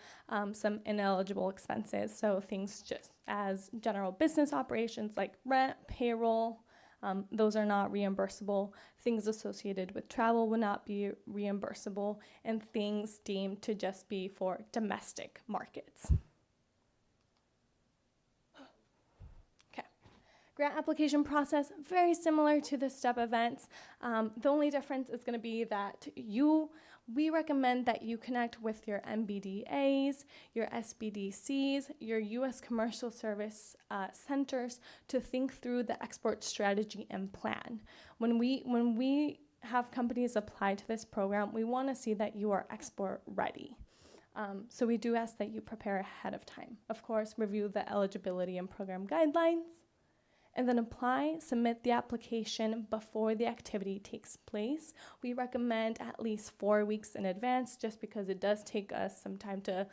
some ineligible expenses, so things just as general business operations like rent, payroll, those are not reimbursable. Things associated with travel would not be reimbursable, and things deemed to just be for domestic markets. Okay, grant application process, very similar to the STEP events. The only difference is going to be that we recommend that you connect with your MBDAs, your SBDCs, your U.S. commercial service centers to think through the export strategy and plan. When we have companies apply to this program, we want to see that you are export ready. So we do ask that you prepare ahead of time. Of course, review the eligibility and program guidelines, and then apply, submit the application before the activity takes place. We recommend at least 4 weeks in advance, just because it does take us some time to,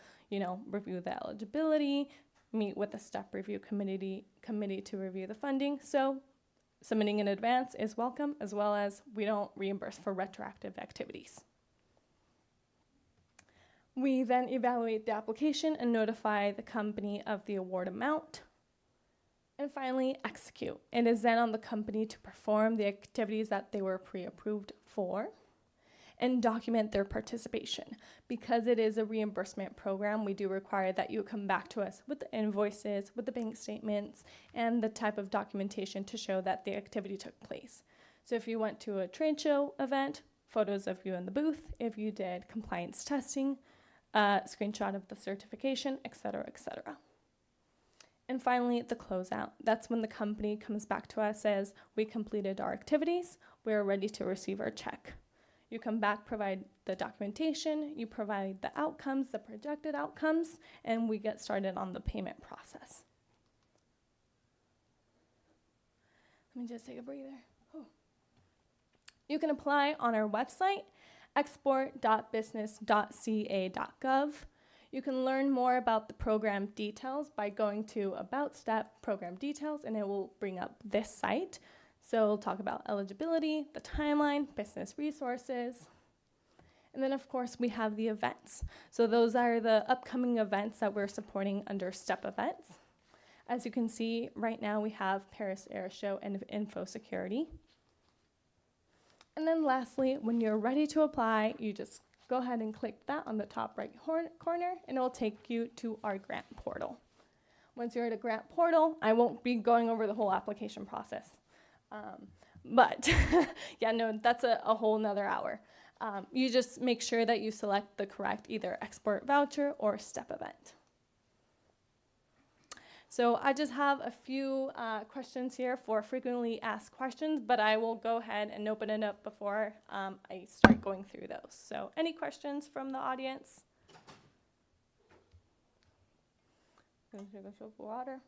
review the eligibility, meet with the STEP review committee to review the funding. So submitting in advance is welcome, as well as we don't reimburse for retroactive activities. We then evaluate the application and notify the company of the award amount. And finally, execute. It is then on the company to perform the activities that they were pre-approved for and document their participation. Because it is a reimbursement program, we do require that you come back to us with the invoices, with the bank statements, and the type of documentation to show that the activity took place. So if you went to a trade show event, photos of you in the booth. If you did compliance testing, screenshot of the certification, et cetera, et cetera. And finally, the closeout. That's when the company comes back to us, says, we completed our activities, we're ready to receive our check. You come back, provide the documentation, you provide the outcomes, the projected outcomes, and we get started on the payment process. Let me just take a breather. Oh. You can apply on our website, export.business.ca.gov. You can learn more about the program details by going to About STEP Program Details, and it will bring up this site. So we'll talk about eligibility, the timeline, business resources. And then, of course, we have the events. So those are the upcoming events that we're supporting under STEP events. As you can see, right now we have Paris Air Show and Info Security. And then lastly, when you're ready to apply, you just go ahead and click that on the top right corner, and it will take you to our grant portal. Once you're at a grant portal, I won't be going over the whole application process. But yeah, no, that's a whole nother hour. You just make sure that you select the correct either export voucher or STEP event. So I just have a few questions here for frequently asked questions, but I will go ahead and open it up before I start going through those. So any questions from the audience? Gonna take a sip of water.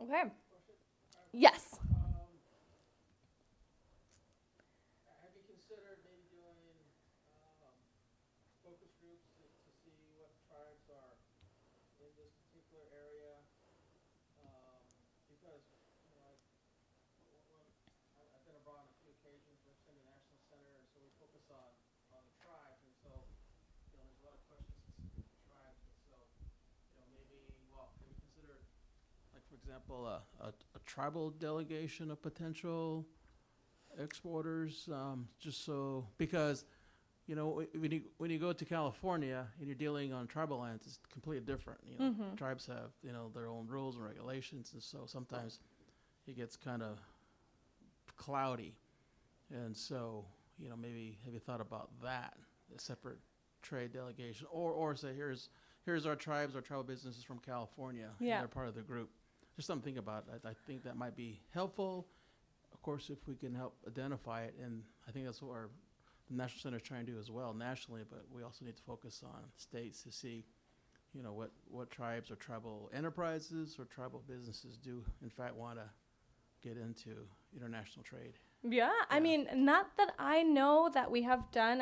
Okay. Yes. Have you considered maybe doing focus groups to see what tribes are in this particular area? Because, you know, I've been abroad on a few occasions representing the National Center, and so we focus on the tribes, and so, you know, there's a lot of questions specific to tribes, and so, you know, maybe, well, have you considered, like, for example, a tribal delegation of potential exporters, just so, because, you know, when you go to California and you're dealing on tribal lands, it's completely different. You know, tribes have, you know, their own rules and regulations, and so sometimes it gets kind of cloudy. And so, you know, maybe have you thought about that, a separate trade delegation, or say here's our tribes, our tribal businesses from California, and they're part of the group. Just something to think about. I think that might be helpful. Of course, if we can help identify it, and I think that's what the National Center is trying to do as well nationally, but we also need to focus on states to see, you know, what tribes or tribal enterprises or tribal businesses do in fact want to get into international trade. Yeah, I mean, not that I know that we have done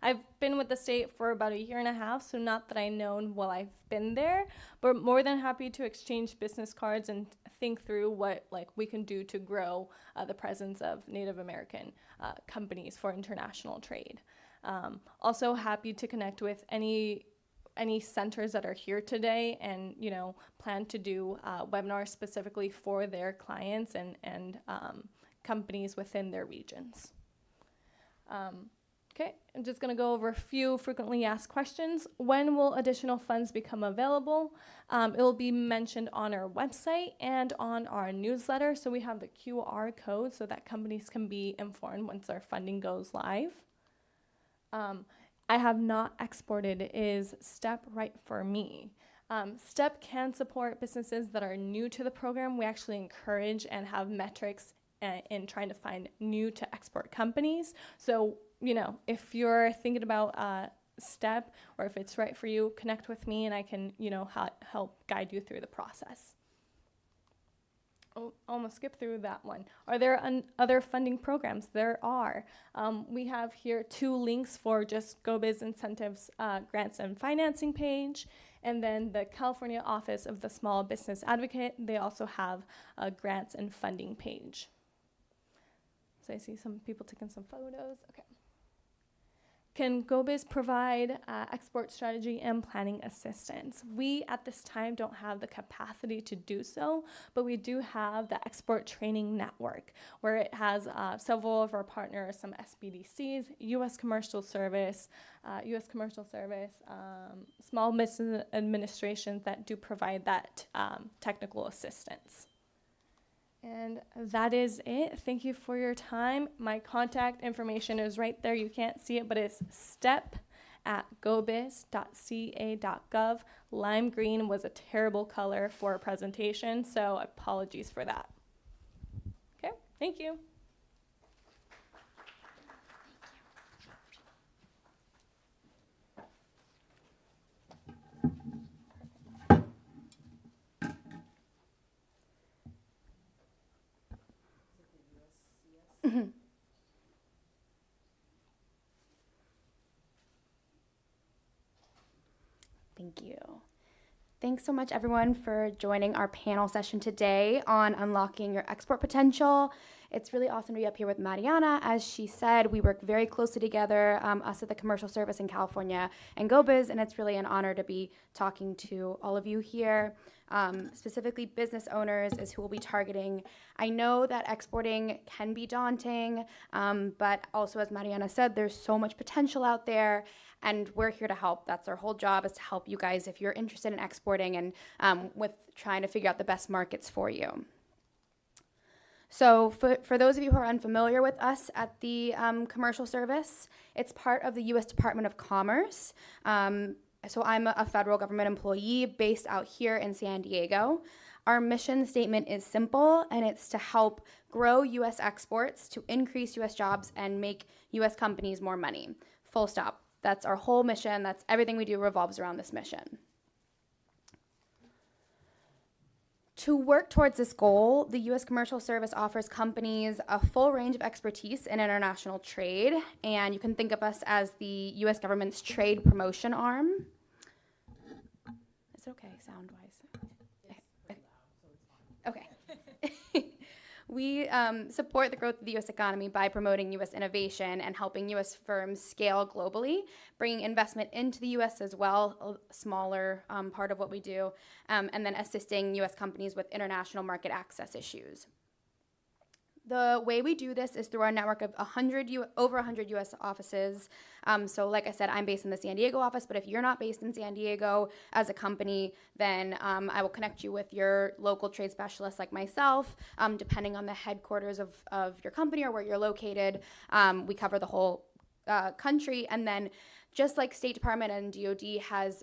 I've been with the state for about 1.5 years, so not that I know while I've been there, but more than happy to exchange business cards and think through what we can do to grow the presence of Native American companies for international trade. Also happy to connect with any centers that are here today and, you know, plan to do webinars specifically for their clients and companies within their regions. Okay, I'm just gonna go over a few frequently asked questions. When will additional funds become available? It will be mentioned on our website and on our newsletter. So we have the QR code so that companies can be informed once our funding goes live. I have not exported is STEP right for me. STEP can support businesses that are new to the program. We actually encourage and have metrics in trying to find new to export companies. So, you know, if you're thinking about STEP or if it's right for you, connect with me and I can, you know, help guide you through the process. Oh, almost skipped through that one. Are there other funding programs? There are. We have here 2 links for just GoBiz Incentives grants and financing page. And then the California Office of the Small Business Advocate, they also have a grants and funding page. So I see some people taking some photos. Okay. Can GoBiz provide export strategy and planning assistance? We, at this time, don't have the capacity to do so, but we do have the Export Training Network, where it has several of our partners, some SBDCs, U.S. Commercial Service, small business administrations that do provide that technical assistance. And that is it. Thank you for your time. My contact information is right there. You can't see it, but it's step@gobiz.ca.gov. Lime green was a terrible color for a presentation, so apologies for that. Okay, thank you. Thank you. Thanks so much, everyone, for joining our panel session today on unlocking your export potential. It's really awesome to be up here with Mariana. As she said, we work very closely together, us at the Commercial Service in California and GoBiz, and it's really an honor to be talking to all of you here. Specifically, business owners is who we'll be targeting. I know that exporting can be daunting, but also, as Mariana said, there's so much potential out there, and we're here to help. That's our whole job, is to help you guys if you're interested in exporting and with trying to figure out the best markets for you. So for those of you who are unfamiliar with us at the Commercial Service, it's part of the U.S. Department of Commerce. So I'm a federal government employee based out here in San Diego. Our mission statement is simple, and it's to help grow U.S. exports, to increase U.S. jobs, and make U.S. companies more money. Full stop. That's our whole mission. That's everything we do revolves around this mission. To work towards this goal, the U.S. Commercial Service offers companies a full range of expertise in international trade, and you can think of us as the U.S. government's trade promotion arm. Is it okay, sound-wise? Okay. We support the growth of the U.S. economy by promoting U.S. innovation and helping U.S. firms scale globally, bringing investment into the U.S. as well, a smaller part of what we do, and then assisting U.S. companies with international market access issues. The way we do this is through our network of over 100 U.S. offices. So like I said, I'm based in the San Diego office, but if you're not based in San Diego as a company, then I will connect you with your local trade specialist like myself, depending on the headquarters of your company or where you're located. We cover the whole country, and then just like State Department and DoD has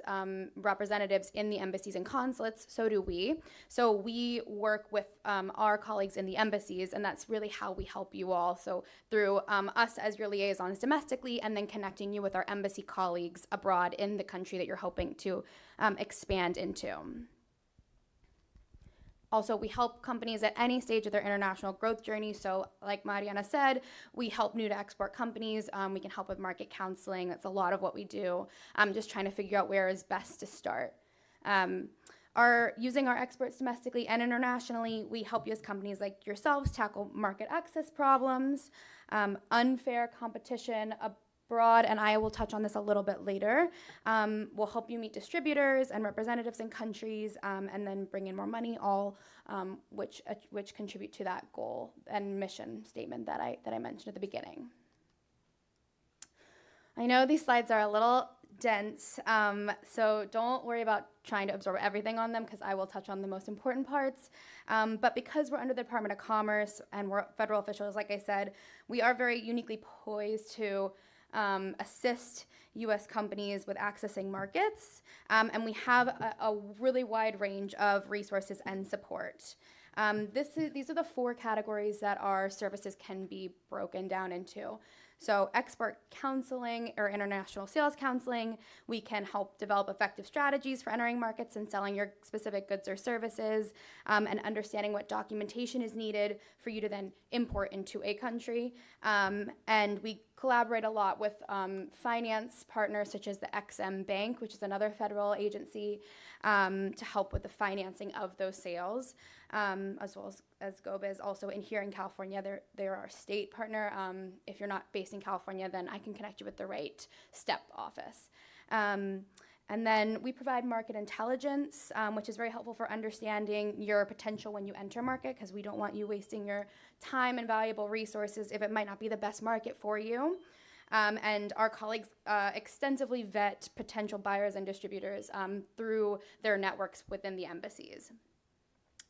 representatives in the embassies and consulates, so do we. So we work with our colleagues in the embassies, and that's really how we help you all. So through us as your liaisons domestically, and then connecting you with our embassy colleagues abroad in the country that you're hoping to expand into. Also, we help companies at any stage of their international growth journey. So like Mariana said, we help new to export companies. We can help with market counseling. That's a lot of what we do. Just trying to figure out where is best to start. Using our experts domestically and internationally, we help U.S. companies like yourselves tackle market access problems, unfair competition abroad, and I will touch on this a little bit later. We'll help you meet distributors and representatives in countries, and then bring in more money, all which contribute to that goal and mission statement that I mentioned at the beginning. I know these slides are a little dense, so don't worry about trying to absorb everything on them, because I will touch on the most important parts. But because we're under the Department of Commerce and we're federal officials, like I said, we are very uniquely poised to assist U.S. companies with accessing markets, and we have a really wide range of resources and support. These are the 4 categories that our services can be broken down into. So export counseling or international sales counseling, we can help develop effective strategies for entering markets and selling your specific goods or services, and understanding what documentation is needed for you to then import into a country. And we collaborate a lot with finance partners such as the XM Bank, which is another federal agency, to help with the financing of those sales, as well as GoBiz. Also in here in California, they're our state partner. If you're not based in California, then I can connect you with the right STEP office. And then we provide market intelligence, which is very helpful for understanding your potential when you enter market, because we don't want you wasting your time and valuable resources if it might not be the best market for you. And our colleagues extensively vet potential buyers and distributors through their networks within the embassies.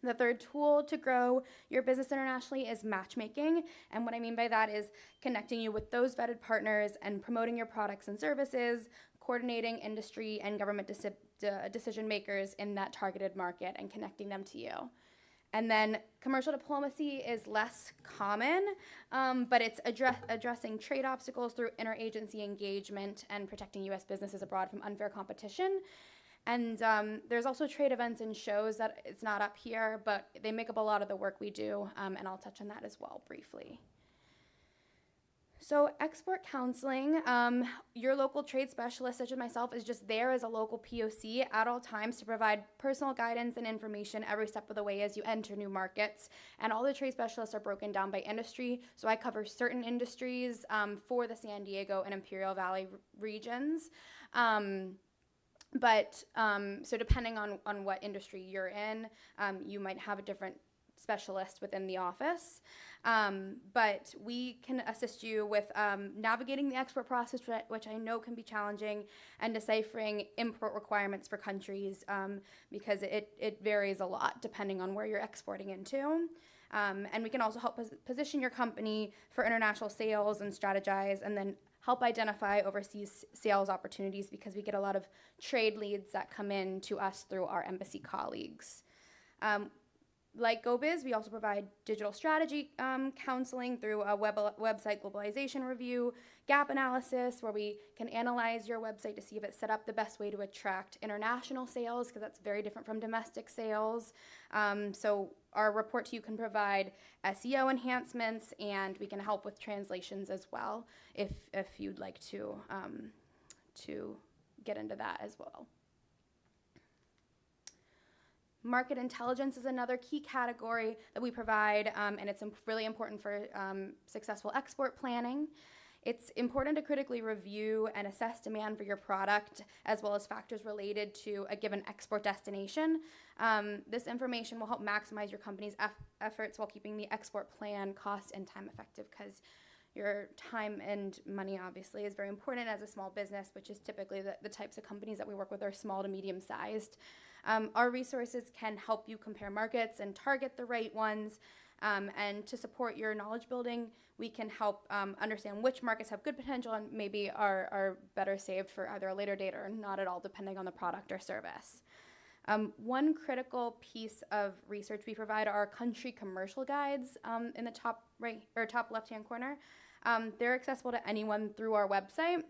The third tool to grow your business internationally is matchmaking. And what I mean by that is connecting you with those vetted partners and promoting your products and services, coordinating industry and government decision makers in that targeted market and connecting them to you. And then commercial diplomacy is less common, but it's addressing trade obstacles through interagency engagement and protecting U.S. businesses abroad from unfair competition. And there's also trade events and shows that it's not up here, but they make up a lot of the work we do, and I'll touch on that as well briefly. So export counseling, your local trade specialist, such as myself, is just there as a local POC at all times to provide personal guidance and information every step of the way as you enter new markets. And all the trade specialists are broken down by industry. So I cover certain industries for the San Diego and Imperial Valley regions. So depending on what industry you're in, you might have a different specialist within the office. But we can assist you with navigating the export process, which I know can be challenging, and deciphering import requirements for countries because it varies a lot depending on where you're exporting into. And we can also help position your company for international sales and strategize, and then help identify overseas sales opportunities because we get a lot of trade leads that come in to us through our embassy colleagues. Like GoBiz, we also provide digital strategy counseling through a website globalization review, gap analysis, where we can analyze your website to see if it's set up the best way to attract international sales, because that's very different from domestic sales. So our report to you can provide SEO enhancements, and we can help with translations as well if you'd like to get into that as well. Market intelligence is another key category that we provide, and it's really important for successful export planning. It's important to critically review and assess demand for your product, as well as factors related to a given export destination. This information will help maximize your company's efforts while keeping the export plan cost and time effective, because your time and money obviously is very important as a small business, which is typically the types of companies that we work with are small to medium sized. Our resources can help you compare markets and target the right ones. And to support your knowledge building, we can help understand which markets have good potential and maybe are better saved for either a later date or not at all, depending on the product or service. One critical piece of research we provide are country commercial guides in the top right or top left-hand corner. They're accessible to anyone through our website,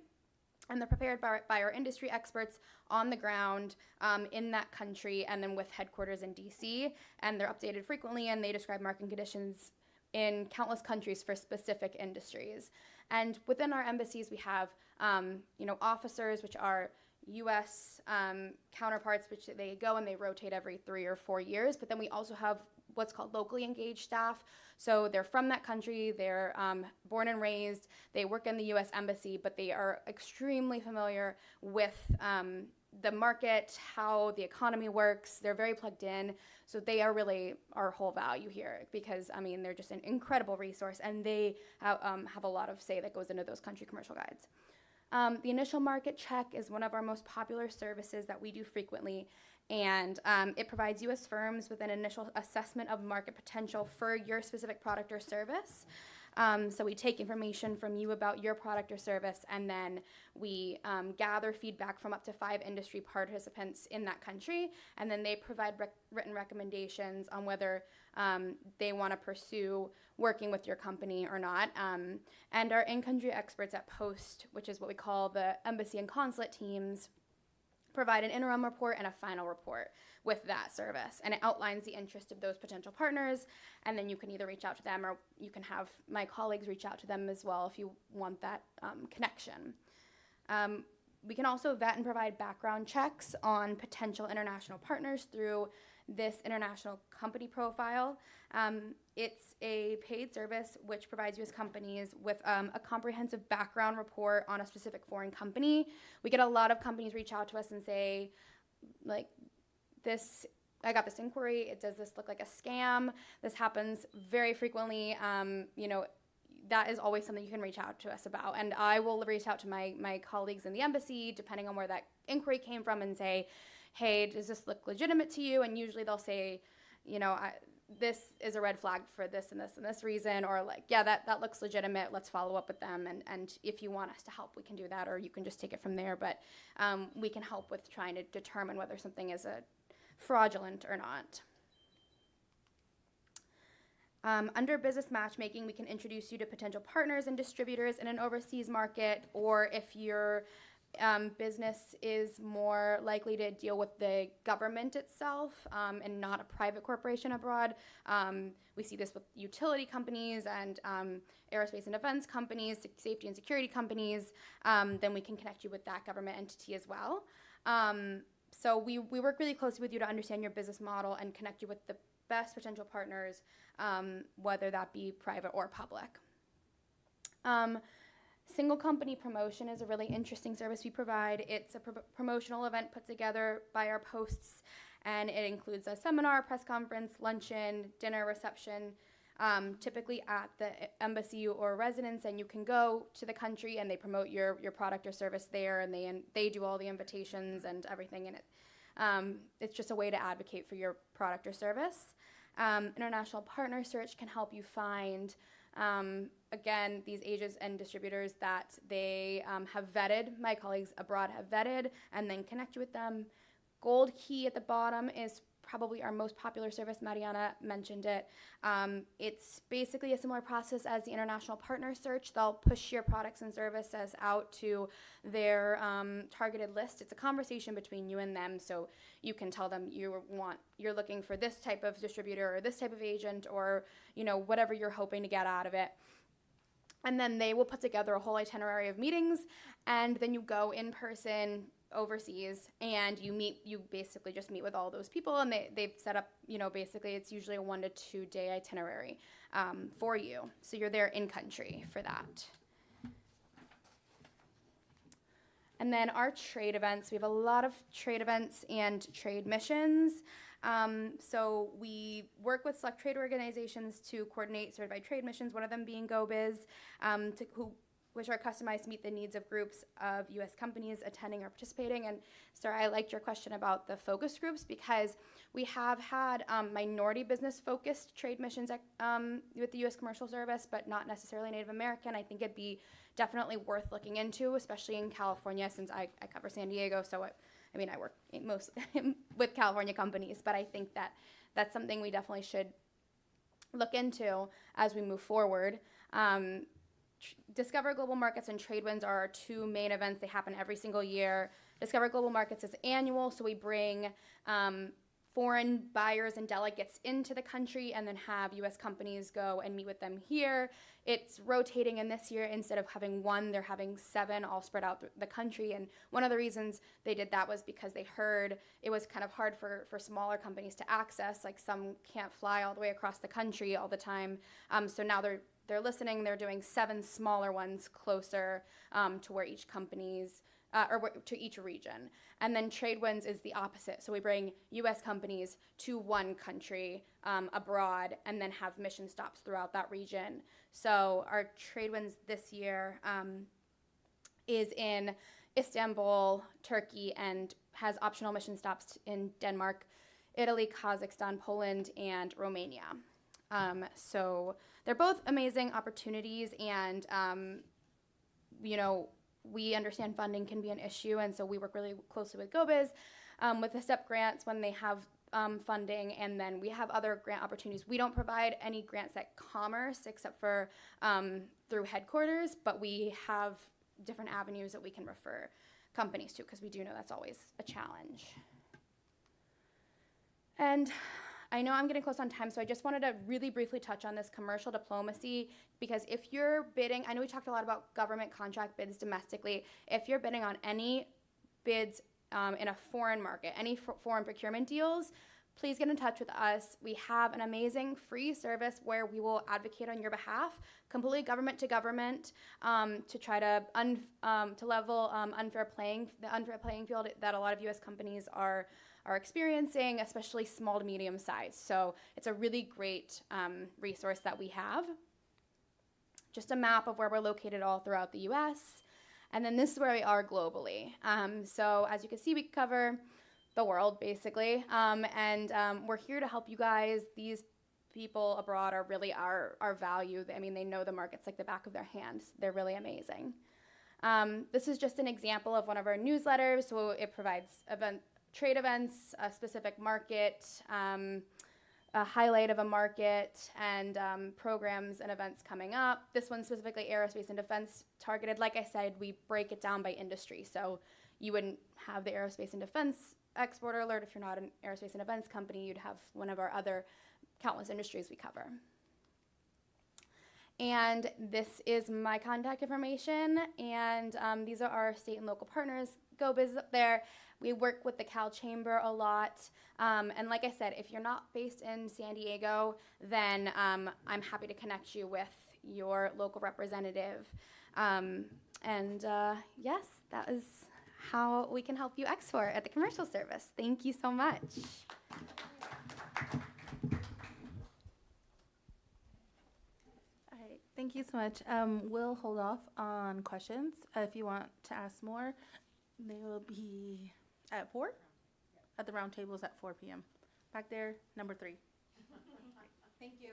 and they're prepared by our industry experts on the ground in that country, and then with headquarters in DC, and they're updated frequently, and they describe market conditions in countless countries for specific industries. And within our embassies, we have officers, which are U.S. Counterparts, which they go and they rotate every 3 or 4 years, but then we also have what's called locally engaged staff. So they're from that country, they're born and raised, they work in the U.S. Embassy, but they are extremely familiar with the market, how the economy works. They're very plugged in. So they are really our whole value here because, I mean, they're just an incredible resource, and they have a lot of say that goes into those country commercial guides. The initial market check is one of our most popular services that we do frequently, and it provides U.S. firms with an initial assessment of market potential for your specific product or service. So we take information from you about your product or service, and then we gather feedback from up to 5 industry participants in that country, and then they provide written recommendations on whether they want to pursue working with your company or not. And our in-country experts at Post, which is what we call the embassy and consulate teams, provide an interim report and a final report with that service, and it outlines the interest of those potential partners, and then you can either reach out to them or you can have my colleagues reach out to them as well if you want that connection. We can also vet and provide background checks on potential international partners through this international company profile. It's a paid service which provides U.S. companies with a comprehensive background report on a specific foreign company. We get a lot of companies reach out to us and say, like, I got this inquiry, does this look like a scam? This happens very frequently. That is always something you can reach out to us about. And I will reach out to my colleagues in the embassy, depending on where that inquiry came from, and say, hey, does this look legitimate to you? And usually they'll say, this is a red flag for this and this and this reason, or like, yeah, that looks legitimate, let's follow up with them. And if you want us to help, we can do that, or you can just take it from there. But we can help with trying to determine whether something is a fraudulent or not. Under business matchmaking, we can introduce you to potential partners and distributors in an overseas market, or if you're business is more likely to deal with the government itself and not a private corporation abroad. We see this with utility companies and aerospace and defense companies, safety and security companies. Then we can connect you with that government entity as well. So we work really closely with you to understand your business model and connect you with the best potential partners, whether that be private or public. Single company promotion is a really interesting service we provide. It's a promotional event put together by our posts, and it includes a seminar, press conference, luncheon, dinner, reception, typically at the embassy or residence, and you can go to the country and they promote your product or service there, and they do all the invitations and everything in it. It's just a way to advocate for your product or service. International partner search can help you find again, these agents and distributors that they have vetted, my colleagues abroad have vetted, and then connect you with them. Gold Key at the bottom is probably our most popular service. Mariana mentioned it. It's basically a similar process as the international partner search. They'll push your products and services out to their targeted list. It's a conversation between you and them, so you can tell them you're looking for this type of distributor or this type of agent, or whatever you're hoping to get out of it. And then they will put together a whole itinerary of meetings, and then you go in person overseas and you basically just meet with all those people, and they've set up, basically it's usually a 1 to 2 day itinerary for you. So you're there in country for that. And then our trade events, we have a lot of trade events and trade missions. So we work with select trade organizations to coordinate certified trade missions, one of them being GoBiz, which are customized to meet the needs of groups of U.S. companies attending or participating. And Sarah, I liked your question about the focus groups, because we have had minority business-focused trade missions with the U.S. Commercial Service, but not necessarily Native American. I think it'd be definitely worth looking into, especially in California, since I cover San Diego, so I work mostly with California companies, but I think that that's something we definitely should look into as we move forward. Discover Global Markets and Trade Winds are our two main events. They happen every single year. Discover Global Markets is annual, so we bring foreign buyers and delegates into the country and then have U.S. companies go and meet with them here. It's rotating, and this year, instead of having one, they're having 7 all spread out the country. And one of the reasons they did that was because they heard it was kind of hard for smaller companies to access. Like, some can't fly all the way across the country all the time. So now they're listening. They're doing 7 smaller ones closer to where each company's or to each region. And then Trade Winds is the opposite. So we bring U.S. companies to one country abroad and then have mission stops throughout that region. So our Trade Winds this year is in Istanbul, Turkey, and has optional mission stops in Denmark, Italy, Kazakhstan, Poland, and Romania. So they're both amazing opportunities, and we understand funding can be an issue, and so we work really closely with GoBiz with the STEP grants when they have funding, and then we have other grant opportunities. We don't provide any grants at Commerce except for through headquarters, but we have different avenues that we can refer companies to, because we do know that's always a challenge. And I know I'm getting close on time, so I just wanted to really briefly touch on this commercial diplomacy, because if you're bidding, I know we talked a lot about government contract bids domestically. If you're bidding on any bids in a foreign market, any foreign procurement deals, please get in touch with us. We have an amazing free service where we will advocate on your behalf, completely government to government, to try to level the unfair playing field that a lot of U.S. companies are experiencing, especially small to medium size. So it's a really great resource that we have. Just a map of where we're located all throughout the U.S. And then this is where we are globally. So as you can see, we cover the world basically. And we're here to help you guys. These people abroad are really our value. I mean, they know the markets like the back of their hands. They're really amazing. This is just an example of one of our newsletters. So it provides trade events, a specific market a highlight of a market and programs and events coming up. This one's specifically aerospace and defense targeted. Like I said, we break it down by industry. So you wouldn't have the aerospace and defense exporter alert if you're not an aerospace and defense company. You'd have one of our other countless industries we cover. And this is my contact information, and these are our state and local partners. Go visit up there. We work with the Cal Chamber a lot. And like I said, if you're not based in San Diego, then I'm happy to connect you with your local representative. Yes, that is how we can help you export at the commercial service. Thank you so much. All right, thank you so much. We'll hold off on questions. If you want to ask more, they will be at 4? At the round tables at 4 p.m. Back there, number 3. Thank you.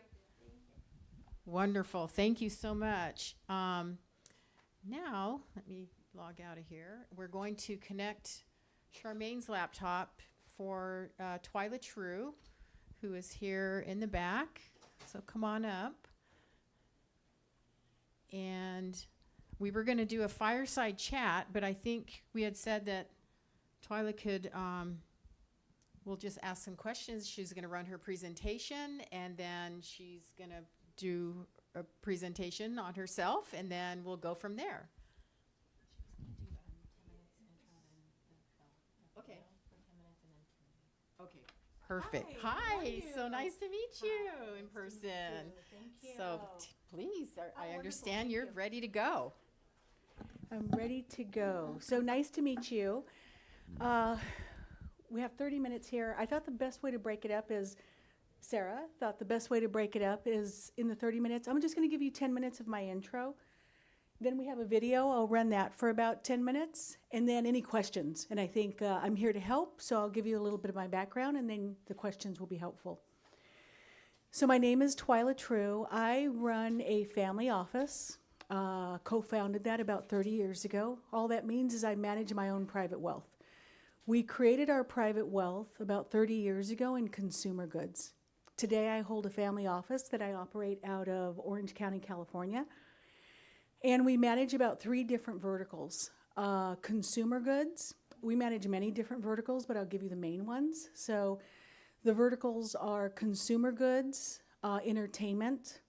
Wonderful. Thank you so much. Now, let me log out of here. We're going to connect Charmaine's laptop for Twyla True, who is here in the back. So come on up. And we were going to do a fireside chat, but I think we had said that Twyla could, we'll just ask some questions. She's going to run her presentation, and then she's going to do a presentation on herself, and then we'll go from there. Okay. Okay. Perfect. Hi. So nice to meet you in person. Thank you. So please, I understand you're ready to go. I'm ready to go. So nice to meet you. We have 30 minutes here. I thought the best way to break it up is, Sarah thought the best way to break it up is in the 30 minutes. I'm just going to give you 10 minutes of my intro. Then we have a video. I'll run that for about 10 minutes. And then any questions. And I think I'm here to help, so I'll give you a little bit of my background, and then the questions will be helpful. So my name is Twyla True. I run a family office. Co-founded that about 30 years ago. All that means is I manage my own private wealth. We created our private wealth about 30 years ago in consumer goods. Today I hold a family office that I operate out of Orange County, California. And we manage about 3 different verticals. Consumer goods, we manage many different verticals, but I'll give you the main ones. So the verticals are consumer goods, entertainment,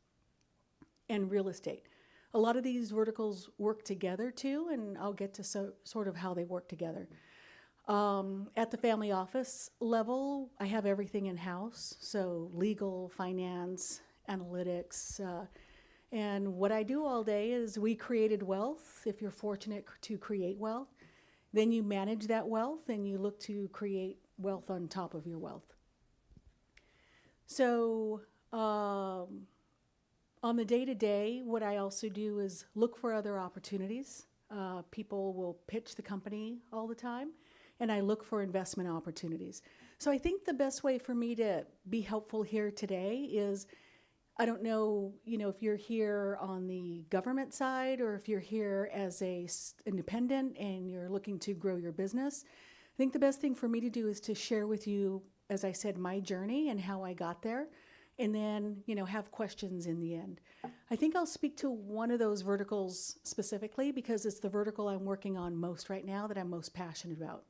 and real estate. A lot of these verticals work together too, and I'll get to sort of how they work together. At the family office level, I have everything in-house, so legal, finance, analytics, and what I do all day is we created wealth. If you're fortunate to create wealth, then you manage that wealth and you look to create wealth on top of your wealth. So on the day-to-day, what I also do is look for other opportunities. People will pitch the company all the time, and I look for investment opportunities. So I think the best way for me to be helpful here today is, I don't know, if you're here on the government side or if you're here as a independent and you're looking to grow your business. I think the best thing for me to do is to share with you, as I said, my journey and how I got there, and then, have questions in the end. I think I'll speak to one of those verticals specifically because it's the vertical I'm working on most right now that I'm most passionate about.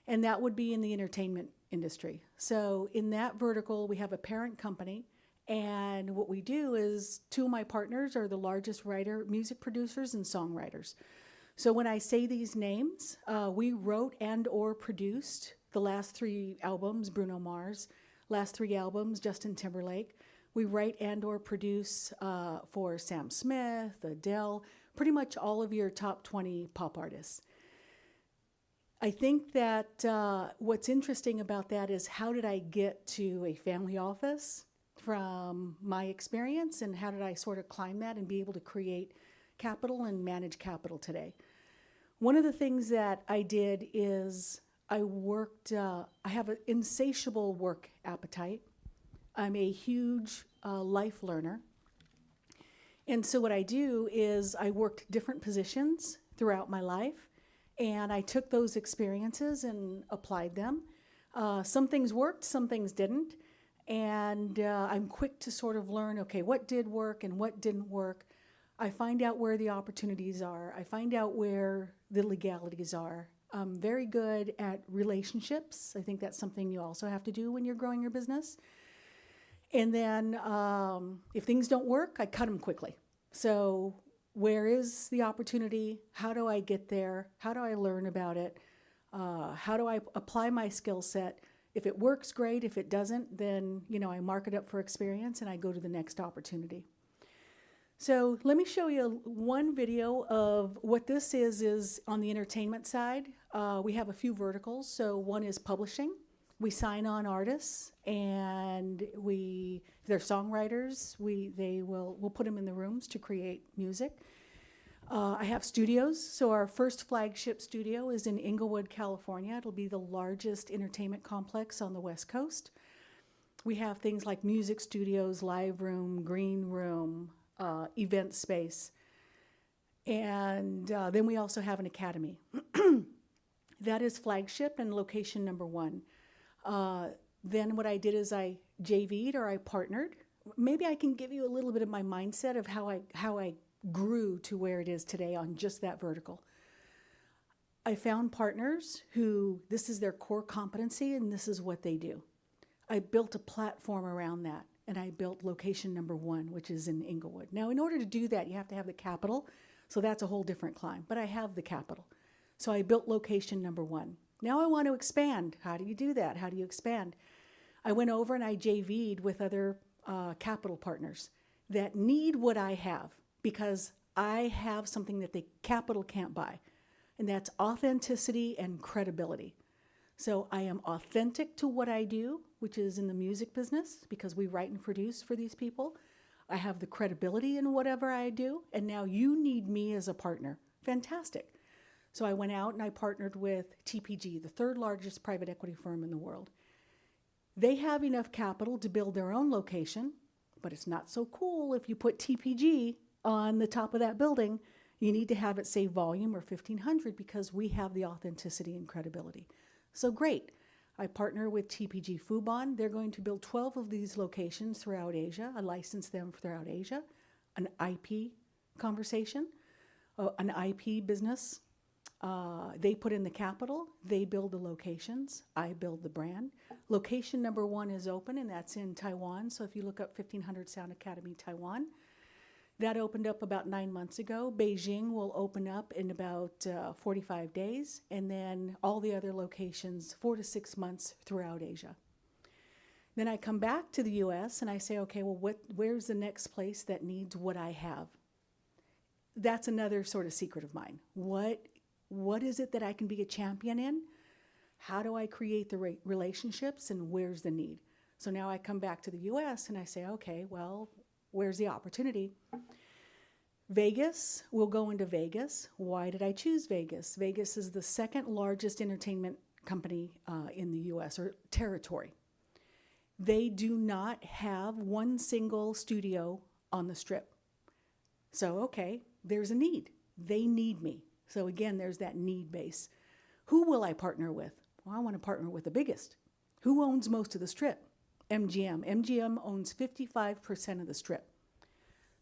And that would be in the entertainment industry. So in that vertical, we have a parent company. And what we do is 2 of my partners are the largest music producers and songwriters. So when I say these names, we wrote and or produced the last 3 albums, Bruno Mars, last 3 albums, Justin Timberlake. We write and or produce for Sam Smith, Adele, pretty much all of your top 20 pop artists. I think that what's interesting about that is how did I get to a family office from my experience, and how did I sort of climb that and be able to create capital and manage capital today? One of the things that I did is I have an insatiable work appetite. I'm a huge life learner. And so what I do is I worked different positions throughout my life, and I took those experiences and applied them. Some things worked, some things didn't. and I'm quick to sort of learn, okay, what did work and what didn't work. I find out where the opportunities are. I find out where the legalities are. I'm very good at relationships. I think that's something you also have to do when you're growing your business. And then if things don't work, I cut them quickly. So where is the opportunity? How do I get there? How do I learn about it? How do I apply my skill set? If it works, great. If it doesn't, then I mark it up for experience and I go to the next opportunity. So let me show you one video of what this is on the entertainment side. We have a few verticals. So one is publishing. We sign on artists, and if they're songwriters, we'll put them in the rooms to create music. I have studios. So our first flagship studio is in Inglewood, California. It'll be the largest entertainment complex on the West Coast. We have things like music studios, live room, green room, event space. And then we also have an academy. That is flagship and location number 1. Then what I did is I JV'd, or I partnered. Maybe I can give you a little bit of my mindset of how I grew to where it is today on just that vertical. I found partners who this is their core competency and this is what they do. I built a platform around that, and I built location number 1, which is in Inglewood. Now, in order to do that, you have to have the capital, so that's a whole different climb, but I have the capital. So I built location number 1. Now I want to expand. How do you do that? How do you expand? I went over and I JV'd with other capital partners that need what I have, because I have something that the capital can't buy, and that's authenticity and credibility. So I am authentic to what I do, which is in the music business, because we write and produce for these people. I have the credibility in whatever I do, and now you need me as a partner. Fantastic. So I went out and I partnered with TPG, the 3rd largest private equity firm in the world. They have enough capital to build their own location, but it's not so cool if you put TPG on the top of that building. You need to have it say volume or 1,500, because we have the authenticity and credibility. So great. I partner with TPG Fubon. They're going to build 12 of these locations throughout Asia. I license them throughout Asia. An IP conversation, an IP business. They put in the capital, they build the locations, I build the brand. Location number 1 is open, and that's in Taiwan. So if you look up 1500 Sound Academy Taiwan, that opened up about 9 months ago. Beijing will open up in about 45 days, and then all the other locations 4 to 6 months throughout Asia. Then I come back to the US and I say, okay, well, where's the next place that needs what I have? That's another sort of secret of mine. What is it that I can be a champion in? How do I create the relationships, and where's the need? So now I come back to the US and I say, okay, well, where's the opportunity? Vegas, we'll go into Vegas. Why did I choose Vegas? Vegas is the 2nd largest entertainment company in the US, or territory. They do not have one single studio on the Strip. So, okay, there's a need. They need me. So again, there's that need base. Who will I partner with? Well, I want to partner with the biggest. Who owns most of the Strip? MGM. MGM owns 55% of the Strip.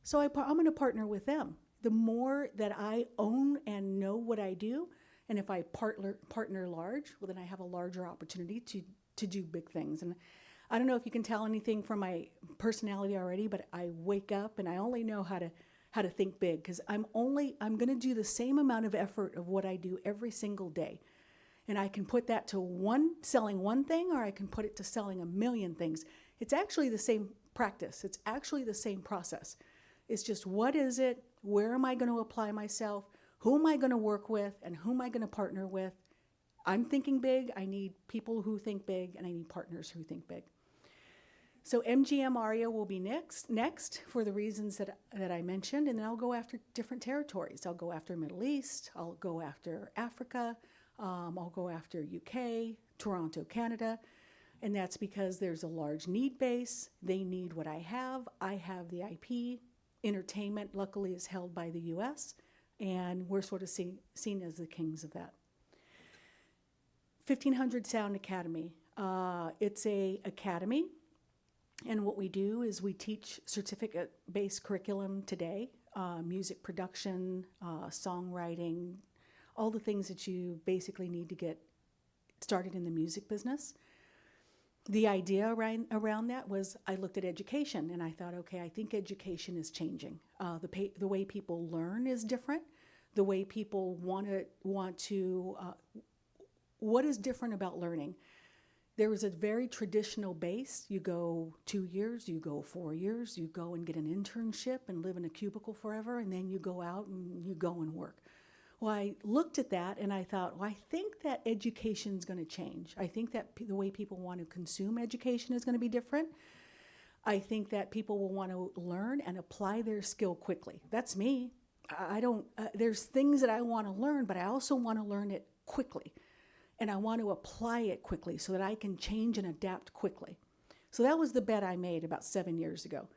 So I'm going to partner with them. The more that I own and know what I do, and if I partner large, well, then I have a larger opportunity to do big things. And I don't know if you can tell anything from my personality already, but I wake up and I only know how to think big, because I'm going to do the same amount of effort of what I do every single day. And I can put that to selling one thing, or I can put it to selling 1 million things. It's actually the same practice. It's actually the same process. It's just, what is it? Where am I going to apply myself? Who am I going to work with? And who am I going to partner with? I'm thinking big. I need people who think big, and I need partners who think big. So MGM Aria will be next for the reasons that I mentioned, and then I'll go after different territories. I'll go after Middle East. I'll go after Africa. I'll go after UK, Toronto, Canada. And that's because there's a large need base. They need what I have. I have the IP. Entertainment, luckily, is held by the US, and we're sort of seen as the kings of that. 1500 Sound Academy. It's a academy. And what we do is we teach certificate-based curriculum today, music production, songwriting, all the things that you basically need to get started in the music business. The idea around that was I looked at education and I thought, okay, I think education is changing. The way people learn is different. The way people what is different about learning? There was a very traditional base. You go 2 years, you go 4 years, you go and get an internship and live in a cubicle forever, and then you go out and you go and work. Well, I looked at that and I thought, well, I think that education is going to change. I think that the way people want to consume education is going to be different. I think that people will want to learn and apply their skill quickly. That's me. I don't, there's things that I want to learn, but I also want to learn it quickly. And I want to apply it quickly so that I can change and adapt quickly. So that was the bet I made about 7 years ago.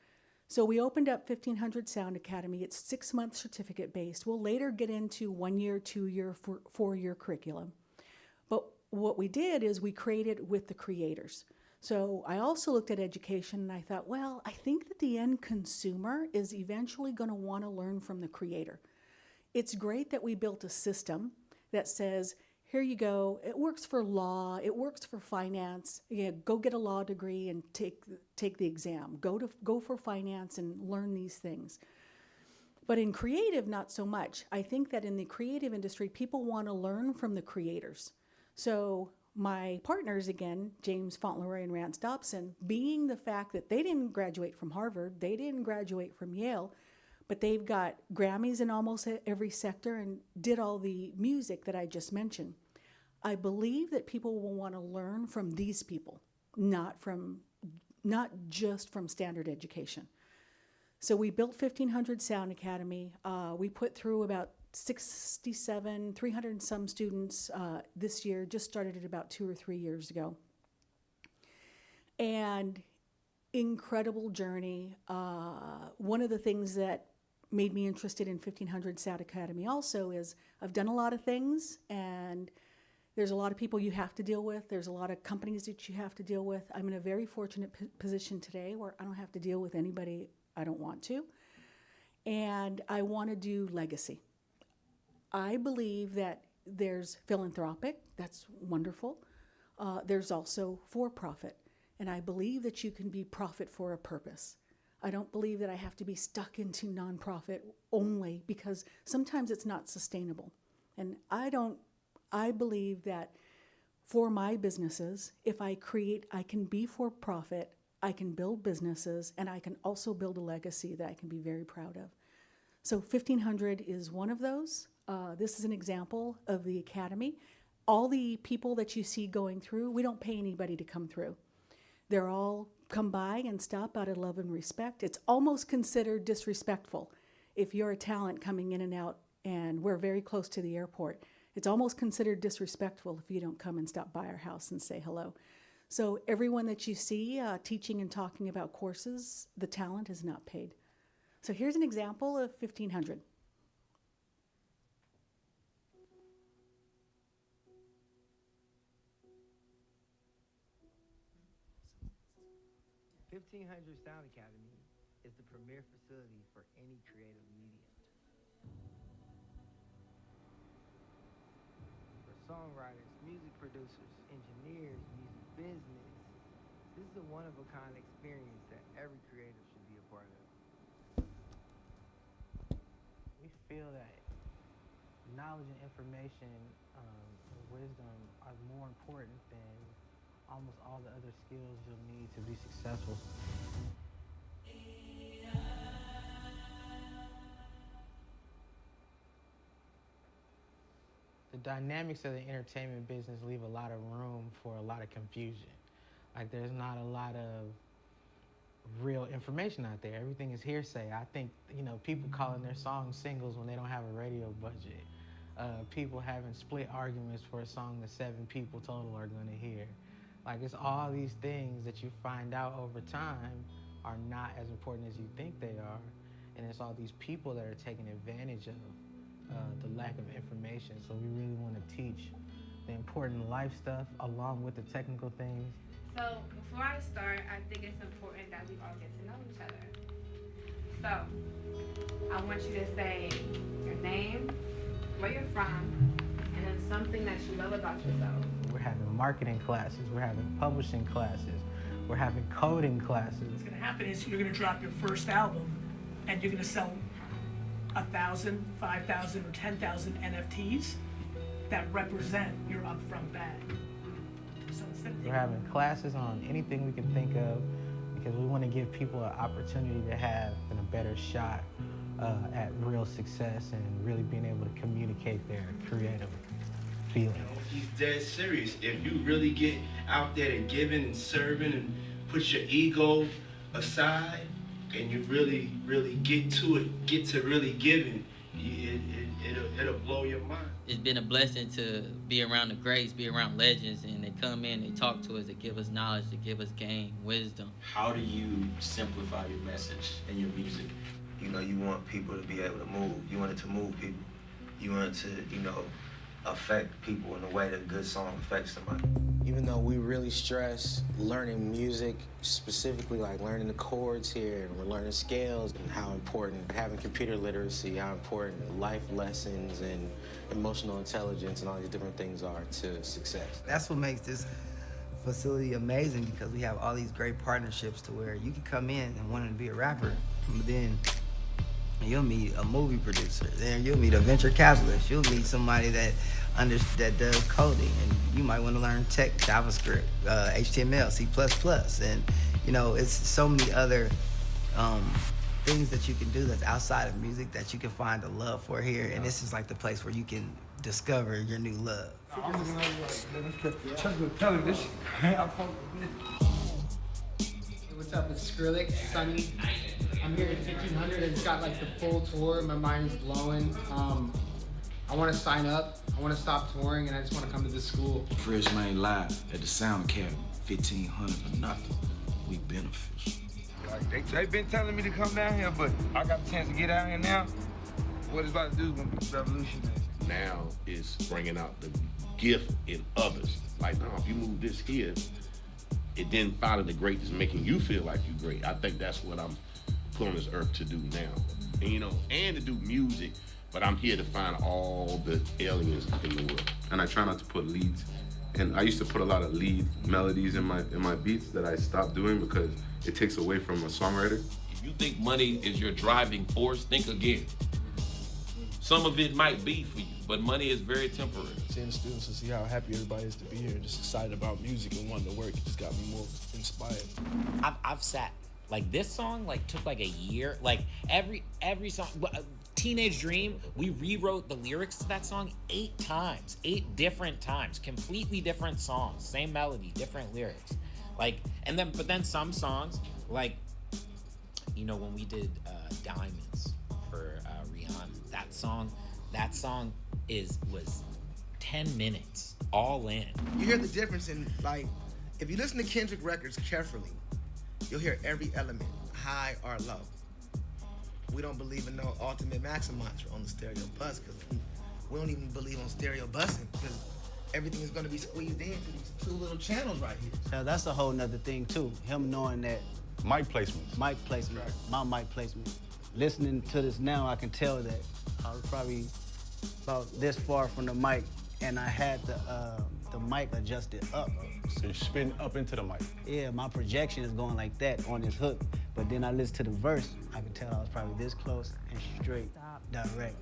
So we opened up 1500 Sound Academy. It's 6-month certificate based. We'll later get into 1 year, 2 year, 4 year curriculum. But what we did is we created with the creators. So I also looked at education and I thought, well, I think that the end consumer is eventually going to want to learn from the creator. It's great that we built a system that says, here you go, it works for law, it works for finance. Yeah, go get a law degree and take the exam. Go for finance and learn these things. But in creative, not so much. I think that in the creative industry, people want to learn from the creators. So my partners, again, James Fauntleroy and Rance Dobson, being the fact that they didn't graduate from Harvard, they didn't graduate from Yale, but they've got Grammys in almost every sector and did all the music that I just mentioned. I believe that people will want to learn from these people, not just from standard education. So we built 1500 Sound Academy. We put through about 300 and some students this year, just started it about 2 or 3 years ago. And incredible journey. One of the things that made me interested in 1500 Sound Academy also is I've done a lot of things, and there's a lot of people you have to deal with. There's a lot of companies that you have to deal with. I'm in a very fortunate position today where I don't have to deal with anybody I don't want to. And I want to do legacy. I believe that there's philanthropic, that's wonderful. There's also for-profit. And I believe that you can be profit for a purpose. I don't believe that I have to be stuck into nonprofit only because sometimes it's not sustainable. And I believe that for my businesses, if I can be for profit, I can build businesses, and I can also build a legacy that I can be very proud of. So 1500 is one of those. This is an example of the academy. All the people that you see going through, we don't pay anybody to come through. They're all come by and stop out of love and respect. It's almost considered disrespectful if you're a talent coming in and out, and we're very close to the airport. It's almost considered disrespectful if you don't come and stop by our house and say hello. So everyone that you see teaching and talking about courses, the talent is not paid. So here's an example of 1500. 1500 Sound Academy is the premier facility for any creative medium. For songwriters, music producers, engineers, music business, this is a one-of-a-kind experience that every creative should be a part of. We feel that knowledge and information and wisdom are more important than almost all the other skills you'll need to be successful. The dynamics of the entertainment business leave a lot of room for a lot of confusion. Like, there's not a lot of real information out there. Everything is hearsay. I think, people calling their songs singles when they don't have a radio budget. People having split arguments for a song that 7 people total are going to hear. Like, it's all these things that you find out over time are not as important as you think they are. And it's all these people that are taking advantage of the lack of information. So we really want to teach the important life stuff along with the technical things So before I start, I think it's important that we all get to know each other. So I want you to say your name, where you're from, and then something that you love about yourself. We're having marketing classes, we're having publishing classes, we're having coding classes. What's gonna happen is you're gonna drop your first album and you're gonna sell 1,000, 5,000, or 10,000 NFTs that represent your upfront bag. So instead of We're having classes on anything we can think of because we want to give people an opportunity to have a better shot at real success and really being able to communicate their creative feelings. He's dead serious. If you really get out there and giving and serving and put your ego aside and you really, really get to it, get to really giving, it'll blow your mind. It's been a blessing to be around the greats, be around legends, and they come in, they talk to us, they give us knowledge, they give us game, wisdom. How do you simplify your message in your music? You know, you want people to be able to move. You want it to move people. You want it to, you know, affect people in a way that a good song affects somebody. Even though we really stress learning music, specifically like learning the chords here, and we're learning scales, and how important having computer literacy, how important life lessons and emotional intelligence and all these different things are to success. That's what makes this facility amazing, because we have all these great partnerships to where you can come in and wanting to be a rapper, but then you'll meet a movie producer, then you'll meet a venture capitalist, you'll meet somebody that does coding, and you might want to learn tech, JavaScript, HTML, C++, and you know, it's so many other things that you can do that's outside of music that you can find a love for here, and this is like the place where you can discover your new love. What's up, it's Skrillex, Sunny. I'm here at 1500 and it's got like the full tour. My mind's blowing. I want to sign up. I want to stop touring and I just want to come to this school. Fresh Main Live at the Sound Academy, 1500 for nothing. We beneficial. Like they've been telling me to come down here, but I got a chance to get out here now. What it's about to do is gonna be revolutionary. Now is bringing out the gift in others. Like, now, if you move this here, it then follow the greatness, making you feel like you're great. I think that's what I'm put on this earth to do now. And, you know, and to do music, but I'm here to find all the aliens in the world. And I try not to put leads. And I used to put a lot of lead melodies in my beats that I stopped doing because it takes away from a songwriter. If you think money is your driving force, think again. Some of it might be for you, but money is very temporary. Seeing the students and see how happy everybody is to be here and just excited about music and wanting to work, it just got me more inspired. I've sat, like this song like took like a year, like every song, Teenage Dream, we rewrote the lyrics to that song 8 times, 8 different times, completely different songs, same melody, different lyrics. Like, but then some songs, like, you know, when we did Diamonds for Rihanna, that song was 10 minutes, all in. You hear the difference in, like, if you listen to Kendrick records carefully, you'll hear every element, high or low. We don't believe in no ultimate maximizer on the stereo bus, because we don't even believe on stereo busing, because everything is going to be squeezed into these 2 little channels right here. Now, that's a whole nother thing too, him knowing that mic placement. My mic placement. Listening to this now, I can tell that I was probably about this far from the mic, and I had the mic adjusted up. So you spin up into the mic. Yeah, my projection is going like that on this hook, but then I listen to the verse, I can tell I was probably this close and straight, direct.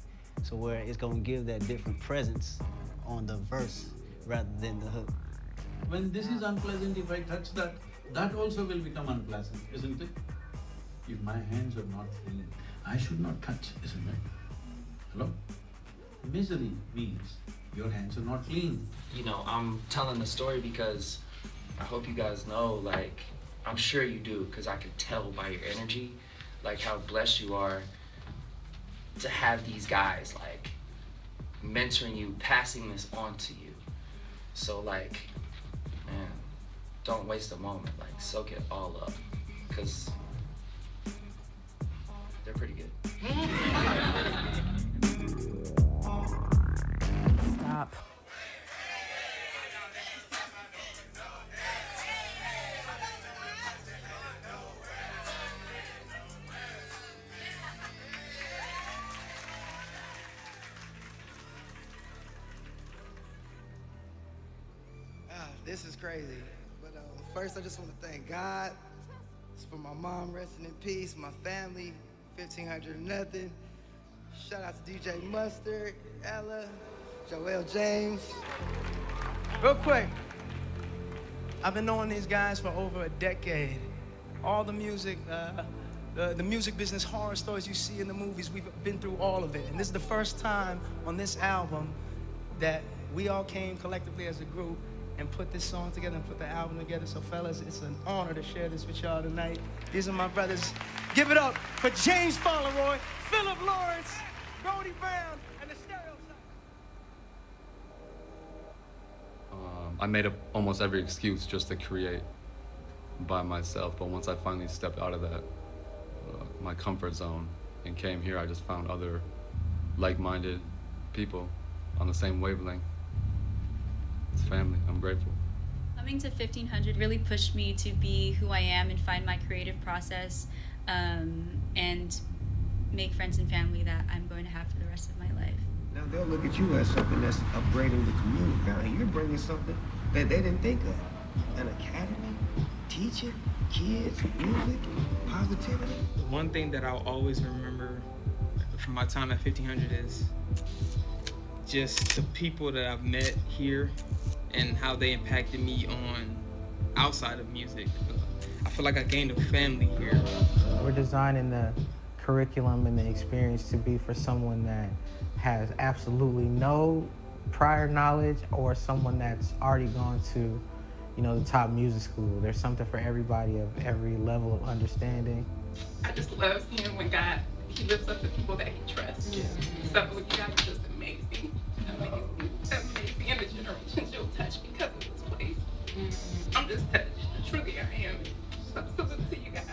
So where it's gonna give that different presence on the verse rather than the hook. When this is unpleasant, if I touch that, that also will become unpleasant, isn't it? If my hands are not clean, I should not touch, isn't it? Hello? Misery means your hands are not clean. You know, I'm telling the story because I hope you guys know, like, I'm sure you do, because I can tell by your energy, like, how blessed you are to have these guys, like, mentoring you, passing this on to you. So, like, man, don't waste a moment, like, soak it all up, because they're pretty good. Stop. This is crazy. But first, I just want to thank God. It's for my mom, resting in peace, my family, 1500 nothing. Shout out to DJ Mustard, Ella, Joel James. Real quick, I've been knowing these guys for over a decade. All the music, the music business horror stories you see in the movies, we've been through all of it. And this is the first time on this album that we all came collectively as a group and put this song together and put the album together. So fellas, it's an honor to share this with y'all tonight. These are my brothers. Give it up for James Fauntleroy, Philip Lawrence, Brody Brown, and the Stereotype. I made up almost every excuse just to create by myself, but once I finally stepped out of that, my comfort zone, and came here, I just found other like-minded people on the same wavelength. It's family. I'm grateful. Coming to 1500 really pushed me to be who I am and find my creative process, and make friends and family that I'm going to have for the rest of my life. Now they'll look at you as something that's upgrading the community. Now you're bringing something that they didn't think of. An academy, teaching, kids, music, positivity. One thing that I'll always remember from my time at 1500 is just the people that I've met here and how they impacted me on outside of music. I feel like I gained a family here. We're designing the curriculum and the experience to be for someone that has absolutely no prior knowledge or someone that's already gone to, the top music school. There's something for everybody of every level of understanding. I just love seeing when God, he lifts up the people that he trusts. So you guys are just amazing. Amazing. And the generations you'll touch because of this place. I'm just touched. Truly I am. So salute to you guys.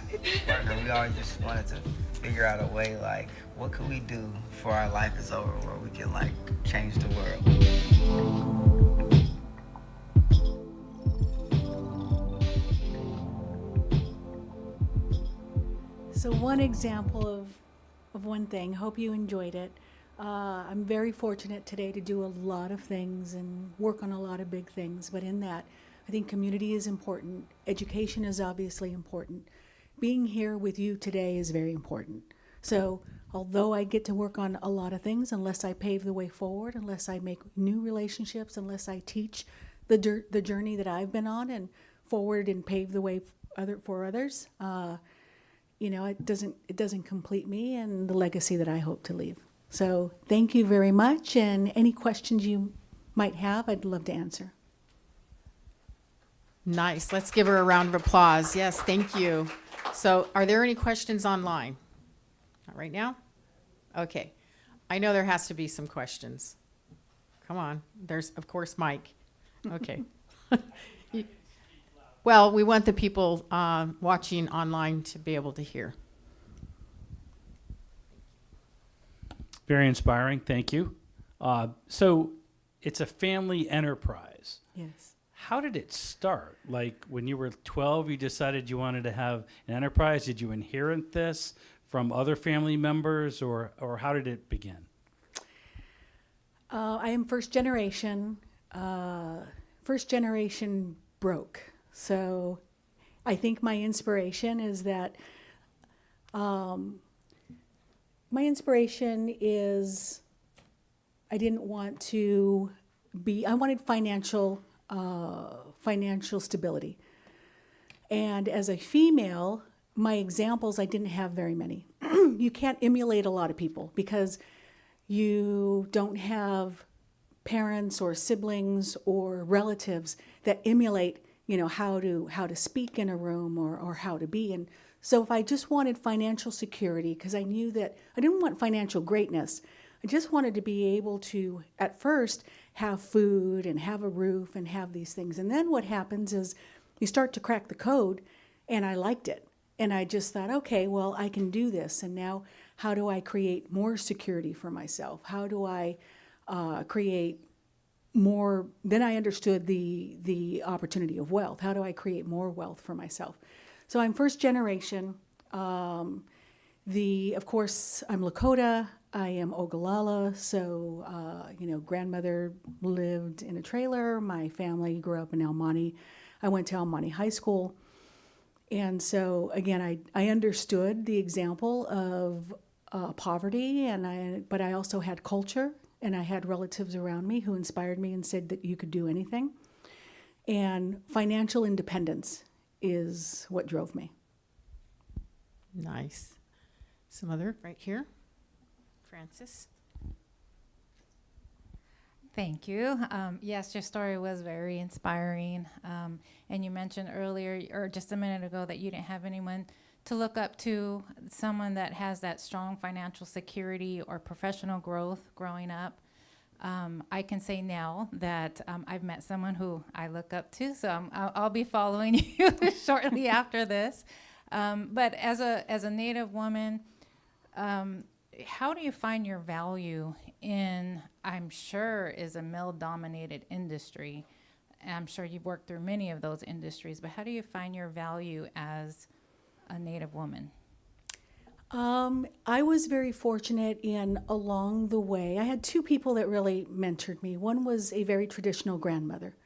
And we always just wanted to figure out a way, like, what could we do before our life is over where we can, like, change the world? So one example of one thing, hope you enjoyed it. I'm very fortunate today to do a lot of things and work on a lot of big things, but in that, I think community is important. Education is obviously important. Being here with you today is very important. So although I get to work on a lot of things, unless I pave the way forward, unless I make new relationships, unless I teach the journey that I've been on and forward and pave the way for others, it doesn't complete me and the legacy that I hope to leave. So thank you very much, and any questions you might have, I'd love to answer. Nice. Let's give her a round of applause. Yes, thank you. So are there any questions online? Not right now? Okay. I know there has to be some questions. Come on. There's, of course, Mike. Okay. Well, we want the people watching online to be able to hear. Very inspiring. Thank you. So it's a family enterprise. Yes. How did it start? Like when you were 12, you decided you wanted to have an enterprise. Did you inherit this from other family members, or how did it begin? I am first generation broke. So I think my inspiration is that I didn't want to be, I wanted financial stability. And as a female, my examples, I didn't have very many. You can't emulate a lot of people because you don't have parents or siblings or relatives that emulate, how to speak in a room or how to be. And so if I just wanted financial security, because I knew that I didn't want financial greatness, I just wanted to be able to, at first, have food and have a roof and have these things. And then what happens is you start to crack the code, and I liked it. And I just thought, okay, well, I can do this. And now how do I create more security for myself? How do I create more? Then I understood the opportunity of wealth. How do I create more wealth for myself? So I'm first generation. Of course, I'm Lakota. I am Ogallala, so, grandmother lived in a trailer. My family grew up in El Monte. I went to El Monte High School. And so, again, I understood the example of poverty, but I also had culture, and I had relatives around me who inspired me and said that you could do anything. And financial independence is what drove me. Nice. Some other right here. Francis. Thank you. Yes, your story was very inspiring. And you mentioned earlier, or just a minute ago, that you didn't have anyone to look up to, someone that has that strong financial security or professional growth growing up. I can say now that I've met someone who I look up to, so I'll be following you shortly after this. But as a Native woman, how do you find your value in, I'm sure, is a male-dominated industry? I'm sure you've worked through many of those industries, but how do you find your value as a Native woman? I was very fortunate in along the way. I had two people that really mentored me. One was a very traditional grandmother.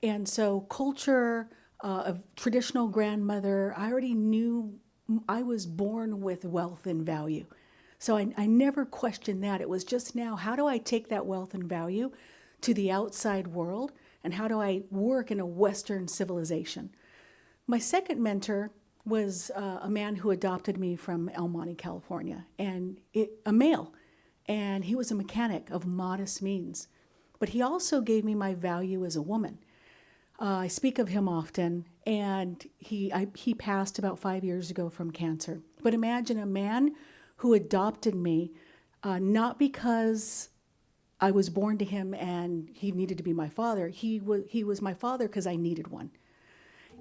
And so culture of traditional grandmother, I already knew I was born with wealth and value. So I never questioned that. It was just now, how do I take that wealth and value to the outside world? And how do I work in a Western civilization? My second mentor was a man who adopted me from El Monte, California, and a male. And he was a mechanic of modest means. But he also gave me my value as a woman. I speak of him often, and he passed about 5 years ago from cancer. But imagine a man who adopted me, not because I was born to him and he needed to be my father. He was my father because I needed one.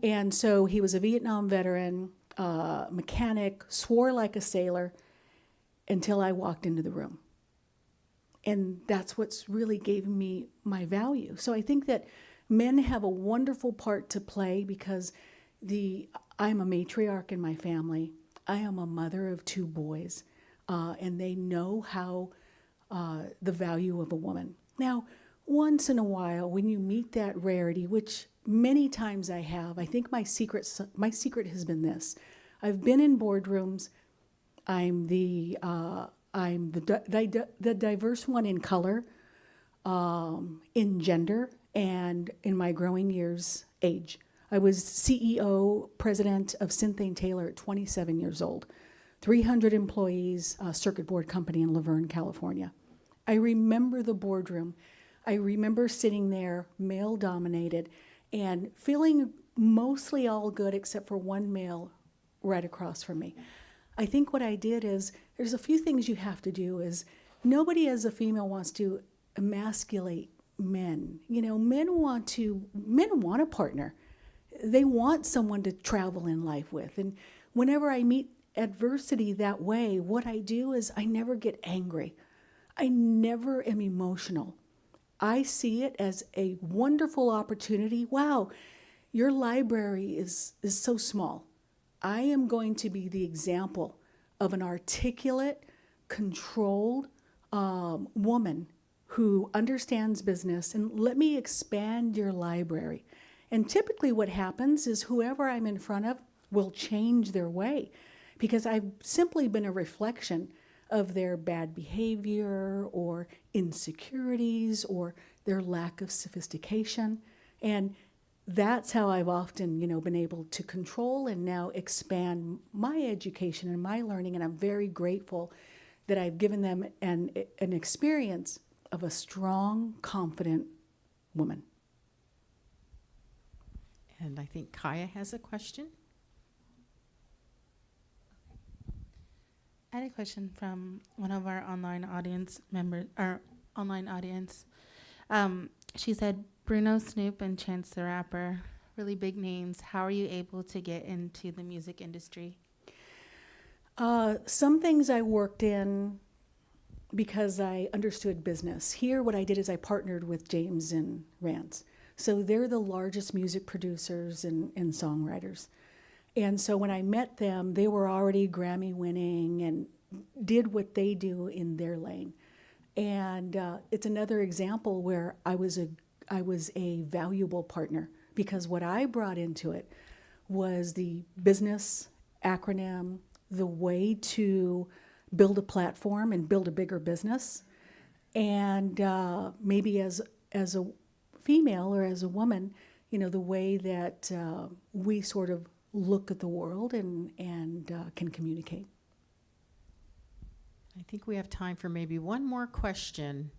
And so he was a Vietnam veteran, mechanic, swore like a sailor until I walked into the room. And that's what's really gave me my value. So I think that men have a wonderful part to play because I'm a matriarch in my family. I am a mother of two boys, and they know how the value of a woman. Now, once in a while, when you meet that rarity, which many times I have, I think my secret has been this. I've been in boardrooms. I'm the diverse one in color, in gender, and in my growing years, age. I was CEO, president of Synthane Taylor at 27 years old, 300 employees, a circuit board company in Laverne, California. I remember the boardroom. I remember sitting there, male-dominated, and feeling mostly all good except for one male right across from me. I think what I did is, there's a few things you have to do is, nobody as a female wants to emasculate men. You know, men want a partner. They want someone to travel in life with. And whenever I meet adversity that way, what I do is I never get angry. I never am emotional. I see it as a wonderful opportunity. Wow, your library is so small. I am going to be the example of an articulate, controlled woman who understands business, and let me expand your library. And typically what happens is whoever I'm in front of will change their way because I've simply been a reflection of their bad behavior or insecurities or their lack of sophistication. And that's how I've often, been able to control and now expand my education and my learning. And I'm very grateful that I've given them an experience of a strong, confident woman. And I think Kaya has a question. I had a question from one of our online audience members, our online audience. She said, Bruno, Snoop, and Chance the Rapper, really big names. How are you able to get into the music industry? Some things I worked in because I understood business. Here, what I did is I partnered with James and Rance. So they're the largest music producers and songwriters. And so when I met them, they were already Grammy winning, and did what they do in their lane. And it's another example where I was a valuable partner, because what I brought into it was the business acronym, the way to build a platform and build a bigger business. And maybe as a female or as a woman, you know, the way that we sort of look at the world and can communicate. I think we have time for maybe one more question.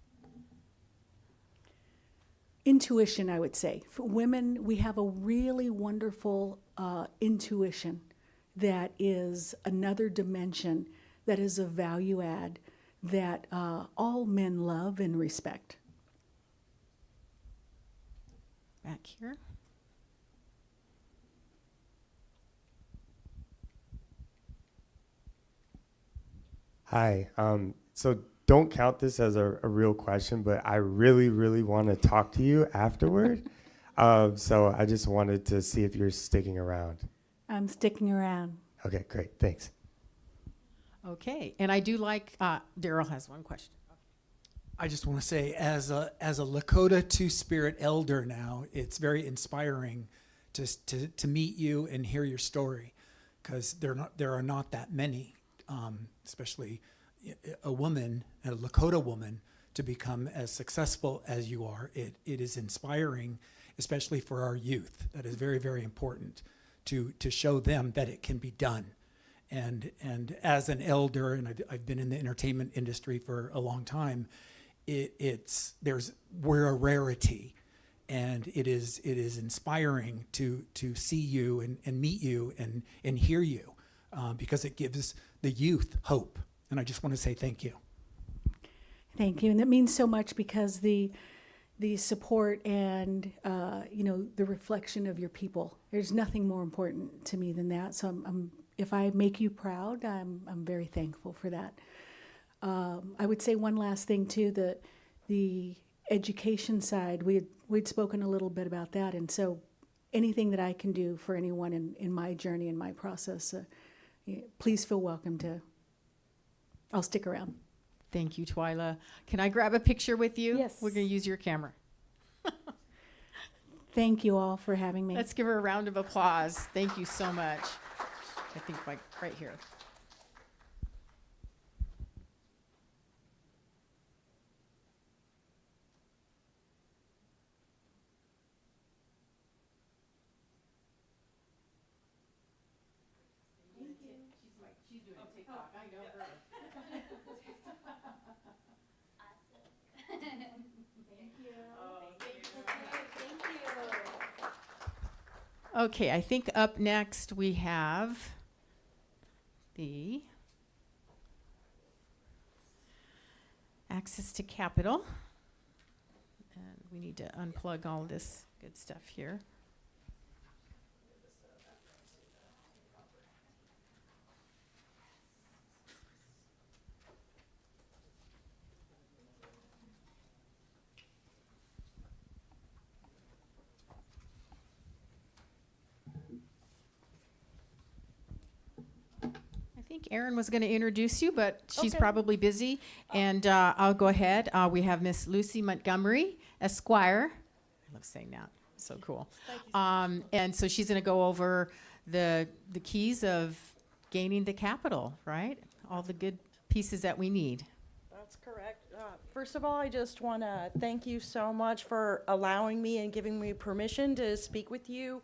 Intuition, I would say. For women, we have a really wonderful intuition that is another dimension that is a value add that all men love and respect. Back here. Hi. So don't count this as a real question, but I really, really want to talk to you afterward. So I just wanted to see if you're sticking around. I'm sticking around. Okay, great. Thanks. Okay, and I do like, Daryl has one question. I just want to say, as a Lakota Two-Spirit elder now, it's very inspiring to meet you and hear your story, because there are not that many, especially a woman, a Lakota woman, to become as successful as you are. It is inspiring, especially for our youth. That is very, very important to show them that it can be done. And as an elder, and I've been in the entertainment industry for a long time, we're a rarity, and it is inspiring to see you and meet you and hear you, because it gives the youth hope. And I just want to say thank you. Thank you, and that means so much, because the support and the reflection of your people. There's nothing more important to me than that. So if I make you proud, I'm very thankful for that. I would say one last thing too, the education side. We'd spoken a little bit about that, and so anything that I can do for anyone in my journey and my process, please feel welcome to. I'll stick around. Thank you, Twyla. Can I grab a picture with you? Yes. We're going to use your camera. Thank you all for having me. Let's give her a round of applause. Thank you so much. I think right here. She's doing TikTok. I know her. Okay, I think up next we have the access to capital. And we need to unplug all this good stuff here. I think Erin was going to introduce you, but she's probably busy. And I'll go ahead. We have Miss Lucy Montgomery, Esquire. I love saying that. So cool. And so she's going to go over the keys of gaining the capital, right? All the good pieces that we need. That's correct. First of all, I just want to thank you so much for allowing me and giving me permission to speak with you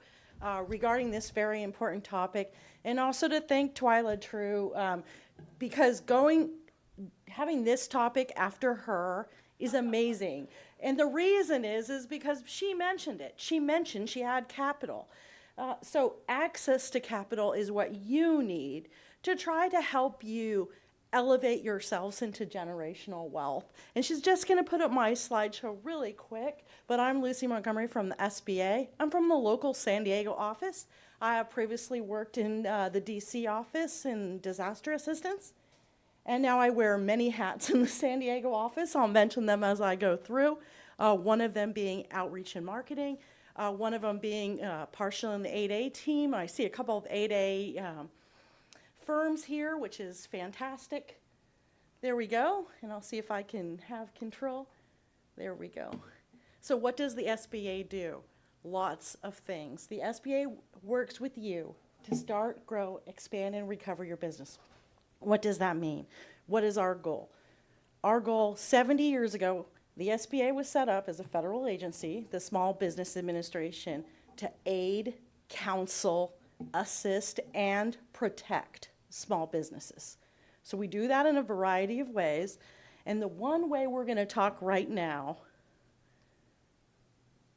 regarding this very important topic, and also to thank Twyla True, because having this topic after her is amazing. And the reason is because she mentioned it. She mentioned she had capital. So access to capital is what you need to try to help you elevate yourselves into generational wealth. And she's just going to put up my slideshow really quick, but I'm Lucy Montgomery from the SBA. I'm from the local San Diego office. I have previously worked in the DC office in disaster assistance, and now I wear many hats in the San Diego office. I'll mention them as I go through, one of them being outreach and marketing, one of them being partial in the 8A team. I see a couple of 8A firms here, which is fantastic. There we go, and I'll see if I can have control. There we go. So what does the SBA do? Lots of things. The SBA works with you to start, grow, expand, and recover your business. What does that mean? What is our goal? Our goal, 70 years ago, the SBA was set up as a federal agency, the Small Business Administration, to aid, counsel, assist, and protect small businesses. So we do that in a variety of ways. And the one way we're going to talk right now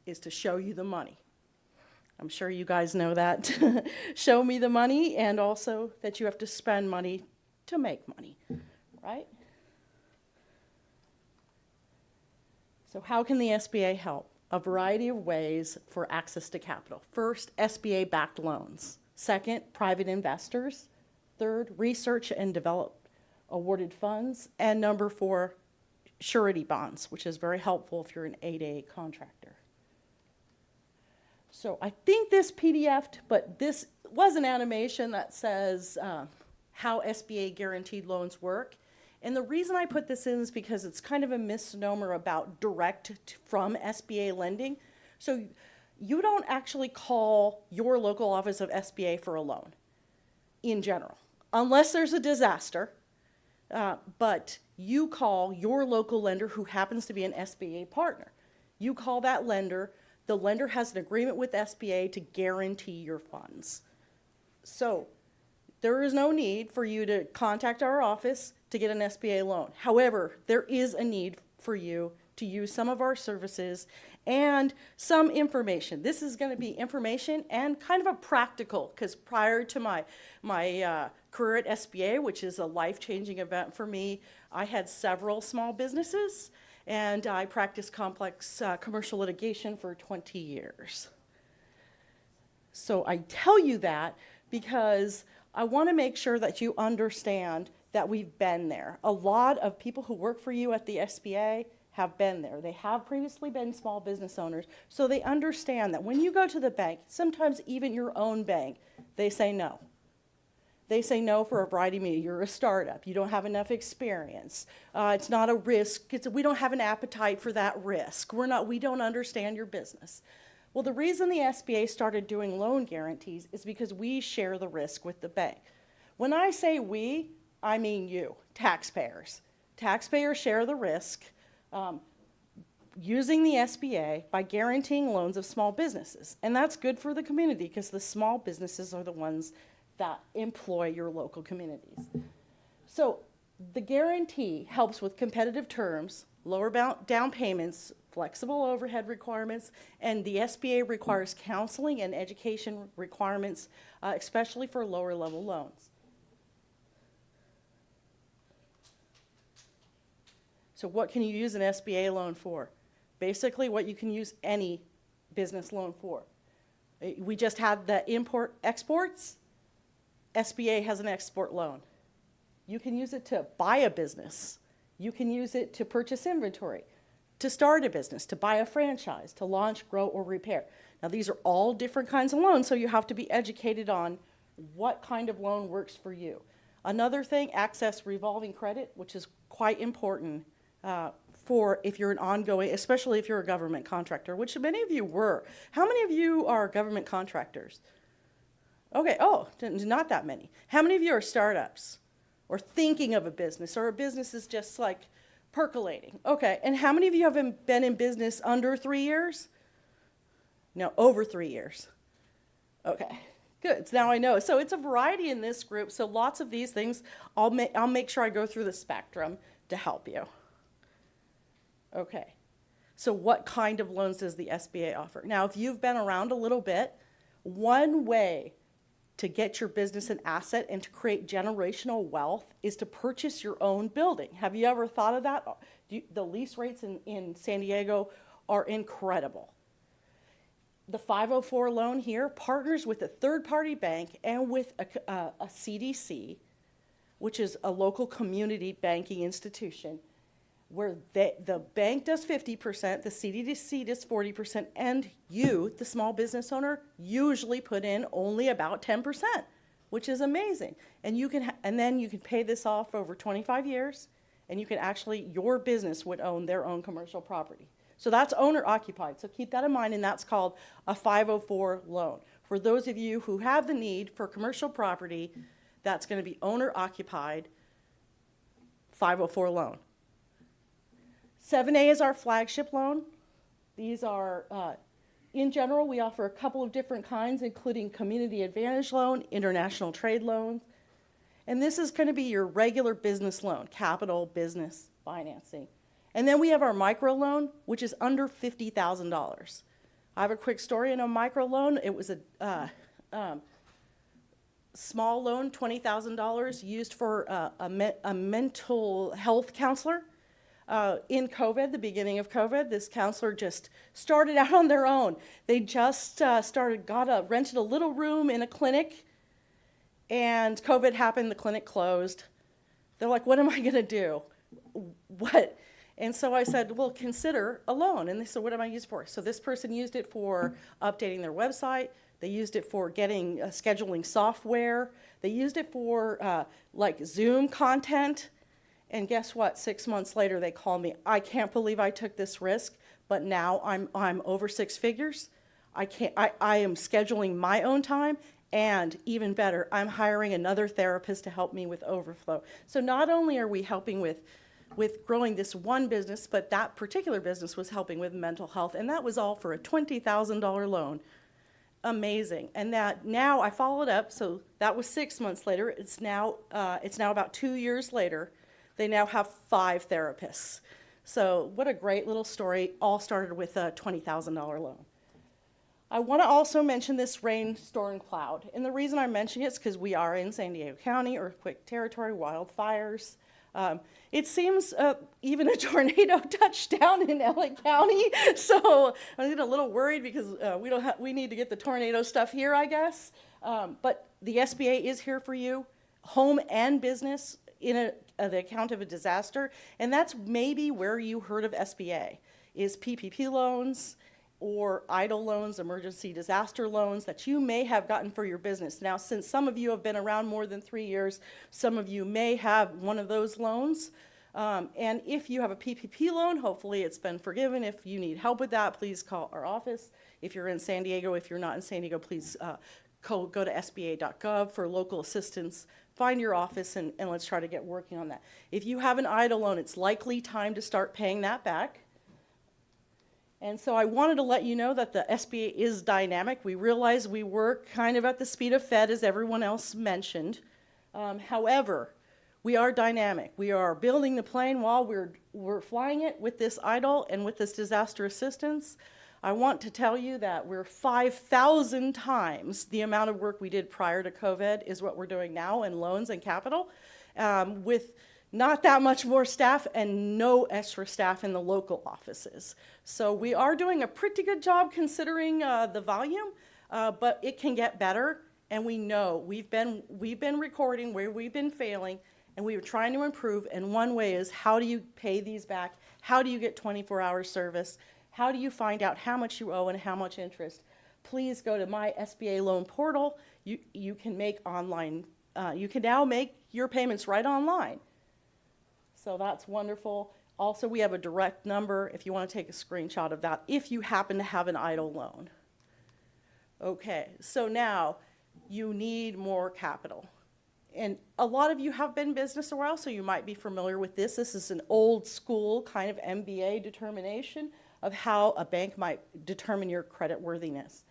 is to show you the money. I'm sure you guys know that. Show me the money, and also that you have to spend money to make money, right? So how can the SBA help? A variety of ways for access to capital. First, SBA-backed loans. Second, private investors. Third, research and develop awarded funds. And number 4, surety bonds, which is very helpful if you're an 8A contractor. So I think this PDF'd, but this was an animation that says how SBA guaranteed loans work. And the reason I put this in is because it's kind of a misnomer about direct from SBA lending. So you don't actually call your local office of SBA for a loan in general, unless there's a disaster. But you call your local lender who happens to be an SBA partner. You call that lender. The lender has an agreement with SBA to guarantee your funds. So there is no need for you to contact our office to get an SBA loan. However, there is a need for you to use some of our services and some information. This is going to be information and kind of a practical, because prior to my career at SBA, which is a life-changing event for me, I had several small businesses, and I practiced complex commercial litigation for 20 years. So I tell you that because I want to make sure that you understand that we've been there. A lot of people who work for you at the SBA have been there. They have previously been small business owners, so they understand that when you go to the bank, sometimes even your own bank, they say no. They say no for a variety of reasons. You're a startup. You don't have enough experience. It's not a risk. We don't have an appetite for that risk. We don't understand your business. Well, the reason the SBA started doing loan guarantees is because we share the risk with the bank. When I say we, I mean you, taxpayers. Taxpayers share the risk using the SBA by guaranteeing loans of small businesses. And that's good for the community because the small businesses are the ones that employ your local communities. So the guarantee helps with competitive terms, lower down payments, flexible overhead requirements, and the SBA requires counseling and education requirements, especially for lower level loans. So what can you use an SBA loan for? Basically what you can use any business loan for. We just had the exports. SBA has an export loan. You can use it to buy a business. You can use it to purchase inventory, to start a business, to buy a franchise, to launch, grow, or repair. Now, these are all different kinds of loans, so you have to be educated on what kind of loan works for you. Another thing, access revolving credit, which is quite important for if you're an ongoing, especially if you're a government contractor, which many of you were. How many of you are government contractors? Okay, oh, not that many. How many of you are startups or thinking of a business, or a business is just like percolating? Okay, and how many of you have been in business under 3 years? No, over 3 years. Okay, good. So now I know. So it's a variety in this group. So lots of these things, I'll make sure I go through the spectrum to help you. Okay, so what kind of loans does the SBA offer? Now, if you've been around a little bit, one way to get your business an asset and to create generational wealth is to purchase your own building. Have you ever thought of that? The lease rates in San Diego are incredible. The 504 loan here partners with a third-party bank and with a CDC, which is a local community banking institution, where the bank does 50%, the CDC does 40%, and you, the small business owner, usually put in only about 10%. which is amazing. And you can, and then you can pay this off over 25 years, and you can actually, your business would own their own commercial property. So that's owner occupied. So keep that in mind, and that's called a 504 loan. For those of you who have the need for commercial property, that's going to be owner occupied 504 loan. 7A is our flagship loan. These are, in general, we offer a couple of different kinds, including community advantage loan, international trade loans. And this is going to be your regular business loan, capital business financing. And then we have our micro loan, which is under $50,000. I have a quick story in a micro loan. It was a small loan, $20,000, used for a mental health counselor. In COVID, the beginning of COVID, this counselor just started out on their own. They just rented a little room in a clinic, and COVID happened, the clinic closed. They're like, what am I gonna do? What? And so I said, well, consider a loan. And they said, what am I used for? So this person used it for updating their website. They used it for getting scheduling software. They used it for like Zoom content. And guess what? 6 months later, they called me. I can't believe I took this risk, but now I'm over six figures. I am scheduling my own time, and even better, I'm hiring another therapist to help me with overflow. So not only are we helping with growing this one business, but that particular business was helping with mental health, and that was all for a $20,000 loan. Amazing. And that now I followed up, so that was 6 months later. It's now about 2 years later. They now have 5 therapists. So what a great little story. All started with a $20,000 loan. I want to also mention this rain, storm, cloud. And the reason I'm mentioning it is because we are in San Diego County, earthquake territory, wildfires. It seems even a tornado touched down in LA County. So I'm getting a little worried because we need to get the tornado stuff here, I guess. But the SBA is here for you, home and business, in the account of a disaster, and that's maybe where you heard of SBA, is PPP loans or EIDL loans, emergency disaster loans, that you may have gotten for your business. Now, since some of you have been around more than 3 years, some of you may have one of those loans, and if you have a PPP loan, hopefully it's been forgiven. If you need help with that, please call our office. If you're in San Diego, if you're not in San Diego, please go to sba.gov for local assistance. Find your office, and let's try to get working on that. If you have an EIDL loan, it's likely time to start paying that back. And so I wanted to let you know that the SBA is dynamic. We realize we work kind of at the speed of Fed, as everyone else mentioned. However, we are dynamic. We are building the plane while we're flying it with this EIDL and with this disaster assistance. I want to tell you that we're 5,000 times the amount of work we did prior to COVID is what we're doing now in loans and capital, with not that much more staff and no extra staff in the local offices. So we are doing a pretty good job considering the volume, but it can get better. And we know we've been recording where we've been failing, and we were trying to improve. And one way is, how do you pay these back? How do you get 24-hour service? How do you find out how much you owe and how much interest? Please go to my SBA loan portal. You can make online, you can now make your payments right online. So that's wonderful. Also, we have a direct number if you want to take a screenshot of that, if you happen to have an EIDL loan. Okay, so now you need more capital. And a lot of you have been in business a while, so you might be familiar with this. This is an old school kind of MBA determination of how a bank might determine your credit worthiness.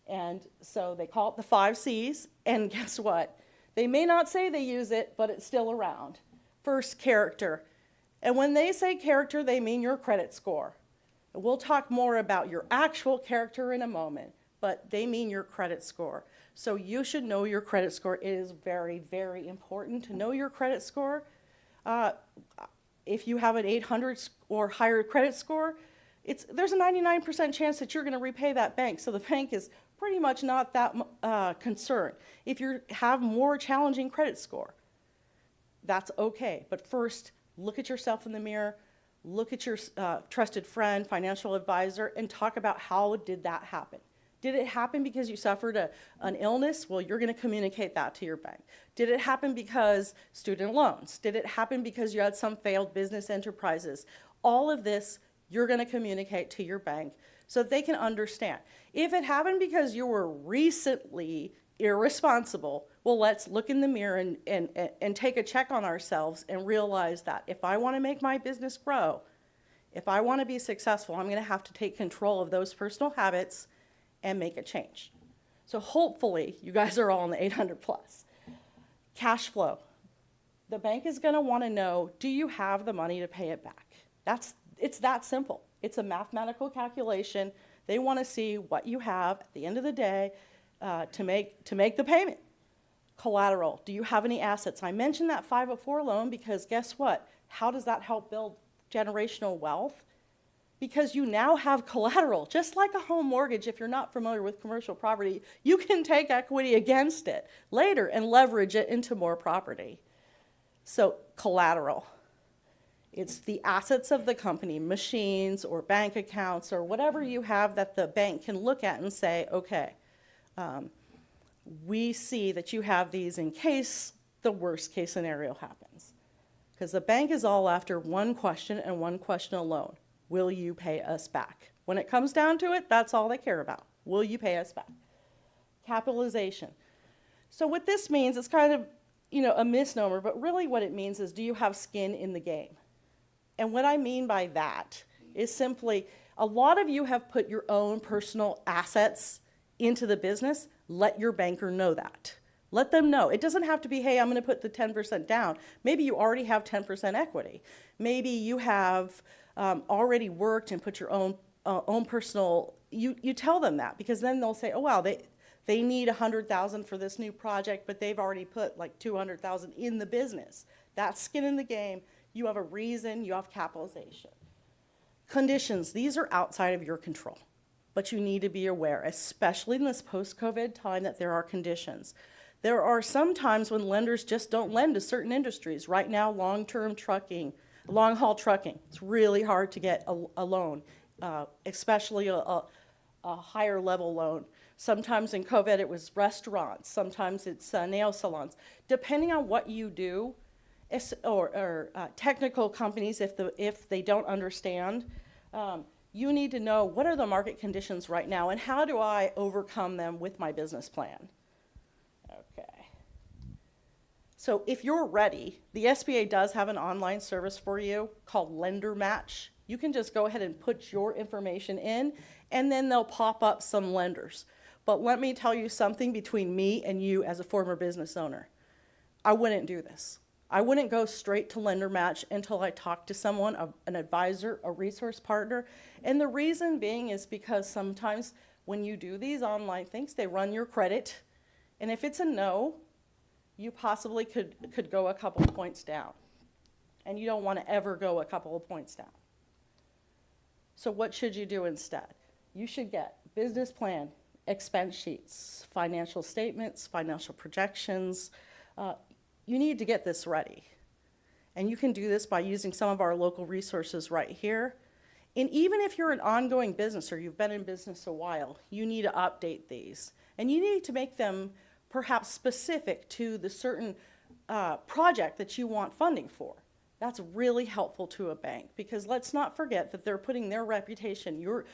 And so they call it the 5 C's, and guess what? They may not say they use it, but it's still around. First, character. And when they say character, they mean your credit score. And we'll talk more about your actual character in a moment, but they mean your credit score. So you should know your credit score. It is very, very important to know your credit score. If you have an 800 or higher credit score, there's a 99% chance that you're going to repay that bank. So the bank is pretty much not that concerned. If you have more challenging credit score, that's okay. But first, look at yourself in the mirror, look at your trusted friend, financial advisor, and talk about how did that happen. Did it happen because you suffered an illness? Well, you're going to communicate that to your bank. Did it happen because student loans? Did it happen because you had some failed business enterprises? All of this, you're going to communicate to your bank so that they can understand. If it happened because you were recently irresponsible, well, let's look in the mirror and take a check on ourselves and realize that if I want to make my business grow, if I want to be successful, I'm going to have to take control of those personal habits and make a change. So hopefully you guys are all in the 800 plus. Cash flow. The bank is going to want to know, do you have the money to pay it back? It's that simple. It's a mathematical calculation. They want to see what you have at the end of the day to make the payment. Collateral. Do you have any assets? I mentioned that 504 loan because guess what? How does that help build generational wealth? Because you now have collateral. Just like a home mortgage, if you're not familiar with commercial property, you can take equity against it later and leverage it into more property. So collateral. It's the assets of the company, machines or bank accounts or whatever you have that the bank can look at and say, okay, we see that you have these in case the worst case scenario happens. Because the bank is all after one question and one question alone. Will you pay us back? When it comes down to it, that's all they care about. Will you pay us back? Capitalization. So what this means, it's kind of, a misnomer, but really what it means is, do you have skin in the game? And what I mean by that is simply, a lot of you have put your own personal assets into the business. Let your banker know that. Let them know. It doesn't have to be, hey, I'm going to put the 10% down. Maybe you already have 10% equity. Maybe you have already worked and put your own personal, you tell them that, because then they'll say, oh, wow, they need $100,000 for this new project, but they've already put like $200,000 in the business. That's skin in the game. You have a reason, you have capitalization. Conditions, these are outside of your control, but you need to be aware, especially in this post-COVID time, that there are conditions. There are some times when lenders just don't lend to certain industries. Right now, long-term trucking, long-haul trucking, it's really hard to get a loan, especially a higher level loan. Sometimes in COVID it was restaurants, sometimes it's nail salons. Depending on what you do, or technical companies, if they don't understand, you need to know what are the market conditions right now and how do I overcome them with my business plan. Okay. So if you're ready, the SBA does have an online service for you called Lender Match. You can just go ahead and put your information in, and then they'll pop up some lenders. But let me tell you something between me and you as a former business owner. I wouldn't do this. I wouldn't go straight to Lender Match until I talked to someone, an advisor, a resource partner. And the reason being is because sometimes when you do these online things, they run your credit. And if it's a no, you possibly could go a couple of points down. And you don't want to ever go a couple of points down. So what should you do instead? You should get business plan, expense sheets, financial statements, financial projections. You need to get this ready. And you can do this by using some of our local resources right here. And even if you're an ongoing business or you've been in business a while, you need to update these. And you need to make them perhaps specific to the certain project that you want funding for. That's really helpful to a bank, because let's not forget that they're putting their reputation, you're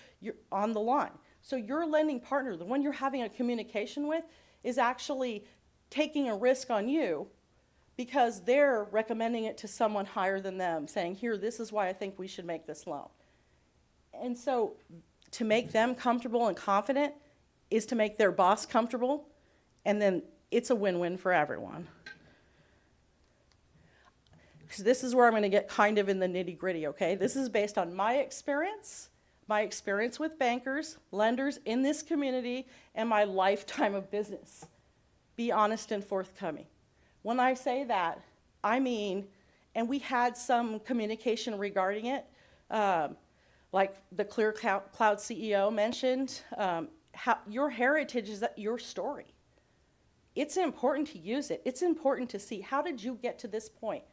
on the line. So your lending partner, the one you're having a communication with, is actually taking a risk on you because they're recommending it to someone higher than them, saying, here, this is why I think we should make this loan. And so to make them comfortable and confident is to make their boss comfortable, and then it's a win-win for everyone. Because this is where I'm going to get kind of in the nitty-gritty, okay? This is based on my experience with bankers, lenders in this community, and my lifetime of business. Be honest and forthcoming. When I say that, I mean, and we had some communication regarding it, like the Clear Cloud CEO mentioned, how your heritage is your story. It's important to use it. It's important to see, how did you get to this point?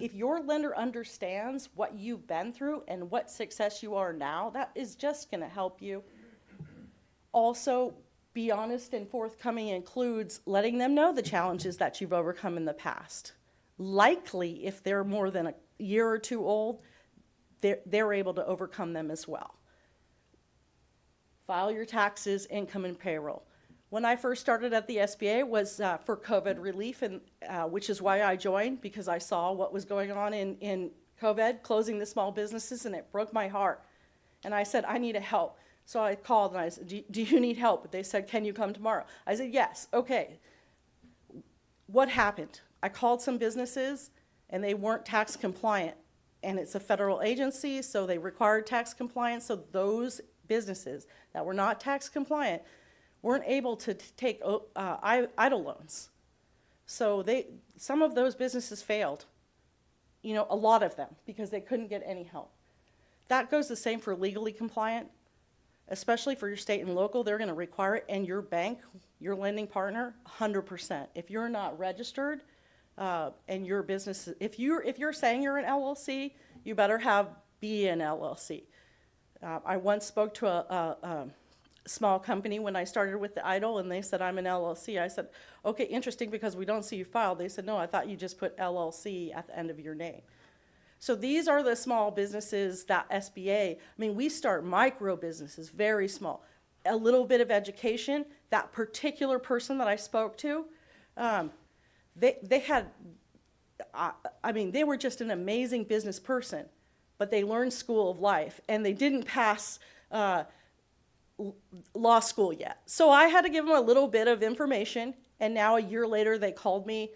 If your lender understands what you've been through and what success you are now, that is just going to help you. also be honest and forthcoming includes letting them know the challenges that you've overcome in the past. Likely, if they're more than a year or two old, they're able to overcome them as well. File your taxes, income, and payroll. When I first started at the SBA, it was for COVID relief, and which is why I joined, because I saw what was going on in COVID, closing the small businesses, and it broke my heart. And I said, I need help. So I called and I said, do you need help? They said, can you come tomorrow? I said, yes, okay. What happened? I called some businesses and they weren't tax compliant. And it's a federal agency, so they required tax compliance. So those businesses that were not tax compliant weren't able to take idle loans. So some of those businesses failed, you know, a lot of them, because they couldn't get any help. That goes the same for legally compliant, especially for your state and local. They're going to require it, and your bank, your lending partner, 100%. If you're not registered, and your business, if you're saying you're an LLC, you better be an LLC. I once spoke to a small company when I started with the IDLE, and they said, I'm an LLC. I said, okay, interesting, because we don't see you filed. They said, no, I thought you just put LLC at the end of your name. So these are the small businesses that SBA, I mean, we start micro businesses, very small. A little bit of education. That particular person that I spoke to, they had, I mean, they were just an amazing business person, but they learned school of life, and they didn't pass law school yet. So I had to give them a little bit of information, and now a year later they called me.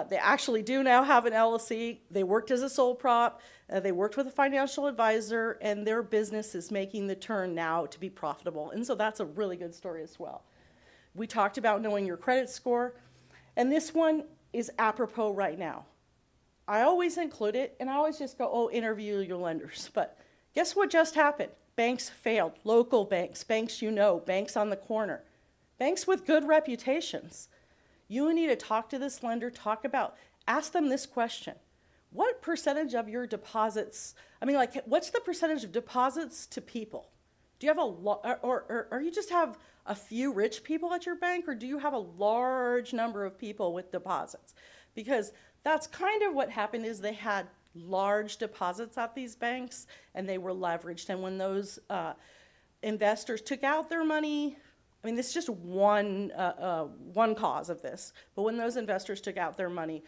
They actually do now have an LLC. They worked as a sole prop. They worked with a financial advisor, and their business is making the turn now to be profitable. And so that's a really good story as well. We talked about knowing your credit score, and this one is apropos right now. I always include it, and I always just go, oh, interview your lenders. But guess what just happened? Banks failed. Local banks, banks you know, banks on the corner, banks with good reputations. You need to talk to this lender, ask them this question. What percentage of your deposits, I mean, like, what's the percentage of deposits to people? Do you have a lot, or you just have a few rich people at your bank, or do you have a large number of people with deposits? Because that's kind of what happened, is they had large deposits at these banks, and they were leveraged. And when those investors took out their money, I mean, this is just one cause of this, but when those investors took out their money,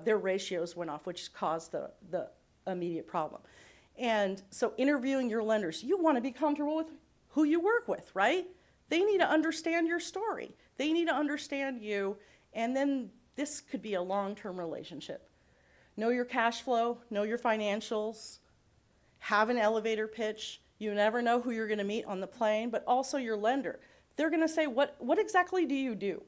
their ratios went off, which caused the immediate problem. And so interviewing your lenders, you want to be comfortable with who you work with, right? They need to understand your story. They need to understand you, and then this could be a long-term relationship. Know your cash flow, know your financials, have an elevator pitch. You never know who you're going to meet on the plane, but also your lender. They're going to say, what exactly do you do?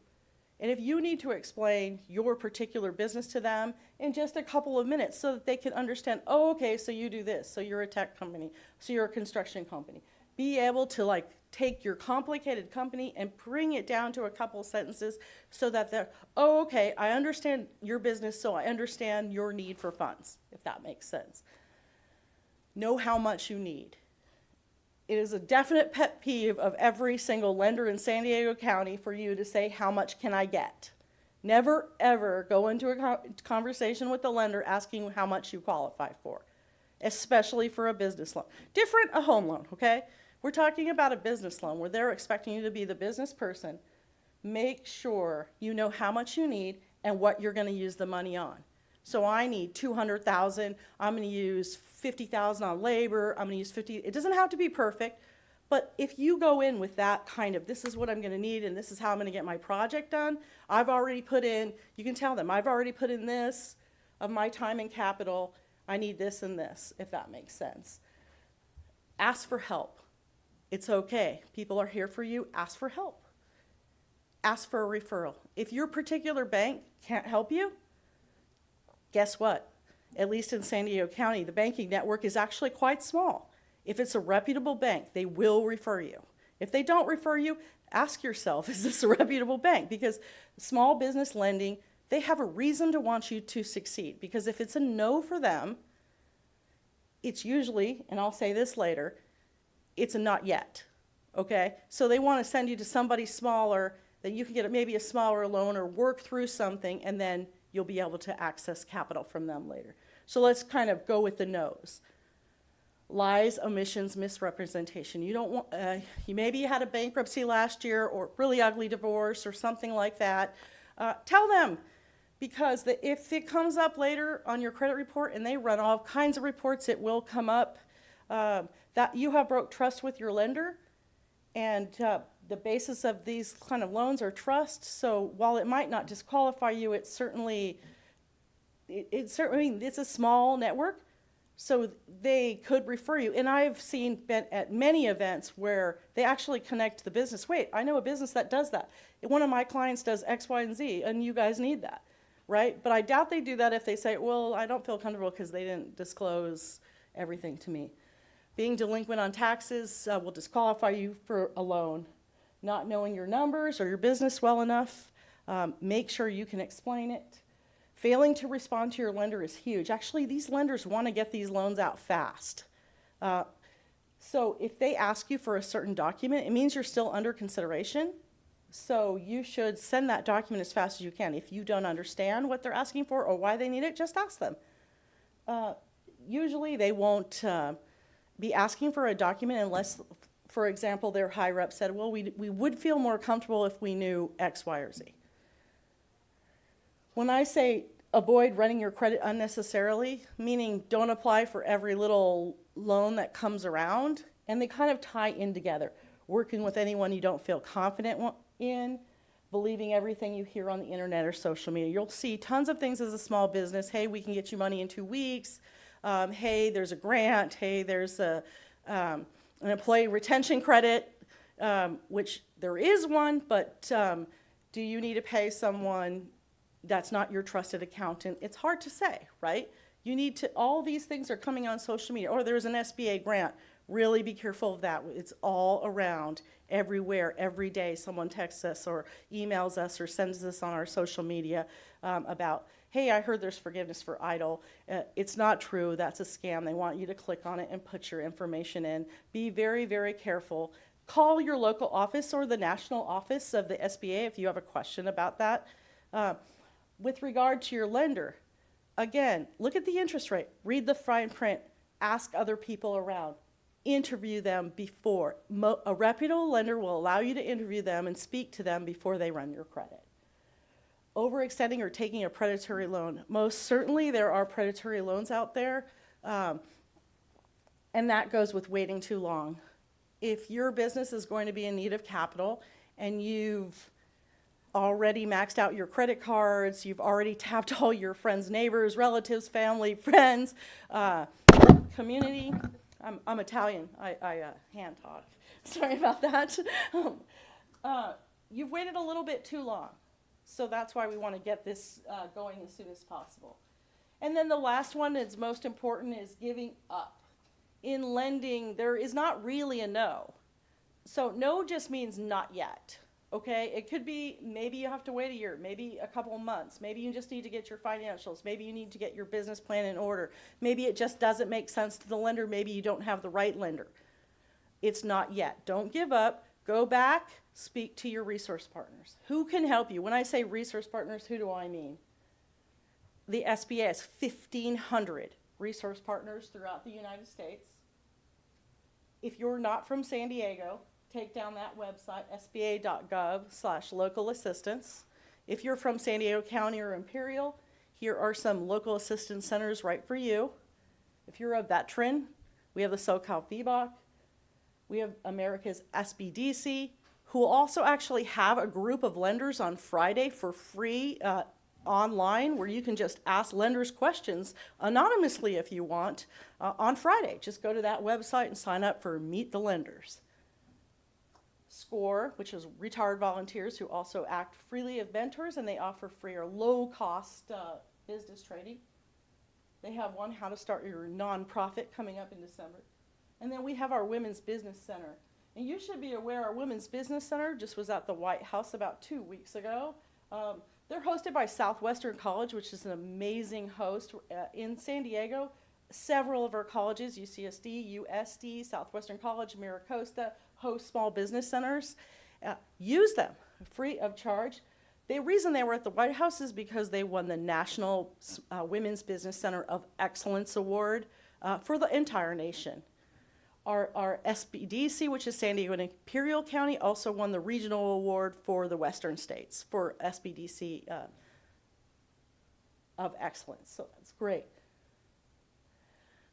And if you need to explain your particular business to them in just a couple of minutes so that they can understand, oh, okay, so you do this, so you're a tech company, so you're a construction company. Be able to take your complicated company and bring it down to a couple of sentences so that they're, oh, okay, I understand your business, so I understand your need for funds, if that makes sense. Know how much you need. It is a definite pet peeve of every single lender in San Diego County for you to say, how much can I get? Never, ever go into a conversation with the lender asking how much you qualify for, especially for a business loan. Different, a home loan, okay? We're talking about a business loan where they're expecting you to be the business person. Make sure you know how much you need and what you're going to use the money on. So I need $200,000. I'm going to use $50,000 on labor. I'm going to use $50,000. It doesn't have to be perfect, but if you go in with that kind of, this is what I'm going to need and this is how I'm going to get my project done, I've already put in, you can tell them, I've already put in this of my time and capital. I need this and this, if that makes sense. Ask for help. It's okay. People are here for you. Ask for help. Ask for a referral. If your particular bank can't help you, guess what? At least in San Diego County, the banking network is actually quite small. If it's a reputable bank, they will refer you. If they don't refer you, ask yourself, is this a reputable bank? Because small business lending, they have a reason to want you to succeed. Because if it's a no for them, it's usually, and I'll say this later, it's a not yet. okay? So they want to send you to somebody smaller that you can get maybe a smaller loan or work through something, and then you'll be able to access capital from them later. So let's kind of go with the no's. Lies, omissions, misrepresentation. You don't want, maybe you had a bankruptcy last year or really ugly divorce or something like that. Tell them, because if it comes up later on your credit report, and they run all kinds of reports, it will come up that you have broke trust with your lender, and the basis of these kind of loans are trust. So while it might not disqualify you, it's certainly, it's a small network, so they could refer you. And I've been at many events where they actually connect the business. Wait, I know a business that does that. One of my clients does X, Y, and Z, and you guys need that, right? But I doubt they do that if they say, well, I don't feel comfortable because they didn't disclose everything to me. Being delinquent on taxes will disqualify you for a loan. Not knowing your numbers or your business well enough, make sure you can explain it. Failing to respond to your lender is huge. Actually, these lenders want to get these loans out fast. So if they ask you for a certain document, it means you're still under consideration. So you should send that document as fast as you can. If you don't understand what they're asking for or why they need it, just ask them. Usually they won't be asking for a document unless, for example, their higher up said, well, we would feel more comfortable if we knew X, Y, or Z. When I say avoid running your credit unnecessarily, meaning don't apply for every little loan that comes around, and they kind of tie in together. Working with anyone you don't feel confident in, believing everything you hear on the internet or social media. You'll see tons of things as a small business. Hey, we can get you money in 2 weeks. Hey, there's a grant. Hey, there's an employee retention credit, which there is one, but do you need to pay someone that's not your trusted accountant? It's hard to say, right? You need to, all these things are coming on social media, or there's an SBA grant. Really be careful of that. It's all around, everywhere, every day. Someone texts us or emails us or sends us on our social media about, hey, I heard there's forgiveness for EIDL. It's not true. That's a scam. They want you to click on it and put your information in. Be very, very careful. Call your local office or the national office of the SBA if you have a question about that. With regard to your lender, again, look at the interest rate, read the fine print, ask other people around, interview them before. A reputable lender will allow you to interview them and speak to them before they run your credit. Overextending or taking a predatory loan. Most certainly there are predatory loans out there, and that goes with waiting too long. If your business is going to be in need of capital and you've already maxed out your credit cards, you've already tapped all your friends, neighbors, relatives, family, friends, community. I'm Italian, I hand talk. Sorry about that. You've waited a little bit too long. So that's why we want to get this going as soon as possible. And then the last one that's most important is giving up. In lending, there is not really a no. So no just means not yet. Okay, it could be maybe you have to wait a year, maybe a couple of months, maybe you just need to get your financials, maybe you need to get your business plan in order, maybe it just doesn't make sense to the lender, maybe you don't have the right lender. It's not yet. Don't give up. Go back, speak to your resource partners. Who can help you? When I say resource partners, who do I mean? The SBA has 1,500 resource partners throughout the United States. If you're not from San Diego, take down that website, sba.gov/local assistance. If you're from San Diego County or Imperial, here are some local assistance centers right for you. If you're a veteran, we have the SoCal VBOC. We have America's SBDC, who will also actually have a group of lenders on Friday for free online, where you can just ask lenders questions anonymously if you want on Friday. Just go to that website and sign up for Meet the Lenders. SCORE, which is retired volunteers who also act freely as mentors, and they offer free or low-cost business training. They have one, How to Start Your Nonprofit, coming up in December. And then we have our Women's Business Center. And you should be aware our Women's Business Center just was at the White House about 2 weeks ago. They're hosted by Southwestern College, which is an amazing host. In San Diego, Several of our colleges, UCSD, USD, Southwestern College, MiraCosta, host small business centers. Use them free of charge. The reason they were at the White House is because they won the National Women's Business Center of Excellence Award for the entire nation. Our SBDC, which is San Diego and Imperial County, also won the regional award for the Western states for SBDC of excellence. So that's great.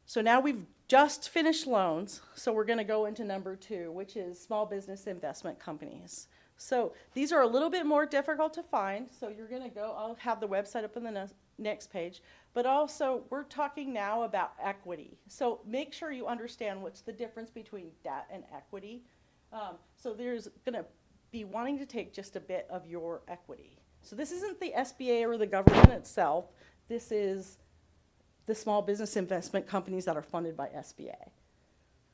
So now we've just finished loans, so we're going to go into number 2, which is small business investment companies. So these are a little bit more difficult to find, so you're going to go, I'll have the website up on the next page, but also we're talking now about equity. So make sure you understand what's the difference between debt and equity. So there's going to be wanting to take just a bit of your equity. So this isn't the SBA or the government itself, this is the small business investment companies that are funded by SBA.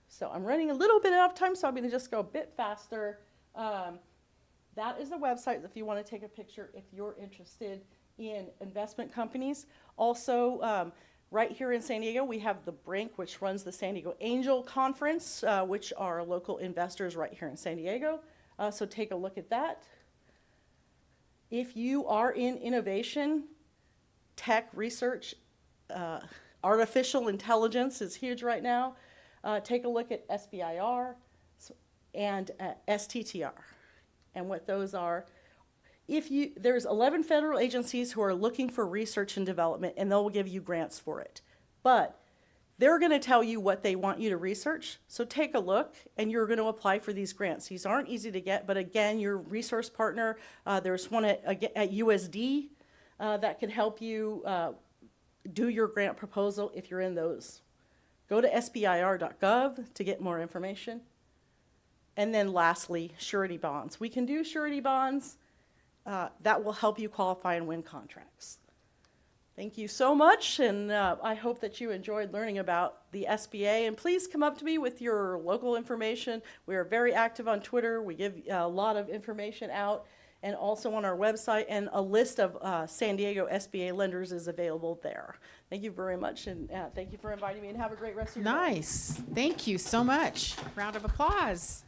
So I'm running a little bit out of time, so I'm going to just go a bit faster. That is the website if you want to take a picture if you're interested in investment companies. Also, right here in San Diego, we have the Brink, which runs the San Diego Angel Conference, which are local investors right here in San Diego. So take a look at that. If you are in innovation, tech research, artificial intelligence is huge right now. Take a look at SBIR and STTR and what those are. There's 11 federal agencies who are looking for research and development, and they'll give you grants for it. But they're going to tell you what they want you to research. So take a look, and you're going to apply for these grants. These aren't easy to get, but again, your resource partner, there's one at USD that can help you do your grant proposal if you're in those. Go to sbir.gov to get more information. And then lastly, surety bonds. We can do surety bonds that will help you qualify and win contracts. Thank you so much, and I hope that you enjoyed learning about the SBA. And please come up to me with your local information. We are very active on Twitter. We give a lot of information out. And also on our website, and a list of San Diego SBA lenders is available there. Thank you very much, and thank you for inviting me, and have a great rest of your day. Nice. Thank you so much. Round of applause.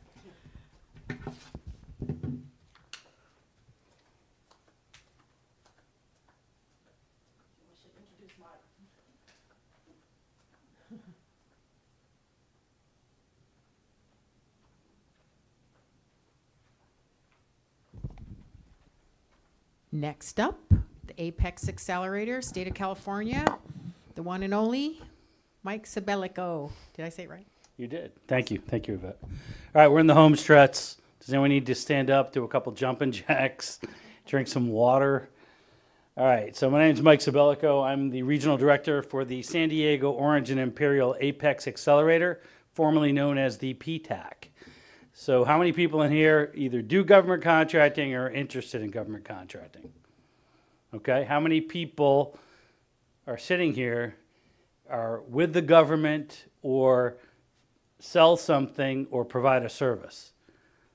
Next up, the Apex Accelerator, State of California, the one and only Mike Sabellico. Did I say it right? You did. Thank you. Thank you, Yvette. All right, we're in the home stretch. Does anyone need to stand up, do a couple jumping jacks, drink some water? All right, so my name is Mike Sabellico. I'm the regional director for the San Diego Orange and Imperial Apex Accelerator, formerly known as the PTAC. So how many people in here either do government contracting or are interested in government contracting? Okay, how many people are sitting here, are with the government or sell something or provide a service?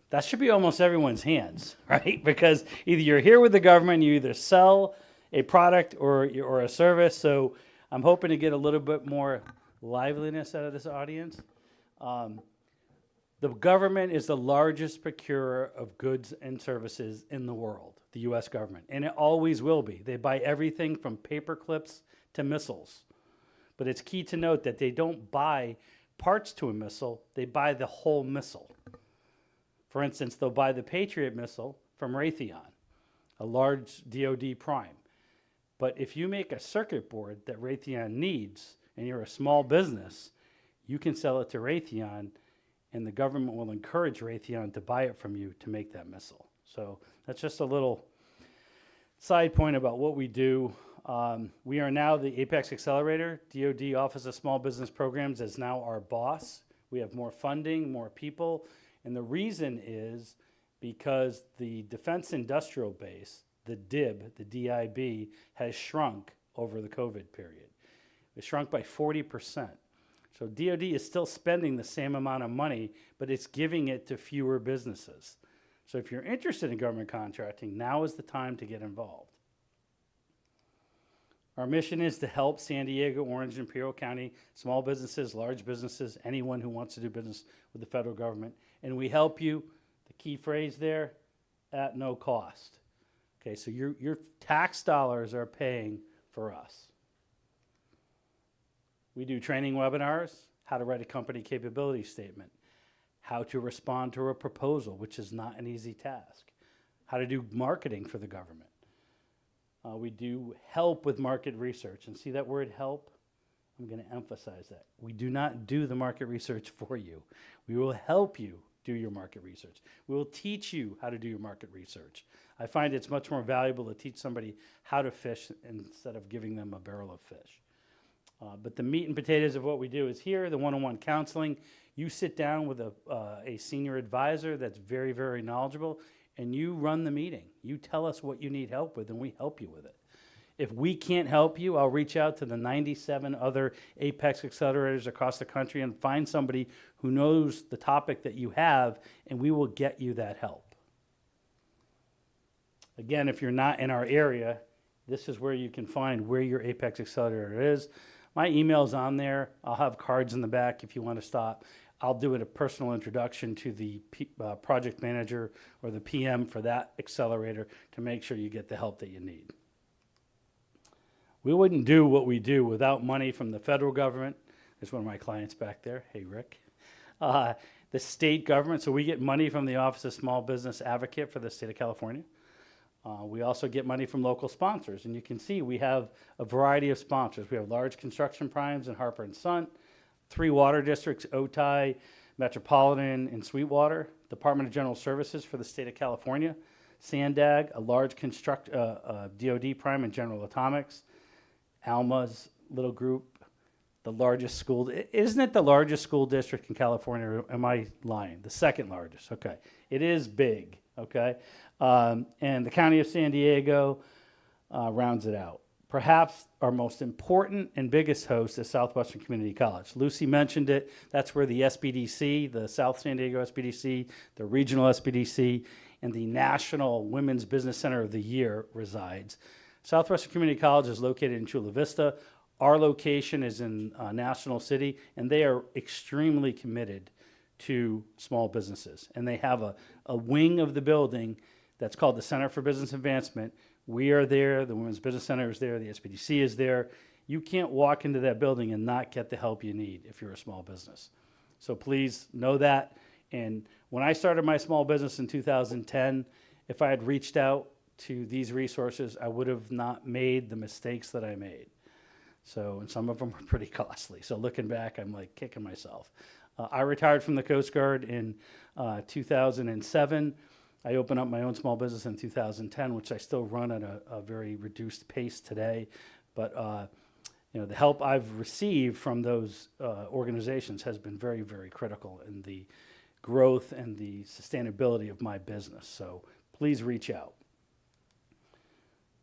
That should be almost everyone's hands, right? Because either you're here with the government, you either sell a product or a service. So I'm hoping to get a little bit more liveliness out of this audience. The government is the largest procurer of goods and services in the world, the U.S. government, and it always will be. They buy everything from paper clips to missiles. But it's key to note that they don't buy parts to a missile, they buy the whole missile. For instance, they'll buy the Patriot missile from Raytheon, a large DoD prime. But if you make a circuit board that Raytheon needs and you're a small business, you can sell it to Raytheon, and the government will encourage Raytheon to buy it from you to make that missile. So that's just a little side point about what we do. We are now the Apex Accelerator. DoD Office of Small Business Programs is now our boss. We have more funding, more people, and the reason is because the Defense Industrial Base, the DIB, the DIB, has shrunk over the COVID period. It shrunk by 40%. So DoD is still spending the same amount of money, but it's giving it to fewer businesses. So if you're interested in government contracting, now is the time to get involved. Our mission is to help San Diego, Orange, and Imperial County, small businesses, large businesses, anyone who wants to do business with the federal government. And we help you, the key phrase there, at no cost. Okay, so your tax dollars are paying for us. We do training webinars, how to write a company capability statement, how to respond to a proposal, which is not an easy task, how to do marketing for the government. We do help with market research. And see that word help? I'm going to emphasize that. We do not do the market research for you. We will help you do your market research. We will teach you how to do your market research. I find it's much more valuable to teach somebody how to fish instead of giving them a barrel of fish. But the meat and potatoes of what we do is here, the one-on-one counseling. You sit down with a senior advisor that's very, very knowledgeable, and you run the meeting. You tell us what you need help with, and we help you with it. If we can't help you, I'll reach out to the 97 other Apex accelerators across the country and find somebody who knows the topic that you have, and we will get you that help. Again, if you're not in our area, this is where you can find where your Apex accelerator is. My email's on there. I'll have cards in the back if you want to stop. I'll do a personal introduction to the project manager or the PM for that accelerator to make sure you get the help that you need. We wouldn't do what we do without money from the federal government. There's one of my clients back there. Hey, Rick. The state government. So we get money from the Office of Small Business Advocate for the state of California. We also get money from local sponsors. And you can see we have a variety of sponsors. We have large construction primes in Harper and Son, 3 water districts, Otay, Metropolitan, and Sweetwater, Department of General Services for the state of California, Sandag, a large DOD prime in General Atomics, Alma's little group, the largest school. Isn't it the largest school district in California? Or am I lying? The second largest. Okay. It is big. Okay. And the County of San Diego rounds it out. Perhaps our most important and biggest host is Southwestern Community College. Lucy mentioned it. That's where the SBDC, the South San Diego SBDC, the regional SBDC, and the National Women's Business Center of the Year resides. Southwestern Community College is located in Chula Vista. Our location is in National City, and they are extremely committed to small businesses. And they have a wing of the building that's called the Center for Business Advancement. We are there, the Women's Business Center is there, the SBDC is there. You can't walk into that building and not get the help you need if you're a small business. So please know that. And when I started my small business in 2010, if I had reached out to these resources, I would have not made the mistakes that I made. So, and some of them were pretty costly. So looking back, I'm like kicking myself. I retired from the Coast Guard in 2007. I opened up my own small business in 2010, which I still run at a very reduced pace today. But the help I've received from those organizations has been very, very critical in the growth and the sustainability of my business. So please reach out.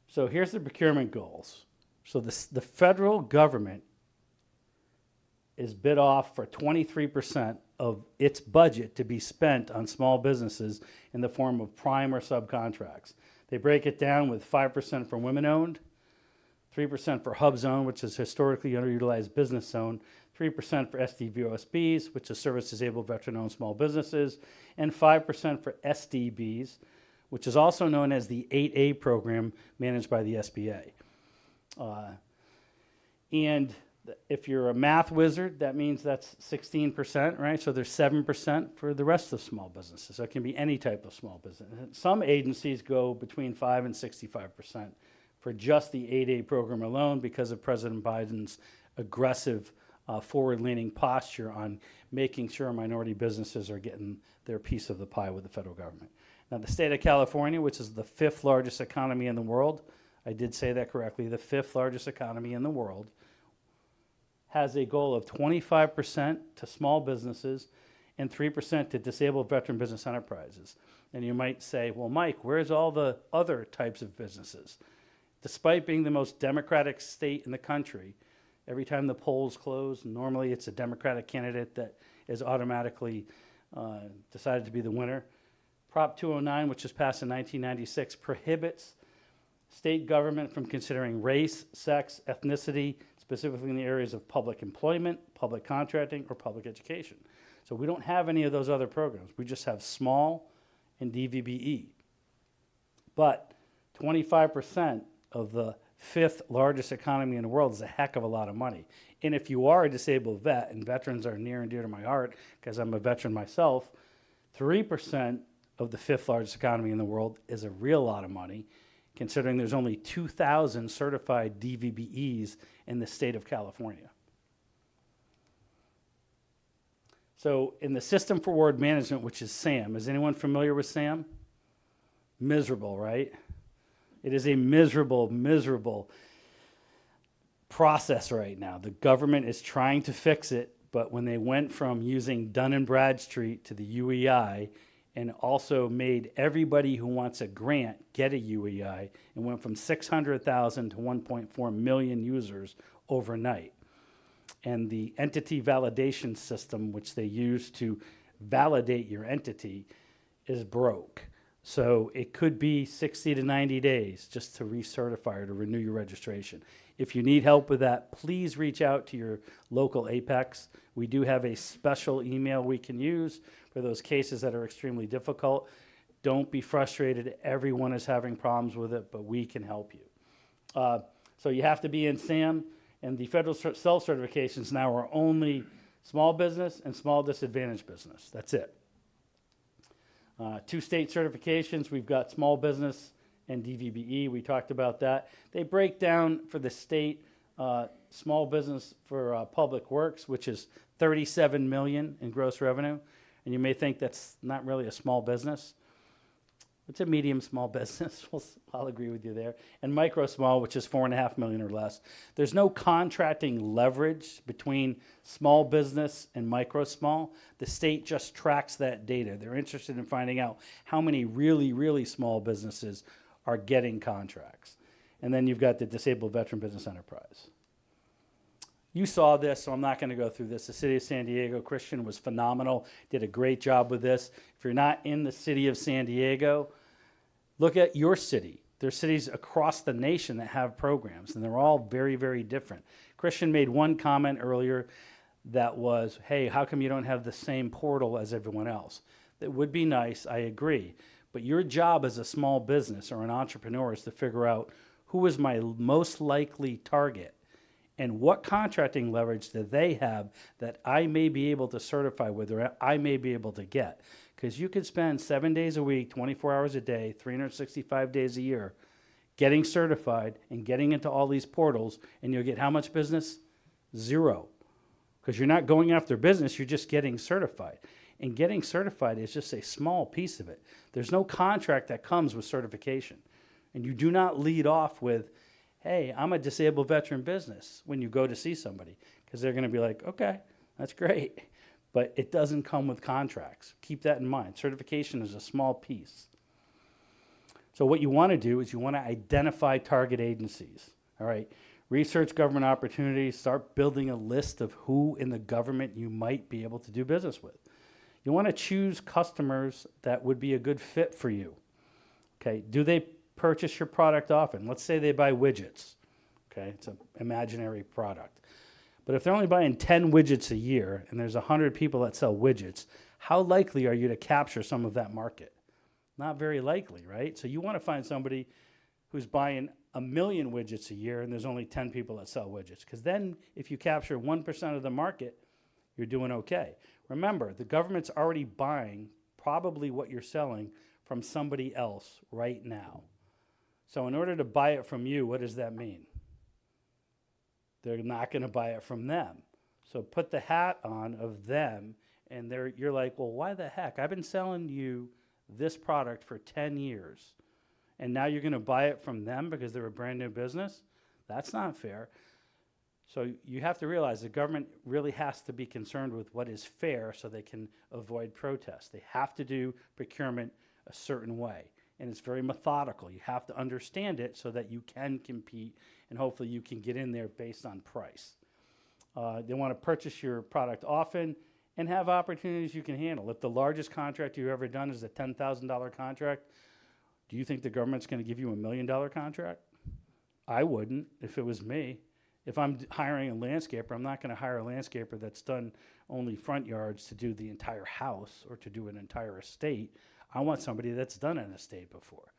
So here's the procurement goals. So the federal government is bid off for 23% of its budget to be spent on small businesses in the form of prime or subcontracts. They break it down with 5% for women-owned, 3% for hub zone, which is historically underutilized business zone, 3% for SDVOSBs, which is service-disabled veteran-owned small businesses, and 5% for SDBs, which is also known as the 8A program managed by the SBA. And if you're a math wizard, that means that's 16%, right? So there's 7% for the rest of small businesses. So it can be any type of small business. Some agencies go between 5 and 65% for just the 8A program alone because of President Biden's aggressive forward-leaning posture on making sure minority businesses are getting their piece of the pie with the federal government. Now, the state of California, which is the 5th largest economy in the world, I did say that correctly, the 5th largest economy in the world, has a goal of 25% to small businesses and 3% to disabled veteran business enterprises. And you might say, well, Mike, where's all the other types of businesses? Despite being the most democratic state in the country, every time the polls close, normally it's a Democratic candidate that is automatically decided to be the winner. Prop 209, which was passed in 1996, prohibits state government from considering race, sex, ethnicity, specifically in the areas of public employment, public contracting, or public education. So we don't have any of those other programs. We just have small and DVBE. But 25% of the fifth largest economy in the world is a heck of a lot of money. And if you are a disabled vet, and veterans are near and dear to my heart because I'm a veteran myself, 3% of the fifth largest economy in the world is a real lot of money, considering there's only 2,000 certified DVBEs in the state of California. So in the System for Award Management, which is SAM, is anyone familiar with SAM? Miserable, right? It is a miserable, miserable process right now. The government is trying to fix it, but when they went from using Dun & Bradstreet to the UEI and also made everybody who wants a grant get a UEI, and went from 600,000 to 1.4 million users overnight. And the entity validation system, which they use to validate your entity, is broke. So it could be 60 to 90 days just to recertify or to renew your registration. If you need help with that, please reach out to your local Apex. We do have a special email we can use for those cases that are extremely difficult. Don't be frustrated. Everyone is having problems with it, but we can help you. So you have to be in SAM, and the federal self-certifications now are only small business and small disadvantaged business. That's it. 2 state certifications, we've got small business and DVBE. We talked about that. They break down for the state small business for public works, which is 37 million in gross revenue. And you may think that's not really a small business. It's a medium small business. I'll agree with you there. And micro small, which is 4.5 million or less. There's no contracting leverage between small business and micro small. The state just tracks that data. They're interested in finding out how many really, really small businesses are getting contracts. And then you've got the Disabled Veteran Business Enterprise. You saw this, so I'm not going to go through this. The city of San Diego, Christian was phenomenal, did a great job with this. If you're not in the city of San Diego, look at your city. There's cities across the nation that have programs, and they're all very, very different. Christian made one comment earlier that was, hey, how come you don't have the same portal as everyone else? That would be nice, I agree. But your job as a small business or an entrepreneur is to figure out who is my most likely target and what contracting leverage do they have that I may be able to certify with or I may be able to get. Because you could spend 7 days a week, 24 hours a day, 365 days a year getting certified and getting into all these portals, and you'll get how much business? 0. Because you're not going after business, you're just getting certified. And getting certified is just a small piece of it. There's no contract that comes with certification. And you do not lead off with, hey, I'm a disabled veteran business when you go to see somebody, because they're going to be like, okay, that's great. But it doesn't come with contracts. Keep that in mind. Certification is a small piece. So what you want to do is you want to identify target agencies. All right. Research government opportunities. Start building a list of who in the government you might be able to do business with. You want to choose customers that would be a good fit for you. Okay. Do they purchase your product often? Let's say they buy widgets. Okay. It's an imaginary product. But if they're only buying 10 widgets a year and there's 100 people that sell widgets, how likely are you to capture some of that market? Not very likely, right? So you want to find somebody who's buying 1 million widgets a year and there's only 10 people that sell widgets. Because then if you capture 1% of the market, you're doing okay. Remember, the government's already buying probably what you're selling from somebody else right now. So in order to buy it from you, what does that mean? They're not going to buy it from them. So put the hat on of them, and you're like, well, why the heck? I've been selling you this product for 10 years, and now you're going to buy it from them because they're a brand new business? That's not fair. So you have to realize the government really has to be concerned with what is fair so they can avoid protests. They have to do procurement a certain way. And it's very methodical. You have to understand it so that you can compete, and hopefully you can get in there based on price. They want to purchase your product often and have opportunities you can handle. If the largest contract you've ever done is a $10,000 contract, Do you think the government's going to give you $1 million contract? I wouldn't if it was me. If I'm hiring a landscaper, I'm not going to hire a landscaper that's done only front yards to do the entire house or to do an entire estate. I want somebody that's done an estate before.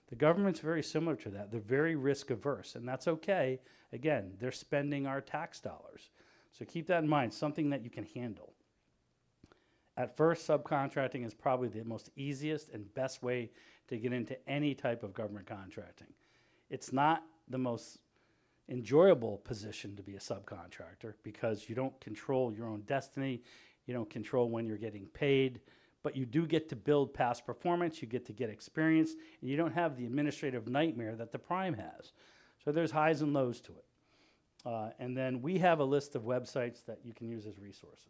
The government's very similar to that. They're very risk averse, and that's okay. Again, they're spending our tax dollars. So keep that in mind, something that you can handle. At first, subcontracting is probably the most easiest and best way to get into any type of government contracting. It's not the most enjoyable position to be a subcontractor because you don't control your own destiny, you don't control when you're getting paid, but you do get to build past performance, you get to get experience, and you don't have the administrative nightmare that the prime has. So there's highs and lows to it. And then we have a list of websites that you can use as resources.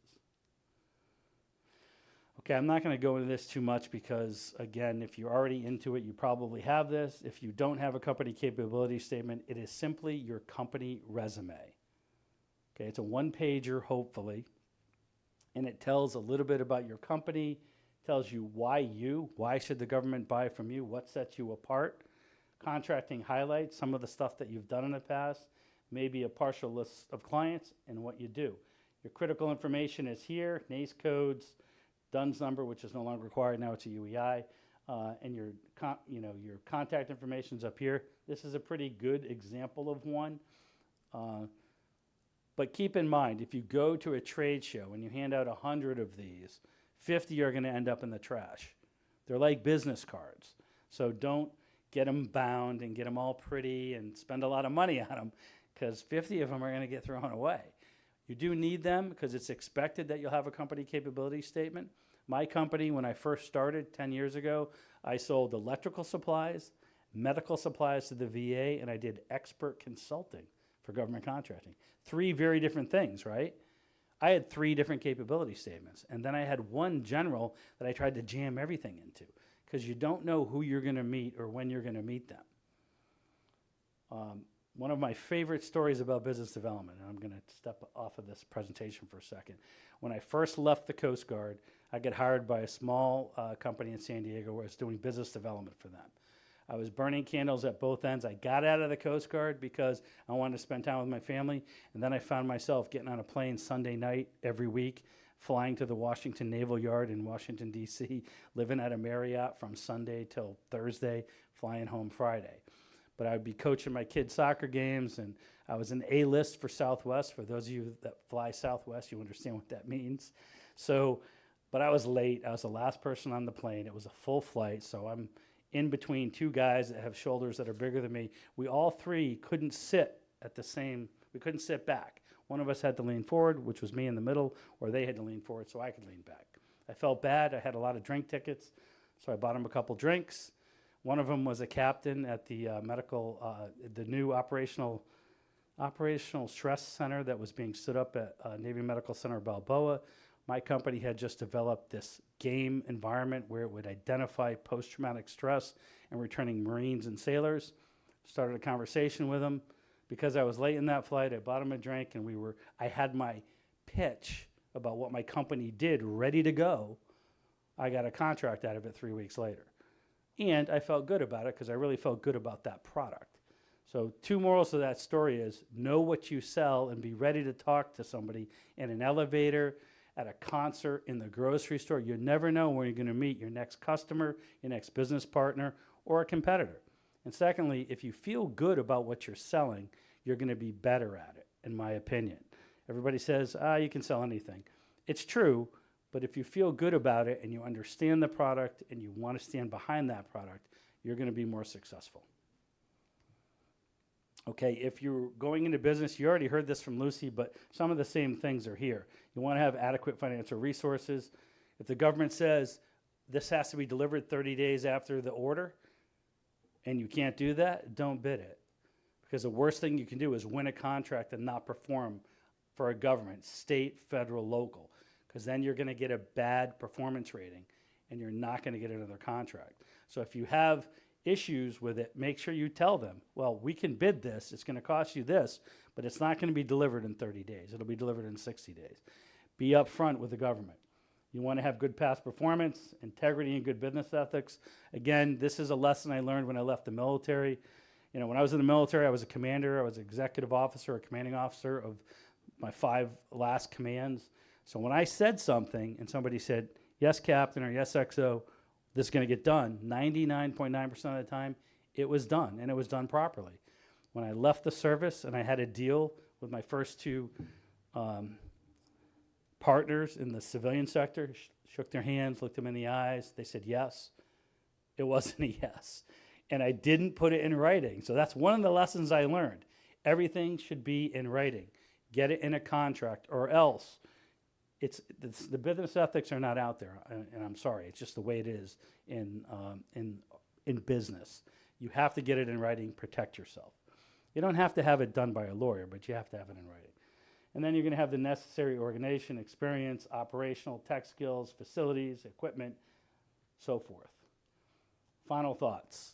Okay, I'm not going to go into this too much because, again, if you're already into it, you probably have this. If you don't have a company capability statement, it is simply your company resume. Okay, it's a one-pager, hopefully, and it tells a little bit about your company, tells you why should the government buy from you, what sets you apart. Contracting highlights some of the stuff that you've done in the past, maybe a partial list of clients and what you do. Your critical information is here, NACE codes, DUNS number, which is no longer required, now it's a UEI, and your contact information is up here. This is a pretty good example of one. But keep in mind, if you go to a trade show and you hand out 100 of these, 50 are going to end up in the trash. They're like business cards. So don't get them bound and get them all pretty and spend a lot of money on them because 50 of them are going to get thrown away. You do need them because it's expected that you'll have a company capability statement. My company, when I first started 10 years ago, I sold electrical supplies, medical supplies to the VA, and I did expert consulting for government contracting. 3 very different things, right? I had 3 different capability statements. And then I had one general that I tried to jam everything into because you don't know who you're going to meet or when you're going to meet them. One of my favorite stories about business development, and I'm going to step off of this presentation for a second. When I first left the Coast Guard, I got hired by a small company in San Diego where I was doing business development for them. I was burning candles at both ends. I got out of the Coast Guard because I wanted to spend time with my family, and then I found myself getting on a plane Sunday night every week, flying to the Washington Naval Yard in Washington, D.C., living at a Marriott from Sunday till Thursday, flying home Friday. But I would be coaching my kids' soccer games, and I was an A-list for Southwest. For those of you that fly Southwest, you understand what that means. So, but I was late. I was the last person on the plane. It was a full flight, so I'm in between 2 guys that have shoulders that are bigger than me. We all 3 couldn't sit at the same, we couldn't sit back. One of us had to lean forward, which was me in the middle, or they had to lean forward so I could lean back. I felt bad. I had a lot of drink tickets, so I bought them a couple drinks. One of them was a captain at the the new operational stress center that was being stood up at Navy Medical Center Balboa. My company had just developed this game environment where it would identify post-traumatic stress and returning Marines and sailors. Started a conversation with them. Because I was late in that flight, I bought him a drink, and I had my pitch about what my company did ready to go. I got a contract out of it 3 weeks later. And I felt good about it because I really felt good about that product. So 2 morals of that story is know what you sell and be ready to talk to somebody in an elevator, at a concert, in the grocery store. You never know where you're going to meet your next customer, your next business partner, or a competitor. And secondly, if you feel good about what you're selling, you're going to be better at it, in my opinion. Everybody says, you can sell anything. It's true, but if you feel good about it and you understand the product and you want to stand behind that product, you're going to be more successful. Okay, if you're going into business, you already heard this from Lucy, but some of the same things are here. You want to have adequate financial resources. If the government says this has to be delivered 30 days after the order, and you can't do that, don't bid it. Because the worst thing you can do is win a contract and not perform for a government, state, federal, local. Because then you're going to get a bad performance rating, and you're not going to get another contract. So if you have issues with it, make sure you tell them, well, we can bid this, it's going to cost you this, but it's not going to be delivered in 30 days. It'll be delivered in 60 days. Be upfront with the government. You want to have good past performance, integrity, and good business ethics. Again, this is a lesson I learned when I left the military. You know, when I was in the military, I was a commander, I was executive officer, a commanding officer of my 5 last commands. So when I said something and somebody said, yes, Captain, or yes, XO, this is going to get done, 99.9% of the time, it was done, and it was done properly. When I left the service and I had a deal with my first 2 partners in the civilian sector, shook their hands, looked them in the eyes, they said yes. It wasn't a yes. And I didn't put it in writing. So that's one of the lessons I learned. Everything should be in writing. Get it in a contract, or else the business ethics are not out there. And I'm sorry, it's just the way it is in business. You have to get it in writing, protect yourself. You don't have to have it done by a lawyer, but you have to have it in writing. And then you're going to have the necessary organization, experience, operational, tech skills, facilities, equipment, so forth. Final thoughts.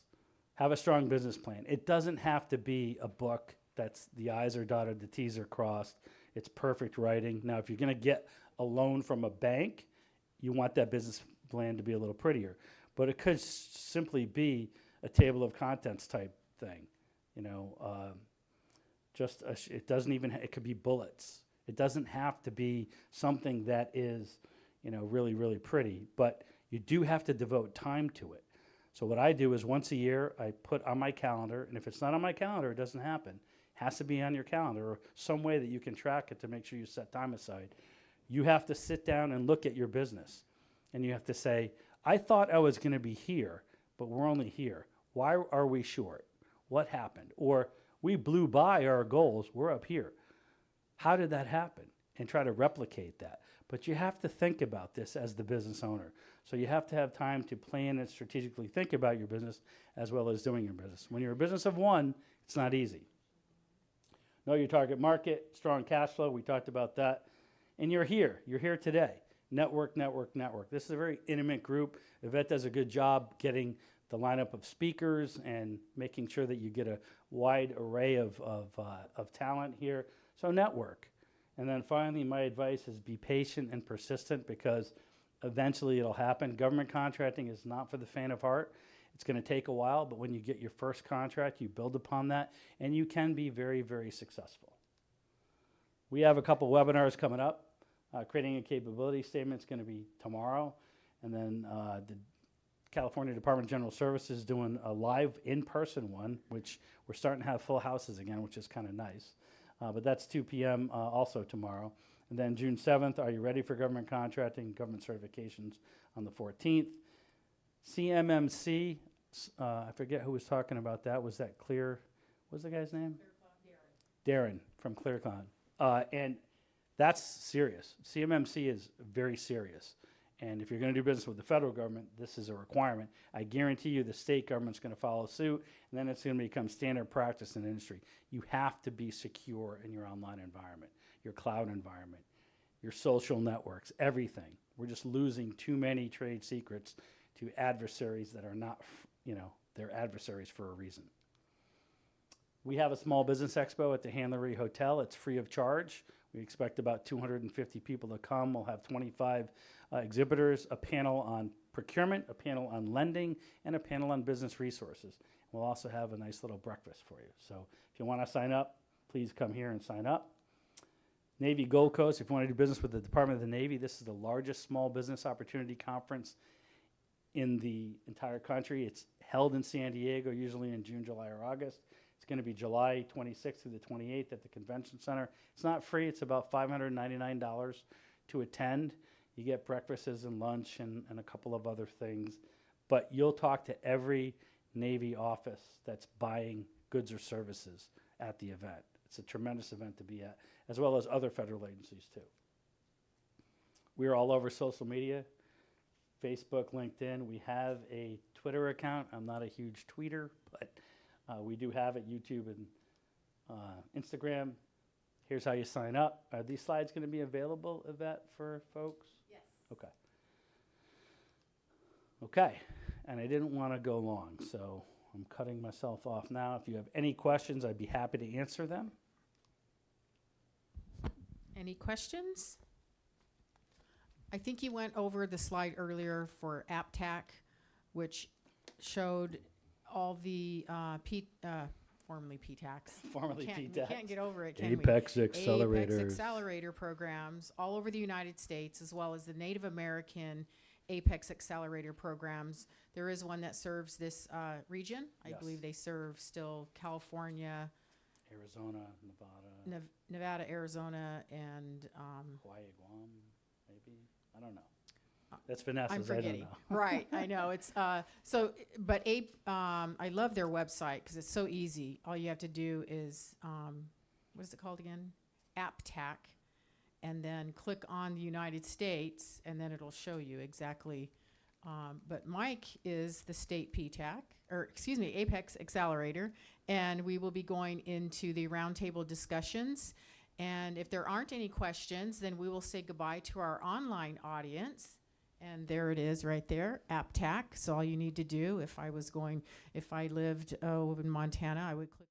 Have a strong business plan. It doesn't have to be a book that's the I's are dotted, the T's are crossed. It's perfect writing. Now, if you're going to get a loan from a bank, you want that business plan to be a little prettier. But it could simply be a table of contents type thing. You know, it doesn't even, it could be bullets. It doesn't have to be something that is, you know, really, really pretty, but you do have to devote time to it. So what I do is once a year, I put on my calendar, and if it's not on my calendar, it doesn't happen. It has to be on your calendar or some way that you can track it to make sure you set time aside. You have to sit down and look at your business, and you have to say, I thought I was going to be here, but we're only here. Why are we short? What happened? Or we blew by our goals, we're up here. How did that happen? And try to replicate that. But you have to think about this as the business owner. So you have to have time to plan and strategically think about your business as well as doing your business. When you're a business of one, it's not easy. Know your target market, strong cash flow, we talked about that. And you're here today. Network, network, network. This is a very intimate group. Yvette does a good job getting the lineup of speakers and making sure that you get a wide array of talent here. So network. And then finally, my advice is be patient and persistent, because eventually it'll happen. Government contracting is not for the faint of heart. It's going to take a while, but when you get your first contract, you build upon that, and you can be very, very successful. We have a couple webinars coming up. Creating a capability statement is going to be tomorrow. And then the California Department of General Services is doing a live in-person one, which we're starting to have full houses again, which is kind of nice. But that's 2 p.m. Also tomorrow. And then June 7th, are you ready for government contracting, government certifications on the 14th. CMMC, I forget who was talking about that. Was that Clear? What's the guy's name? Darren from ClearCon. And that's serious. CMMC is very serious. And if you're going to do business with the federal government, this is a requirement. I guarantee you the state government's going to follow suit, and then it's going to become standard practice in the industry. You have to be secure in your online environment, your cloud environment, your social networks, everything. We're just losing too many trade secrets to adversaries that are not, you know, they're adversaries for a reason. We have a small business expo at the Handlery Hotel. It's free of charge. We expect about 250 people to come. We'll have 25 exhibitors, a panel on procurement, a panel on lending, and a panel on business resources. We'll also have a nice little breakfast for you. So if you want to sign up, please come here and sign up. Navy Gold Coast, if you want to do business with the Department of the Navy, this is the largest small business opportunity conference in the entire country. It's held in San Diego, usually in June, July, or August. It's going to be July 26th through the 28th at the Convention Center. It's not free. It's about $599 to attend. You get breakfasts and lunch and a couple of other things. But you'll talk to every Navy office that's buying goods or services at the event. It's a tremendous event to be at, as well as other federal agencies too. We are all over social media, Facebook, LinkedIn. We have a Twitter account. I'm not a huge tweeter, but we do have it, YouTube and Instagram. Here's how you sign up. Are these slides going to be available, Yvette, for folks? Yes. Okay. Okay. And I didn't want to go long, so I'm cutting myself off now. If you have any questions, I'd be happy to answer them. Any questions? I think you went over the slide earlier for AppTac, which showed all the formerly PTACs. Formerly We PTACs. can't get over it, can Apex we? accelerators. Apex accelerator programs all over the United States, as well as the Native American Apex accelerator programs. There is one that serves this region. I Yes. believe they serve still California, Arizona, Nevada, Nevada, Arizona, and Hawaii, Guam, maybe. I don't know. That's Vanessa's. I'm forgetting. I don't know. Right, I know. It's so, but I love their website because it's so easy. All you have to do is, what is it called again? AppTac, and then click on the United States, and then it'll show you exactly. But Mike is the state PTAC, or excuse me, Apex Accelerator, and we will be going into the roundtable discussions. And if there aren't any questions, then we will say goodbye to our online audience. And there it is right there, AppTac. So all you need to do, if I lived in Montana, I would click